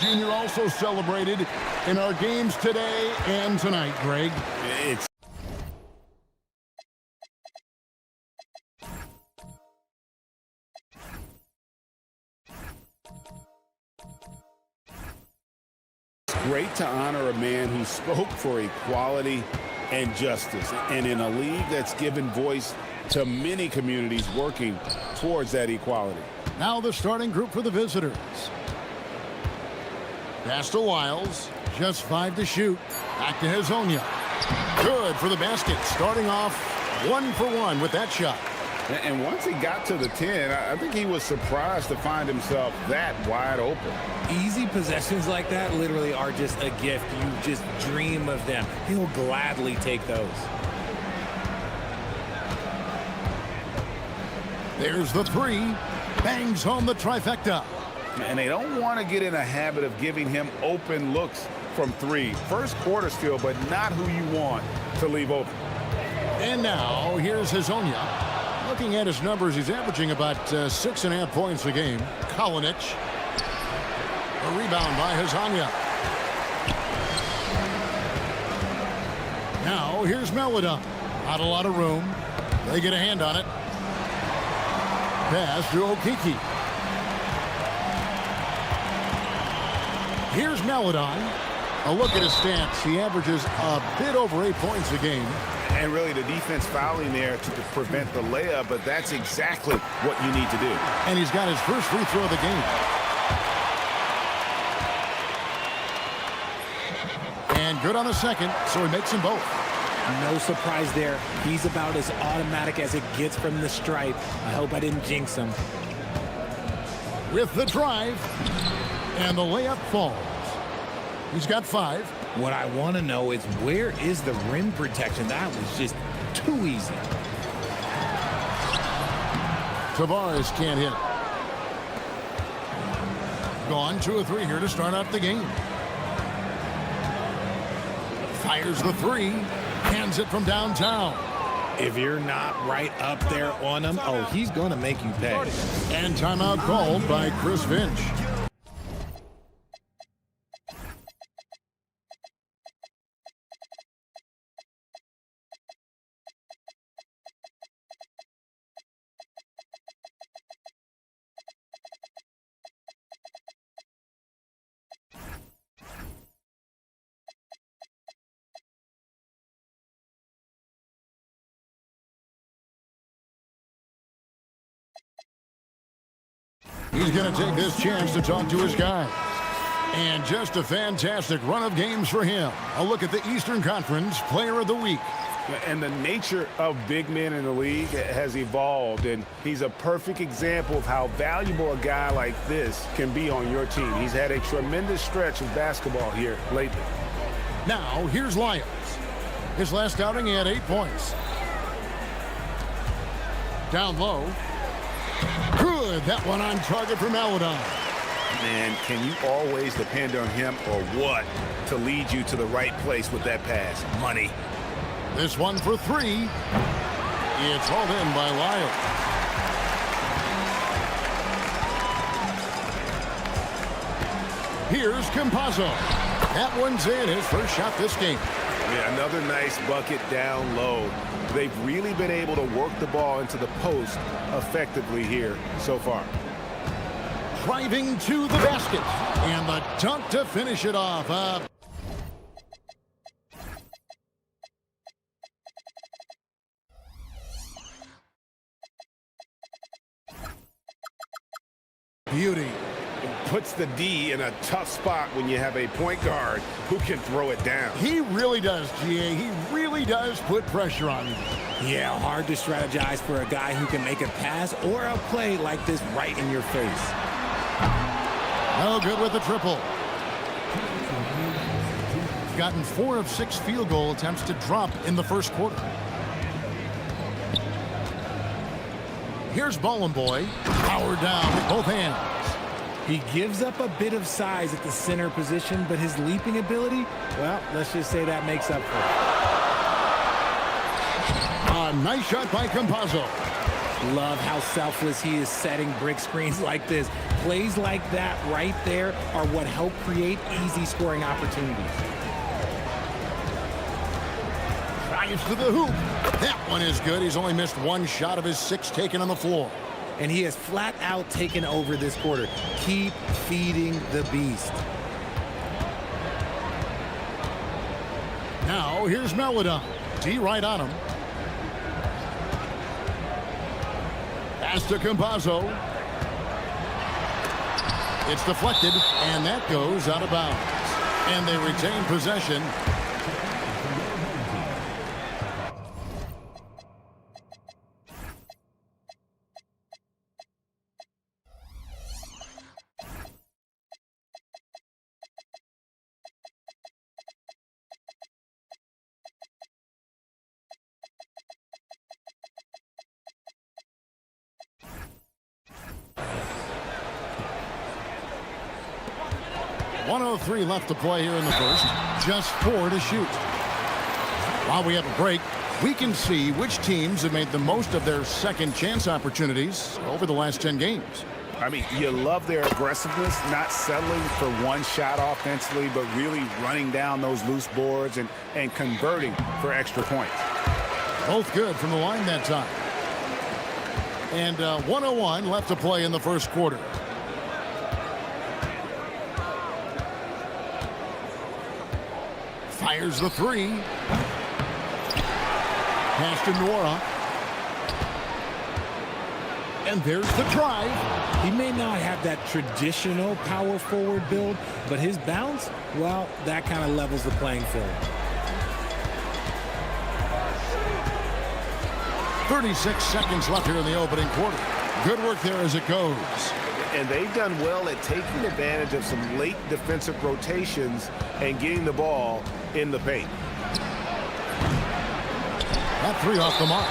[SPEAKER 2] Jr. also celebrated in our games today and tonight, Greg.
[SPEAKER 3] It's great to honor a man who spoke for equality and justice, and in a league that's given voice to many communities working towards that equality.
[SPEAKER 2] Now the starting group for the visitors. Pass to Wiles, just 5 to shoot. Back to Hezonja. Good for the basket, starting off 1 for 1 with that shot.
[SPEAKER 3] And once he got to the 10, I think he was surprised to find himself that wide open.
[SPEAKER 12] Easy possessions like that literally are just a gift. You just dream of them. He'll gladly take those.
[SPEAKER 2] There's the 3. Bangs home the trifecta.
[SPEAKER 6] And they don't want to get in a habit of giving him open looks from 3. First quarter still, but not who you want to leave open.
[SPEAKER 2] And now, here's Hezonja. Looking at his numbers, he's averaging about 6.5 points a game. Kalinic. A rebound by Hezonja. Now, here's Melodon. Not a lot of room. They get a hand on it. Pass to Okiki. Here's Melodon. A look at his stats. He averages a bit over 8 points a game.
[SPEAKER 6] And really the defense fouling there to prevent the layup, but that's exactly what you need to do.
[SPEAKER 2] And he's got his first free throw of the game. And good on the second, so he makes them both.
[SPEAKER 12] No surprise there. He's about as automatic as it gets from the stripe. I hope I didn't jinx him.
[SPEAKER 2] With the drive, and the layup falls. He's got 5.
[SPEAKER 12] What I want to know is, where is the rim protection? That was just too easy.
[SPEAKER 2] Tavares can't hit. Gone 2 of 3 here to start out the game. Fires the 3. Hands it from downtown.
[SPEAKER 12] If you're not right up there on him, oh, he's going to make you pay.
[SPEAKER 2] And timeout called by Chris Finch. He's going to take this chance to talk to his guys. And just a fantastic run of games for him. A look at the Eastern Conference Player of the Week.
[SPEAKER 3] And the nature of big men in the league has evolved, and he's a perfect example of how valuable a guy like this can be on your team. He's had a tremendous stretch of basketball here lately.
[SPEAKER 2] Now, here's Lyons. His last outing, he had 8 points. Down low. Good. That one on target for Melodon.
[SPEAKER 6] Man, can you always depend on him or what to lead you to the right place with that pass? Money.
[SPEAKER 2] This one for 3. It's hauled in by Lyles. Here's Campazzo. That one's in, his first shot this game.
[SPEAKER 6] Yeah, another nice bucket down low. They've really been able to work the ball into the post effectively here so far.
[SPEAKER 2] Driving to the basket. And the dunk to finish it off. Beauty.
[SPEAKER 3] Puts the D in a tough spot when you have a point guard who can throw it down.
[SPEAKER 2] He really does, GA. He really does put pressure on you.
[SPEAKER 12] Yeah, hard to strategize for a guy who can make a pass or a play like this right in your face.
[SPEAKER 2] No good with the triple. Gotten 4 of 6 field goal attempts to drop in the first quarter. Here's Ballin' Boy. Powered down with both hands.
[SPEAKER 12] He gives up a bit of size at the center position, but his leaping ability, well, let's just say that makes up for it.
[SPEAKER 2] A nice shot by Campazzo.
[SPEAKER 12] Love how selfless he is setting brick screens like this. Plays like that right there are what help create easy scoring opportunities.
[SPEAKER 2] Drives to the hoop. That one is good. He's only missed one shot of his 6 taken on the floor.
[SPEAKER 12] And he has flat out taken over this quarter. Keep feeding the beast.
[SPEAKER 2] Now, here's Melodon. D right on him. Pass to Campazzo. It's deflected, and that goes out of bounds. And they retain possession. .103 left to play here in the first. Just 4 to shoot. While we have a break, we can see which teams have made the most of their second chance opportunities over the last 10 games.
[SPEAKER 6] I mean, you love their aggressiveness, not settling for one shot offensively, but really running down those loose boards and converting for extra points.
[SPEAKER 2] Both good from the line that time. And 101 left to play in the first quarter. Fires the 3. Pass to Nora. And there's the drive.
[SPEAKER 12] He may not have that traditional power forward build, but his bounce, well, that kind of levels the playing field.
[SPEAKER 2] 36 seconds left here in the opening quarter. Good work there as it goes.
[SPEAKER 6] And they've done well at taking advantage of some late defensive rotations and getting the ball in the paint.
[SPEAKER 2] That 3 off the mark.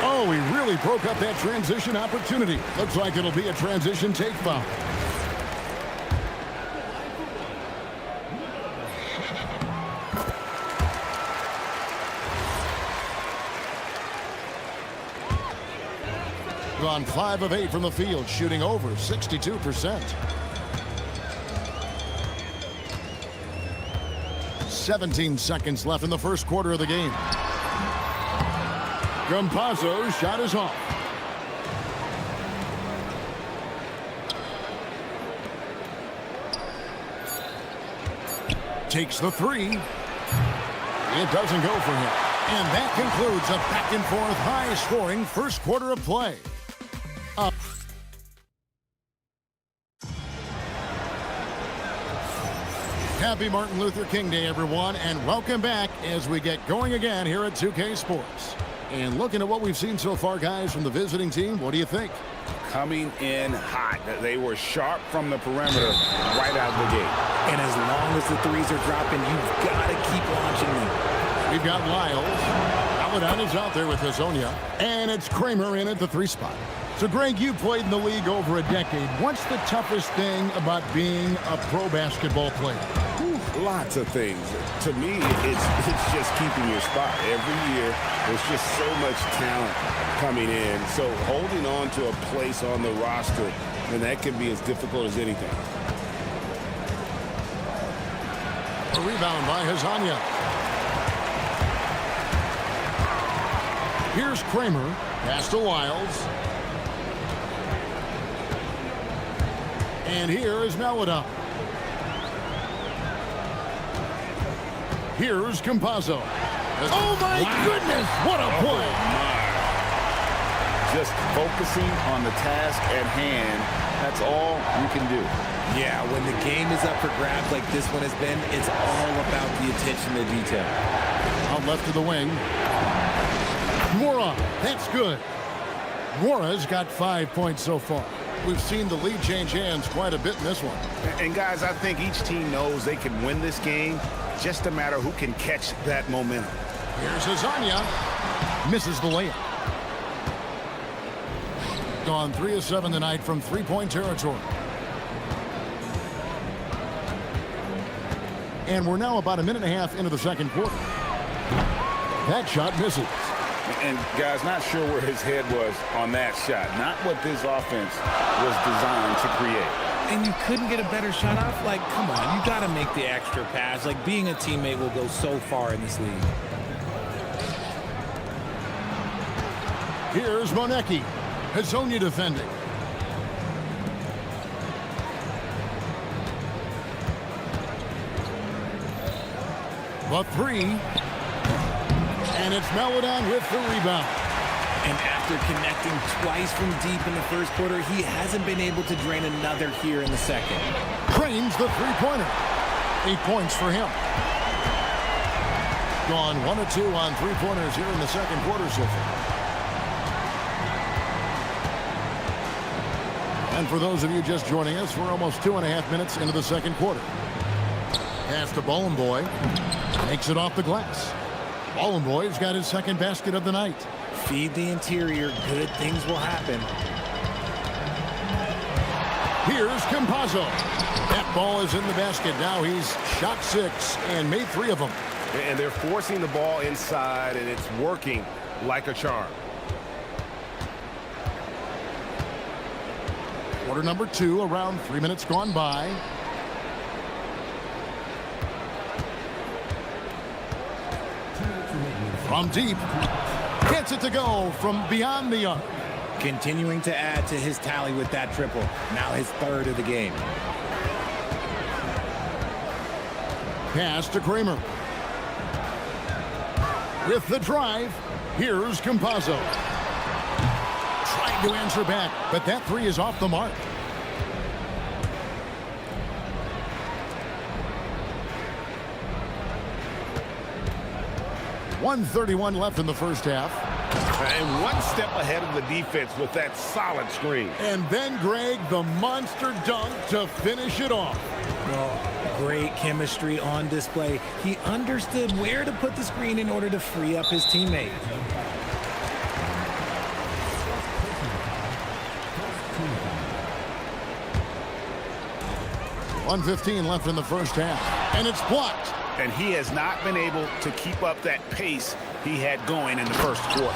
[SPEAKER 2] Oh, he really broke up that transition opportunity. Looks like it'll be a transition take foul. Gone 5 of 8 from the field, shooting over 62%. 17 seconds left in the first quarter of the game. Campazzo's shot is off. Takes the 3. It doesn't go for him. And that concludes a back-and-forth high-scoring first quarter of play. Up. Happy Martin Luther King Day, everyone, and welcome back as we get going again here at 2K Sports. And looking at what we've seen so far, guys, from the visiting team, what do you think?
[SPEAKER 6] Coming in hot. They were sharp from the perimeter right out of the gate.
[SPEAKER 12] And as long as the threes are dropping, you've got to keep launching them.
[SPEAKER 2] We've got Lyles. Aladan is out there with Hazonia. And it's Kramer in at the 3 spot. So, Greg, you played in the league over a decade. What's the toughest thing about being a pro basketball player?
[SPEAKER 3] Lots of things. To me, it's just keeping your spot. Every year, there's just so much talent coming in. So holding on to a place on the roster, and that can be as difficult as anything.
[SPEAKER 2] A rebound by Hazonia. Here's Kramer. Pass to Lyles. And here is Melodon. Here's Campazzo. Oh, my goodness. What a play.
[SPEAKER 6] Just focusing on the task at hand. That's all you can do.
[SPEAKER 13] Yeah, when the game is up for grabs like this one has been, it's all about the attention to detail.
[SPEAKER 2] Out left to the wing. Mora. That's good. Mora's got 5 points so far. We've seen the lead change hands quite a bit in this one.
[SPEAKER 6] And guys, I think each team knows they can win this game. Just a matter who can catch that momentum.
[SPEAKER 2] Here's Hazonia. Misses the layup. Gone 3 of 7 tonight from three-point territory. And we're now about a minute and a half into the second quarter. That shot misses.
[SPEAKER 3] And, guys, not sure where his head was on that shot. Not what this offense was designed to create.
[SPEAKER 12] And you couldn't get a better shot off? Like, come on, you got to make the extra pass. Like, being a teammate will go so far in this league.
[SPEAKER 2] Here's Monecki. Hazonia defending. The three. And it's Melodon with the rebound.
[SPEAKER 12] And after connecting twice from deep in the first quarter, he hasn't been able to drain another here in the second.
[SPEAKER 2] Drains the three-pointer. 8 points for him. Gone 1 of 2 on three-pointers here in the second quarter so far. And for those of you just joining us, we're almost 2.5 minutes into the second quarter. Pass to Bollenboy. Takes it off the glass. Bollenboy's got his second basket of the night.
[SPEAKER 12] Feed the interior. Good things will happen.
[SPEAKER 2] Here's Campazzo. That ball is in the basket. Now he's shot 6 and made 3 of them.
[SPEAKER 7] And they're forcing the ball inside, and it's working like a charm.
[SPEAKER 2] Quarter number 2, around 3 minutes gone by. From deep. Gets it to go from beyond the arc.
[SPEAKER 12] Continuing to add to his tally with that triple. Now his third of the game.
[SPEAKER 2] Pass to Kramer. With the drive, here's Campazzo. Trying to answer back, but that 3 is off the mark. .131 left in the first half.
[SPEAKER 3] And one step ahead of the defense with that solid screen.
[SPEAKER 2] And then, Greg, the monster dunk to finish it off.
[SPEAKER 12] Well, great chemistry on display. He understood where to put the screen in order to free up his teammate.
[SPEAKER 2] .115 left in the first half. And it's blocked.
[SPEAKER 3] And he has not been able to keep up that pace he had going in the first quarter.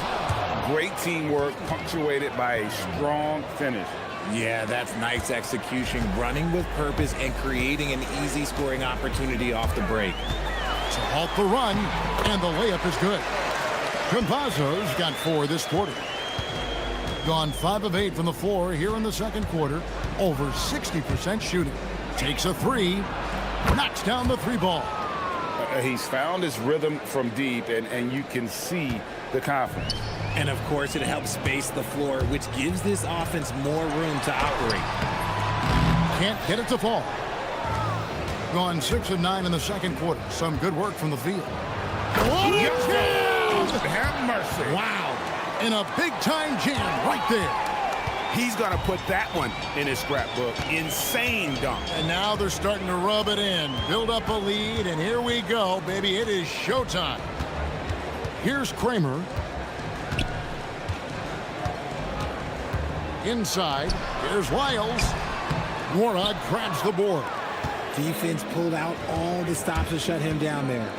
[SPEAKER 3] Great teamwork punctuated by a strong finish.
[SPEAKER 12] Yeah, that's nice execution, running with purpose and creating an easy scoring opportunity off the break.
[SPEAKER 2] To halt the run, and the layup is good. Campazzo's got 4 this quarter. Gone 5 of 8 from the floor here in the second quarter. Over 60% shooting. Takes a 3. Knocks down the 3 ball.
[SPEAKER 3] He's found his rhythm from deep, and you can see the confidence.
[SPEAKER 12] And, of course, it helps space the floor, which gives this offense more room to operate.
[SPEAKER 2] Can't get it to fall. Gone 6 of 9 in the second quarter. Some good work from the field.
[SPEAKER 3] Have mercy.
[SPEAKER 2] Wow. And a big-time jam right there.
[SPEAKER 3] He's going to put that one in his scrapbook. Insane dunk.
[SPEAKER 2] And now they're starting to rub it in. Build up a lead, and here we go, baby. It is showtime. Here's Kramer. Inside. Here's Wiles. Warnock grabs the board.
[SPEAKER 12] Defense pulled out all the stops to shut him down there.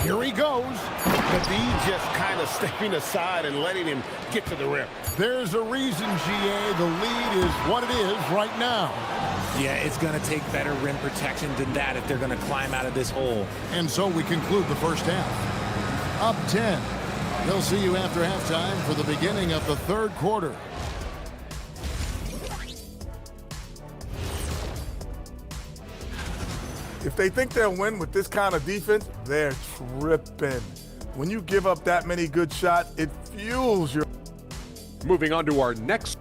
[SPEAKER 2] Here he goes.
[SPEAKER 3] But he's just kind of stepping aside and letting him get to the rim.
[SPEAKER 2] There's a reason, GA. The lead is what it is right now.
[SPEAKER 12] Yeah, it's going to take better rim protection than that if they're going to climb out of this hole.
[SPEAKER 2] And so we conclude the first half. Up 10. They'll see you after halftime for the beginning of the third quarter.
[SPEAKER 4] If they think they'll win with this kind of defense, they're tripping. When you give up that many good shots, it fuels your...
[SPEAKER 10] Moving on to our next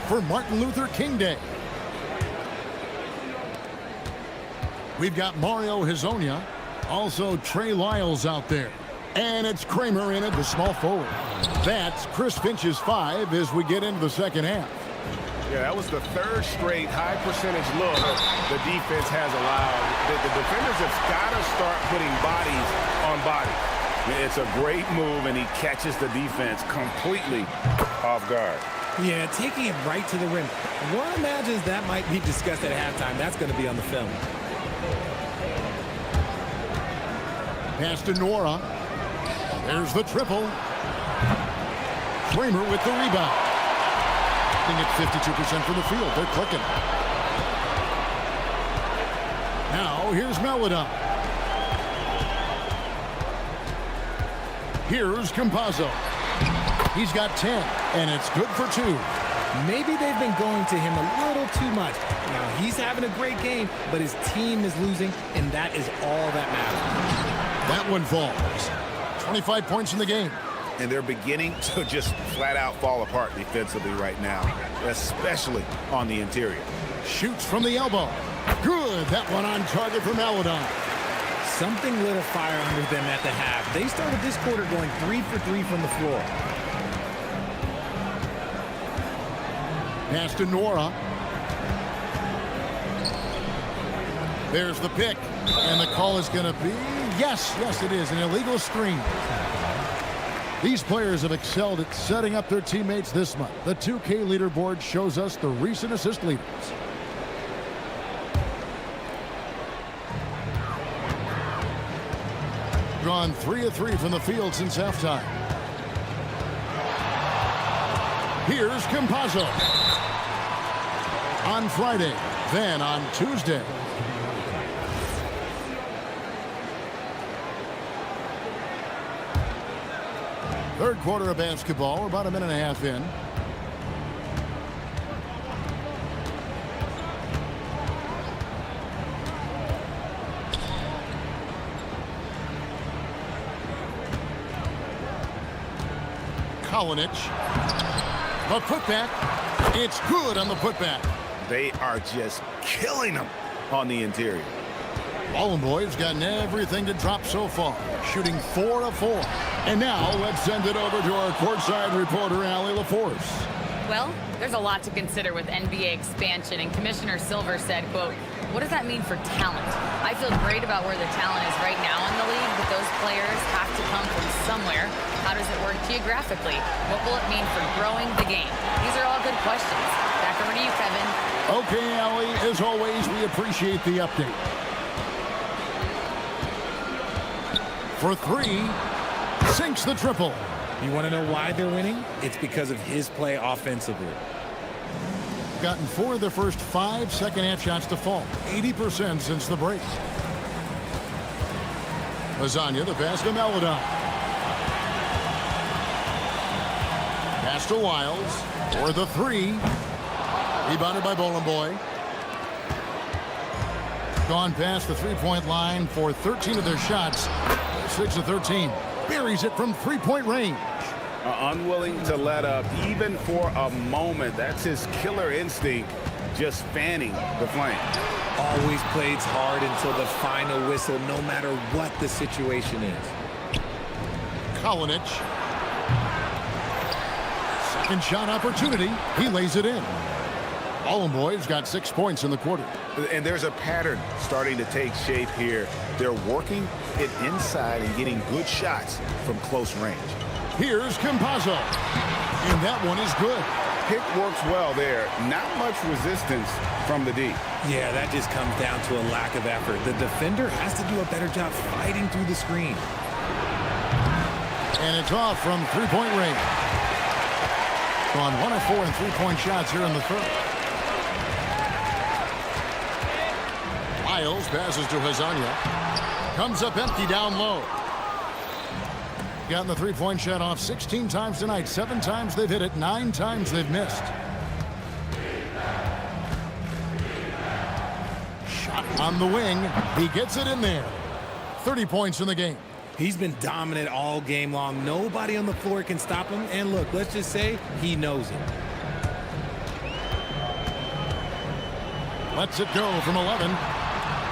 [SPEAKER 2] for Martin Luther King Day. We've got Mario Hezonja, also Trey Lyles out there. And it's Kramer in it, the small forward. That's Chris Finch's 5 as we get into the second half.
[SPEAKER 3] Yeah, that was the third straight high percentage look the defense has allowed. The defenders have got to start putting bodies on bodies. It's a great move, and he catches the defense completely off guard.
[SPEAKER 12] Yeah, taking it right to the rim. One imagines that might be discussed at halftime. That's going to be on the film.
[SPEAKER 2] Pass to Nora. There's the triple. Kramer with the rebound. At 52% from the field. They're clicking. Now, here's Melodon. Here's Campazzo. He's got 10, and it's good for 2.
[SPEAKER 12] Maybe they've been going to him a little too much. Now, he's having a great game, but his team is losing, and that is all that matters.
[SPEAKER 2] That one falls. 25 points in the game.
[SPEAKER 6] And they're beginning to just flat out fall apart defensively right now, especially on the interior.
[SPEAKER 2] Shoots from the elbow. Good. That one on target for Melodon.
[SPEAKER 12] Something lit a fire under them at the half. They started this quarter going 3 for 3 from the floor.
[SPEAKER 2] Pass to Nora. There's the pick. And the call is going to be, yes, it is, an illegal screen. These players have excelled at setting up their teammates this month. The 2K leaderboard shows us the recent assist leaders. Drawn 3 of 3 from the field since halftime. Here's Campazzo. On Friday, then on Tuesday. Third quarter of basketball. We're about a minute and a half in. Kalinic. The putback. It's good on the putback.
[SPEAKER 6] They are just killing them on the interior.
[SPEAKER 2] Ballin' Boy's gotten everything to drop so far. Shooting 4 of 4. And now let's send it over to our courtside reporter, Allie LaForce.
[SPEAKER 11] Well, there's a lot to consider with NBA expansion, and Commissioner Silver said, quote, "What does that mean for talent? I feel great about where the talent is right now in the league, but those players have to come from somewhere. How does it work geographically? What will it mean for growing the game?" These are all good questions. Back over to you, Kevin.
[SPEAKER 2] Okay, Allie, as always, we appreciate the update. For 3, sinks the triple.
[SPEAKER 12] You want to know why they're winning? It's because of his play offensively.
[SPEAKER 2] Gotten 4 of their first 5 second-half shots to fall. 80% since the break. Hezonja, the pass to Melodon. Pass to Lyles for the 3. Rebounded by Ballin' Boy. Gone past the three-point line for 13 of their shots. 6 of 13. Buries it from three-point range.
[SPEAKER 3] Unwilling to let up even for a moment. That's his killer instinct, just fanning the flame.
[SPEAKER 12] Always plays hard until the final whistle, no matter what the situation is.
[SPEAKER 2] Kalinic. Second shot opportunity. He lays it in. Ballin' Boy's got 6 points in the quarter.
[SPEAKER 6] And there's a pattern starting to take shape here. They're working it inside and getting good shots from close range.
[SPEAKER 2] Here's Campazzo. And that one is good.
[SPEAKER 3] Pick works well there. Not much resistance from the D.
[SPEAKER 12] Yeah, that just comes down to a lack of effort. The defender has to do a better job fighting through the screen.
[SPEAKER 2] And it's off from three-point range. On 1 of 4 in three-point shots here in the third. Lyles passes to Hezonja. Comes up empty down low. Gotten the three-point shot off 16 times tonight. 7 times they've hit it. 9 times they've missed. Shot on the wing. He gets it in there. 30 points in the game.
[SPEAKER 12] He's been dominant all game long. Nobody on the floor can stop him. And look, let's just say he knows it.
[SPEAKER 2] Lets it go from 11.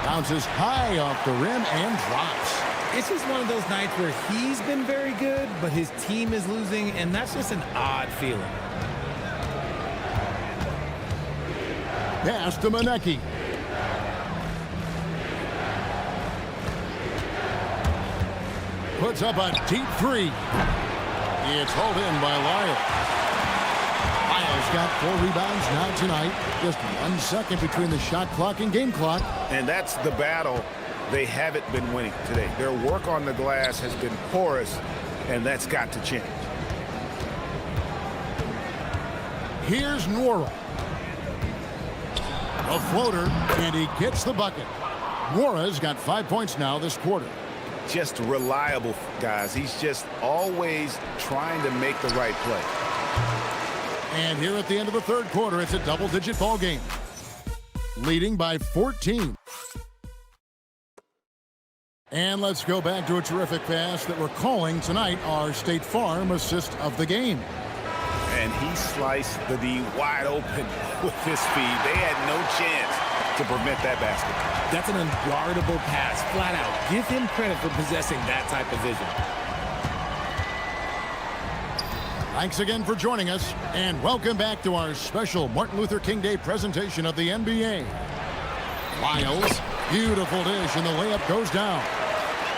[SPEAKER 2] Bounces high off the rim and drops.
[SPEAKER 12] It's just one of those nights where he's been very good, but his team is losing, and that's just an odd feeling.
[SPEAKER 2] Pass to Manecki. Puts up a deep three. It's hauled in by Lyles. Lyles got 4 rebounds now tonight. Just 1 second between the shot clock and game clock.
[SPEAKER 6] And that's the battle they haven't been winning today. Their work on the glass has been porous, and that's got to change.
[SPEAKER 2] Here's Nwora. A floater, and he gets the bucket. Nwora's got 5 points now this quarter.
[SPEAKER 6] Just reliable, guys. He's just always trying to make the right play.
[SPEAKER 2] And here at the end of the third quarter, it's a double-digit ball game. Leading by 14. And let's go back to a terrific pass that we're calling tonight our State Farm assist of the game.
[SPEAKER 6] And he sliced the D wide open with his speed. They had no chance to prevent that basket.
[SPEAKER 12] That's an unguardable pass, flat out. Give him credit for possessing that type of vision.
[SPEAKER 2] Thanks again for joining us, and welcome back to our special Martin Luther King Day presentation of the NBA. Lyles, beautiful dish, and the layup goes down.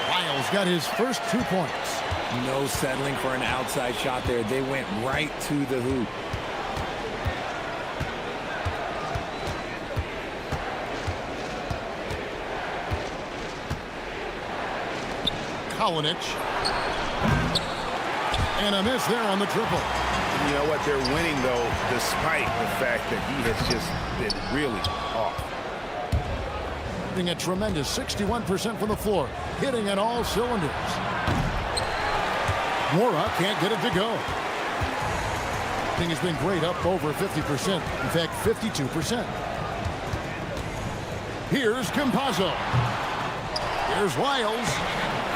[SPEAKER 2] Lyles got his first 2 points.
[SPEAKER 12] No settling for an outside shot there. They went right to the hoop.
[SPEAKER 2] Kalinic. And a miss there on the triple.
[SPEAKER 6] You know what? They're winning, though, despite the fact that he has just been really off.
[SPEAKER 2] Hitting a tremendous 61% from the floor. Hitting at all cylinders. Nwora can't get it to go. Thing has been great, up over 50%. In fact, 52%. Here's Campazzo. Here's Lyles.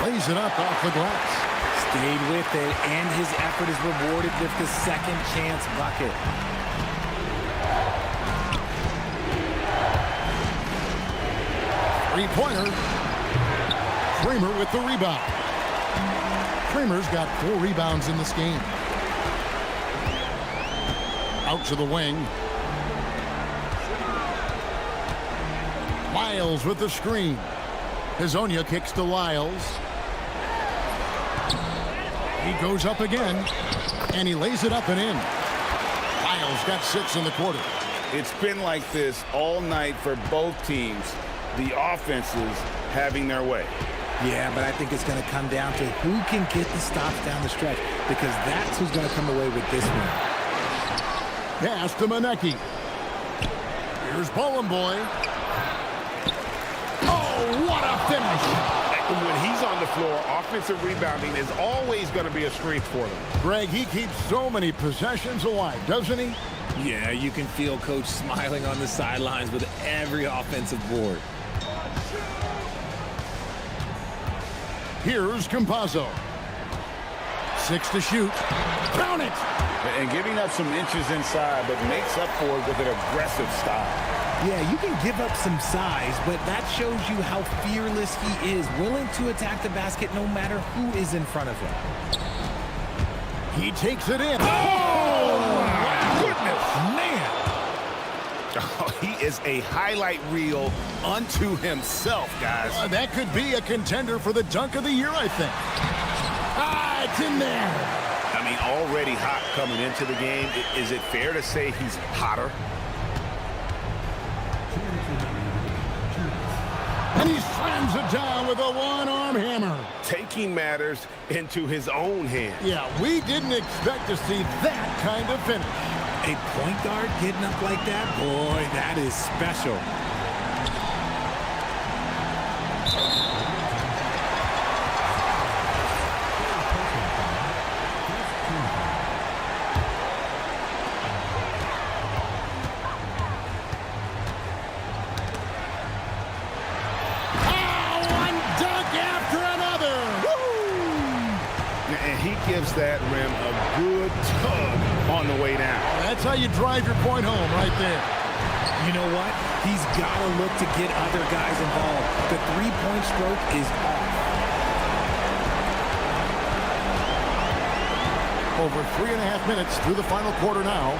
[SPEAKER 2] Lays it up off the glass.
[SPEAKER 12] Stayed with it, and his effort is rewarded with the second chance bucket.
[SPEAKER 2] Three-pointer. Kramer with the rebound. Kramer's got 4 rebounds in this game. Out to the wing. Lyles with the screen. Hezonja kicks to Lyles. He goes up again, and he lays it up and in. Lyles got 6 in the quarter.
[SPEAKER 6] It's been like this all night for both teams. The offenses having their way.
[SPEAKER 12] Yeah, but I think it's going to come down to who can get the stops down the stretch, because that's who's going to come away with this one.
[SPEAKER 2] Pass to Manecki. Here's Boy. Oh, what a finish!
[SPEAKER 3] When he's on the floor, offensive rebounding is always going to be a strength for them.
[SPEAKER 2] Greg, he keeps so many possessions alive, doesn't he?
[SPEAKER 12] Yeah, you can feel Coach smiling on the sidelines with every offensive board.
[SPEAKER 2] Here's Campazzo. 6 to shoot. Count it!
[SPEAKER 6] And giving up some inches inside, but makes up for it with an aggressive style.
[SPEAKER 12] Yeah, you can give up some size, but that shows you how fearless he is, willing to attack the basket no matter who is in front of him.
[SPEAKER 2] He takes it in.
[SPEAKER 6] Oh, my goodness, man. Oh, he is a highlight reel unto himself, guys.
[SPEAKER 2] That could be a contender for the dunk of the year, I think. Ah, it's in there.
[SPEAKER 6] I mean, already hot coming into the game. Is it fair to say he's hotter?
[SPEAKER 2] And he slams it down with a one-arm hammer.
[SPEAKER 6] Taking matters into his own hands.
[SPEAKER 2] Yeah, we didn't expect to see that kind of finish.
[SPEAKER 12] A point guard getting up like that? Boy, that is special.
[SPEAKER 6] Gives that rim a good tug on the way down.
[SPEAKER 2] That's how you drive your point home right there.
[SPEAKER 12] You know what? He's got to look to get other guys involved. The three-point stroke is off.
[SPEAKER 2] Over 3.5 minutes through the final quarter now.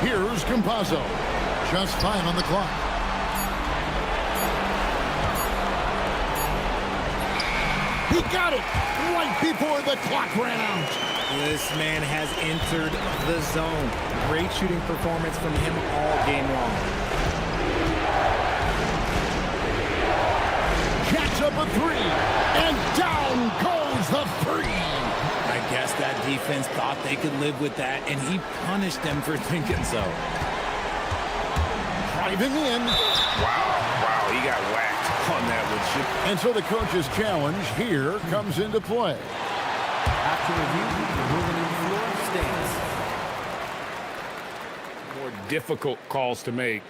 [SPEAKER 2] Here's Campazzo. Just 5 on the clock. He got it right before the clock ran out.
[SPEAKER 12] This man has entered the zone. Great shooting performance from him all game long.
[SPEAKER 2] Jacks up a three, and down goes the three.
[SPEAKER 12] I guess that defense thought they could live with that, and he punished them for thinking so.
[SPEAKER 2] Driving in.
[SPEAKER 3] Wow, he got whacked on that with shit.
[SPEAKER 2] And so the coach's challenge here comes into play.
[SPEAKER 14] After review, the moving in floor stands.
[SPEAKER 3] More difficult calls to make.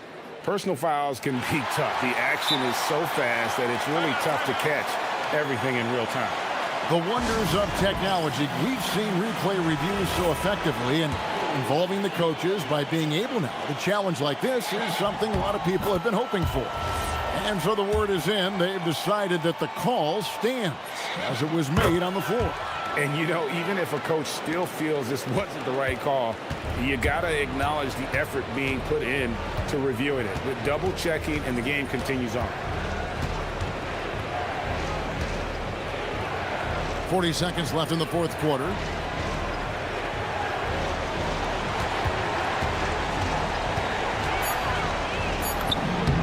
[SPEAKER 3] Personal fouls can be tough. The action is so fast that it's really tough to catch everything in real time.
[SPEAKER 2] The wonders of technology. We've seen replay reviews so effectively, and involving the coaches by being able now to challenge like this is something a lot of people have been hoping for. And so the word is in. They've decided that the call stands as it was made on the floor.
[SPEAKER 3] And, you know, even if a coach still feels this wasn't the right call, you got to acknowledge the effort being put in to reviewing it. With double checking, and the game continues on.
[SPEAKER 2] 40 seconds left in the fourth quarter.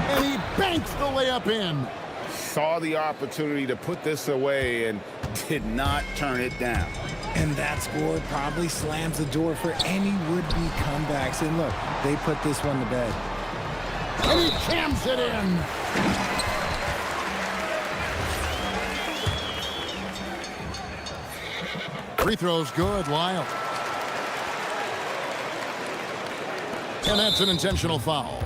[SPEAKER 2] And he banks the layup in.
[SPEAKER 3] Saw the opportunity to put this away and did not turn it down.
[SPEAKER 12] And that score probably slams the door for any would-be comebacks. And look, they put this one to bed.
[SPEAKER 2] And he jams it in. Free throws good, Lyle. And that's an intentional foul.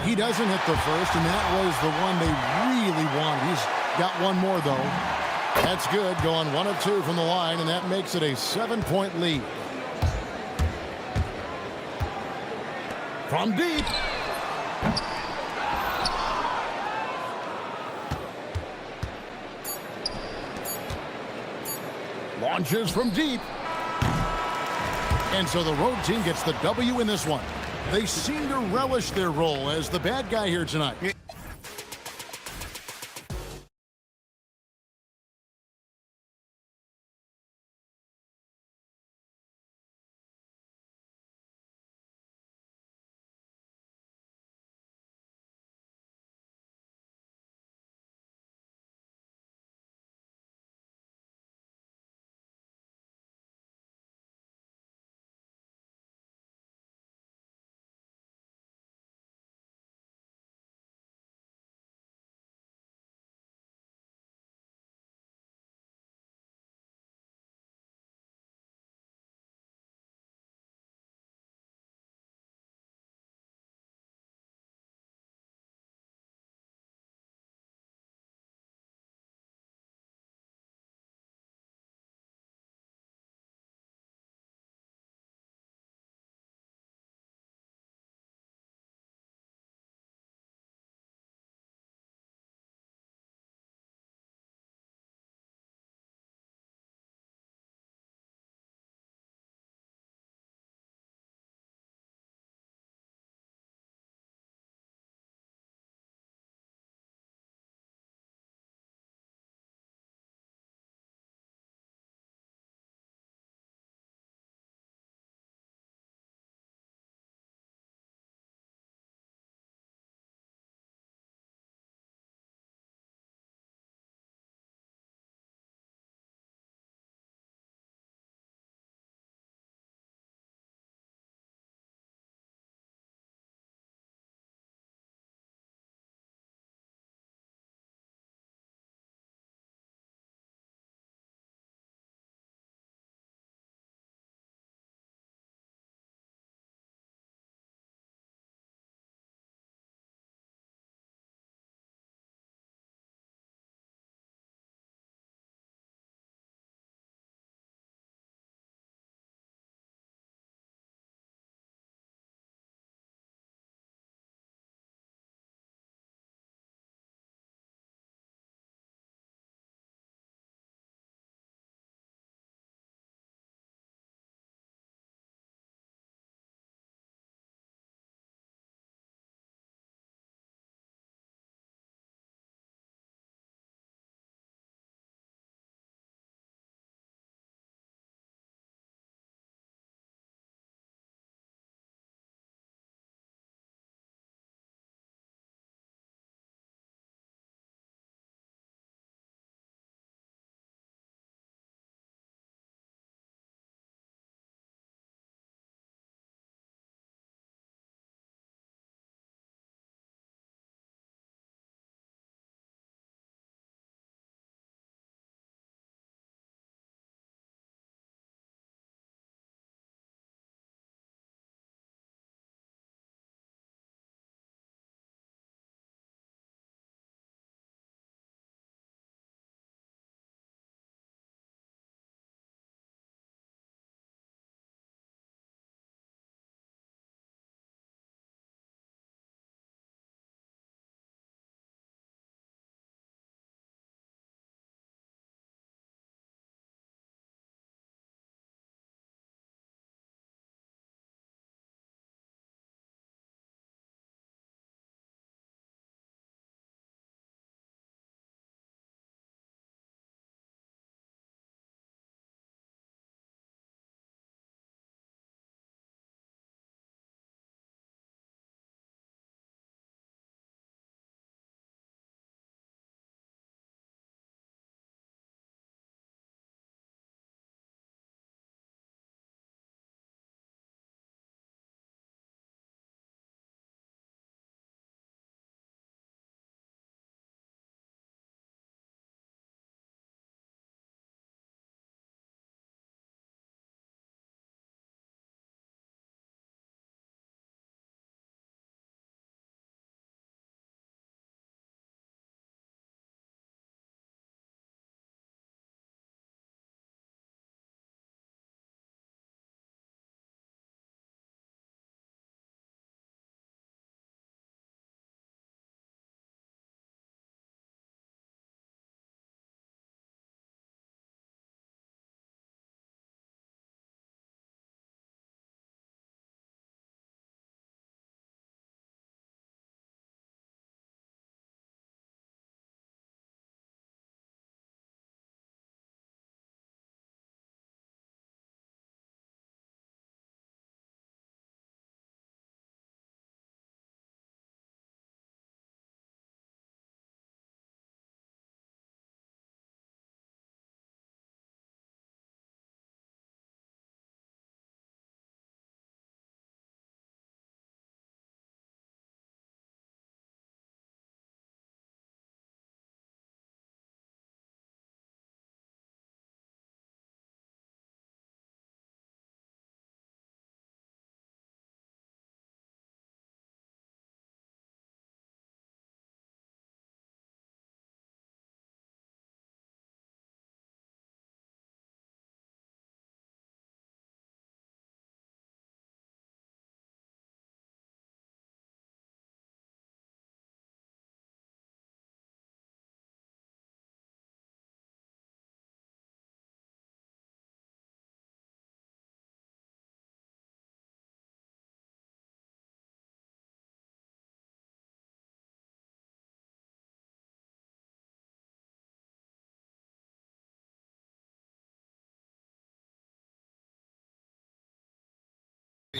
[SPEAKER 2] He doesn't hit the first, and that was the one they really wanted. He's got one more, though. That's good, going 1 of 2 from the line, and that makes it a 7-point lead. From deep. Launches from deep. And so the road team gets the W in this one. They seem to relish their role as the bad guy here tonight.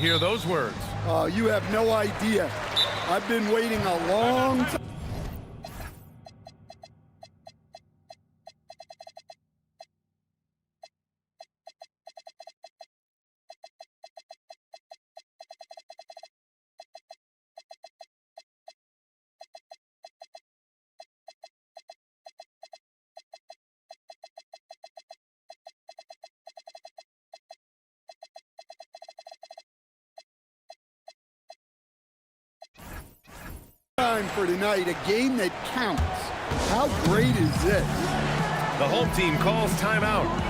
[SPEAKER 7] hear those words.
[SPEAKER 1] You have no idea. I've been waiting a long time. Time for tonight, a game that counts. How great is this?
[SPEAKER 7] The home team calls timeout.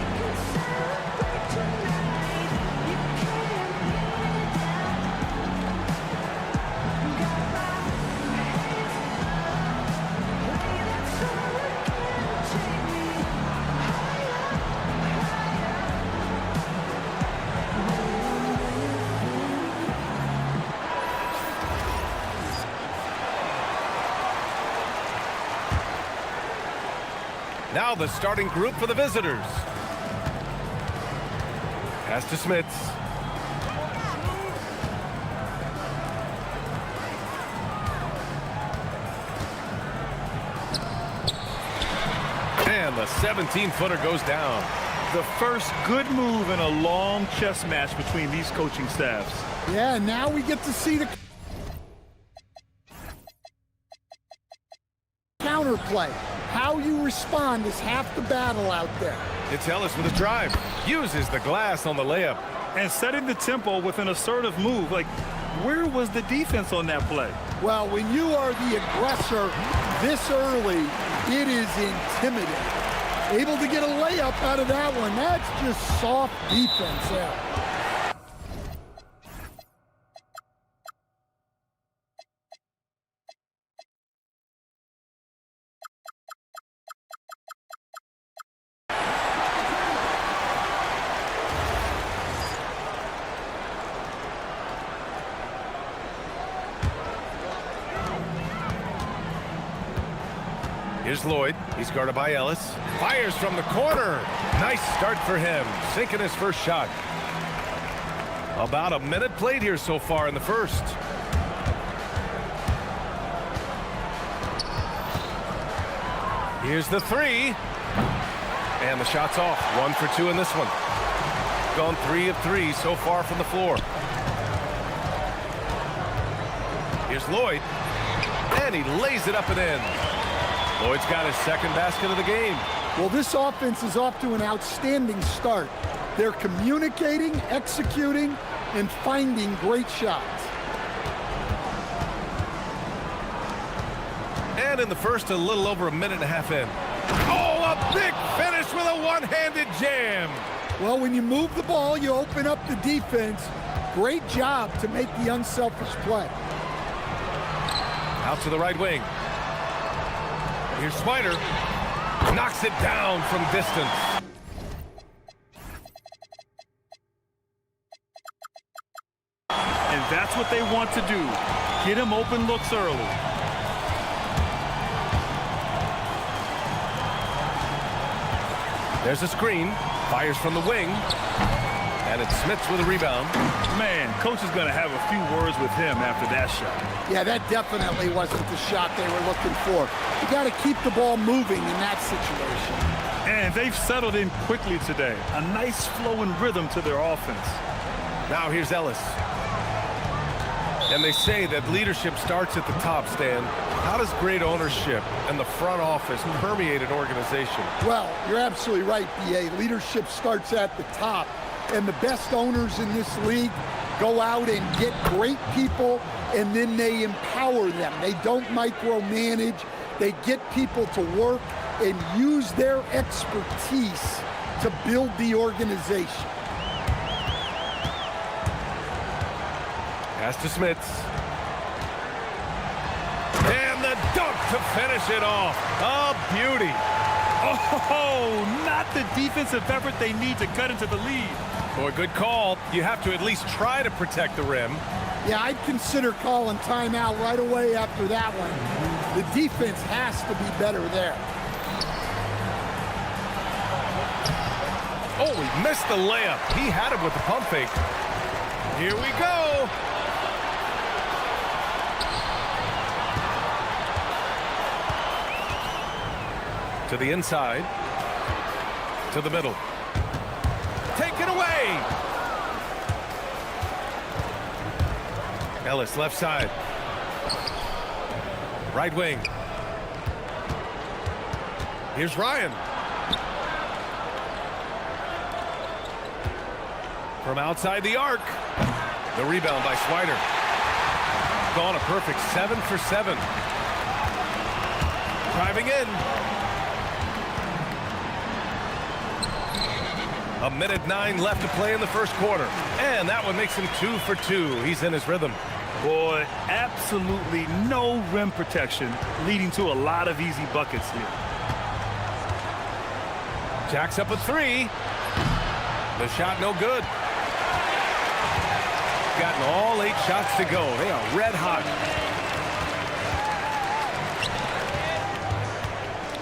[SPEAKER 7] Now the starting group for the visitors. Pass to Smits. And the 17-footer goes down.
[SPEAKER 8] The first good move in a long chess match between these coaching staffs.
[SPEAKER 1] Yeah, now we get to see the counterplay. How you respond is half the battle out there.
[SPEAKER 7] It's Ellis with a drive. Uses the glass on the layup.
[SPEAKER 8] And setting the tempo with an assertive move. Like, where was the defense on that play?
[SPEAKER 1] Well, when you are the aggressor this early, it is intimidating. Able to get a layup out of that one. That's just soft defense there.
[SPEAKER 7] Here's Lloyd. He's guarded by Ellis. Fires from the corner. Nice start for him. Sinking his first shot. About a minute played here so far in the first. Here's the three. And the shot's off. 1 for 2 in this one. Gone 3 of 3 so far from the floor. Here's Lloyd. And he lays it up and in. Lloyd's got his second basket of the game.
[SPEAKER 1] Well, this offense is off to an outstanding start. They're communicating, executing, and finding great shots.
[SPEAKER 7] And in the first, a little over a minute and a half in. Oh, a big finish with a one-handed jam.
[SPEAKER 1] Well, when you move the ball, you open up the defense. Great job to make the unselfish play.
[SPEAKER 7] Out to the right wing. Here's Snyder. Knocks it down from distance.
[SPEAKER 8] And that's what they want to do. Get him open looks early.
[SPEAKER 7] There's a screen. Fires from the wing. And it's Smits with a rebound.
[SPEAKER 8] Man, coach is going to have a few words with him after that shot.
[SPEAKER 1] Yeah, that definitely wasn't the shot they were looking for. You got to keep the ball moving in that situation.
[SPEAKER 8] And they've settled in quickly today. A nice flow and rhythm to their offense.
[SPEAKER 7] Now here's Ellis. And they say that leadership starts at the top, Stan. How does great ownership and the front office permeate an organization?
[SPEAKER 1] Well, you're absolutely right, B.A. Leadership starts at the top. And the best owners in this league go out and get great people, and then they empower them. They don't micromanage. They get people to work and use their expertise to build the organization.
[SPEAKER 7] Pass to Smits. And the dunk to finish it off. A beauty.
[SPEAKER 8] Oh, not the defensive effort they need to cut into the lead.
[SPEAKER 7] Boy, good call. You have to at least try to protect the rim.
[SPEAKER 1] Yeah, I'd consider calling timeout right away after that one. The defense has to be better there.
[SPEAKER 7] Oh, he missed the layup. He had him with the pump fake. Here we go. To the inside. To the middle. Take it away. Ellis, left side. Right wing. Here's Ryan. From outside the arc. The rebound by Swider. Gone a perfect 7 for 7. Driving in. A minute 9 left to play in the first quarter. And that one makes him 2 for 2. He's in his rhythm.
[SPEAKER 8] Boy, absolutely no rim protection, leading to a lot of easy buckets here.
[SPEAKER 7] Jacks up a 3. The shot no good. Gotten all 8 shots to go. They are red hot.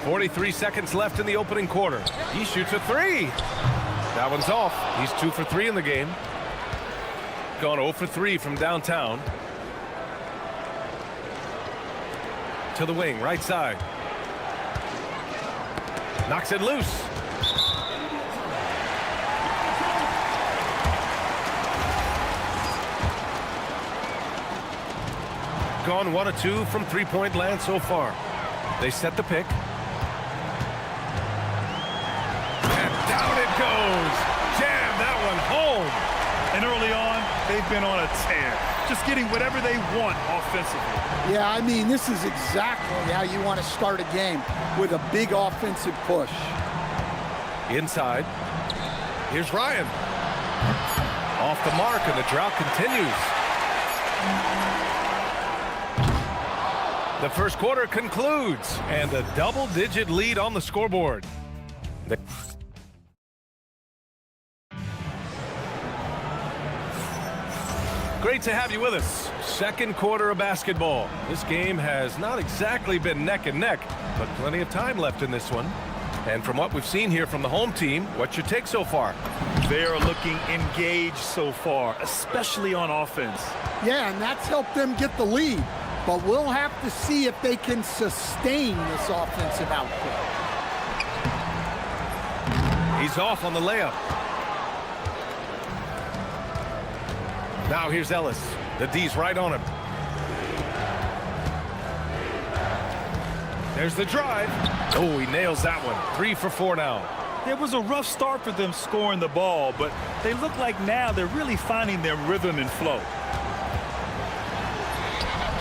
[SPEAKER 7] 43 seconds left in the opening quarter. He shoots a 3. That one's off. He's 2 for 3 in the game. Gone 0 for 3 from downtown. To the wing, right side. Knocks it loose. Gone 1 of 2 from three-point land so far. They set the pick. And down it goes. Jam that one home.
[SPEAKER 8] And early on, they've been on a tear, just getting whatever they want offensively.
[SPEAKER 1] Yeah, I mean, this is exactly how you want to start a game, with a big offensive push.
[SPEAKER 7] Inside. Here's Ryan. Off the mark, and the drought continues. The first quarter concludes, and a double-digit lead on the scoreboard. Great to have you with us. Second quarter of basketball. This game has not exactly been neck and neck, but plenty of time left in this one. And from what we've seen here from the home team, what's your take so far?
[SPEAKER 8] They are looking engaged so far, especially on offense.
[SPEAKER 1] Yeah, and that's helped them get the lead. But we'll have to see if they can sustain this offensive output.
[SPEAKER 7] He's off on the layup. Now here's Ellis. The D's right on him. There's the drive. Oh, he nails that one. 3 for 4 now.
[SPEAKER 8] It was a rough start for them scoring the ball, but they look like now they're really finding their rhythm and flow.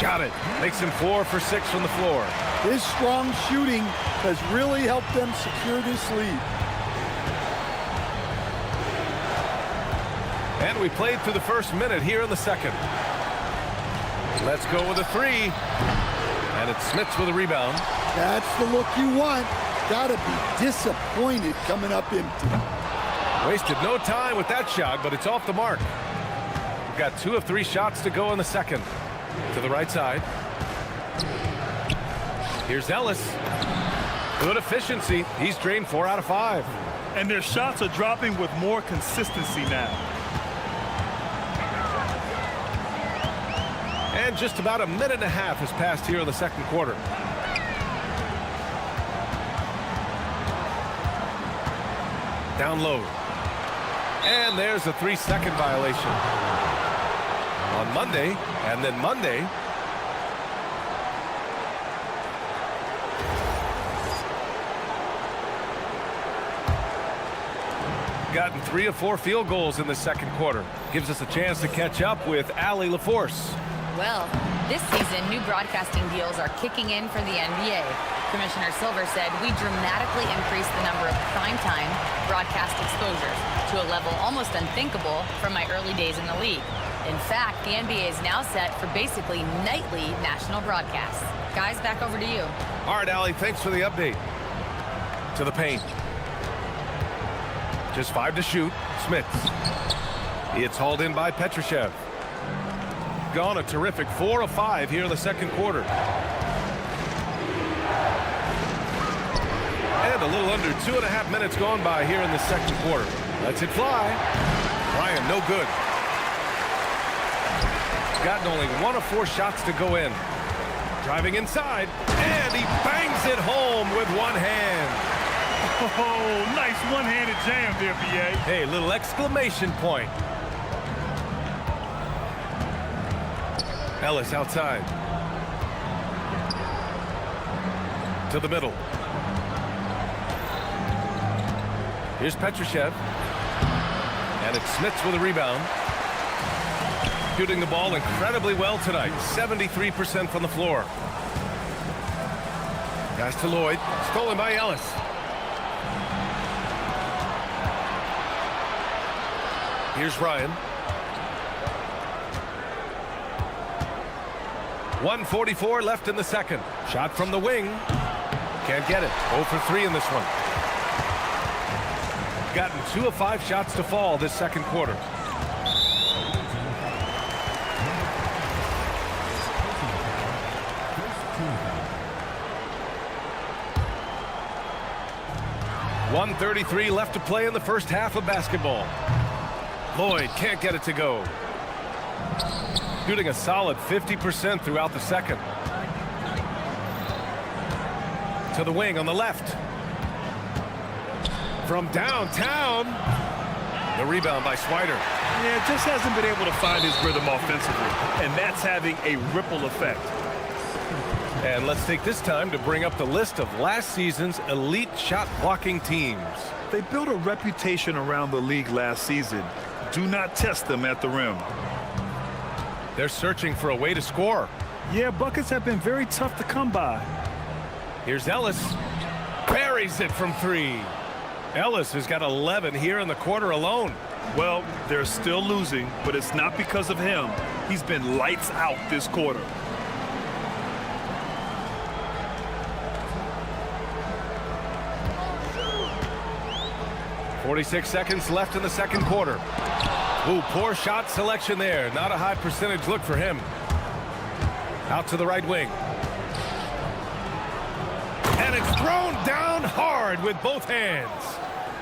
[SPEAKER 7] Got it. Makes him 4 for 6 from the floor.
[SPEAKER 1] His strong shooting has really helped them secure this lead.
[SPEAKER 7] And we played through the first minute here in the second. Let's go with a 3. And it's Smits with a rebound.
[SPEAKER 1] That's the look you want. Gotta be disappointed coming up empty.
[SPEAKER 7] Wasted no time with that shot, but it's off the mark. We've got 2 of 3 shots to go in the second. To the right side. Here's Ellis. Good efficiency. He's drained 4 out of 5.
[SPEAKER 8] And their shots are dropping with more consistency now.
[SPEAKER 7] And just about a minute and a half has passed here in the second quarter. Down low. And there's a 3-second violation. On Monday, and then Monday. Gotten 3 of 4 field goals in the second quarter. Gives us a chance to catch up with Allie LaForce.
[SPEAKER 11] Well, this season, new broadcasting deals are kicking in for the NBA. Commissioner Silver said we dramatically increased the number of primetime broadcast exposures to a level almost unthinkable from my early days in the league. In fact, the NBA is now set for basically nightly national broadcasts. Guys, back over to you.
[SPEAKER 7] All right, Allie, thanks for the update. To the paint. Just 5 to shoot. Smits. It's hauled in by Petrushev. Gone a terrific 4 of 5 here in the second quarter. And a little under 2.5 minutes gone by here in the second quarter. Lets it fly. Ryan, no good. gotten only 1 of 4 shots to go in. Driving inside, and he bangs it home with one hand.
[SPEAKER 8] Oh, nice one-handed jam there, B.A.
[SPEAKER 7] Hey, little exclamation point. Ellis outside. To the middle. Here's Petrushev. And it's Smits with a rebound. Shooting the ball incredibly well tonight. 73% from the floor. Pass to Lloyd. Stolen by Ellis. Here's Ryan. 1:44 left in the second. Shot from the wing. Can't get it. 0 for 3 in this one. Gotten 2 of 5 shots to fall this second quarter. .133 left to play in the first half of basketball. Lloyd can't get it to go. Shooting a solid 50% throughout the second. To the wing on the left. From downtown. The rebound by Swider.
[SPEAKER 8] Yeah, just hasn't been able to find his rhythm offensively, and that's having a ripple effect.
[SPEAKER 7] And let's take this time to bring up the list of last season's elite shot blocking teams.
[SPEAKER 8] They built a reputation around the league last season. Do not test them at the rim.
[SPEAKER 7] They're searching for a way to score.
[SPEAKER 8] Yeah, buckets have been very tough to come by.
[SPEAKER 7] Here's Ellis. Buries it from 3. Ellis has got 11 here in the quarter alone.
[SPEAKER 8] Well, they're still losing, but it's not because of him. He's been lights out this quarter.
[SPEAKER 7] .46 seconds left in the second quarter. Ooh, poor shot selection there. Not a high percentage look for him. Out to the right wing. And it's thrown down hard with both hands.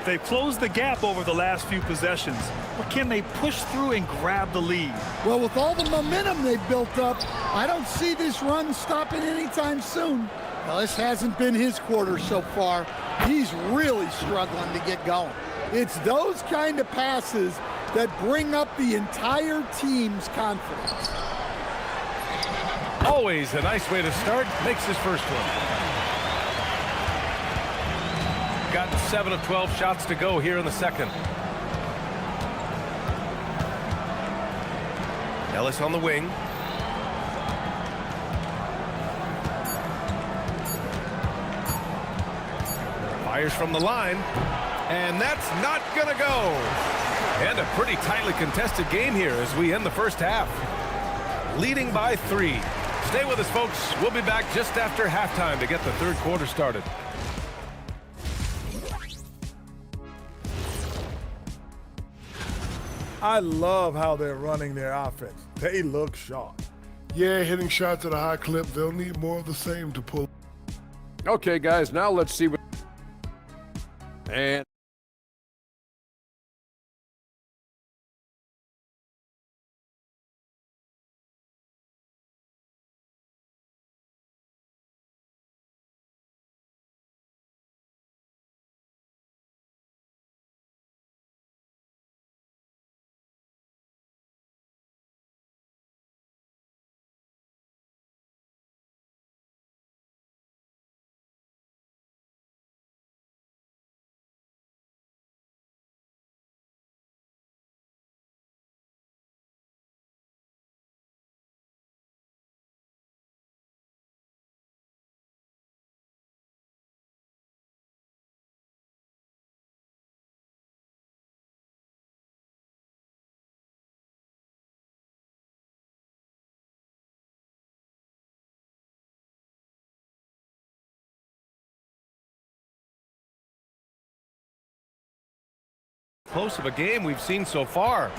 [SPEAKER 8] They've closed the gap over the last few possessions, but can they push through and grab the lead?
[SPEAKER 1] Well, with all the momentum they've built up, I don't see this run stopping anytime soon. Now, this hasn't been his quarter so far. He's really struggling to get going. It's those kind of passes that bring up the entire team's confidence.
[SPEAKER 7] Always a nice way to start. Makes his first one. Gotten 7 of 12 shots to go here in the second. Ellis on the wing. Fires from the line. And that's not going to go. And a pretty tightly contested game here as we end the first half. Leading by 3. Stay with us, folks. We'll be back just after halftime to get the third quarter started.
[SPEAKER 4] I love how they're running their offense. They look sharp.
[SPEAKER 5] Yeah, hitting shots at a high clip. They'll need more of the same to pull.
[SPEAKER 10] Okay, guys, now let's see what... And...
[SPEAKER 7] Close of a game we've seen so far.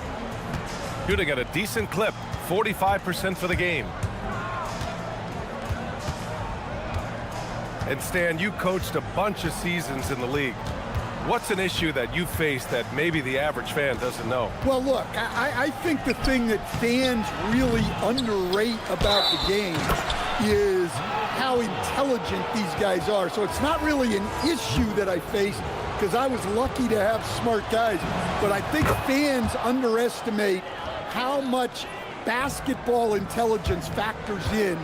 [SPEAKER 7] Shooting at a decent clip, 45% for the game. And Stan, you coached a bunch of seasons in the league. what's an issue that you face that maybe the average fan doesn't know?
[SPEAKER 1] Well, look, I think the thing that fans really underrate about the game is how intelligent these guys are. So it's not really an issue that I face because I was lucky to have smart guys. But I think fans underestimate how much basketball intelligence factors in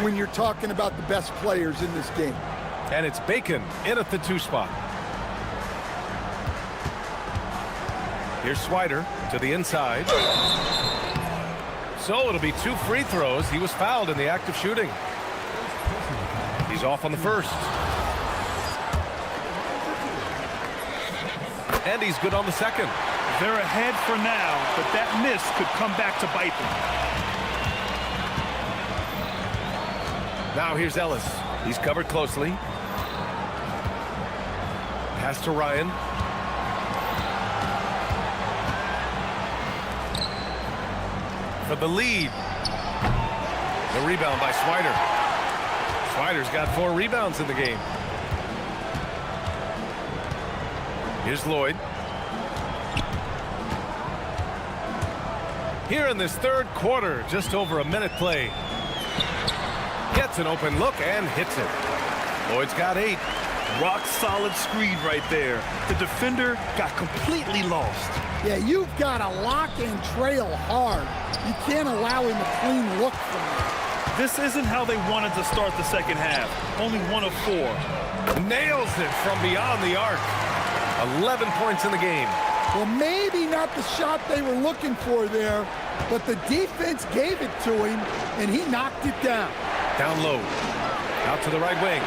[SPEAKER 1] when you're talking about the best players in this game.
[SPEAKER 7] And it's Bacon in at the 2 spot. Here's Swider to the inside. So it'll be 2 free throws. He was fouled in the act of shooting. He's off on the first. And he's good on the second.
[SPEAKER 8] They're ahead for now, but that miss could come back to bite them.
[SPEAKER 7] Now here's Ellis. He's covered closely. Pass to Ryan. For the lead. The rebound by Swider. Swider's got 4 rebounds in the game. Here's Lloyd. Here in this third quarter, just over a minute play. Gets an open look and hits it. Lloyd's got 8.
[SPEAKER 8] Rock solid screen right there. The defender got completely lost.
[SPEAKER 1] Yeah, you've got to lock and trail hard. You can't allow him a clean look from there.
[SPEAKER 8] This isn't how they wanted to start the second half. Only 1 of 4.
[SPEAKER 7] Nails it from beyond the arc. 11 points in the game.
[SPEAKER 1] Well, maybe not the shot they were looking for there, but the defense gave it to him, and he knocked it down.
[SPEAKER 7] Down low. Out to the right wing.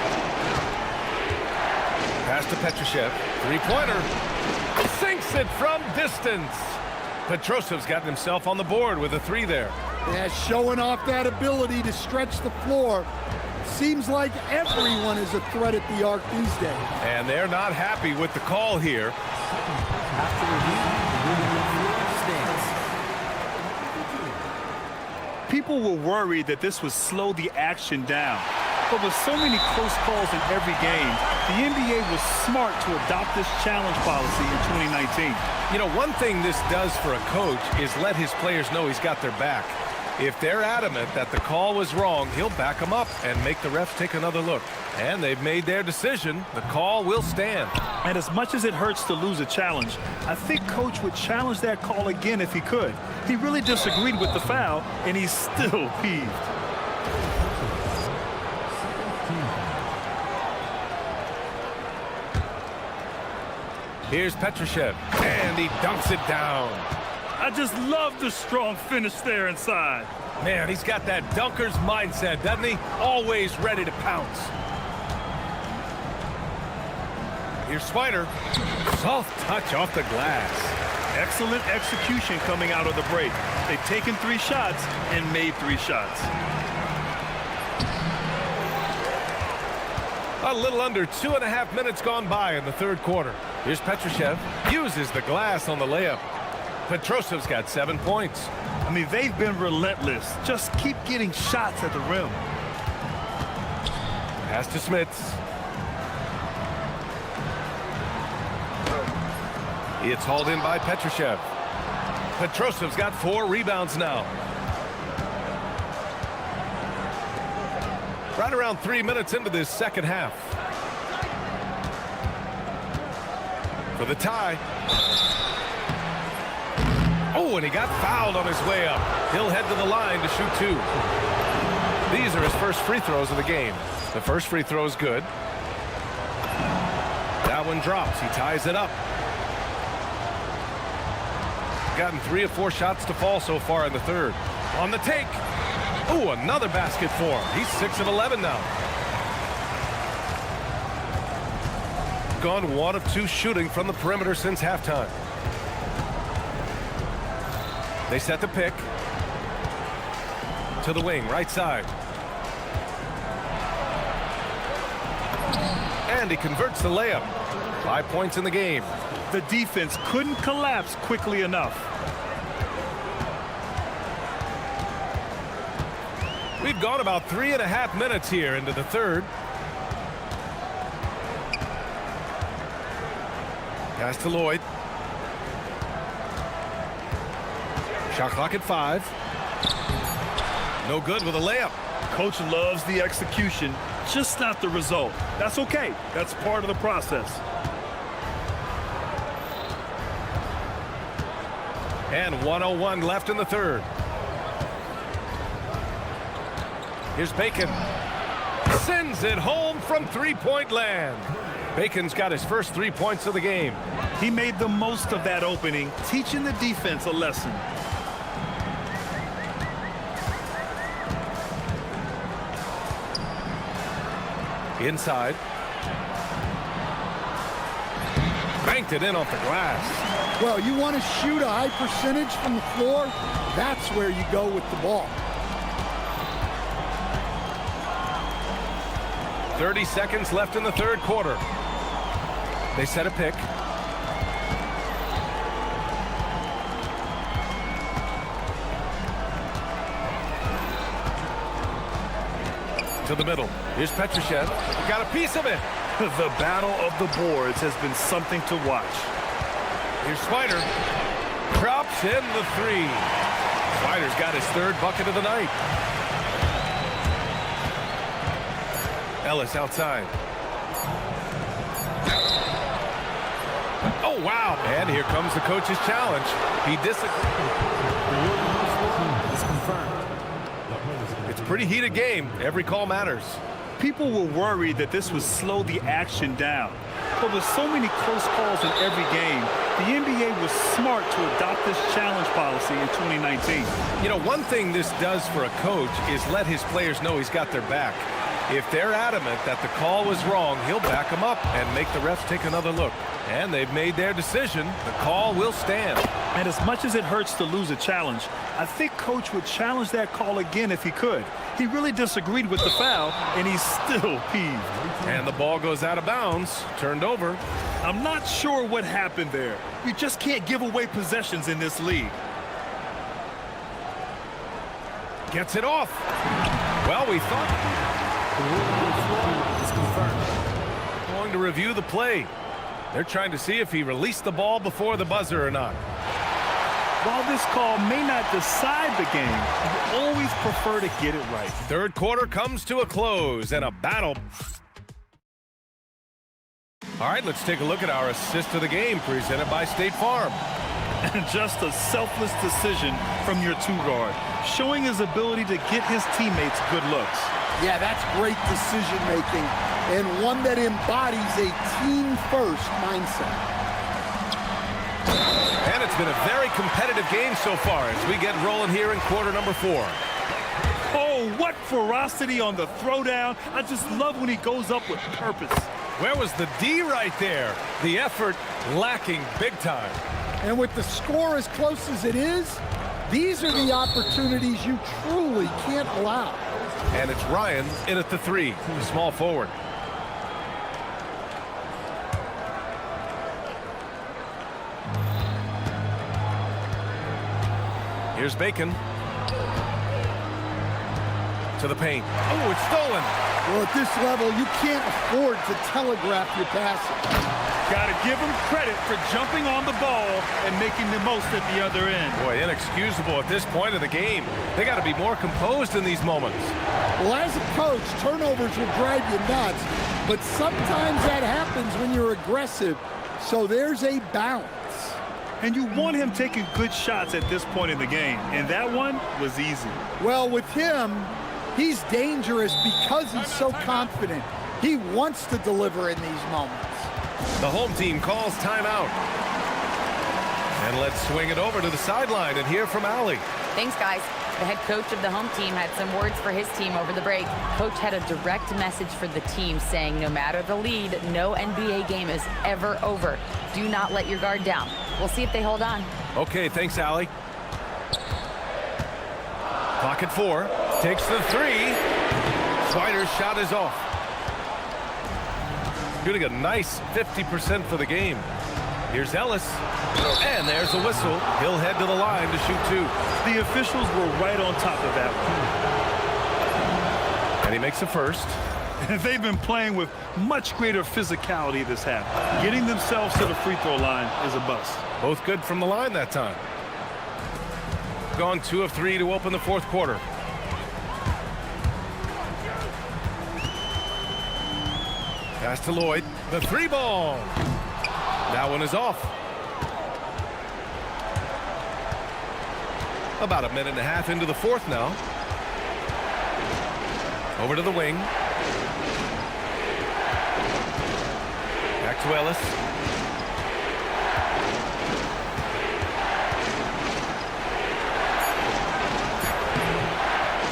[SPEAKER 7] Pass to Petrushev. 3-pointer. Sinks it from distance. Petrosev's gotten himself on the board with a 3 there.
[SPEAKER 1] Yeah, showing off that ability to stretch the floor. Seems like everyone is a threat at the arc these days.
[SPEAKER 7] And they're not happy with the call here.
[SPEAKER 14] After review, the ruling on the floor stands.
[SPEAKER 8] People were worried that this would slow the action down. But with so many close calls in every game, the NBA was smart to adopt this challenge policy in 2019.
[SPEAKER 7] You know, one thing this does for a coach is let his players know he's got their back. If they're adamant that the call was wrong, he'll back them up and make the refs take another look. And they've made their decision. The call will stand.
[SPEAKER 8] And as much as it hurts to lose a challenge, I think Coach would challenge that call again if he could. He really disagreed with the foul, and he's still peeved.
[SPEAKER 7] Here's Petrushev, and he dunks it down.
[SPEAKER 8] I just love the strong finish there inside.
[SPEAKER 7] Man, he's got that dunker's mindset, doesn't he? Always ready to pounce. Here's Swider. Soft touch off the glass.
[SPEAKER 8] Excellent execution coming out of the break. They've taken 3 shots and made 3 shots.
[SPEAKER 7] A little under 2.5 minutes gone by in the third quarter. Here's Petrushev. Uses the glass on the layup. Petrosev's got 7 points.
[SPEAKER 8] I mean, they've been relentless. Just keep getting shots at the rim.
[SPEAKER 7] Pass to Smits. It's hauled in by Petrushev. Petrosev's got 4 rebounds now. Right around 3 minutes into this second half. For the tie. Oh, and he got fouled on his way up. He'll head to the line to shoot 2. These are his first free throws of the game. The first free throw is good. That one drops. He ties it up. Gotten 3 of 4 shots to fall so far in the third. On the take. Oh, another basket for him. He's 6 of 11 now. Gone 1 of 2 shooting from the perimeter since halftime. They set the pick. To the wing, right side. And he converts the layup. 5 points in the game.
[SPEAKER 8] The defense couldn't collapse quickly enough.
[SPEAKER 7] We've gone about 3.5 minutes here into the third. Pass to Lloyd. Shot clock at 5. No good with a layup.
[SPEAKER 8] Coach loves the execution, just not the result. That's okay. That's part of the process.
[SPEAKER 7] And 1:01 left in the third. Here's Bacon. Sends it home from three-point land. Bacon's got his first 3 points of the game.
[SPEAKER 8] He made the most of that opening, teaching the defense a lesson.
[SPEAKER 7] Inside. Banked it in off the glass.
[SPEAKER 1] Well, you want to shoot a high percentage from the floor? That's where you go with the ball.
[SPEAKER 7] 30 seconds left in the third quarter. They set a pick. To the middle. Here's Petrushev. Got a piece of it.
[SPEAKER 8] The battle of the boards has been something to watch.
[SPEAKER 7] Here's Swider. Drops in the 3. Swider's got his third bucket of the night. Ellis outside. Oh, wow. And here comes the coach's challenge. He disagrees. It's a pretty heated game. Every call matters.
[SPEAKER 8] People were worried that this would slow the action down. But with so many close calls in every game, the NBA was smart to adopt this challenge policy in 2019.
[SPEAKER 7] You know, one thing this does for a coach is let his players know he's got their back. If they're adamant that the call was wrong, he'll back them up and make the refs take another look. And they've made their decision. The call will stand.
[SPEAKER 8] And as much as it hurts to lose a challenge, I think Coach would challenge that call again if he could. He really disagreed with the foul, and he's still peeved.
[SPEAKER 7] And the ball goes out of bounds, turned over.
[SPEAKER 8] I'm not sure what happened there. You just can't give away possessions in this league.
[SPEAKER 7] Gets it off. Well, we thought... Going to review the play. They're trying to see if he released the ball before the buzzer or not.
[SPEAKER 8] While this call may not decide the game, you always prefer to get it right.
[SPEAKER 7] Third quarter comes to a close and a battle. All right, let's take a look at our assist of the game presented by State Farm.
[SPEAKER 8] And just a selfless decision from your two-guard, showing his ability to get his teammates good looks.
[SPEAKER 1] Yeah, that's great decision-making and one that embodies a team-first mindset.
[SPEAKER 7] And it's been a very competitive game so far as we get rolling here in quarter number 4.
[SPEAKER 8] Oh, what ferocity on the throwdown. I just love when he goes up with purpose.
[SPEAKER 7] Where was the D right there? The effort lacking big time.
[SPEAKER 1] And with the score as close as it is, these are the opportunities you truly can't allow.
[SPEAKER 7] And it's Ryan in at the 3, small forward. Here's Bacon. To the paint. Oh, it's stolen.
[SPEAKER 1] Well, at this level, you can't afford to telegraph your passing.
[SPEAKER 8] Got to give him credit for jumping on the ball and making the most at the other end.
[SPEAKER 7] Boy, inexcusable at this point of the game. They got to be more composed in these moments.
[SPEAKER 1] Well, as a coach, turnovers will drive you nuts, but sometimes that happens when you're aggressive, so there's a balance.
[SPEAKER 8] And you want him taking good shots at this point in the game, and that one was easy.
[SPEAKER 1] Well, with him, he's dangerous because he's so confident. He wants to deliver in these moments.
[SPEAKER 7] The home team calls timeout. And let's swing it over to the sideline and hear from Allie.
[SPEAKER 11] Thanks, guys. The head coach of the home team had some words for his team over the break. Coach had a direct message for the team saying no matter the lead, no NBA game is ever over. Do not let your guard down. We'll see if they hold on.
[SPEAKER 7] Okay, thanks, Allie. Clock at 4. Takes the 3. Swider's shot is off. Shooting a nice 50% for the game. Here's Ellis. And there's a whistle. He'll head to the line to shoot 2.
[SPEAKER 8] The officials were right on top of that one.
[SPEAKER 7] And he makes a first.
[SPEAKER 8] They've been playing with much greater physicality this half. Getting themselves to the free throw line is a bust.
[SPEAKER 7] Both good from the line that time. Gone 2 of 3 to open the fourth quarter. Pass to Lloyd. The 3 ball. That one is off. About a minute and a half into the fourth now. Over to the wing. Back to Ellis.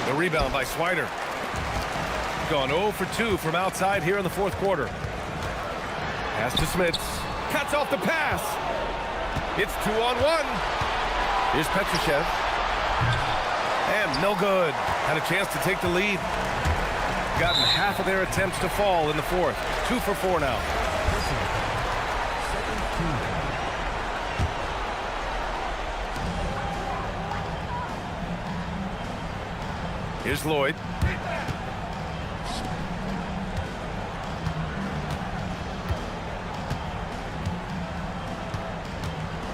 [SPEAKER 7] The rebound by Swider. Gone 0 for 2 from outside here in the fourth quarter. Pass to Smits. Cuts off the pass. It's 2-on-1. Here's Petrushev. And no good. Had a chance to take the lead. Gotten half of their attempts to fall in the fourth. 2 for 4 now. Here's Lloyd.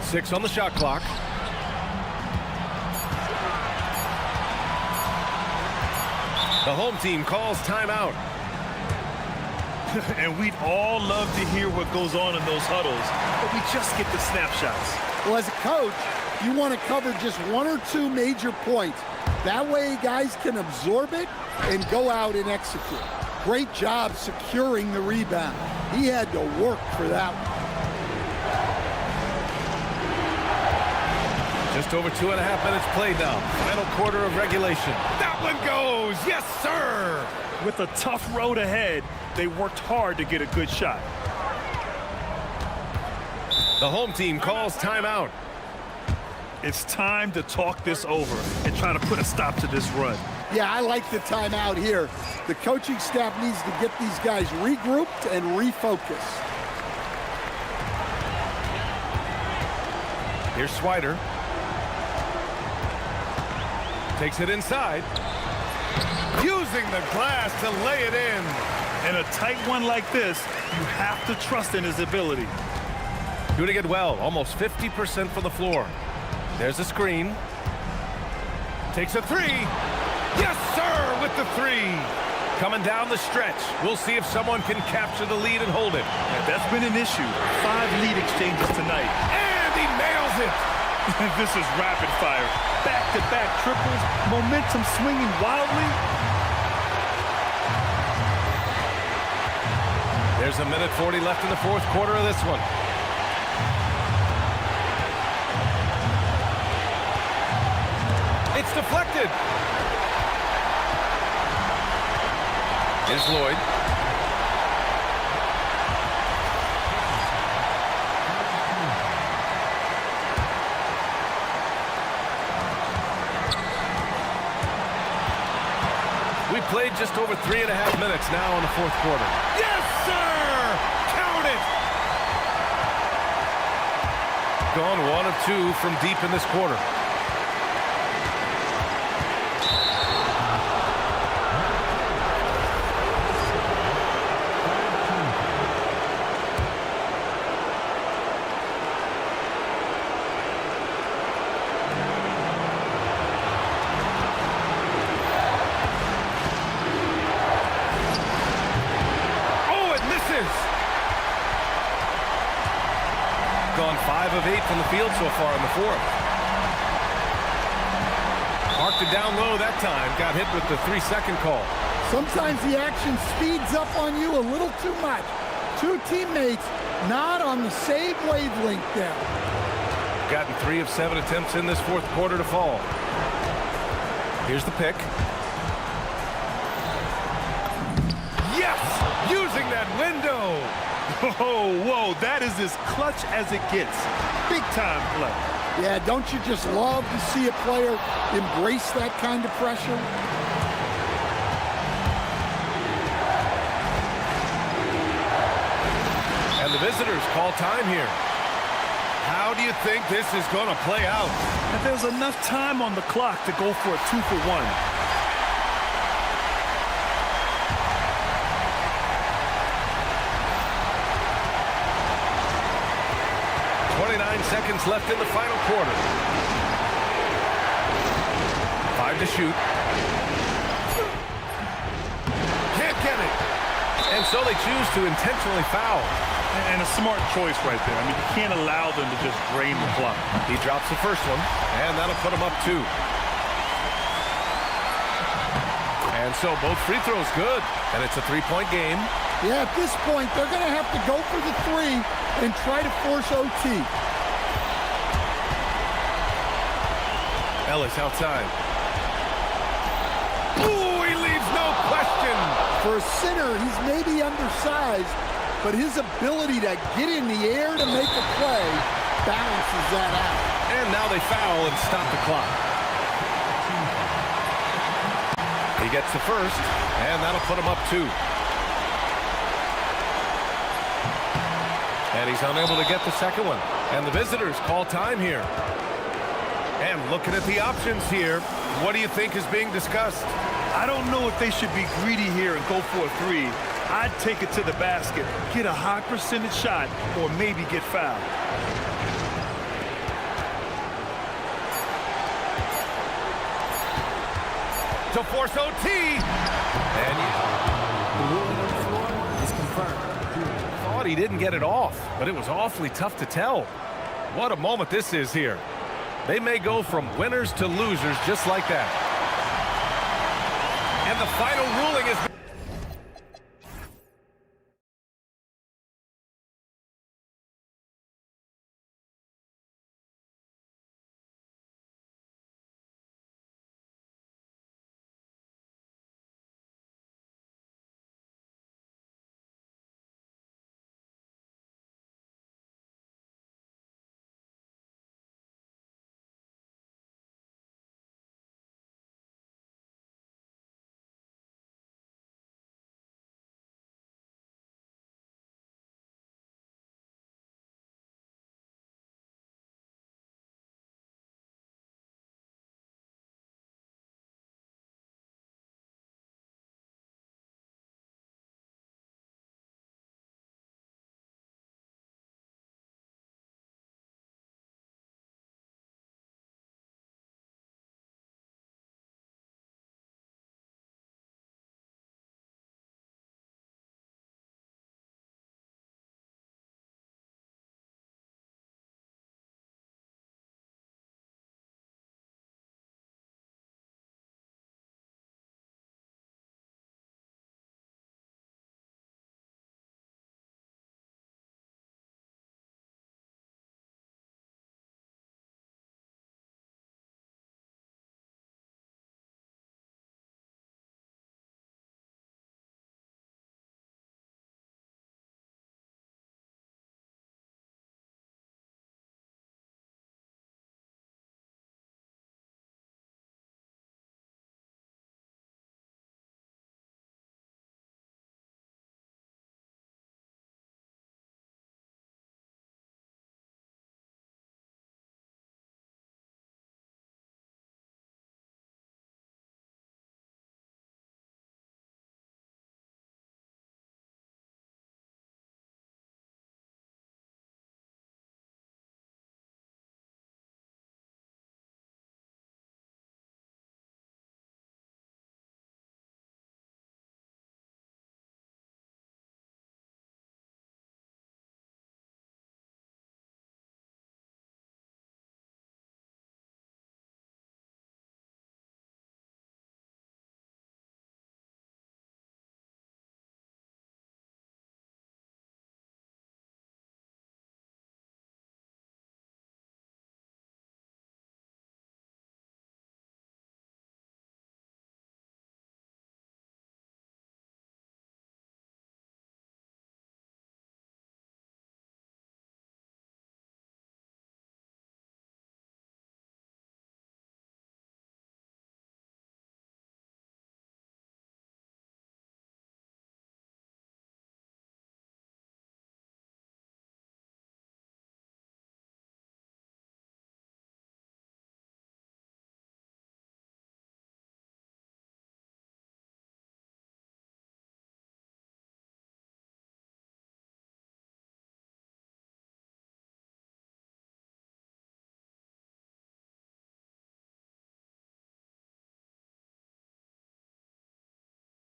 [SPEAKER 7] Six on the shot clock. The home team calls timeout.
[SPEAKER 8] And we'd all love to hear what goes on in those huddles, but we just get the snapshots.
[SPEAKER 1] Well, as a coach, you want to cover just 1 or 2 major points. That way guys can absorb it and go out and execute. Great job securing the rebound. He had to work for that one.
[SPEAKER 7] Just over 2.5 minutes played now. Final quarter of regulation. That one goes. Yes, sir.
[SPEAKER 8] With a tough road ahead, they worked hard to get a good shot.
[SPEAKER 7] The home team calls timeout.
[SPEAKER 8] It's time to talk this over and try to put a stop to this run.
[SPEAKER 1] Yeah, I like the timeout here. The coaching staff needs to get these guys regrouped and refocused.
[SPEAKER 7] Here's Swider. Takes it inside. Using the glass to lay it in.
[SPEAKER 8] In a tight one like this, you have to trust in his ability.
[SPEAKER 7] Doing it well. Almost 50% from the floor. There's a screen. Takes a 3. Yes, sir, with the 3. Coming down the stretch. We'll see if someone can capture the lead and hold it.
[SPEAKER 8] Yeah, that's been an issue. 5 lead exchanges tonight.
[SPEAKER 7] And he nails it.
[SPEAKER 8] This is rapid fire. Back-to-back triples. Momentum swinging wildly.
[SPEAKER 7] There's a minute 40 left in the fourth quarter of this one. It's deflected. Here's Lloyd. We played just over 3.5 minutes now in the fourth quarter. Yes, sir! Count it! Gone 1 of 2 from deep in this quarter. Gone 5 of 8 from the field so far in the fourth. Marked it down low that time. Got hit with the 3-second call.
[SPEAKER 1] Sometimes the action speeds up on you a little too much. 2 teammates not on the same wavelength there.
[SPEAKER 7] Gotten 3 of 7 attempts in this fourth quarter to fall. Here's the pick. Yes! Using that window!
[SPEAKER 8] Whoa, that is as clutch as it gets. Big time play.
[SPEAKER 1] Yeah, don't you just love to see a player embrace that kind of pressure?
[SPEAKER 7] And the visitors call time here. How do you think this is going to play out?
[SPEAKER 8] And there's enough time on the clock to go for a 2-for-1.
[SPEAKER 7] seconds left in the final quarter. 5 to shoot. Can't get it. And so they choose to intentionally foul.
[SPEAKER 8] And a smart choice right there. I mean, you can't allow them to just drain the clock.
[SPEAKER 7] He drops the first one, and that'll put him up 2. And so both free throws good, and it's a 3-point game.
[SPEAKER 1] Yeah, at this point, they're going to have to go for the 3 and try to force OT.
[SPEAKER 7] Ellis outside. Ooh, he leaves no question.
[SPEAKER 1] For a center, he's maybe undersized, but his ability to get in the air to make a play balances that out.
[SPEAKER 7] And now they foul and stop the clock. He gets the first, and that'll put him up 2. And he's unable to get the second one. And the visitors call time here. And looking at the options here, what do you think is being discussed?
[SPEAKER 8] I don't know if they should be greedy here and go for a 3. I'd take it to the basket, get a high percentage shot, or maybe get fouled.
[SPEAKER 7] To force OT. And
[SPEAKER 14] The ruling on the floor is confirmed.
[SPEAKER 7] thought he didn't get it off, but it was awfully tough to tell. What a moment this is here. They may go from winners to losers just like that. And the final ruling is...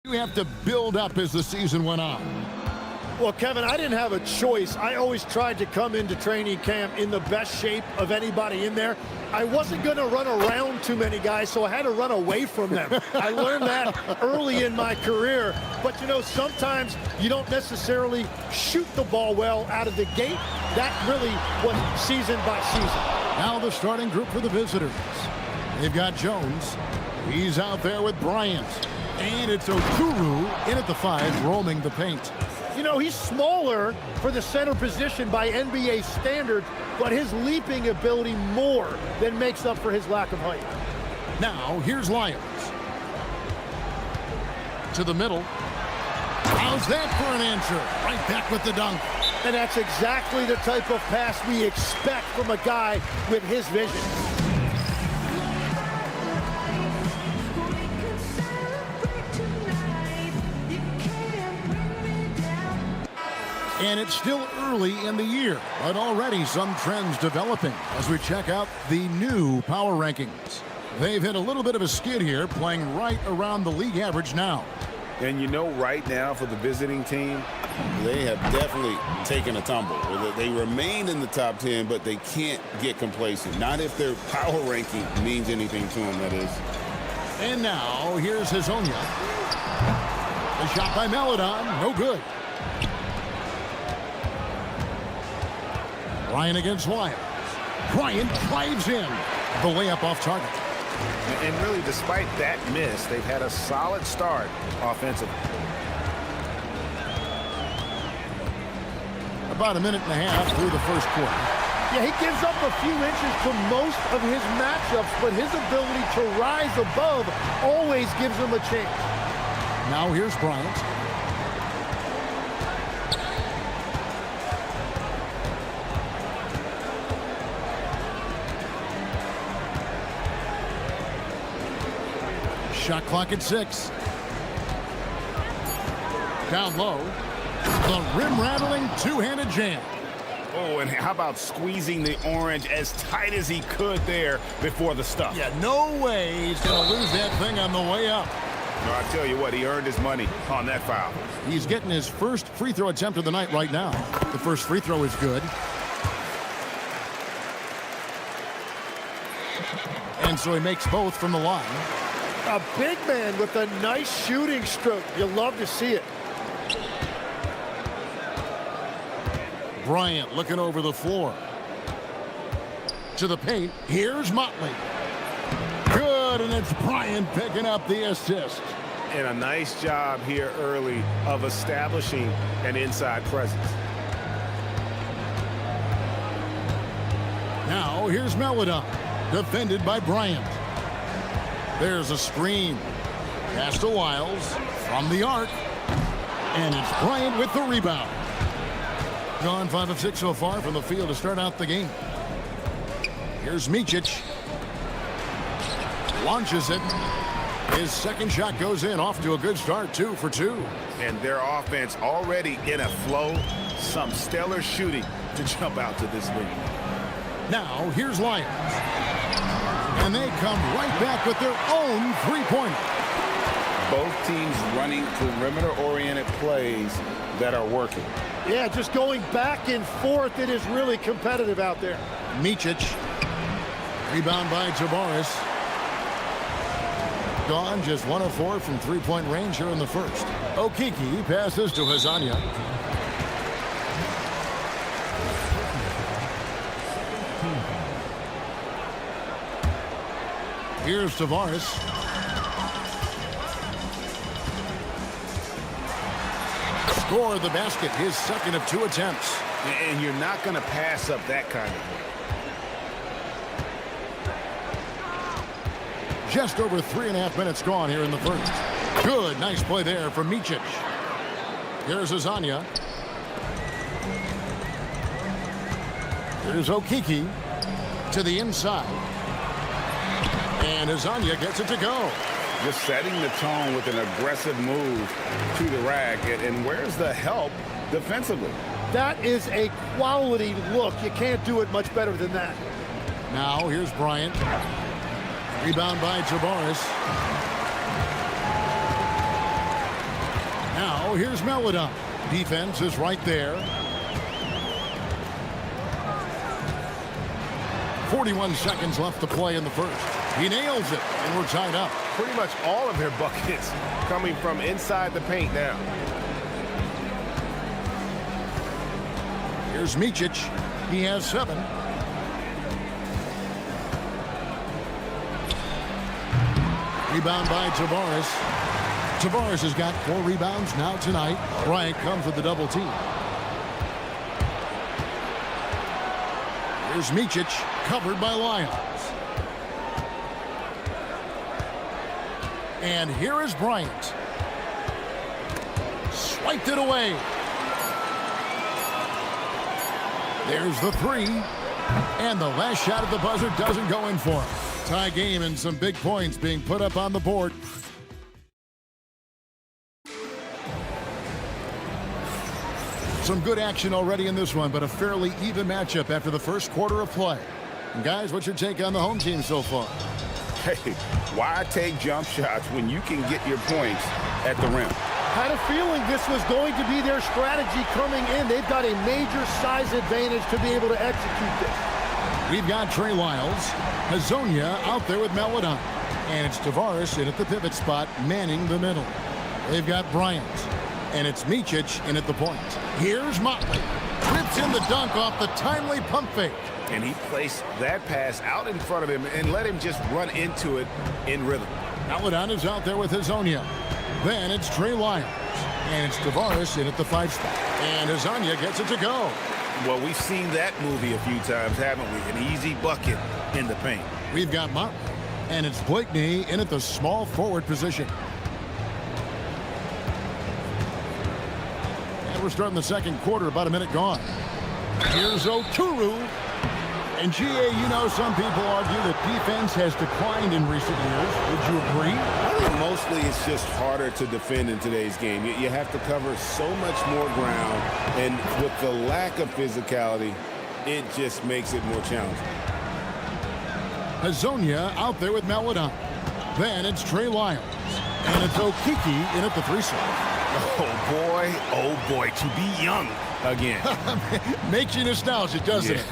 [SPEAKER 2] You have to build up as the season went on.
[SPEAKER 9] Well, Kevin, I didn't have a choice. I always tried to come into training camp in the best shape of anybody in there. I wasn't going to run around too many guys, so I had to run away from them. I learned that early in my career. But, you know, sometimes you don't necessarily shoot the ball well out of the gate. That really was season by season.
[SPEAKER 2] Now the starting group for the visitors. They've got Jones. He's out there with Bryant. And it's Okuru in at the 5, roaming the paint.
[SPEAKER 9] You know, he's smaller for the center position by NBA standards, but his leaping ability more than makes up for his lack of height.
[SPEAKER 2] Now, here's Lyons. To the middle. How's that for an answer? Right back with the dunk.
[SPEAKER 9] And that's exactly the type of pass we expect from a guy with his vision.
[SPEAKER 2] And it's still early in the year, but already some trends developing as we check out the new power rankings. They've hit a little bit of a skid here, playing right around the league average now.
[SPEAKER 3] And you know, right now for the visiting team, they have definitely taken a tumble. They remain in the top 10, but they can't get complacent. Not if their power ranking means anything to them, that is.
[SPEAKER 2] And now, here's Hazonia. The shot by Maledon, no good. Bryant against Lyons. Bryant drives in. The layup off target.
[SPEAKER 6] And really, despite that miss, they've had a solid start offensively.
[SPEAKER 2] About a minute and a half through the first quarter.
[SPEAKER 9] Yeah, he gives up a few inches to most of his matchups, but his ability to rise above always gives him a chance.
[SPEAKER 2] Now here's Bryant. Shot clock at 6. Down low. The rim-rattling two-handed jam.
[SPEAKER 6] Oh, and how about squeezing the orange as tight as he could there before the stuff?
[SPEAKER 2] Yeah, no way he's going to lose that thing on the way up.
[SPEAKER 6] No, I tell you what, he earned his money on that foul.
[SPEAKER 2] He's getting his first free throw attempt of the night right now. The first free throw is good. And so he makes both from the line.
[SPEAKER 9] A big man with a nice shooting stroke. You love to see it.
[SPEAKER 2] Bryant looking over the floor. To the paint. Here's Motley. Good, and it's Bryant picking up the assist.
[SPEAKER 6] And a nice job here early of establishing an inside presence.
[SPEAKER 2] Now here's Maledon. Defended by Bryant. There's a screen. Pass to Wiles from the arc. And it's Bryant with the rebound. Gone 5 of 6 so far from the field to start out the game. Here's Micic. Launches it. His second shot goes in, off to a good start, 2 for 2.
[SPEAKER 6] And their offense already in a flow. Some stellar shooting to jump out to this lead.
[SPEAKER 2] Now here's Lyons. And they come right back with their own three-pointer.
[SPEAKER 3] Both teams running perimeter-oriented plays that are working.
[SPEAKER 9] Yeah, just going back and forth. It is really competitive out there.
[SPEAKER 2] Micic. Rebound by Tabares. Gone just 1 of 4 from three-point range here in the first. Okiki passes to Hazonia. Here's Tavares. Score the basket, his second of 2 attempts.
[SPEAKER 6] And you're not going to pass up that kind of play.
[SPEAKER 2] Just over 3.5 minutes gone here in the first. Good, nice play there from Micic. Here's Hazonia. Here's Okiki to the inside. And Hazonia gets it to go.
[SPEAKER 3] Just setting the tone with an aggressive move to the rack. And where's the help defensively?
[SPEAKER 9] That is a quality look. You can't do it much better than that.
[SPEAKER 2] Now here's Bryant. Rebound by Tabares. Now here's Melodon. Defense is right there. 41 seconds left to play in the first. He nails it, and we're tied up.
[SPEAKER 7] Pretty much all of their buckets coming from inside the paint now.
[SPEAKER 2] Here's Micic. He has 7. Rebound by Tavares. Tavares has got 4 rebounds now tonight. Bryant comes with the double team. Here's Micic, covered by Lyons. And here is Bryant. Swiped it away. There's the 3. And the last shot at the buzzer doesn't go in for him. Tie game and some big points being put up on the board. Some good action already in this one, but a fairly even matchup after the first quarter of play. And guys, what's your take on the home team so far?
[SPEAKER 3] Hey, why take jump shots when you can get your points at the rim?
[SPEAKER 9] Had a feeling this was going to be their strategy coming in. They've got a major size advantage to be able to execute this.
[SPEAKER 2] We've got Trey Lyles, Hazonia out there with Melodon. And it's Tavares in at the pivot spot, manning the middle. They've got Bryant. And it's Micic in at the point. Here's Motley. Trips in the dunk off the timely pump fake.
[SPEAKER 3] And he placed that pass out in front of him and let him just run into it in rhythm.
[SPEAKER 2] Melodon is out there with Hazonia. Then it's Trey Lyles. And it's Tavares in at the 5 spot. And Hazonia gets it to go.
[SPEAKER 3] Well, we've seen that movie a few times, haven't we? An easy bucket in the paint.
[SPEAKER 2] We've got Motley. And it's Blakeney in at the small forward position. We're starting the second quarter, about a minute gone. Here's Okuru. And GA, you know, some people argue that defense has declined in recent years. Would you agree?
[SPEAKER 3] I think mostly it's just harder to defend in today's game. You have to cover so much more ground, and with the lack of physicality, it just makes it more challenging.
[SPEAKER 2] Hazonia out there with Melodon. Then it's Trey Lyles. And it's Okiki in at the 3 spot.
[SPEAKER 3] Oh boy, to be young again.
[SPEAKER 2] Makes you nostalgic, doesn't it?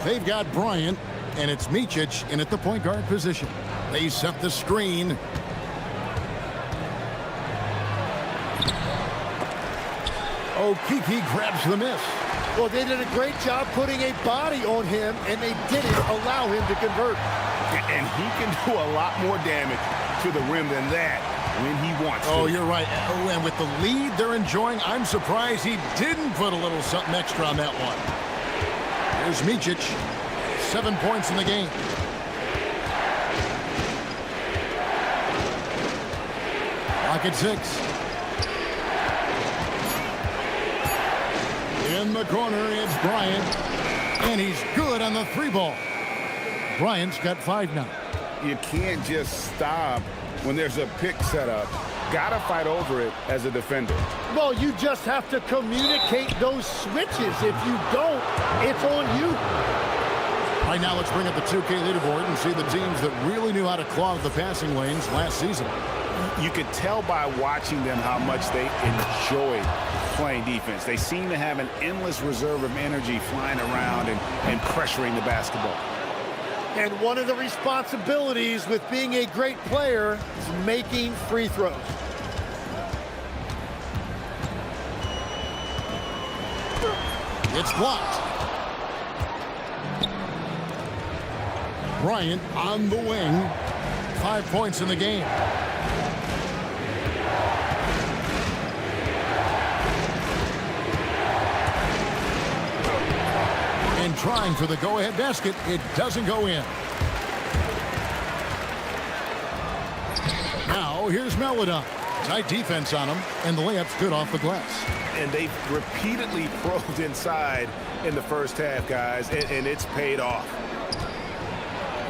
[SPEAKER 2] They've got Bryant, and it's Micic in at the point guard position. They set the screen. Okiki grabs the miss.
[SPEAKER 9] Well, they did a great job putting a body on him, and they didn't allow him to convert.
[SPEAKER 3] And he can do a lot more damage to the rim than that when he wants to.
[SPEAKER 2] Oh, you're right. Oh, and with the lead they're enjoying, I'm surprised he didn't put a little something extra on that one. Here's Micic. 7 points in the game. Clock at 6. In the corner, it's Bryant. And he's good on the 3 ball. Bryant's got 5 now.
[SPEAKER 3] You can't just stop when there's a pick set up. Gotta fight over it as a defender.
[SPEAKER 9] Well, you just have to communicate those switches. If you don't, it's on you.
[SPEAKER 2] Right now, let's bring up the 2K leaderboard and see the teams that really knew how to clog the passing lanes last season.
[SPEAKER 3] You could tell by watching them how much they enjoyed playing defense. They seem to have an endless reserve of energy flying around and pressuring the basketball.
[SPEAKER 9] And one of the responsibilities with being a great player is making free throws.
[SPEAKER 2] It's blocked. Bryant on the wing. 5 points in the game. And trying for the go-ahead basket, it doesn't go in. Now here's Melodon. Tight defense on him, and the layup's good off the glass.
[SPEAKER 3] And they've repeatedly probed inside in the first half, guys, and it's paid off.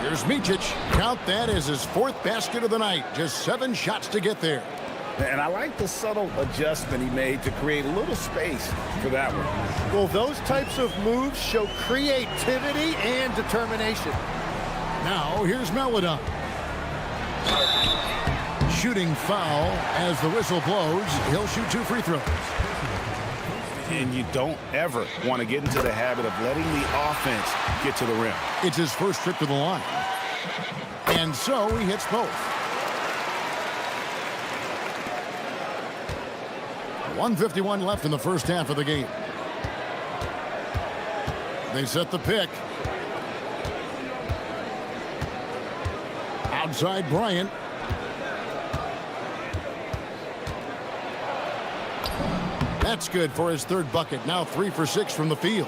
[SPEAKER 2] Here's Micic. Count that as his 4th basket of the night. Just 7 shots to get there.
[SPEAKER 3] And I like the subtle adjustment he made to create a little space for that one.
[SPEAKER 9] Well, those types of moves show creativity and determination.
[SPEAKER 2] Now, here's Melodon. shooting foul. As the whistle blows, he'll shoot 2 free throws.
[SPEAKER 6] And you don't ever want to get into the habit of letting the offense get to the rim.
[SPEAKER 2] It's his first trip to the line. And so he hits both. 1:51 left in the first half of the game. They set the pick. Outside Bryant. That's good for his third bucket. Now 3 for 6 from the field.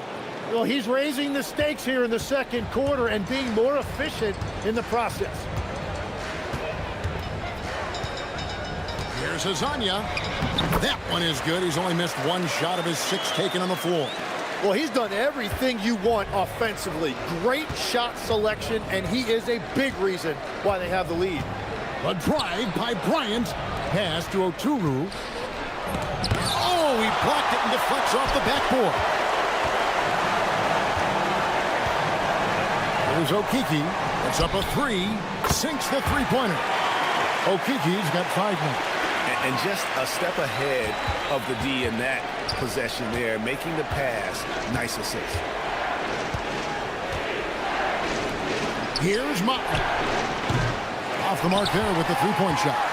[SPEAKER 9] Well, he's raising the stakes here in the second quarter and being more efficient in the process.
[SPEAKER 2] Here's Hazanya. That one is good. He's only missed 1 shot of his 6 taken on the floor.
[SPEAKER 9] Well, he's done everything you want offensively. Great shot selection, and he is a big reason why they have the lead.
[SPEAKER 2] A drive by Bryant. Pass to Oturu. Oh, he blocked it and deflects off the backboard. Here's Okiki. It's up a 3. Sinks the three-pointer. Okiki's got 5 more.
[SPEAKER 6] And just a step ahead of the D in that possession there, making the pass. Nice assist.
[SPEAKER 2] Here's Martin. Off the mark there with the three-point shot.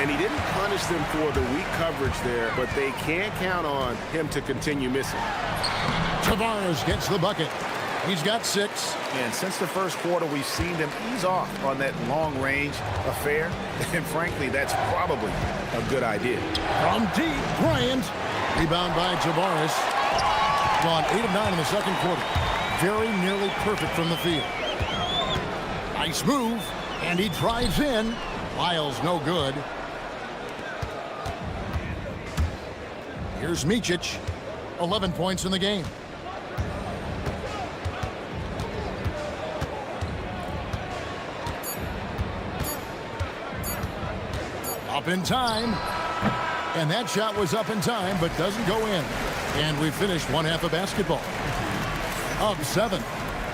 [SPEAKER 6] And he didn't punish them for the weak coverage there, but they can't count on him to continue missing.
[SPEAKER 2] Tavares gets the bucket. He's got 6.
[SPEAKER 6] And since the first quarter, we've seen them ease off on that long-range affair. And frankly, that's probably a good idea.
[SPEAKER 2] From deep, Bryant. Rebound by Tavares. Gone 8 of 9 in the second quarter. Very nearly perfect from the field. Nice move. And he drives in. Lyles no good. Here's Micic. 11 points in the game. Up in time. And that shot was up in time, but doesn't go in. And we finished one half of basketball. Up 7.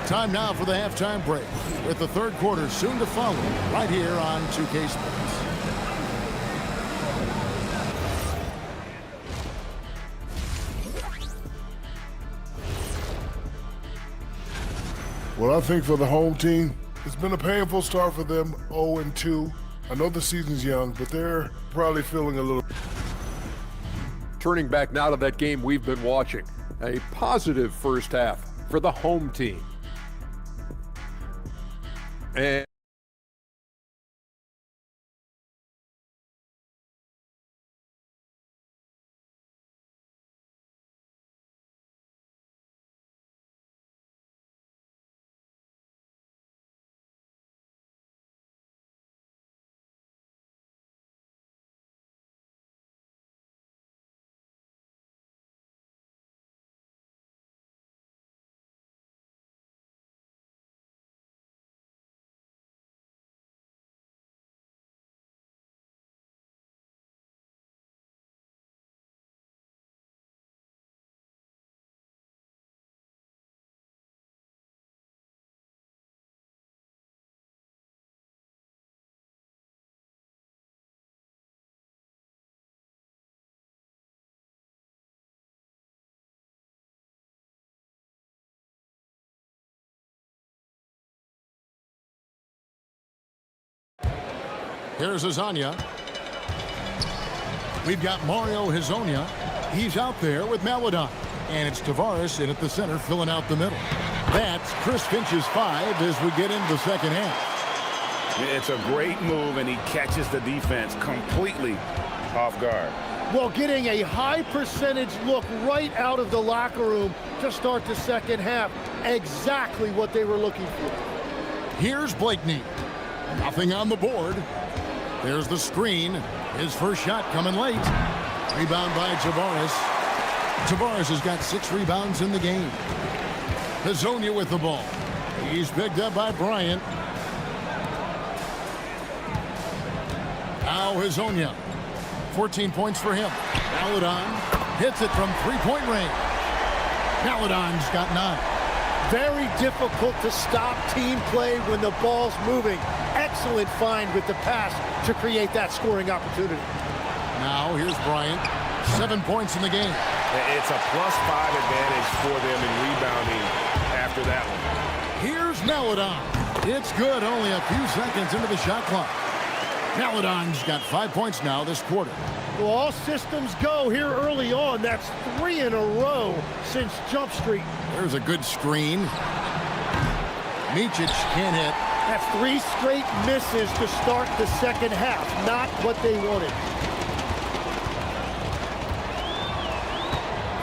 [SPEAKER 2] Time now for the halftime break, with the third quarter soon to follow, right here on 2K Sports.
[SPEAKER 5] Well, I think for the home team, it's been a painful start for them, 0-2. I know the season's young, but they're probably feeling a little...
[SPEAKER 10] Turning back now to that game we've been watching. A positive first half for the home team. And
[SPEAKER 2] here's Hazanya. We've got Mario Hezonja. He's out there with Maladon. And it's Tavares in at the center, filling out the middle. That's Chris Finch's 5 as we get into the second half.
[SPEAKER 6] It's a great move, and he catches the defense completely off guard.
[SPEAKER 9] Well, getting a high percentage look right out of the locker room to start the second half. Exactly what they were looking for.
[SPEAKER 2] Here's Blakeney. Nothing on the board. There's the screen. His first shot coming late. Rebound by Tavares. Tavares has got 6 rebounds in the game. Hezonja with the ball. He's picked up by Bryant. Now Hezonja. 14 points for him. Maladon hits it from three-point range. Maladon's got 9.
[SPEAKER 9] Very difficult to stop team play when the ball's moving. excellent find with the pass to create that scoring opportunity.
[SPEAKER 2] Now here's Bryant. 7 points in the game.
[SPEAKER 6] It's a +5 advantage for them in rebounding after that one.
[SPEAKER 2] Here's Maledon. It's good, only a few seconds into the shot clock. Maledon's got 5 points now this quarter.
[SPEAKER 9] Well, all systems go here early on. That's 3 in a row since Jump Street.
[SPEAKER 2] There's a good screen. Micic can't hit.
[SPEAKER 9] That's 3 straight misses to start the second half. Not what they wanted.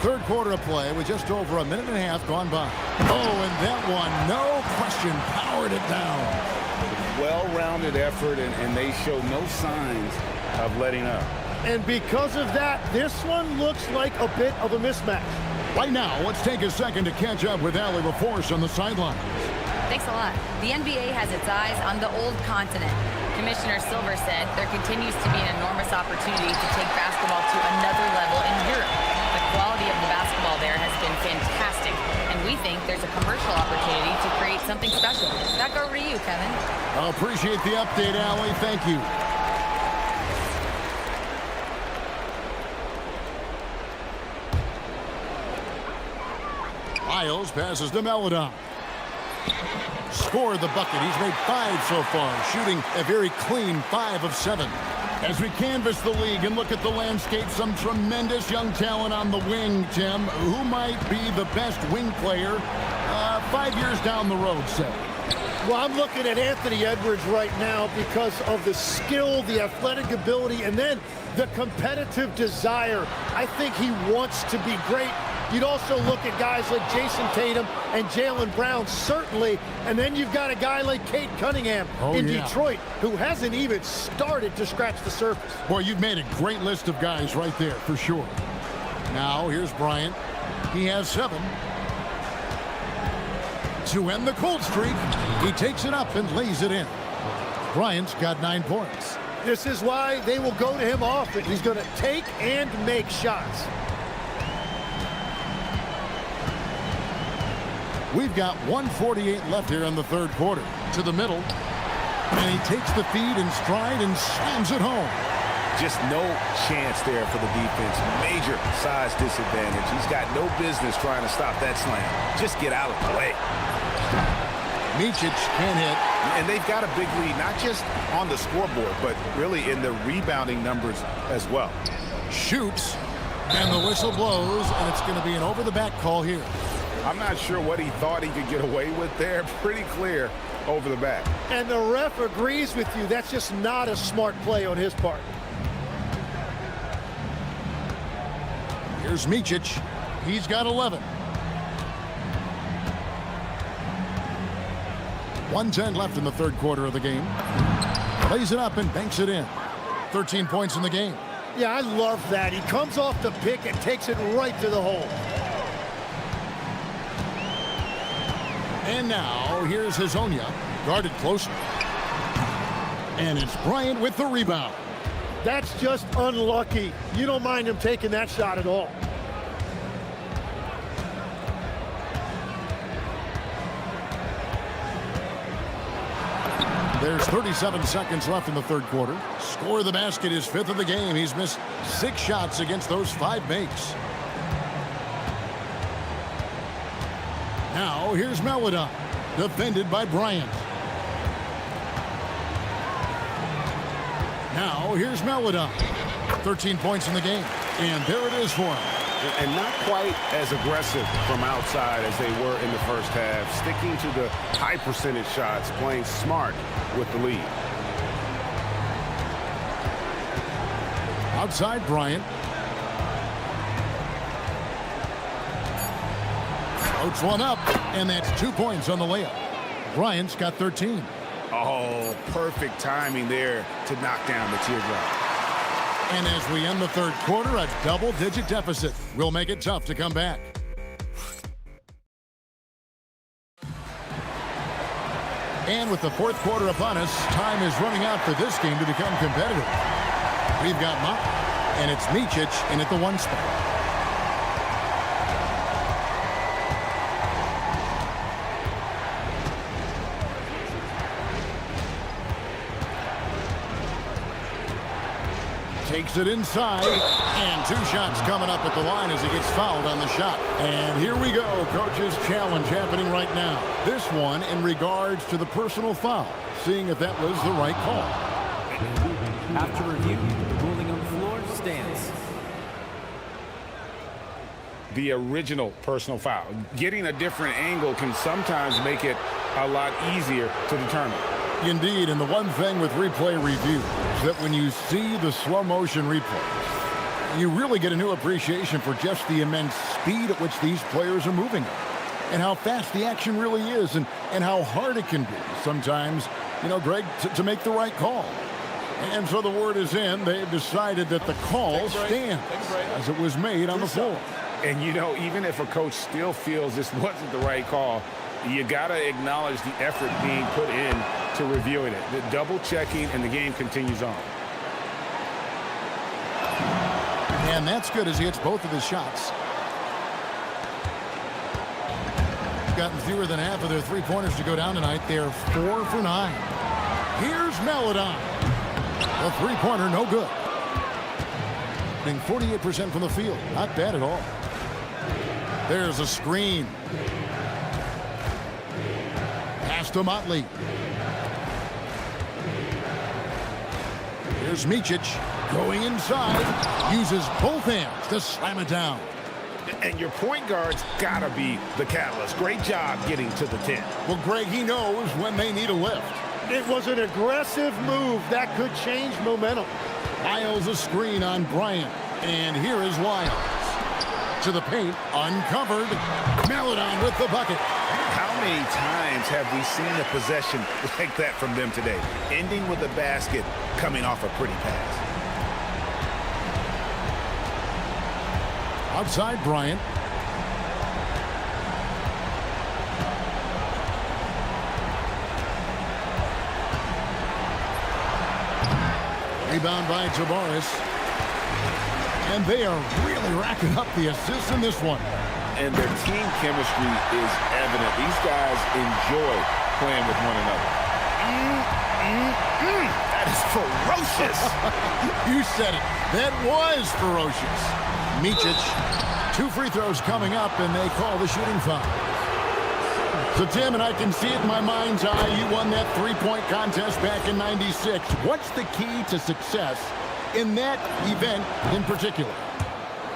[SPEAKER 2] Third quarter of play with just over a minute and a half gone by. Oh, and that one, no question, powered it down.
[SPEAKER 3] Well-rounded effort, and they show no signs of letting up.
[SPEAKER 9] And because of that, this one looks like a bit of a mismatch.
[SPEAKER 2] Right now, let's take a second to catch up with Allie LaForce on the sidelines.
[SPEAKER 11] Thanks a lot. The NBA has its eyes on the old continent. Commissioner Silver said there continues to be an enormous opportunity to take basketball to another level in Europe. The quality of the basketball there has been fantastic, and we think there's a commercial opportunity to create something special. Back over to you, Kevin.
[SPEAKER 2] I appreciate the update, Allie. Thank you. Miles passes to Maledon. Scored the bucket. He's made 5 so far, shooting a very clean 5 of 7. As we canvass the league and look at the landscape, some tremendous young talent on the wing, Tim. Who might be the best wing player 5 years down the road, say?
[SPEAKER 9] Well, I'm looking at Anthony Edwards right now because of the skill, the athletic ability, and then the competitive desire. I think he wants to be great. You'd also look at guys like Jason Tatum and Jaylen Brown, certainly. And then you've got a guy like Cade Cunningham in Detroit, who hasn't even started to scratch the surface.
[SPEAKER 2] Boy, you've made a great list of guys right there, for sure. Now, here's Bryant. He has 7. To end the cold streak, he takes it up and lays it in. Bryant's got 9 points.
[SPEAKER 9] This is why they will go to him often. He's going to take and make shots.
[SPEAKER 2] We've got 1:48 left here in the third quarter. To the middle. And he takes the feed in stride and slams it home.
[SPEAKER 6] Just no chance there for the defense. Major size disadvantage. He's got no business trying to stop that slam. Just get out of the way.
[SPEAKER 2] Micic can't hit.
[SPEAKER 6] And they've got a big lead, not just on the scoreboard, but really in the rebounding numbers as well.
[SPEAKER 2] Shoots. And the whistle blows, and it's going to be an over-the-back call here.
[SPEAKER 6] I'm not sure what he thought he could get away with there. Pretty clear over the back.
[SPEAKER 9] And the ref agrees with you. That's just not a smart play on his part.
[SPEAKER 2] Here's Micic. He's got 11. 1:10 left in the third quarter of the game. Lays it up and banks it in. 13 points in the game.
[SPEAKER 9] Yeah, I love that. He comes off the pick and takes it right to the hole.
[SPEAKER 2] And now, here's Hazonia, guarded closely. And it's Bryant with the rebound.
[SPEAKER 9] That's just unlucky. You don't mind him taking that shot at all.
[SPEAKER 2] There's 37 seconds left in the third quarter. Score the basket, his 5th of the game. He's missed 6 shots against those 5 makes. Now, here's Maledon, defended by Bryant. Now, here's Maledon. 13 points in the game. And there it is for him.
[SPEAKER 3] And not quite as aggressive from outside as they were in the first half. Sticking to the high percentage shots, playing smart with the lead.
[SPEAKER 2] Outside Bryant. Floats one up, and that's 2 points on the layup. Bryant's got 13.
[SPEAKER 6] Oh, perfect timing there to knock down the teardrop.
[SPEAKER 2] And as we end the third quarter, a double-digit deficit will make it tough to come back. And with the fourth quarter upon us, time is running out for this game to become competitive. We've got Mott, and it's Micic in at the 1 spot. Takes it inside, and 2 shots coming up at the line as he gets fouled on the shot. And here we go, coach's challenge happening right now. This one in regards to the personal foul, seeing if that was the right call.
[SPEAKER 14] After review, the ruling on the floor stands.
[SPEAKER 3] The original personal foul. Getting a different angle can sometimes make it a lot easier to determine.
[SPEAKER 2] Indeed, and the one thing with replay review is that when you see the slow motion replays, you really get a new appreciation for just the immense speed at which these players are moving and how fast the action really is and how hard it can be sometimes, you know, Greg, to make the right call. And so the word is in. They've decided that the call stands as it was made on the floor.
[SPEAKER 3] And, you know, even if a coach still feels this wasn't the right call, you got to acknowledge the effort being put in to reviewing it. The double checking, and the game continues on.
[SPEAKER 2] And that's good as he hits both of his shots. Gotten fewer than half of their three-pointers to go down tonight. They're 4 for 9. Here's Meladon. The three-pointer, no good. Hitting 48% from the field. Not bad at all. There's a screen. Pass to Motley. Here's Micic going inside. Uses both hands to slam it down.
[SPEAKER 3] And your point guard's got to be the catalyst. Great job getting to the 10.
[SPEAKER 2] Well, Greg, he knows when they need a lift.
[SPEAKER 9] It was an aggressive move that could change momentum.
[SPEAKER 2] Lyles a screen on Bryant. And here is Lyles. To the paint, uncovered. Meladon with the bucket.
[SPEAKER 6] How many times have we seen a possession like that from them today? Ending with a basket, coming off a pretty pass.
[SPEAKER 2] Outside Bryant. Rebound by Tavares. And they are really racking up the assists in this one.
[SPEAKER 6] And their team chemistry is evident. These guys enjoy playing with one another. That is ferocious.
[SPEAKER 2] You said it. That was ferocious. Micic, 2 free throws coming up, and they call the shooting foul. So, Tim, and I can see it in my mind's eye, you won that three-point contest back in '96. What's the key to success in that event in particular?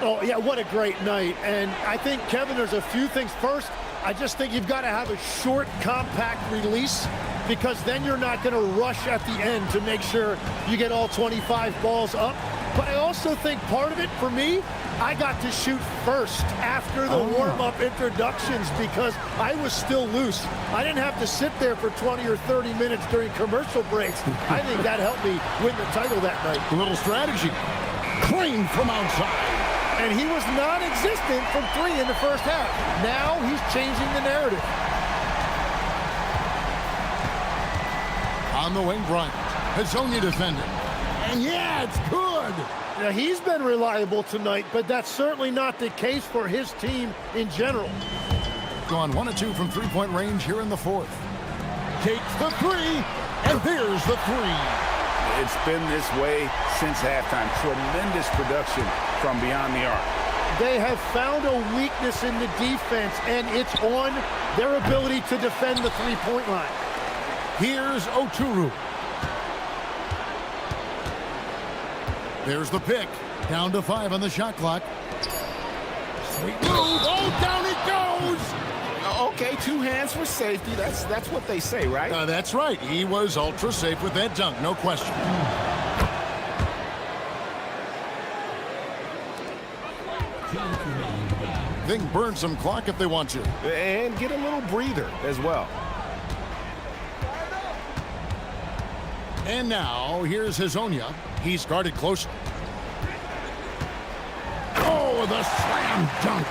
[SPEAKER 9] Oh, yeah, what a great night. And I think, Kevin, there's a few things. First, I just think you've got to have a short, compact release, because then you're not going to rush at the end to make sure you get all 25 balls up. But I also think part of it, for me, I got to shoot first after the warm-up introductions because I was still loose. I didn't have to sit there for 20 or 30 minutes during commercial breaks. I think that helped me win the title that night.
[SPEAKER 2] A little strategy. Clean from outside.
[SPEAKER 9] And he was non-existent from 3 in the first half. Now he's changing the narrative.
[SPEAKER 2] On the wing, Bryant. Hazonia defending. And yeah, it's good.
[SPEAKER 9] Now, he's been reliable tonight, but that's certainly not the case for his team in general.
[SPEAKER 2] Gone 1 of 2 from three-point range here in the fourth. Takes the 3, and there's the 3.
[SPEAKER 6] It's been this way since halftime. Tremendous production from beyond the arc.
[SPEAKER 9] They have found a weakness in the defense, and it's on their ability to defend the three-point line.
[SPEAKER 2] Here's Oturu. There's the pick. Down to 5 on the shot clock. Sweet move. Oh, down it goes.
[SPEAKER 6] Okay, 2 hands for safety. That's what they say, right?
[SPEAKER 2] That's right. He was ultra safe with that dunk, no question. They can burn some clock if they want to.
[SPEAKER 6] And get a little breather as well.
[SPEAKER 2] And now, here's Hazonia. He's guarded closely. Oh, the slam dunk.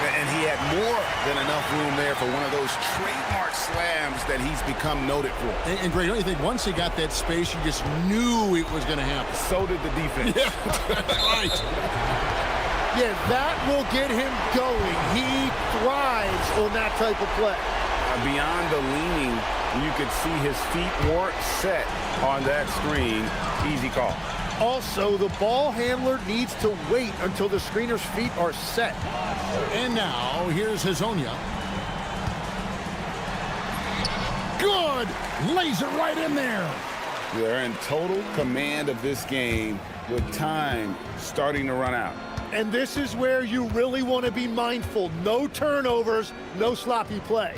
[SPEAKER 6] And he had more than enough room there for one of those trademark slams that he's become noted for.
[SPEAKER 2] And Greg, don't you think once he got that space, you just knew it was going to happen?
[SPEAKER 6] So did the defense.
[SPEAKER 2] Yeah, right.
[SPEAKER 9] Yeah, that will get him going. He thrives on that type of play.
[SPEAKER 6] Beyond the leaning, you could see his feet more set on that screen. Easy call.
[SPEAKER 9] Also, the ball handler needs to wait until the screener's feet are set.
[SPEAKER 2] And now, here's Hazonia. Good! Lays it right in there.
[SPEAKER 3] They're in total command of this game with time starting to run out.
[SPEAKER 9] And this is where you really want to be mindful. No turnovers, no sloppy play.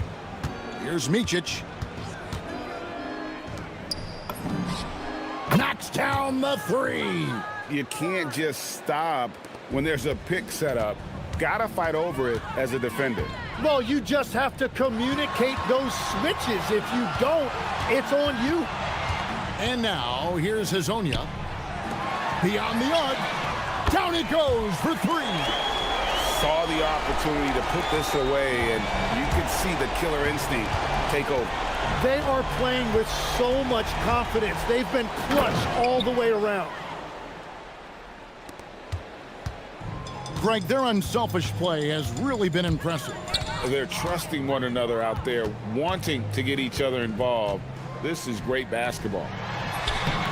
[SPEAKER 2] Here's Micic. Knocks down the three.
[SPEAKER 3] You can't just stop when there's a pick set up. Gotta fight over it as a defender.
[SPEAKER 9] Well, you just have to communicate those switches. If you don't, it's on you.
[SPEAKER 2] And now, here's Hazonia. Beyond the arc. Down it goes for three.
[SPEAKER 3] Saw the opportunity to put this away, and you could see the killer instinct take over.
[SPEAKER 9] They are playing with so much confidence. They've been clutch all the way around.
[SPEAKER 2] Greg, their unselfish play has really been impressive.
[SPEAKER 3] They're trusting one another out there, wanting to get each other involved. This is great basketball.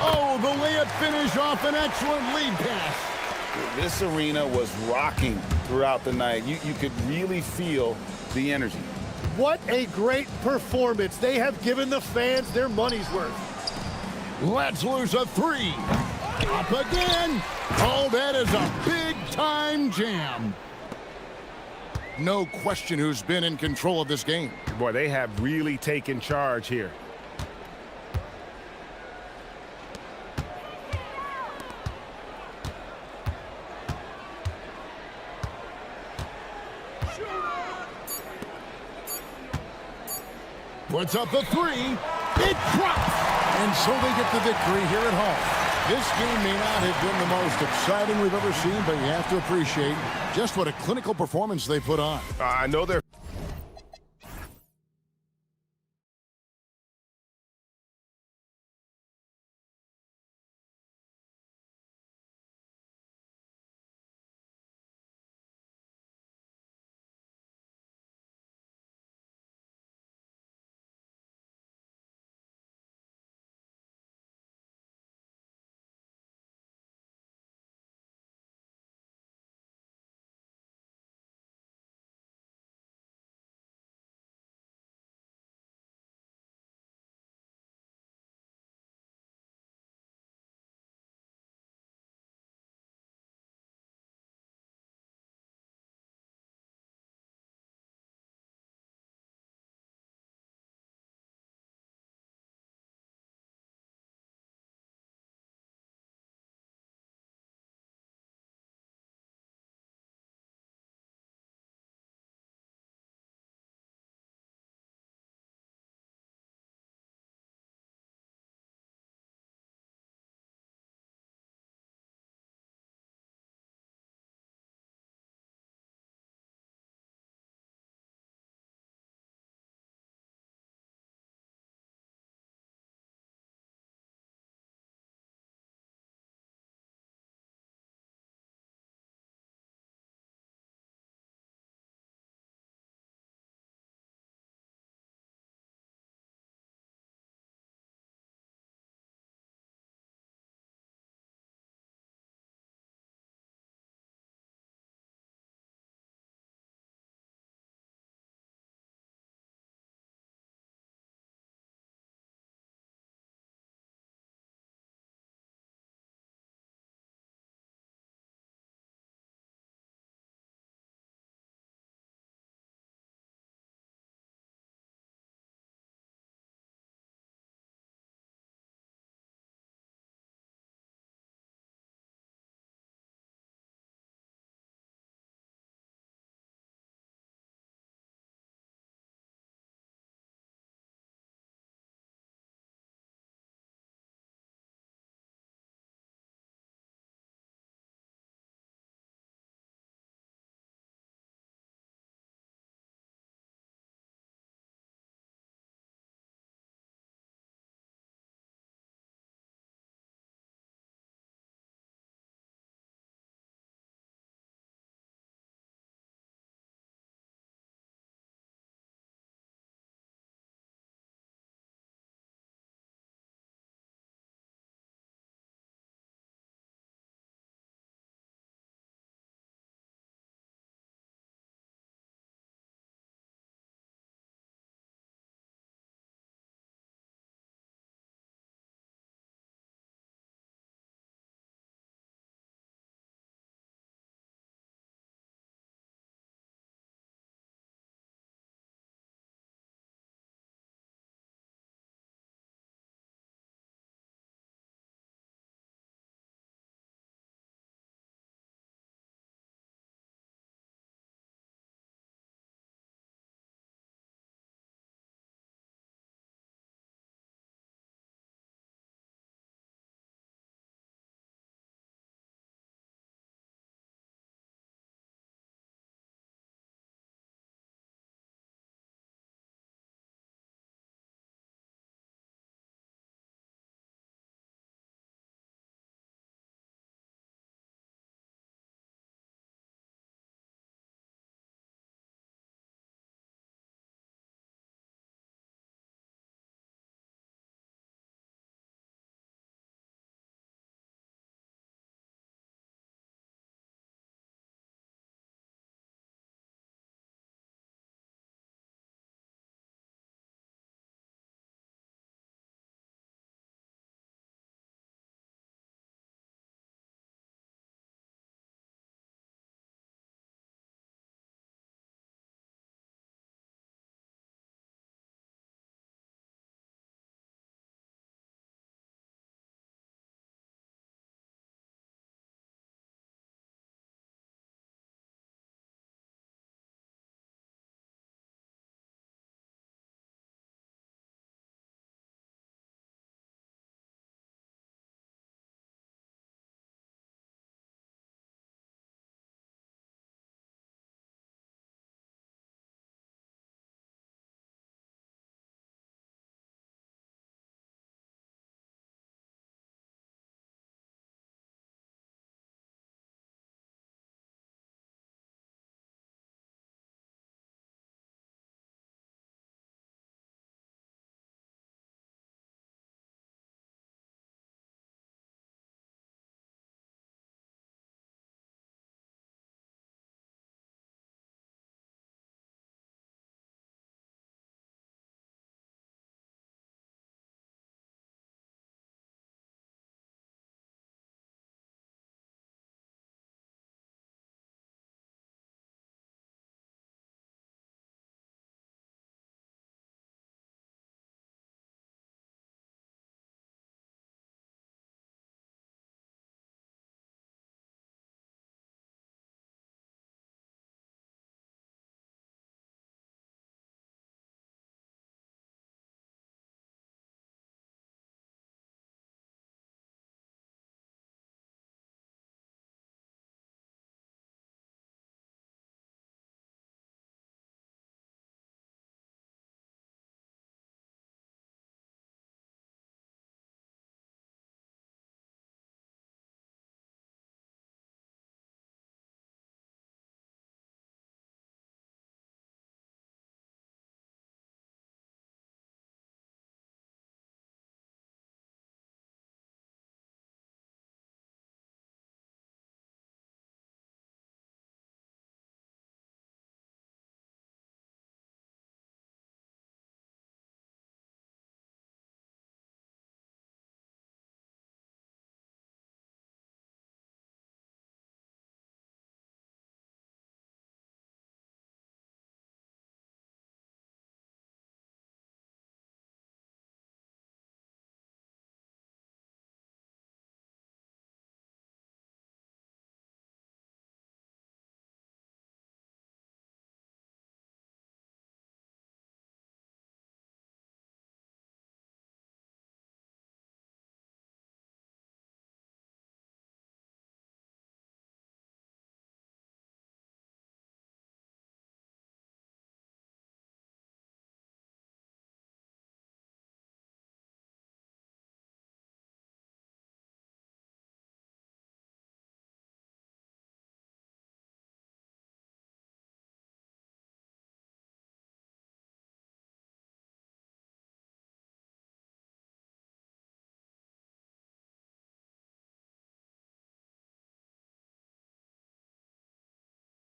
[SPEAKER 2] Oh, the layup finish off an excellent lead pass.
[SPEAKER 3] This arena was rocking throughout the night. You could really feel the energy.
[SPEAKER 9] What a great performance. They have given the fans their money's worth.
[SPEAKER 2] Let's lose a three. Up again. Oh, that is a big-time jam. No question who's been in control of this game.
[SPEAKER 7] Boy, they have really taken charge here.
[SPEAKER 2] Puts up the three. It drops. And so they get the victory here at home. This game may not have been the most exciting we've ever seen, but you have to appreciate just what a clinical performance they put on.
[SPEAKER 7] I know they're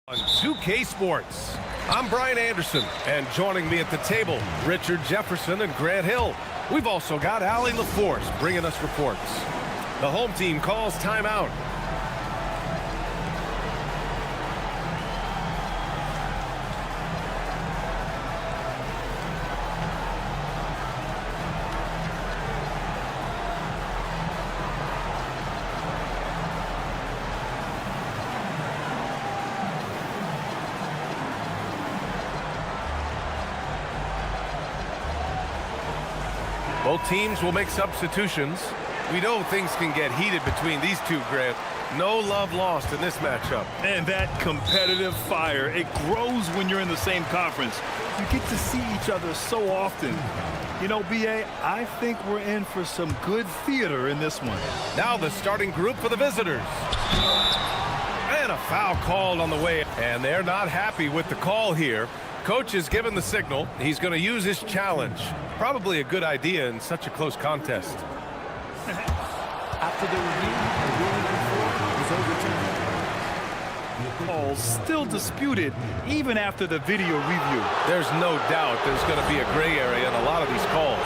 [SPEAKER 7] On 2K Sports, I'm Brian Anderson, and joining me at the table, Richard Jefferson and Grant Hill. We've also got Allie LaForce bringing us reports. The home team calls timeout. Both teams will make substitutions. We know things can get heated between these two, Grant. No love lost in this matchup.
[SPEAKER 8] And that competitive fire, it grows when you're in the same conference. You get to see each other so often. You know, BA, I think we're in for some good theater in this one.
[SPEAKER 7] Now the starting group for the visitors. And a foul called on the way. And they're not happy with the call here. Coach has given the signal. He's going to use his challenge. Probably a good idea in such a close contest.
[SPEAKER 14] After the review, the ruling on the floor is overturned.
[SPEAKER 8] Calls still disputed even after the video review.
[SPEAKER 7] There's no doubt there's going to be a gray area in a lot of these calls.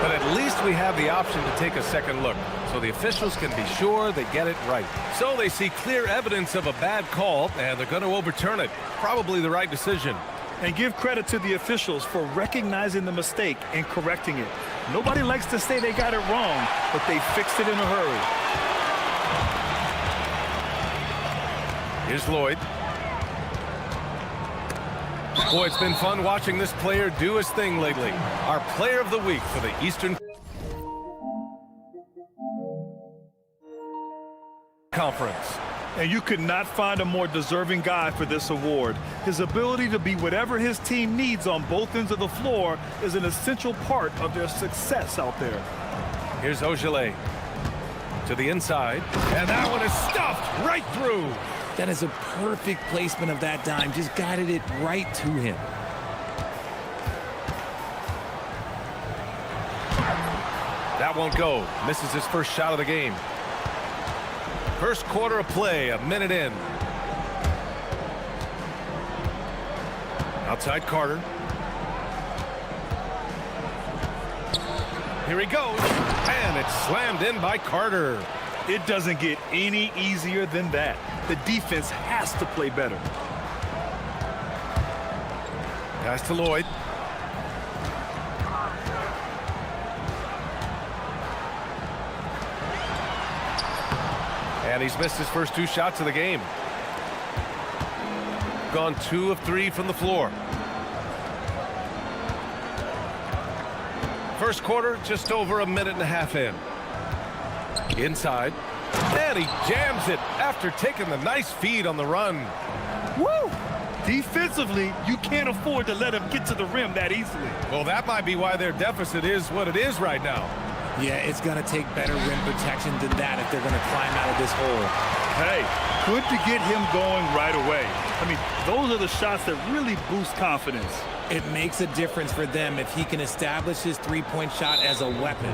[SPEAKER 7] But at least we have the option to take a second look, so the officials can be sure they get it right. So they see clear evidence of a bad call, and they're going to overturn it. Probably the right decision.
[SPEAKER 8] And give credit to the officials for recognizing the mistake and correcting it. Nobody likes to say they got it wrong, but they fixed it in a hurry.
[SPEAKER 7] Here's Lloyd. Boy, it's been fun watching this player do his thing lately. Our player of the week for the Eastern Conference.
[SPEAKER 8] And you could not find a more deserving guy for this award. His ability to be whatever his team needs on both ends of the floor is an essential part of their success out there.
[SPEAKER 7] Here's Ogilvy to the inside, and that one is stuffed right through.
[SPEAKER 12] That is a perfect placement of that dime. Just guided it right to him.
[SPEAKER 7] That won't go. Misses his first shot of the game. First quarter of play, a minute in. Outside Carter. Here he goes, and it's slammed in by Carter.
[SPEAKER 8] It doesn't get any easier than that. The defense has to play better.
[SPEAKER 7] Pass to Lloyd. And he's missed his first two shots of the game. Gone 2 of 3 from the floor. First quarter, just over a minute and a half in. Inside. And he jams it after taking the nice feed on the run.
[SPEAKER 8] Woo! Defensively, you can't afford to let him get to the rim that easily.
[SPEAKER 7] Well, that might be why their deficit is what it is right now.
[SPEAKER 12] Yeah, it's going to take better rim protection than that if they're going to climb out of this hole.
[SPEAKER 8] Hey, good to get him going right away. I mean, those are the shots that really boost confidence.
[SPEAKER 12] It makes a difference for them if he can establish his three-point shot as a weapon.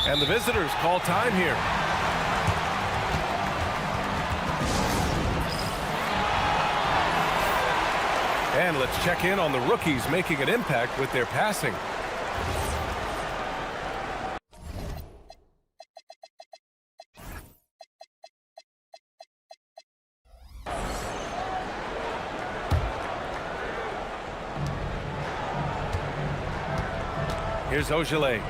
[SPEAKER 7] And the visitors call time here. And let's check in on the rookies making an impact with their passing. Here's Ogilvy.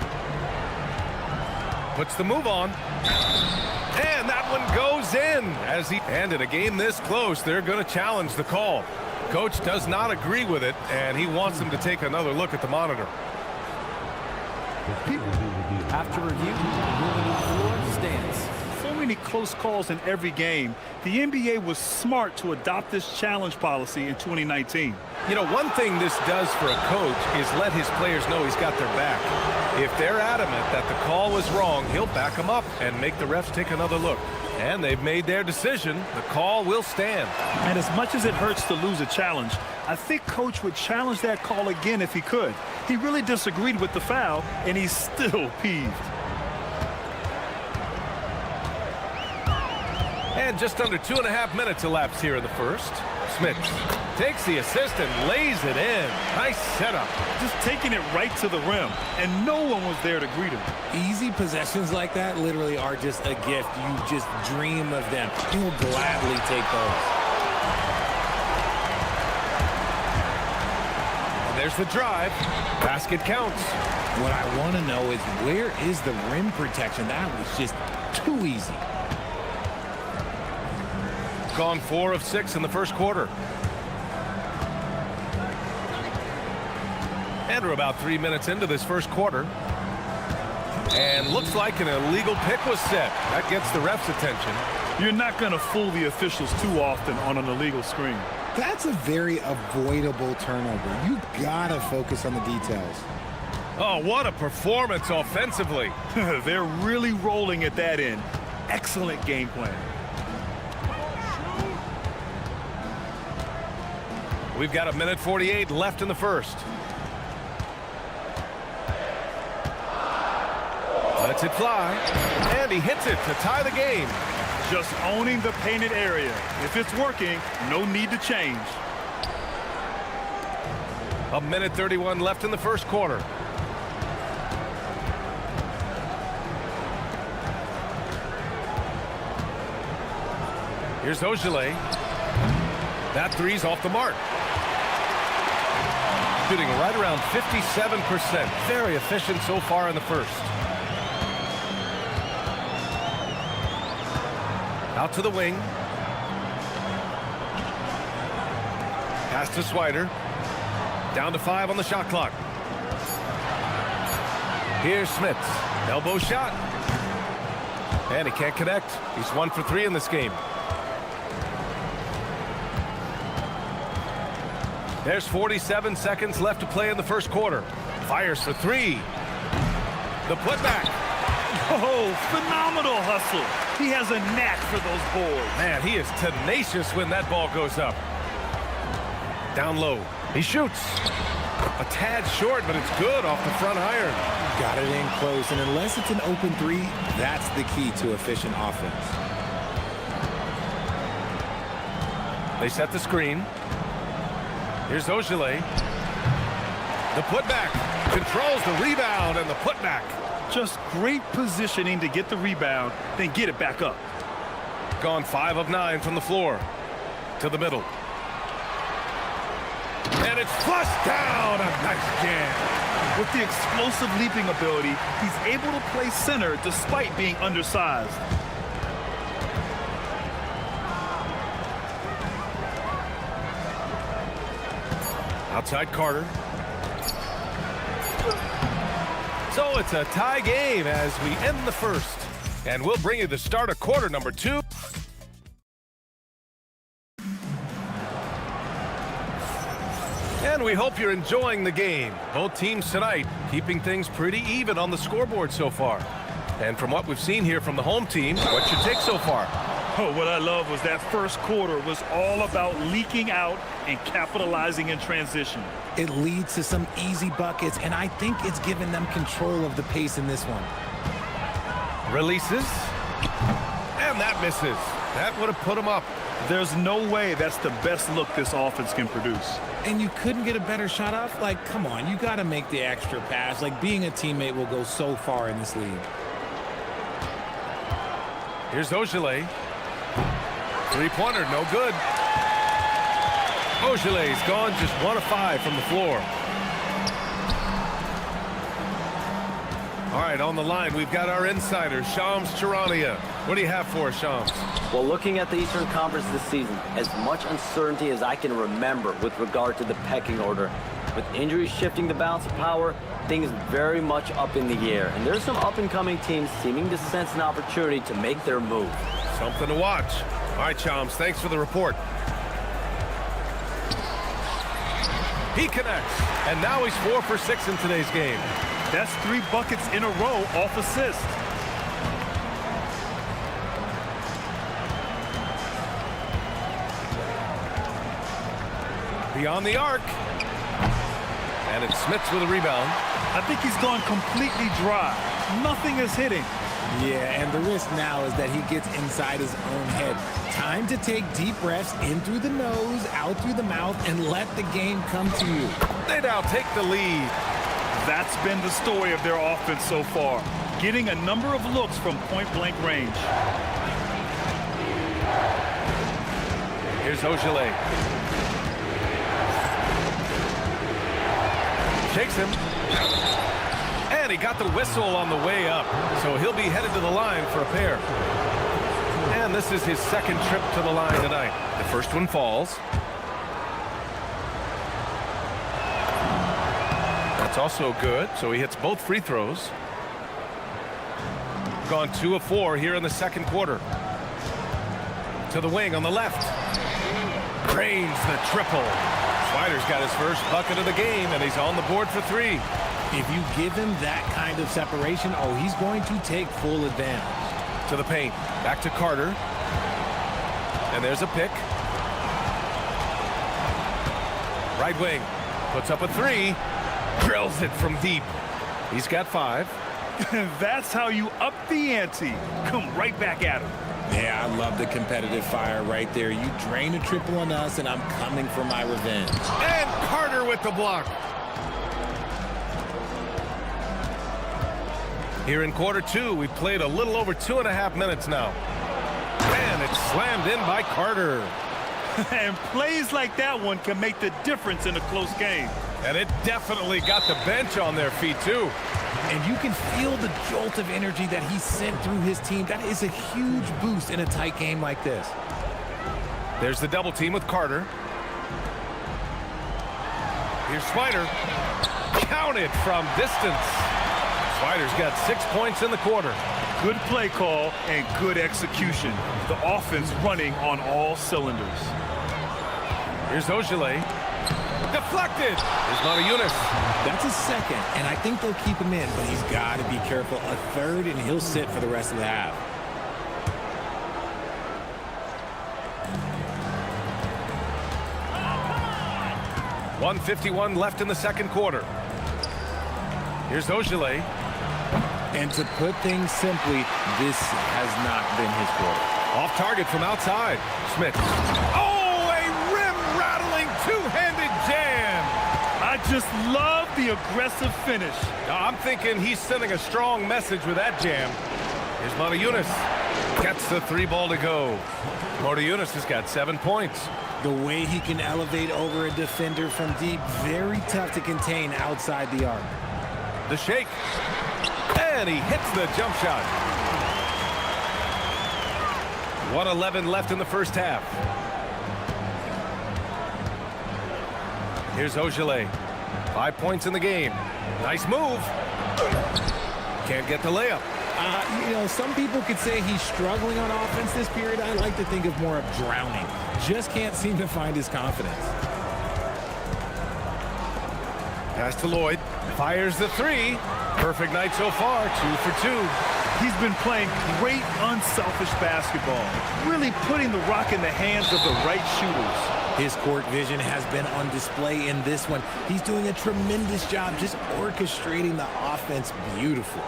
[SPEAKER 7] Puts the move on. And that one goes in. And in a game this close, they're going to challenge the call. Coach does not agree with it, and he wants them to take another look at the monitor.
[SPEAKER 14] After review, moving on the floor, stands.
[SPEAKER 8] So many close calls in every game. The NBA was smart to adopt this challenge policy in 2019.
[SPEAKER 7] You know, one thing this does for a coach is let his players know he's got their back. If they're adamant that the call was wrong, he'll back them up and make the refs take another look. And they've made their decision. The call will stand.
[SPEAKER 8] And as much as it hurts to lose a challenge, I think Coach would challenge that call again if he could. He really disagreed with the foul, and he's still peeved.
[SPEAKER 7] And just under 2.5 minutes elapsed here in the first. Smith takes the assist and lays it in. Nice setup.
[SPEAKER 8] Just taking it right to the rim, and no one was there to greet him.
[SPEAKER 12] Easy possessions like that literally are just a gift. You just dream of them. He'll gladly take those.
[SPEAKER 7] And there's the drive. Basket counts.
[SPEAKER 12] What I want to know is, where is the rim protection? That was just too easy.
[SPEAKER 7] Gone 4 of 6 in the first quarter. And we're about 3 minutes into this first quarter. And looks like an illegal pick was set. That gets the ref's attention.
[SPEAKER 8] You're not going to fool the officials too often on an illegal screen.
[SPEAKER 13] That's a very avoidable turnover. You gotta focus on the details.
[SPEAKER 7] Oh, what a performance offensively.
[SPEAKER 8] They're really rolling at that end. Excellent game plan.
[SPEAKER 7] We've got 1:48 left in the first. Lets it fly. And he hits it to tie the game.
[SPEAKER 8] Just owning the painted area. If it's working, no need to change.
[SPEAKER 7] 1:31 left in the first quarter. Here's Ogilvy. That three's off the mark. Shooting right around 57%. Very efficient so far in the first. Out to the wing. Pass to Swider. Down to 5 on the shot clock. Here's Smith. Elbow shot. And he can't connect. He's 1 for 3 in this game. There's 47 seconds left to play in the first quarter. Fires for 3. The putback.
[SPEAKER 8] Oh, phenomenal hustle. He has a knack for those boards.
[SPEAKER 7] Man, he is tenacious when that ball goes up. Down low. He shoots. A tad short, but it's good off the front iron.
[SPEAKER 12] Got it in close, and unless it's an open three, that's the key to efficient offense.
[SPEAKER 7] They set the screen. Here's Ogilvy. The putback. Controls the rebound and the putback.
[SPEAKER 8] Just great positioning to get the rebound, then get it back up.
[SPEAKER 7] Gone 5 of 9 from the floor. To the middle. And it's flushed down. A nice jam.
[SPEAKER 8] With the explosive leaping ability, he's able to play center despite being undersized.
[SPEAKER 7] Outside Carter. So it's a tie game as we end the first. And we'll bring you the start of quarter number 2. And we hope you're enjoying the game. Both teams tonight keeping things pretty even on the scoreboard so far. And from what we've seen here from the home team, what's your take so far?
[SPEAKER 8] Oh, what I love was that first quarter was all about leaking out and capitalizing in transition.
[SPEAKER 12] It leads to some easy buckets, and I think it's given them control of the pace in this one.
[SPEAKER 7] Releases. And that misses. That would have put them up.
[SPEAKER 8] There's no way that's the best look this offense can produce.
[SPEAKER 12] And you couldn't get a better shot off? Like, come on, you got to make the extra pass. Like, being a teammate will go so far in this league.
[SPEAKER 7] Here's Ogilvy. Three-pointer, no good. Ogilvy's gone just 1 of 5 from the floor. All right, on the line, we've got our insider, Shams Charania. What do you have for us, Shams?
[SPEAKER 15] Well, looking at the Eastern Conference this season, as much uncertainty as I can remember with regard to the pecking order. With injuries shifting the balance of power, things very much up in the air. And there's some up-and-coming teams seeming to sense an opportunity to make their move.
[SPEAKER 7] Something to watch. All right, Shams, thanks for the report. He connects, and now he's 4 for 6 in today's game.
[SPEAKER 8] That's 3 buckets in a row off assist.
[SPEAKER 7] Beyond the arc. And it's Smits with a rebound.
[SPEAKER 8] I think he's gone completely dry. Nothing is hitting.
[SPEAKER 12] Yeah, and the risk now is that he gets inside his own head. Time to take deep breaths in through the nose, out through the mouth, and let the game come to you.
[SPEAKER 7] They now take the lead.
[SPEAKER 8] That's been the story of their offense so far, getting a number of looks from point-blank range.
[SPEAKER 7] Here's Ogilvy. Takes him. And he got the whistle on the way up, so he'll be headed to the line for a pair. And this is his second trip to the line tonight. The first one falls. That's also good, so he hits both free throws. Gone 2 of 4 here in the second quarter. To the wing on the left. Cranes the triple. Swider's got his first bucket of the game, and he's on the board for 3.
[SPEAKER 12] If you give him that kind of separation, oh, he's going to take full advantage.
[SPEAKER 7] To the paint. Back to Carter. And there's a pick. Right wing. Puts up a 3. Drills it from deep. He's got 5.
[SPEAKER 8] That's how you up the ante. Come right back at him.
[SPEAKER 13] Yeah, I love the competitive fire right there. You drain a triple on us, and I'm coming for my revenge.
[SPEAKER 7] And Carter with the block. Here in quarter 2, we've played a little over 2.5 minutes now. And it's slammed in by Carter.
[SPEAKER 8] And plays like that one can make the difference in a close game.
[SPEAKER 7] And it definitely got the bench on their feet, too.
[SPEAKER 12] And you can feel the jolt of energy that he sent through his team. That is a huge boost in a tight game like this.
[SPEAKER 7] There's the double team with Carter. Here's Swider. Counted from distance. Swider's got 6 points in the quarter.
[SPEAKER 8] Good play call and good execution. The offense running on all cylinders.
[SPEAKER 7] Here's Ogilvy. Deflected. Here's Motayunas.
[SPEAKER 12] That's a second, and I think they'll keep him in, but he's got to be careful. A third, and he'll sit for the rest of the half.
[SPEAKER 7] .151 left in the second quarter. Here's Ogilvy.
[SPEAKER 12] And to put things simply, this has not been his quarter.
[SPEAKER 7] Off target from outside. Smith. Oh, a rim-rattling two-handed jam.
[SPEAKER 8] I just love the aggressive finish.
[SPEAKER 7] Now, I'm thinking he's sending a strong message with that jam. Here's Motayunas. Gets the 3 ball to go. Motayunas has got 7 points.
[SPEAKER 12] The way he can elevate over a defender from deep, very tough to contain outside the arc.
[SPEAKER 7] The shake. And he hits the jump shot. 1:11 left in the first half. Here's Ogilvy. 5 points in the game. Nice move. Can't get the layup.
[SPEAKER 12] You know, some people could say he's struggling on offense this period. I like to think of more of drowning. Just can't seem to find his confidence.
[SPEAKER 7] Pass to Lloyd. Fires the 3. Perfect night so far. 2 for 2.
[SPEAKER 8] He's been playing great, unselfish basketball. Really putting the rock in the hands of the right shooters.
[SPEAKER 12] His court vision has been on display in this one. He's doing a tremendous job just orchestrating the offense beautifully.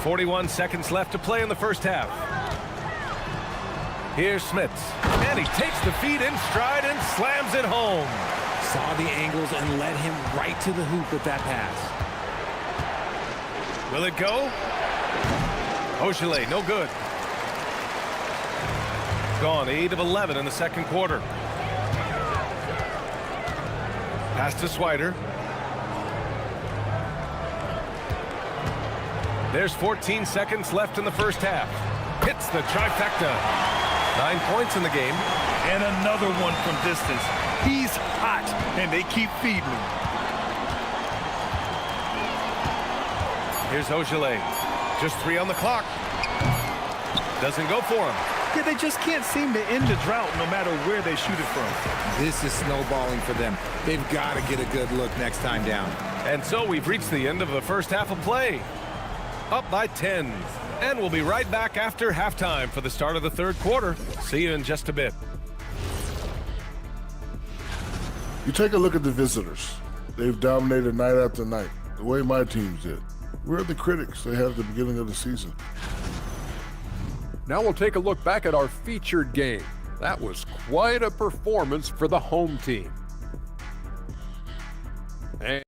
[SPEAKER 7] 41 seconds left to play in the first half. Here's Smits. And he takes the feed in stride and slams it home.
[SPEAKER 12] Saw the angles and led him right to the hoop with that pass.
[SPEAKER 7] Will it go? Ogilvy, no good. Gone 8 of 11 in the second quarter. Pass to Swider. There's 14 seconds left in the first half. Hits the trifecta. 9 points in the game.
[SPEAKER 8] And another one from distance. He's hot, and they keep feeding him.
[SPEAKER 7] Here's Ogilvy. Just 3 on the clock. Doesn't go for him.
[SPEAKER 8] Yeah, they just can't seem to end the drought no matter where they shoot it from.
[SPEAKER 13] This is snowballing for them. They've got to get a good look next time down.
[SPEAKER 7] And so we've reached the end of the first half of play. Up by 10. And we'll be right back after halftime for the start of the third quarter. See you in just a bit.
[SPEAKER 5] You take a look at the visitors. They've dominated night after night, the way my teams did. We're the critics they had at the beginning of the season.
[SPEAKER 10] Now we'll take a look back at our featured game. That was quite a performance for the home team. And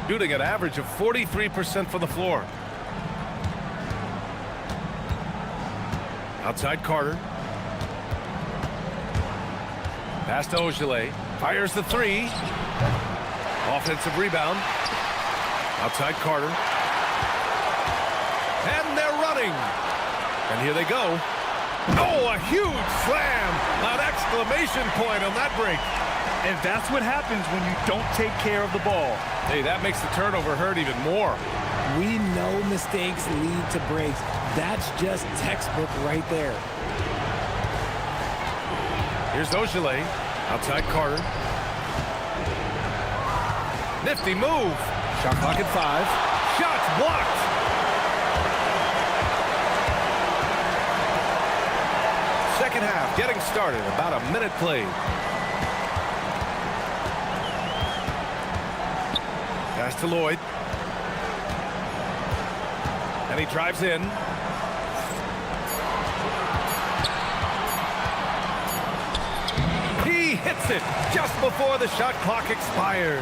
[SPEAKER 7] Shooting an average of 43% from the floor. Outside Carter. Pass to Ogilvy. Fires the 3. Offensive rebound. Outside Carter. And they're running. And here they go. Oh, a huge slam. An exclamation point on that break.
[SPEAKER 8] And that's what happens when you don't take care of the ball.
[SPEAKER 7] Hey, that makes the turnover hurt even more.
[SPEAKER 12] We know mistakes lead to breaks. That's just textbook right there.
[SPEAKER 7] Here's Ogilvy. Outside Carter. Nifty move. Shot clock at 5. Shots blocked. Second half getting started. About a minute played. Pass to Lloyd. And he drives in. He hits it just before the shot clock expires.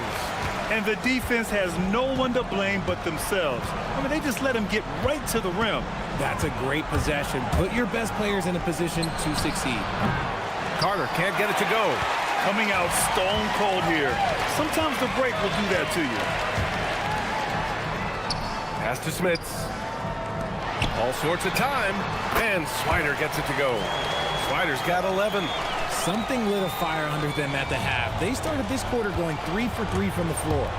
[SPEAKER 8] And the defense has no one to blame but themselves. I mean, they just let him get right to the rim.
[SPEAKER 12] That's a great possession. Put your best players in a position to succeed.
[SPEAKER 7] Carter can't get it to go.
[SPEAKER 8] Coming out stone cold here. Sometimes the break will do that to you.
[SPEAKER 7] Pass to Smits. All sorts of time. And Swider gets it to go. Swider's got 11.
[SPEAKER 12] Something lit a fire under them at the half. They started this quarter going 3 for 3 from the floor.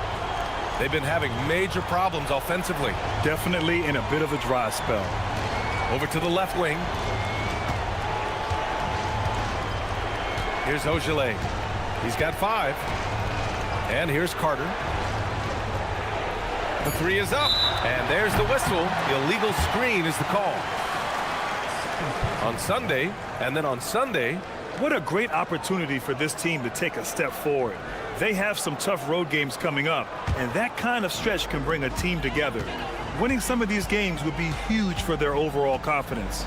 [SPEAKER 7] They've been having major problems offensively.
[SPEAKER 8] Definitely in a bit of a dry spell.
[SPEAKER 7] Over to the left wing. Here's Ogilvy. He's got 5. And here's Carter. The 3 is up. And there's the whistle. Illegal screen is the call. On Sunday, and then on Sunday.
[SPEAKER 8] What a great opportunity for this team to take a step forward. They have some tough road games coming up, and that kind of stretch can bring a team together. Winning some of these games would be huge for their overall confidence.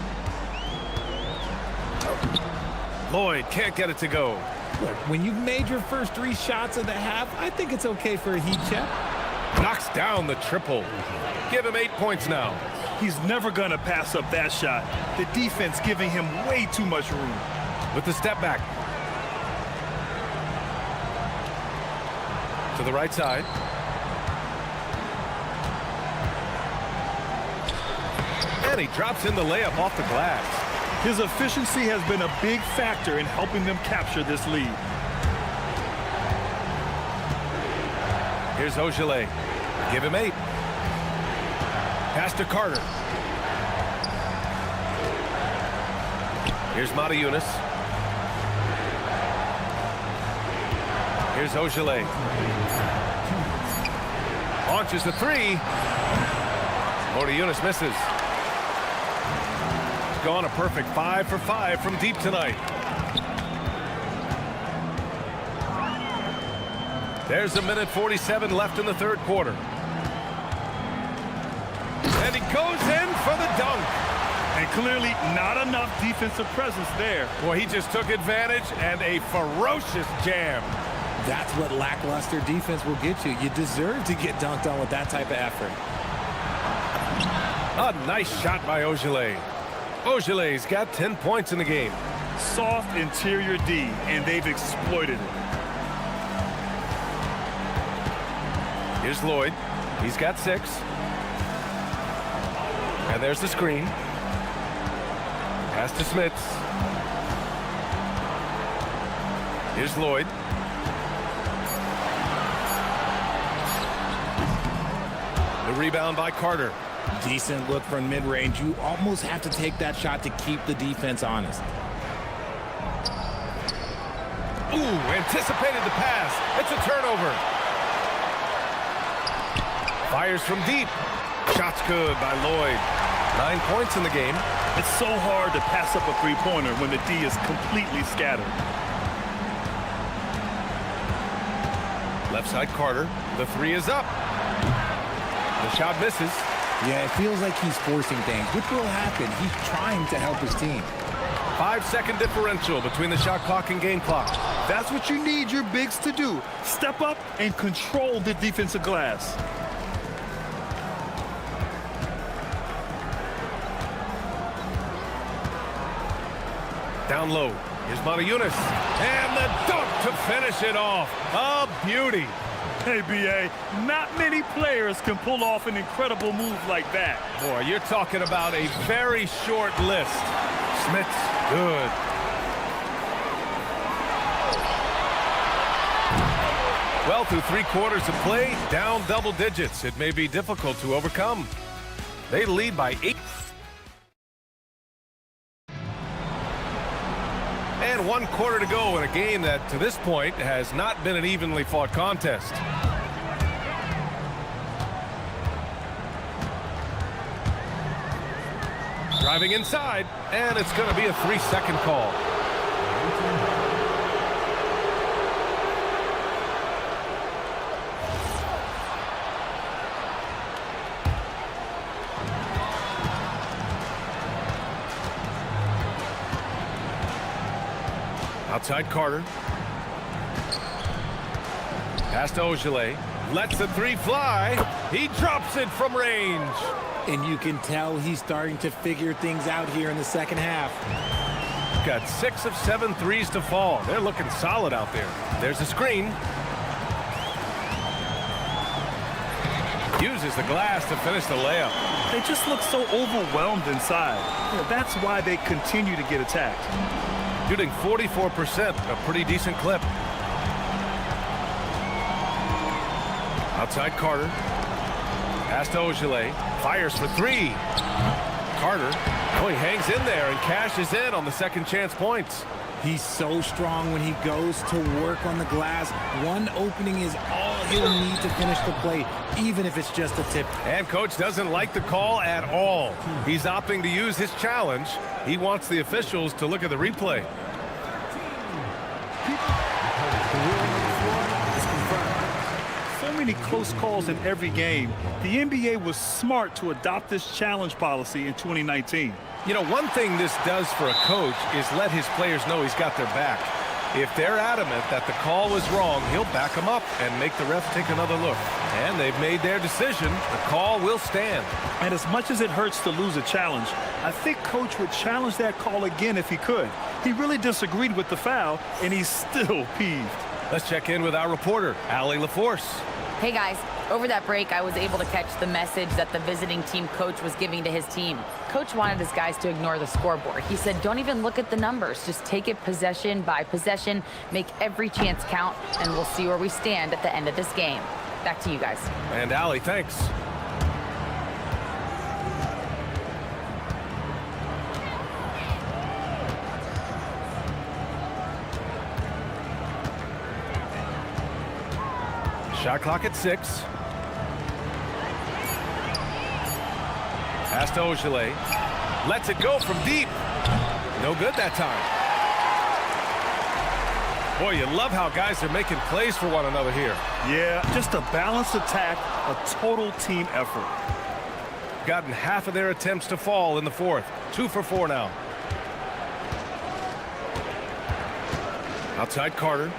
[SPEAKER 7] Lloyd can't get it to go.
[SPEAKER 12] Look, when you've made your first 3 shots of the half, I think it's okay for a heat check.
[SPEAKER 7] Knocks down the triple. Give him 8 points now.
[SPEAKER 8] He's never going to pass up that shot. The defense giving him way too much room.
[SPEAKER 7] With the step back. To the right side. And he drops in the layup off the glass.
[SPEAKER 8] His efficiency has been a big factor in helping them capture this lead.
[SPEAKER 7] Here's Ogilvy. Give him 8. Pass to Carter. Here's Mata-Yunus. Here's Ogilvy. Launches the 3. Mata-Yunus misses. He's gone a perfect 5 for 5 from deep tonight. There's a minute 47 left in the third quarter. And he goes in for the dunk.
[SPEAKER 8] And clearly not enough defensive presence there.
[SPEAKER 7] Boy, he just took advantage and a ferocious jam.
[SPEAKER 12] That's what lackluster defense will get you. You deserve to get dunked on with that type of effort.
[SPEAKER 7] A nice shot by Ogilvy. Ogilvy's got 10 points in the game.
[SPEAKER 8] Soft interior D, and they've exploited it.
[SPEAKER 7] Here's Lloyd. He's got 6. And there's the screen. Pass to Smits. Here's Lloyd. The rebound by Carter.
[SPEAKER 12] Decent look from mid-range. You almost have to take that shot to keep the defense honest.
[SPEAKER 7] Ooh, anticipated the pass. It's a turnover. Fires from deep. Shot's good by Lloyd. 9 points in the game.
[SPEAKER 8] It's so hard to pass up a three-pointer when the D is completely scattered.
[SPEAKER 7] Left side Carter. The 3 is up. The shot misses.
[SPEAKER 12] Yeah, it feels like he's forcing things, which will happen. He's trying to help his team.
[SPEAKER 7] 5-second differential between the shot clock and game clock.
[SPEAKER 8] That's what you need your bigs to do. Step up and control the defensive glass.
[SPEAKER 7] Down low. Here's Mata-Yunus. And the dunk to finish it off. A beauty.
[SPEAKER 8] Hey, B.A., not many players can pull off an incredible move like that.
[SPEAKER 7] Boy, you're talking about a very short list. Smits, good. Well, through 3 quarters of play, down double digits. It may be difficult to overcome. They lead by 8. And 1 quarter to go in a game that, to this point, has not been an evenly fought contest. Driving inside, and it's going to be a 3-second call. Outside Carter. Pass to Ogilvy. Lets the 3 fly. He drops it from range.
[SPEAKER 12] And you can tell he's starting to figure things out here in the second half.
[SPEAKER 7] Got 6 of 7 threes to fall. They're looking solid out there. There's a screen. Uses the glass to finish the layup.
[SPEAKER 8] They just look so overwhelmed inside. That's why they continue to get attacked.
[SPEAKER 7] Shooting 44%, a pretty decent clip. Outside Carter. Pass to Ogilvy. Fires for 3. Carter. Oh, he hangs in there and cashes in on the second chance points.
[SPEAKER 12] He's so strong when he goes to work on the glass. One opening is all he'll need to finish the play, even if it's just a tip.
[SPEAKER 7] And coach doesn't like the call at all. He's opting to use his challenge. He wants the officials to look at the replay.
[SPEAKER 8] So many close calls in every game. The NBA was smart to adopt this challenge policy in 2019.
[SPEAKER 7] You know, one thing this does for a coach is let his players know he's got their back. If they're adamant that the call was wrong, he'll back them up and make the ref take another look. And they've made their decision. The call will stand.
[SPEAKER 8] And as much as it hurts to lose a challenge, I think coach would challenge that call again if he could. He really disagreed with the foul, and he's still peeved.
[SPEAKER 7] Let's check in with our reporter, Allie LaForce.
[SPEAKER 11] Hey guys, over that break, I was able to catch the message that the visiting team coach was giving to his team. Coach wanted his guys to ignore the scoreboard. He said, don't even look at the numbers. Just take it possession by possession, make every chance count, and we'll see where we stand at the end of this game. Back to you guys.
[SPEAKER 7] And Allie, thanks. Shot clock at 6. Pass to Ogilvy. Lets it go from deep. No good that time. Boy, you love how guys are making plays for one another here.
[SPEAKER 8] Yeah, just a balanced attack, a total team effort.
[SPEAKER 7] Gotten half of their attempts to fall in the fourth. 2 for 4 now. Outside Carter.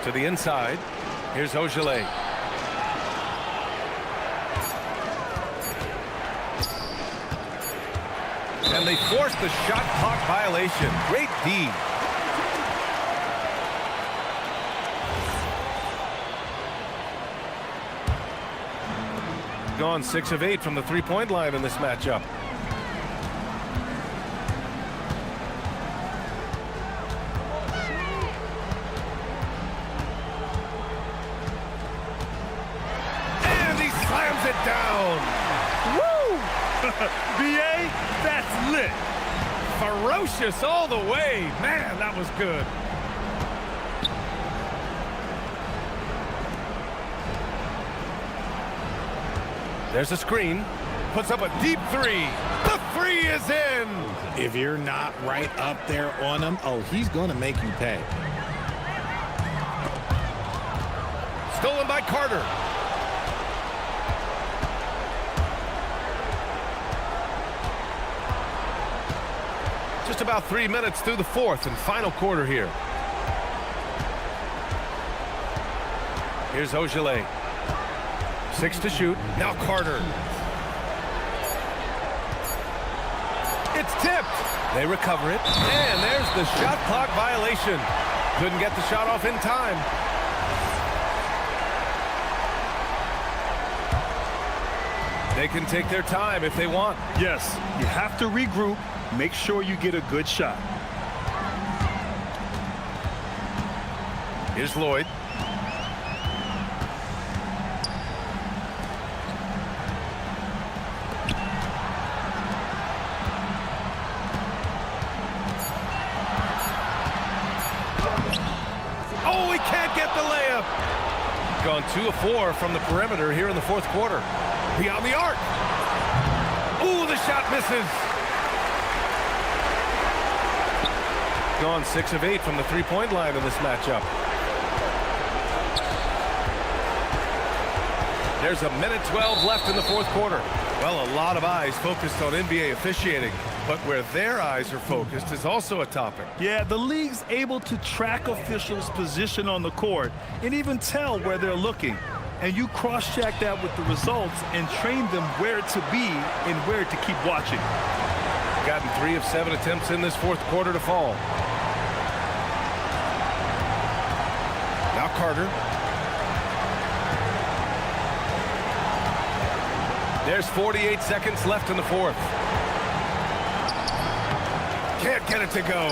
[SPEAKER 7] To the inside. Here's Ogilvy. And they force the shot clock violation. Great D. Gone 6 of 8 from the three-point line in this matchup. And he slams it down.
[SPEAKER 8] Woo! BA, that's lit.
[SPEAKER 7] Ferocious all the way. Man, that was good. There's a screen. Puts up a deep 3. The 3 is in.
[SPEAKER 12] If you're not right up there on him, oh, he's going to make you pay.
[SPEAKER 7] Stolen by Carter. Just about 3 minutes through the fourth and final quarter here. Here's Ogilvy. 6 to shoot. Now Carter. It's tipped. They recover it. And there's the shot clock violation. Couldn't get the shot off in time. They can take their time if they want.
[SPEAKER 8] Yes, you have to regroup. Make sure you get a good shot.
[SPEAKER 7] Here's Lloyd. Oh, he can't get the layup. Gone 2 of 4 from the perimeter here in the fourth quarter. Beyond the arc. Ooh, the shot misses. Gone 6 of 8 from the three-point line in this matchup. There's a minute 12 left in the fourth quarter. Well, a lot of eyes focused on NBA officiating, but where their eyes are focused is also a topic.
[SPEAKER 8] Yeah, the league's able to track officials' position on the court and even tell where they're looking. And you cross-check that with the results and train them where to be and where to keep watching.
[SPEAKER 7] Gotten 3 of 7 attempts in this fourth quarter to fall. Now Carter. There's 48 seconds left in the fourth. Can't get it to go.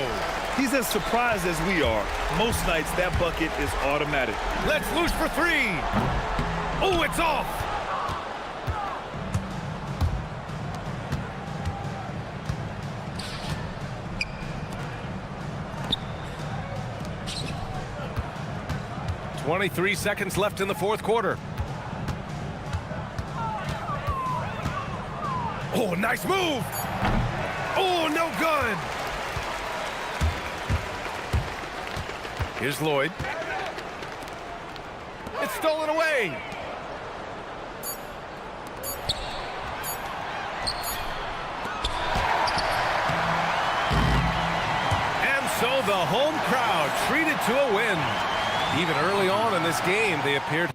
[SPEAKER 8] He's as surprised as we are. Most nights that bucket is automatic.
[SPEAKER 7] Let's loose for 3. Oh, it's off. "23 seconds left in the fourth quarter. Oh, nice move. Oh, no good. Here's Lloyd. It's stolen away. And so the home crowd treated to a win. Even early on in this game, they appeared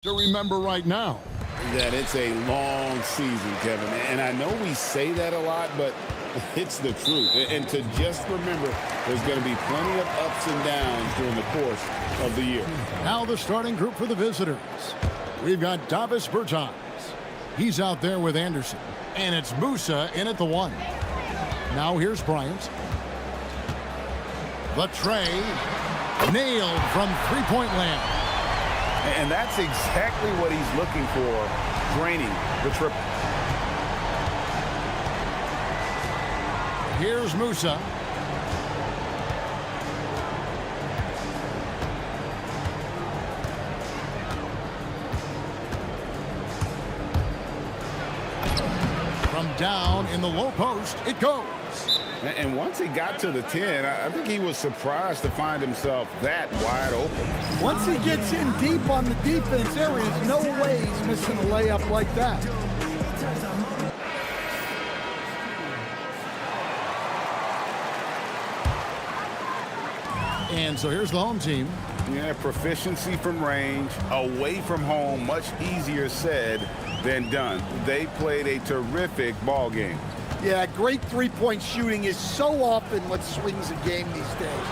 [SPEAKER 2] to remember right now.
[SPEAKER 3] That it's a long season, Kevin. And I know we say that a lot, but it's the truth. And to just remember, there's going to be plenty of ups and downs during the course of the year.
[SPEAKER 2] Now the starting group for the visitors. We've got Davis Bertans. He's out there with Anderson. And it's Musa in at the 1. Now here's Bryant. The tray nailed from three-point land.
[SPEAKER 6] And that's exactly what he's looking for, draining the triple.
[SPEAKER 2] Here's Musa. From down in the low post, it goes.
[SPEAKER 3] And once he got to the 10, I think he was surprised to find himself that wide open.
[SPEAKER 1] Once he gets in deep on the defense, there is no way he's missing a layup like that.
[SPEAKER 2] And so here's the home team.
[SPEAKER 6] Yeah, proficiency from range, away from home, much easier said than done. They played a terrific ball game.
[SPEAKER 1] Yeah, great three-point shooting is so often what swings a game these days.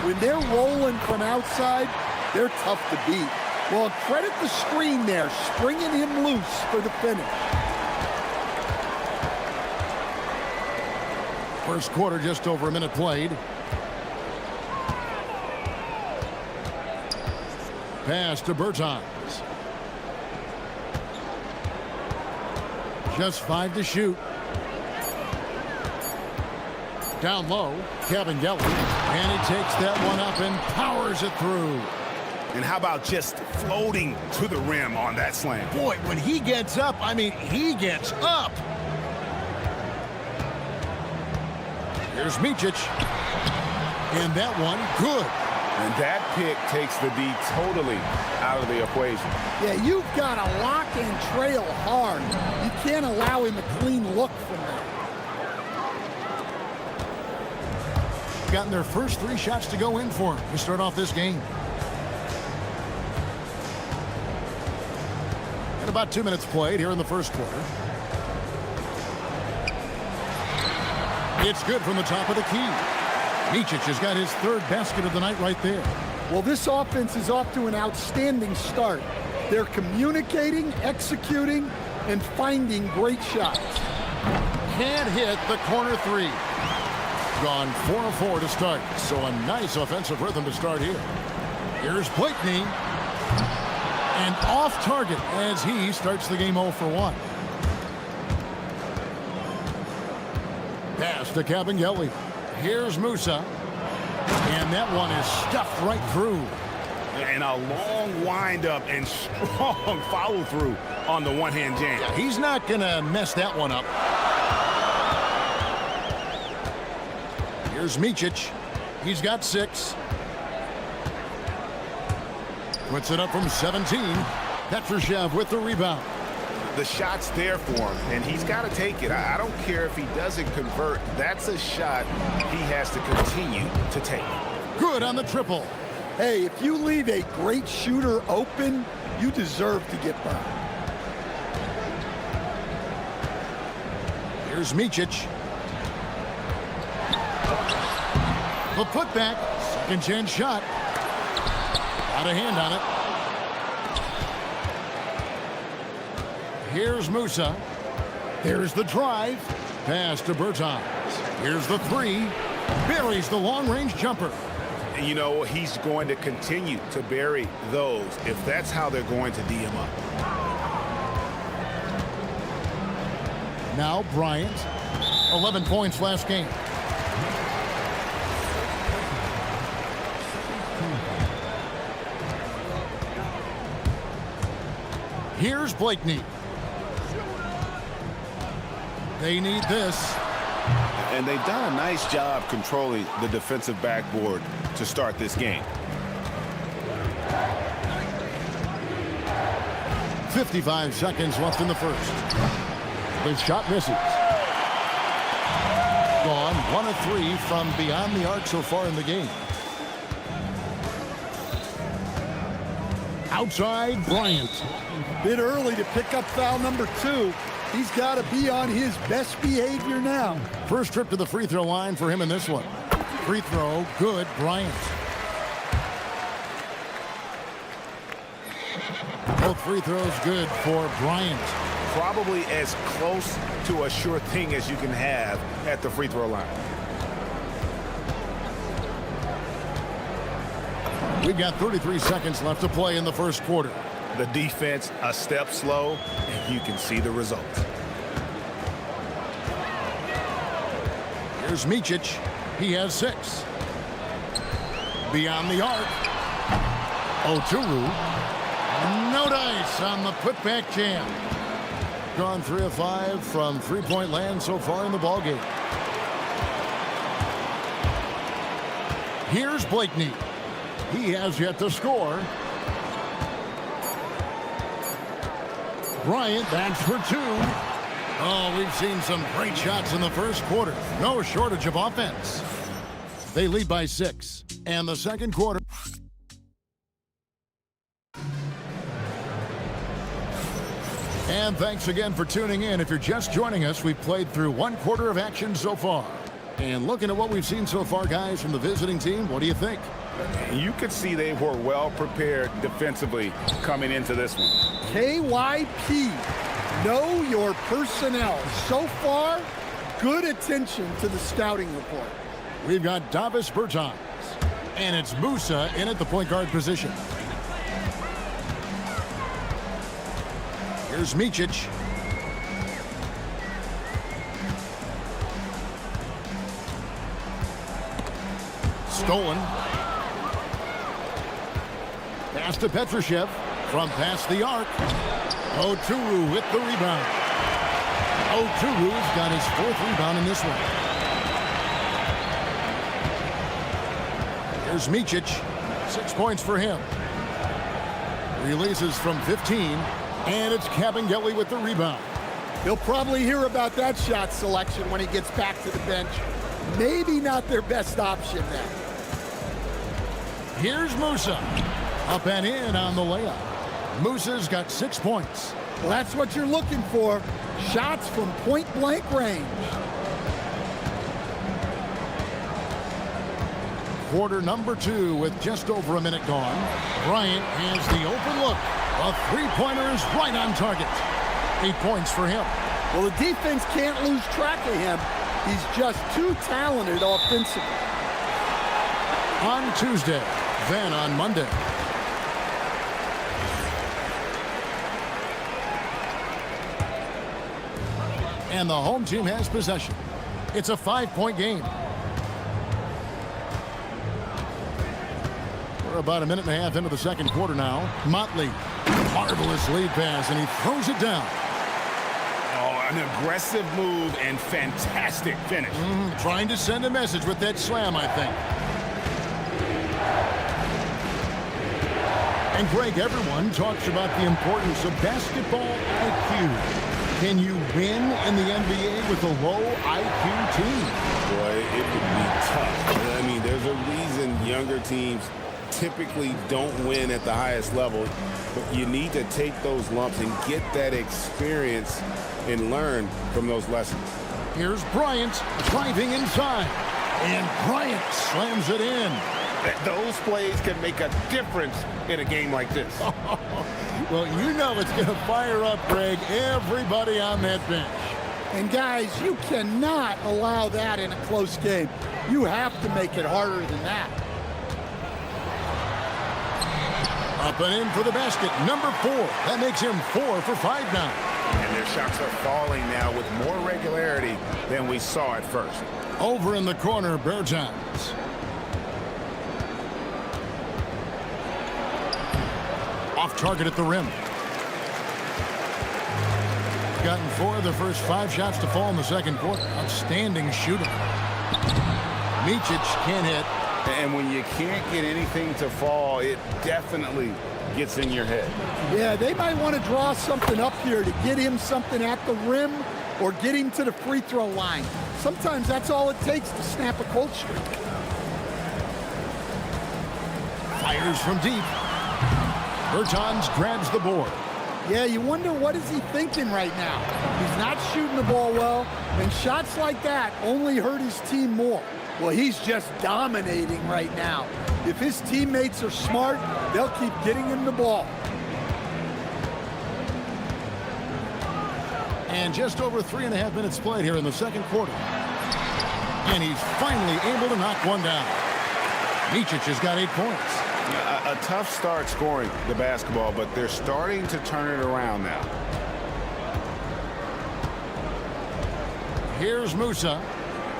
[SPEAKER 1] When they're rolling from outside, they're tough to beat. Well, credit the screen there, springing him loose for the finish.
[SPEAKER 2] First quarter, just over a minute played. Pass to Bertans. Just 5 to shoot. Down low, Kevin Gelly, and he takes that one up and powers it through.
[SPEAKER 6] And how about just floating to the rim on that slam?
[SPEAKER 2] Boy, when he gets up, I mean, he gets up. Here's Micic. And that one, good.
[SPEAKER 6] And that pick takes the D totally out of the equation.
[SPEAKER 1] Yeah, you've got to lock and trail hard. You can't allow him a clean look from that.
[SPEAKER 2] Gotten their first 3 shots to go in for him to start off this game. And about 2 minutes played here in the first quarter. It's good from the top of the key. Micic has got his 3rd basket of the night right there.
[SPEAKER 1] Well, this offense is off to an outstanding start. They're communicating, executing, and finding great shots.
[SPEAKER 2] Can't hit the corner 3. Gone 4 of 4 to start. So a nice offensive rhythm to start here. Here's Blakeney. And off target as he starts the game 0 for 1. Pass to Kabengele. Here's Musa. And that one is stuffed right through.
[SPEAKER 6] And a long windup and strong follow through on the one-hand jam.
[SPEAKER 2] Yeah, he's not going to mess that one up. Here's Micic. He's got 6. Puts it up from 17. Petrushev with the rebound.
[SPEAKER 6] The shot's there for him, and he's got to take it. I don't care if he doesn't convert. That's a shot he has to continue to take.
[SPEAKER 2] Good on the triple.
[SPEAKER 1] Hey, if you leave a great shooter open, you deserve to get by.
[SPEAKER 2] Here's Micic. The putback. Second chance shot. Got a hand on it. Here's Musa. Here's the drive. Pass to Bertans. Here's the 3. Buries the long-range jumper.
[SPEAKER 6] You know, he's going to continue to bury those if that's how they're going to D him up.
[SPEAKER 2] Now Bryant. 11 points last game. Here's Blakeney. They need this.
[SPEAKER 6] And they've done a nice job controlling the defensive backboard to start this game.
[SPEAKER 2] 55 seconds left in the first. The shot misses. Gone 1 of 3 from beyond the arc so far in the game. Outside, Bryant.
[SPEAKER 1] Bit early to pick up foul number 2. He's got to be on his best behavior now.
[SPEAKER 2] First trip to the free throw line for him in this one. Free throw, good, Bryant. Both free throws good for Bryant.
[SPEAKER 6] Probably as close to a sure thing as you can have at the free throw line.
[SPEAKER 2] We've got 33 seconds left to play in the first quarter.
[SPEAKER 6] The defense a step slow, and you can see the result.
[SPEAKER 2] Here's Micic. He has 6. Beyond the arc. Oturu. No dice on the putback jam. Gone 3 of 5 from three-point land so far in the ballgame. Here's Blakeney. He has yet to score. Bryant backs for 2. Oh, we've seen some great shots in the first quarter. No shortage of offense. They lead by 6. And the second quarter. And thanks again for tuning in. If you're just joining us, we've played through 1 quarter of action so far. And looking at what we've seen so far, guys, from the visiting team, what do you think?
[SPEAKER 6] You could see they were well prepared defensively coming into this one.
[SPEAKER 1] KYP, know your personnel. So far, good attention to the scouting report.
[SPEAKER 2] We've got Davis Bertans, and it's Musa in at the point guard position. Here's Micic. Stolen. Pass to Petrushev from past the arc. Oturu with the rebound. Oturu's got his 4th rebound in this one. Here's Micic. 6 points for him. Releases from 15, and it's Kabengele with the rebound.
[SPEAKER 1] He'll probably hear about that shot selection when he gets back to the bench. Maybe not their best option then.
[SPEAKER 2] Here's Musa. Up and in on the layup. Musa's got 6 points.
[SPEAKER 1] Well, that's what you're looking for. Shots from point-blank range.
[SPEAKER 2] Quarter number 2 with just over a minute gone. Bryant has the open look. A three-pointer is right on target. 8 points for him.
[SPEAKER 1] Well, the defense can't lose track of him. He's just too talented offensively.
[SPEAKER 2] On Tuesday, then on Monday. And the home team has possession. It's a 5-point game. We're about a minute and a half into the second quarter now. Motley, marvelous lead pass, and he throws it down.
[SPEAKER 6] Oh, an aggressive move and fantastic finish.
[SPEAKER 2] Trying to send a message with that slam, I think. And Greg, everyone talks about the importance of basketball IQ. Can you win in the NBA with a low IQ team?
[SPEAKER 3] Boy, it would be tough. I mean, there's a reason younger teams typically don't win at the highest level. But you need to take those lumps and get that experience and learn from those lessons.
[SPEAKER 2] Here's Bryant driving inside. And Bryant slams it in.
[SPEAKER 6] Those plays can make a difference in a game like this.
[SPEAKER 2] Well, you know it's going to fire up, Greg, everybody on that bench.
[SPEAKER 1] And guys, you cannot allow that in a close game. You have to make it harder than that.
[SPEAKER 2] Up and in for the basket, number 4. That makes him 4 for 5 now.
[SPEAKER 6] And their shots are falling now with more regularity than we saw at first.
[SPEAKER 2] Over in the corner, Bertans. Off target at the rim. Gotten 4 of the first 5 shots to fall in the second quarter. Outstanding shooting. Micic can't hit.
[SPEAKER 6] And when you can't get anything to fall, it definitely gets in your head.
[SPEAKER 1] Yeah, they might want to draw something up here to get him something at the rim or get him to the free throw line. Sometimes that's all it takes to snap a cold streak.
[SPEAKER 2] Fires from deep. Bertans grabs the board.
[SPEAKER 1] Yeah, you wonder what is he thinking right now. He's not shooting the ball well, and shots like that only hurt his team more. Well, he's just dominating right now. If his teammates are smart, they'll keep getting him the ball.
[SPEAKER 2] And just over 3.5 minutes played here in the second quarter. And he's finally able to knock one down. Micic has got 8 points.
[SPEAKER 3] A tough start scoring the basketball, but they're starting to turn it around now.
[SPEAKER 2] Here's Musa.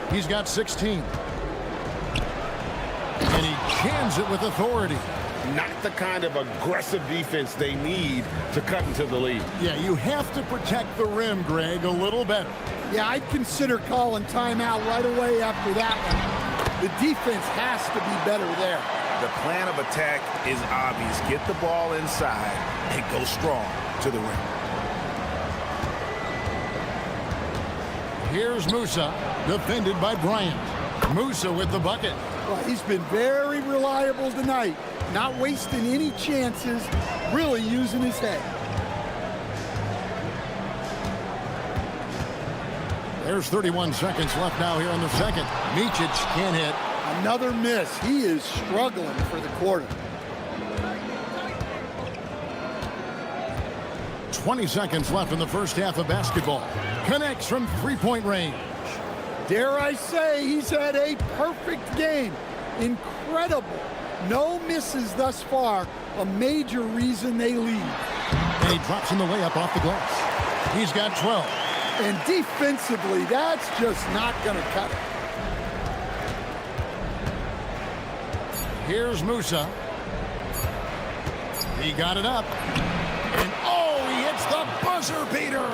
[SPEAKER 2] He's got 16. And he jams it with authority.
[SPEAKER 3] Not the kind of aggressive defense they need to cut into the lead.
[SPEAKER 2] Yeah, you have to protect the rim, Greg, a little better.
[SPEAKER 1] Yeah, I'd consider calling timeout right away after that one. The defense has to be better there.
[SPEAKER 6] The plan of attack is obvious. Get the ball inside and go strong to the rim.
[SPEAKER 2] Here's Musa, defended by Bryant. Musa with the bucket.
[SPEAKER 1] Well, he's been very reliable tonight. Not wasting any chances, really using his head.
[SPEAKER 2] There's 31 seconds left now here in the second. Micic can't hit.
[SPEAKER 1] Another miss. He is struggling for the quarter.
[SPEAKER 2] 20 seconds left in the first half of basketball. Connects from three-point range.
[SPEAKER 1] Dare I say, he's had a perfect game. Incredible. No misses thus far. A major reason they lead.
[SPEAKER 2] And he drops in the layup off the glass. He's got 12.
[SPEAKER 1] And defensively, that's just not going to cut it.
[SPEAKER 2] Here's Musa. He got it up. And oh, he hits the buzzer beater.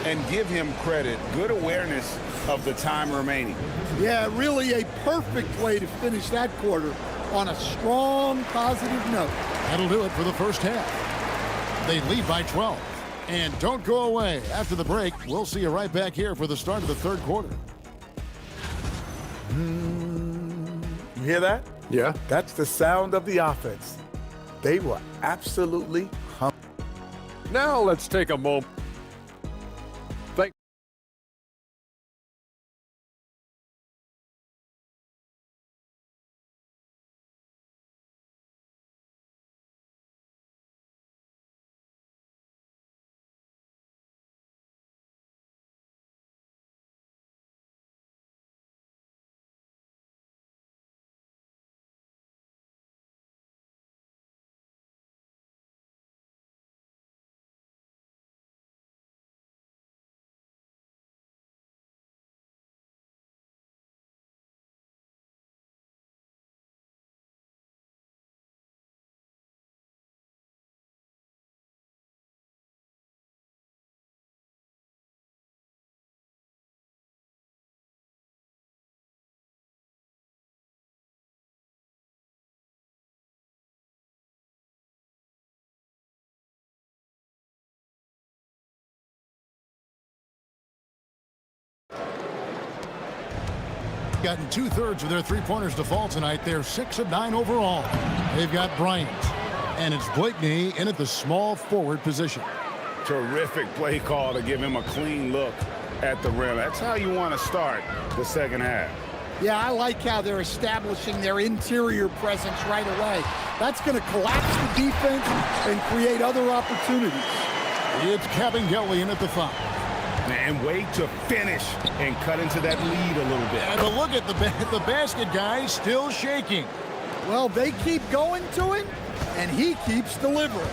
[SPEAKER 3] And give him credit. Good awareness of the time remaining.
[SPEAKER 1] Yeah, really a perfect way to finish that quarter on a strong, positive note.
[SPEAKER 2] That'll do it for the first half. They lead by 12. And don't go away. After the break, we'll see you right back here for the start of the third quarter.
[SPEAKER 4] You hear that?
[SPEAKER 10] Yeah.
[SPEAKER 4] That's the sound of the offense. They were absolutely hungry.
[SPEAKER 10] Now let's take a moment.
[SPEAKER 2] Gotten 2/3 of their three-pointers to fall tonight. They're 6 of 9 overall. They've got Bryant. And it's Blakeney in at the small forward position.
[SPEAKER 3] Terrific play call to give him a clean look at the rim. That's how you want to start the second half.
[SPEAKER 1] Yeah, I like how they're establishing their interior presence right away. That's going to collapse the defense and create other opportunities.
[SPEAKER 2] It's Kabengele in at the 5.
[SPEAKER 3] And wait to finish and cut into that lead a little bit.
[SPEAKER 2] But look at the basket, guys, still shaking.
[SPEAKER 1] Well, they keep going to him, and he keeps delivering.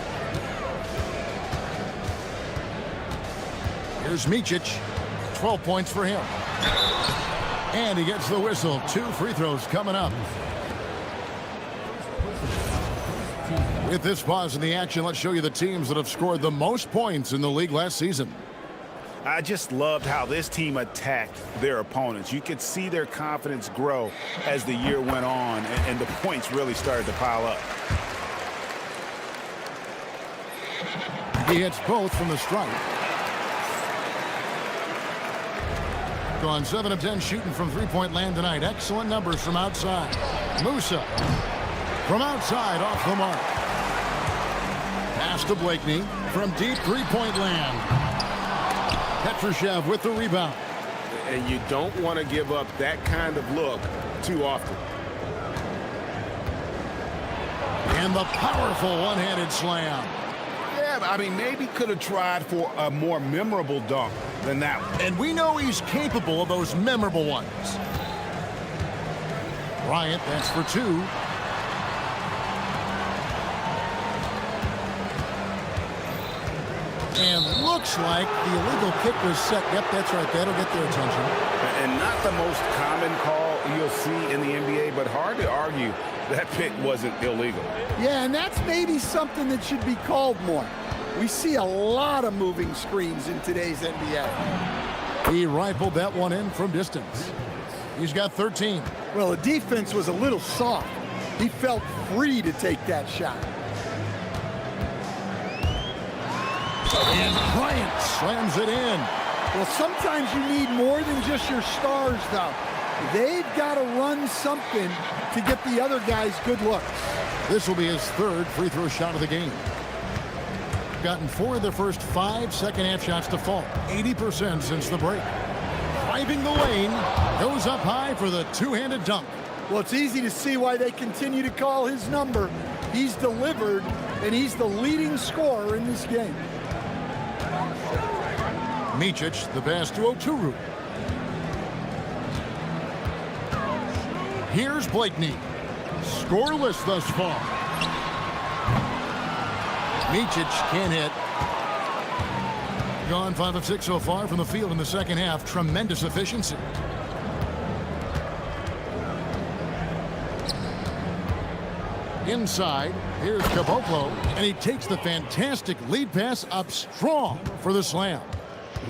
[SPEAKER 2] Here's Micic. 12 points for him. And he gets the whistle. 2 free throws coming up. With this pause in the action, let's show you the teams that have scored the most points in the league last season.
[SPEAKER 3] I just loved how this team attacked their opponents. You could see their confidence grow as the year went on, and the points really started to pile up.
[SPEAKER 2] He hits both from the stripe. Gone 7 of 10 shooting from three-point land tonight. Excellent numbers from outside. Musa from outside off the mark. Pass to Blakeney from deep three-point land. Petrushev with the rebound.
[SPEAKER 3] And you don't want to give up that kind of look too often.
[SPEAKER 2] And the powerful one-handed slam.
[SPEAKER 3] Yeah, I mean, maybe could have tried for a more memorable dunk than that one.
[SPEAKER 2] And we know he's capable of those memorable ones. Bryant, that's for two. And looks like the illegal kick was set. Yep, that's right. That'll get their attention.
[SPEAKER 3] And not the most common call you'll see in the NBA, but hard to argue that pick wasn't illegal.
[SPEAKER 1] Yeah, and that's maybe something that should be called more. We see a lot of moving screens in today's NBA.
[SPEAKER 2] He rifled that one in from distance. He's got 13.
[SPEAKER 1] Well, the defense was a little soft. He felt free to take that shot.
[SPEAKER 2] And Bryant slams it in.
[SPEAKER 1] Well, sometimes you need more than just your stars, though. They've got to run something to get the other guys good looks.
[SPEAKER 2] This will be his third free throw shot of the game. Gotten 4 of the first 5 second-half shots to fall. 80% since the break. Driving the lane, goes up high for the two-handed dunk.
[SPEAKER 1] Well, it's easy to see why they continue to call his number. He's delivered, and he's the leading scorer in this game.
[SPEAKER 2] Micic, the pass to Oturu. Here's Blakeney. Scoreless thus far. Micic can't hit. Gone 5 of 6 so far from the field in the second half. Tremendous efficiency. Inside, here's Caboclo, and he takes the fantastic lead pass up strong for the slam.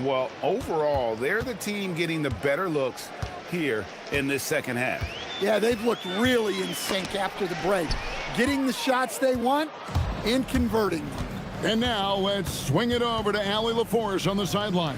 [SPEAKER 3] Well, overall, they're the team getting the better looks here in this second half.
[SPEAKER 1] Yeah, they've looked really in sync after the break. Getting the shots they want and converting them.
[SPEAKER 2] And now let's swing it over to Allie LaForce on the sideline.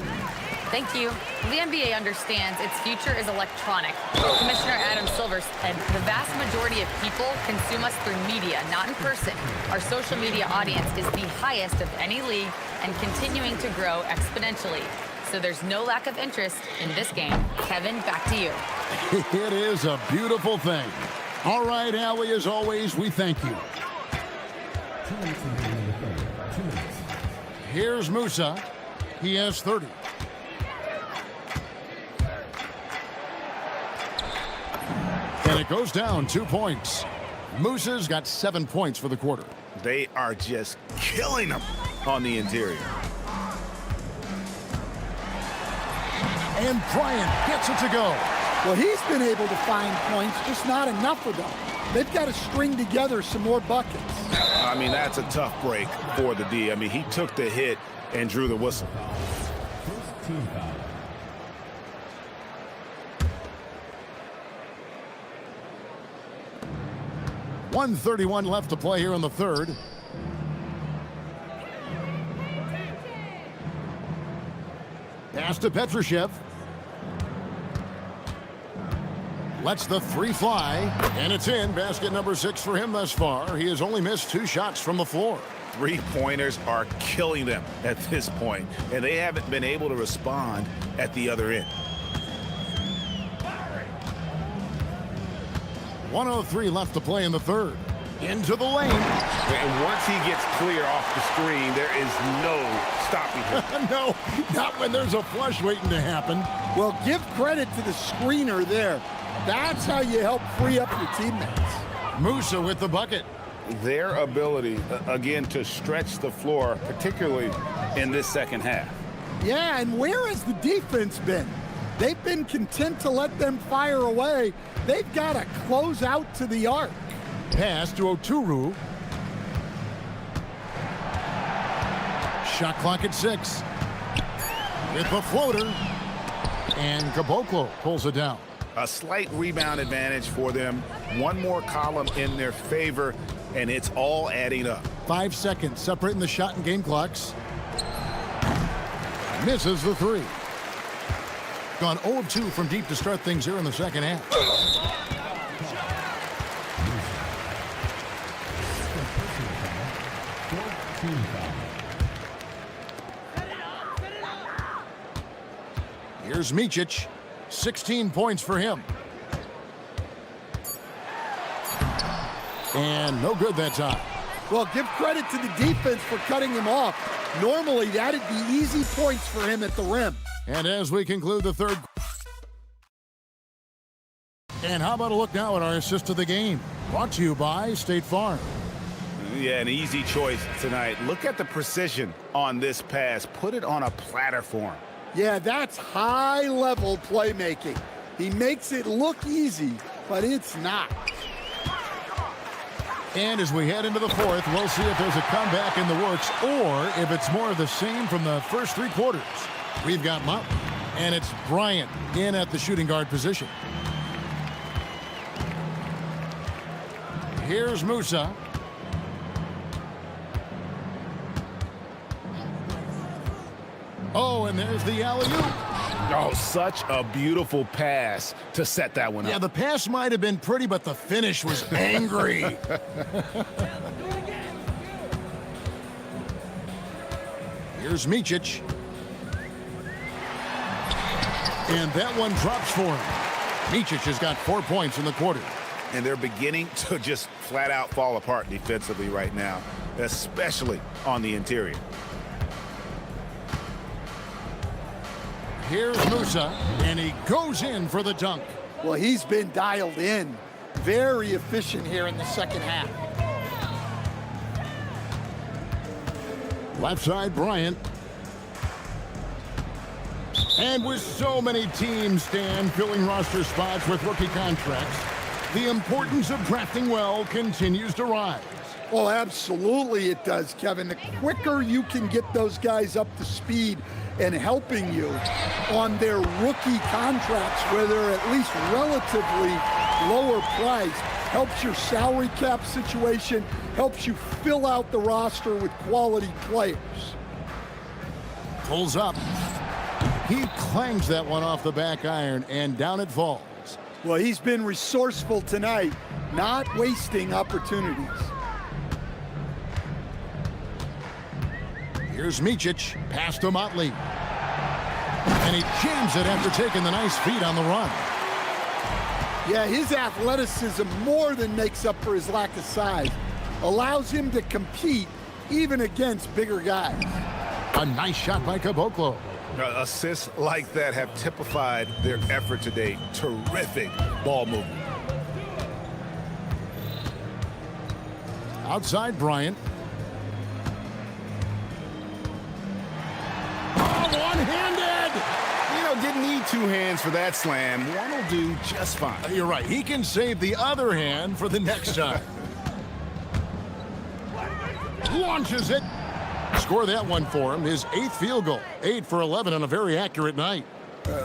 [SPEAKER 11] Thank you. The NBA understands its future is electronic. Commissioner Adam Silver said the vast majority of people consume us through media, not in person. Our social media audience is the highest of any league and continuing to grow exponentially. So there's no lack of interest in this game. Kevin, back to you.
[SPEAKER 2] It is a beautiful thing. All right, Allie, as always, we thank you. Here's Musa. He has 30. And it goes down 2 points. Musa's got 7 points for the quarter.
[SPEAKER 3] They are just killing them on the interior.
[SPEAKER 2] And Bryant gets it to go.
[SPEAKER 1] Well, he's been able to find points, just not enough of them. They've got to string together some more buckets.
[SPEAKER 3] I mean, that's a tough break for the D. I mean, he took the hit and drew the whistle.
[SPEAKER 2] .131 left to play here in the third. Pass to Petrushev. Lets the three fly, and it's in. Basket number 6 for him thus far. He has only missed 2 shots from the floor.
[SPEAKER 3] Three-pointers are killing them at this point, and they haven't been able to respond at the other end.
[SPEAKER 2] 1:03 left to play in the third. Into the lane.
[SPEAKER 3] And once he gets clear off the screen, there is no stopping him.
[SPEAKER 2] No, not when there's a flush waiting to happen.
[SPEAKER 1] Well, give credit to the screener there. That's how you help free up your teammates.
[SPEAKER 2] Musa with the bucket.
[SPEAKER 3] Their ability, again, to stretch the floor, particularly in this second half.
[SPEAKER 1] Yeah, and where has the defense been? They've been content to let them fire away. They've got to close out to the arc.
[SPEAKER 2] Pass to Oturu. Shot clock at 6. With the floater. And Caboclo pulls it down.
[SPEAKER 3] A slight rebound advantage for them. One more column in their favor, and it's all adding up.
[SPEAKER 2] 5 seconds separating the shot and game clocks. Misses the 3. Gone 0 of 2 from deep to start things here in the second half.
[SPEAKER 14] team foul.
[SPEAKER 2] Here's Micic. 16 points for him. And no good that time.
[SPEAKER 1] Well, give credit to the defense for cutting him off. Normally, that'd be easy points for him at the rim.
[SPEAKER 2] And as we conclude the third. And how about a look now at our assist of the game? Brought to you by State Farm.
[SPEAKER 6] Yeah, an easy choice tonight. Look at the precision on this pass. Put it on a platter for him.
[SPEAKER 1] Yeah, that's high-level playmaking. He makes it look easy, but it's not.
[SPEAKER 2] And as we head into the fourth, we'll see if there's a comeback in the works or if it's more of the same from the first three quarters. We've got Mountain, and it's Bryant in at the shooting guard position. Here's Musa. Oh, and there's the alley-oop.
[SPEAKER 6] Oh, such a beautiful pass to set that one up.
[SPEAKER 2] Yeah, the pass might have been pretty, but the finish was angry. Here's Micic. And that one drops for him. Micic has got 4 points in the quarter.
[SPEAKER 6] And they're beginning to just flat out fall apart defensively right now, especially on the interior.
[SPEAKER 2] Here's Musa, and he goes in for the dunk.
[SPEAKER 1] Well, he's been dialed in. Very efficient here in the second half.
[SPEAKER 2] Left side, Bryant. And with so many teams, Stan, filling roster spots with rookie contracts, the importance of drafting well continues to rise.
[SPEAKER 1] Oh, absolutely it does, Kevin. The quicker you can get those guys up to speed and helping you on their rookie contracts where they're at least relatively lower priced, helps your salary cap situation, helps you fill out the roster with quality players.
[SPEAKER 2] Pulls up. He clangs that one off the back iron, and down it falls.
[SPEAKER 1] Well, he's been resourceful tonight, not wasting opportunities.
[SPEAKER 2] Here's Micic, pass to Motley. And he jams it after taking the nice feed on the run.
[SPEAKER 1] Yeah, his athleticism more than makes up for his lack of size. Allows him to compete even against bigger guys.
[SPEAKER 2] A nice shot by Caboclo.
[SPEAKER 6] Assists like that have typified their effort today. Terrific ball movement.
[SPEAKER 2] Outside Bryant. One-handed!
[SPEAKER 6] You know, didn't need two hands for that slam. One will do just fine.
[SPEAKER 2] You're right. He can save the other hand for the next time. Launches it. Score that one for him. His 8th field goal. 8 for 11 on a very accurate night.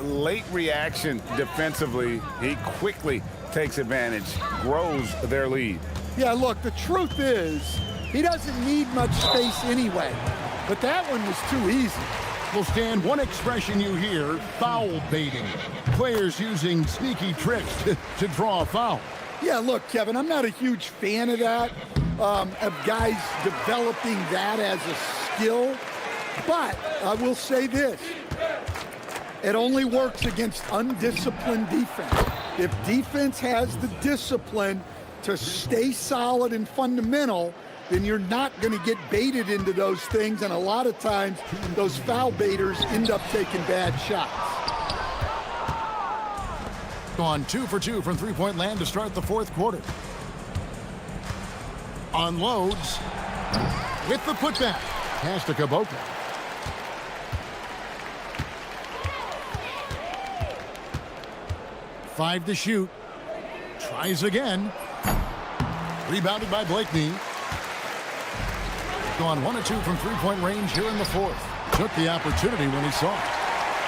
[SPEAKER 6] Late reaction defensively. He quickly takes advantage, grows their lead.
[SPEAKER 1] Yeah, look, the truth is, he doesn't need much space anyway. But that one was too easy.
[SPEAKER 2] Well, Stan, one expression you hear, foul baiting. Players using sneaky tricks to draw a foul.
[SPEAKER 1] Yeah, look, Kevin, I'm not a huge fan of that, of guys developing that as a skill. But I will say this. It only works against undisciplined defense. If defense has the discipline to stay solid and fundamental, then you're not going to get baited into those things, and a lot of times those foul baiters end up taking bad shots.
[SPEAKER 2] Gone 2 for 2 from three-point land to start the fourth quarter. Unloads with the putback. Pass to Caboclo. Five to shoot. Tries again. Rebounded by Blakeney. Gone 1 of 2 from three-point range here in the fourth. Took the opportunity when he saw it.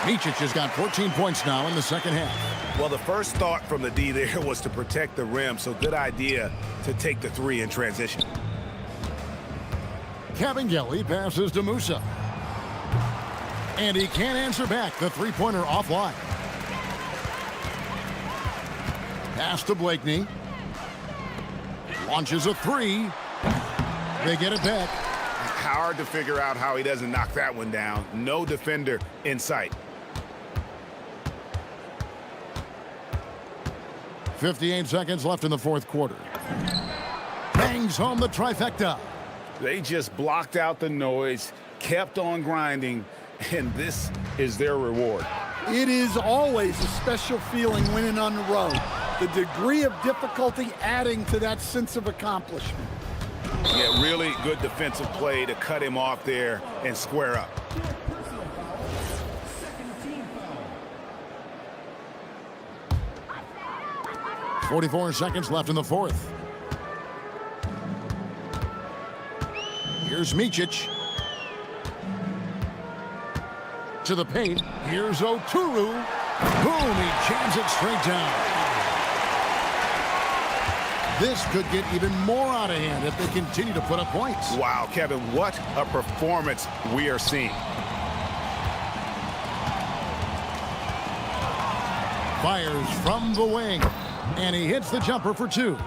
[SPEAKER 2] Micic has got 14 points now in the second half.
[SPEAKER 6] Well, the first thought from the D there was to protect the rim, so good idea to take the three in transition.
[SPEAKER 2] Cavangeli passes to Musa. And he can't answer back. The three-pointer offline. Pass to Blakeney. Launches a three. They get it back.
[SPEAKER 6] Hard to figure out how he doesn't knock that one down. No defender in sight.
[SPEAKER 2] 58 seconds left in the fourth quarter. Bangs home the trifecta.
[SPEAKER 6] They just blocked out the noise, kept on grinding, and this is their reward.
[SPEAKER 1] It is always a special feeling winning on the road. The degree of difficulty adding to that sense of accomplishment.
[SPEAKER 6] Yeah, really good defensive play to cut him off there and square up.
[SPEAKER 2] .44 seconds left in the fourth. Here's Micic. To the paint. Here's Oturu. Boom, he jams it straight down. This could get even more out of hand if they continue to put up points.
[SPEAKER 6] Wow, Kevin, what a performance we are seeing.
[SPEAKER 2] Fires from the wing, and he hits the jumper for two.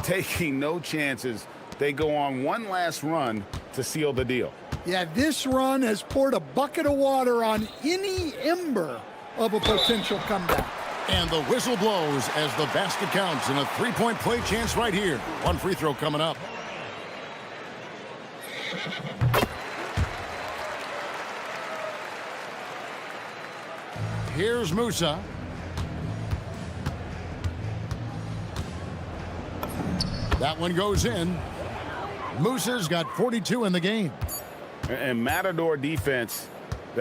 [SPEAKER 6] Taking no chances, they go on one last run to seal the deal.
[SPEAKER 1] Yeah, this run has poured a bucket of water on any ember of a potential comeback.
[SPEAKER 2] And the whistle blows as the basket counts and a three-point play chance right here. One free throw coming up. Here's Musa. That one goes in. Musa's got 42 in the game.
[SPEAKER 6] And Matador defense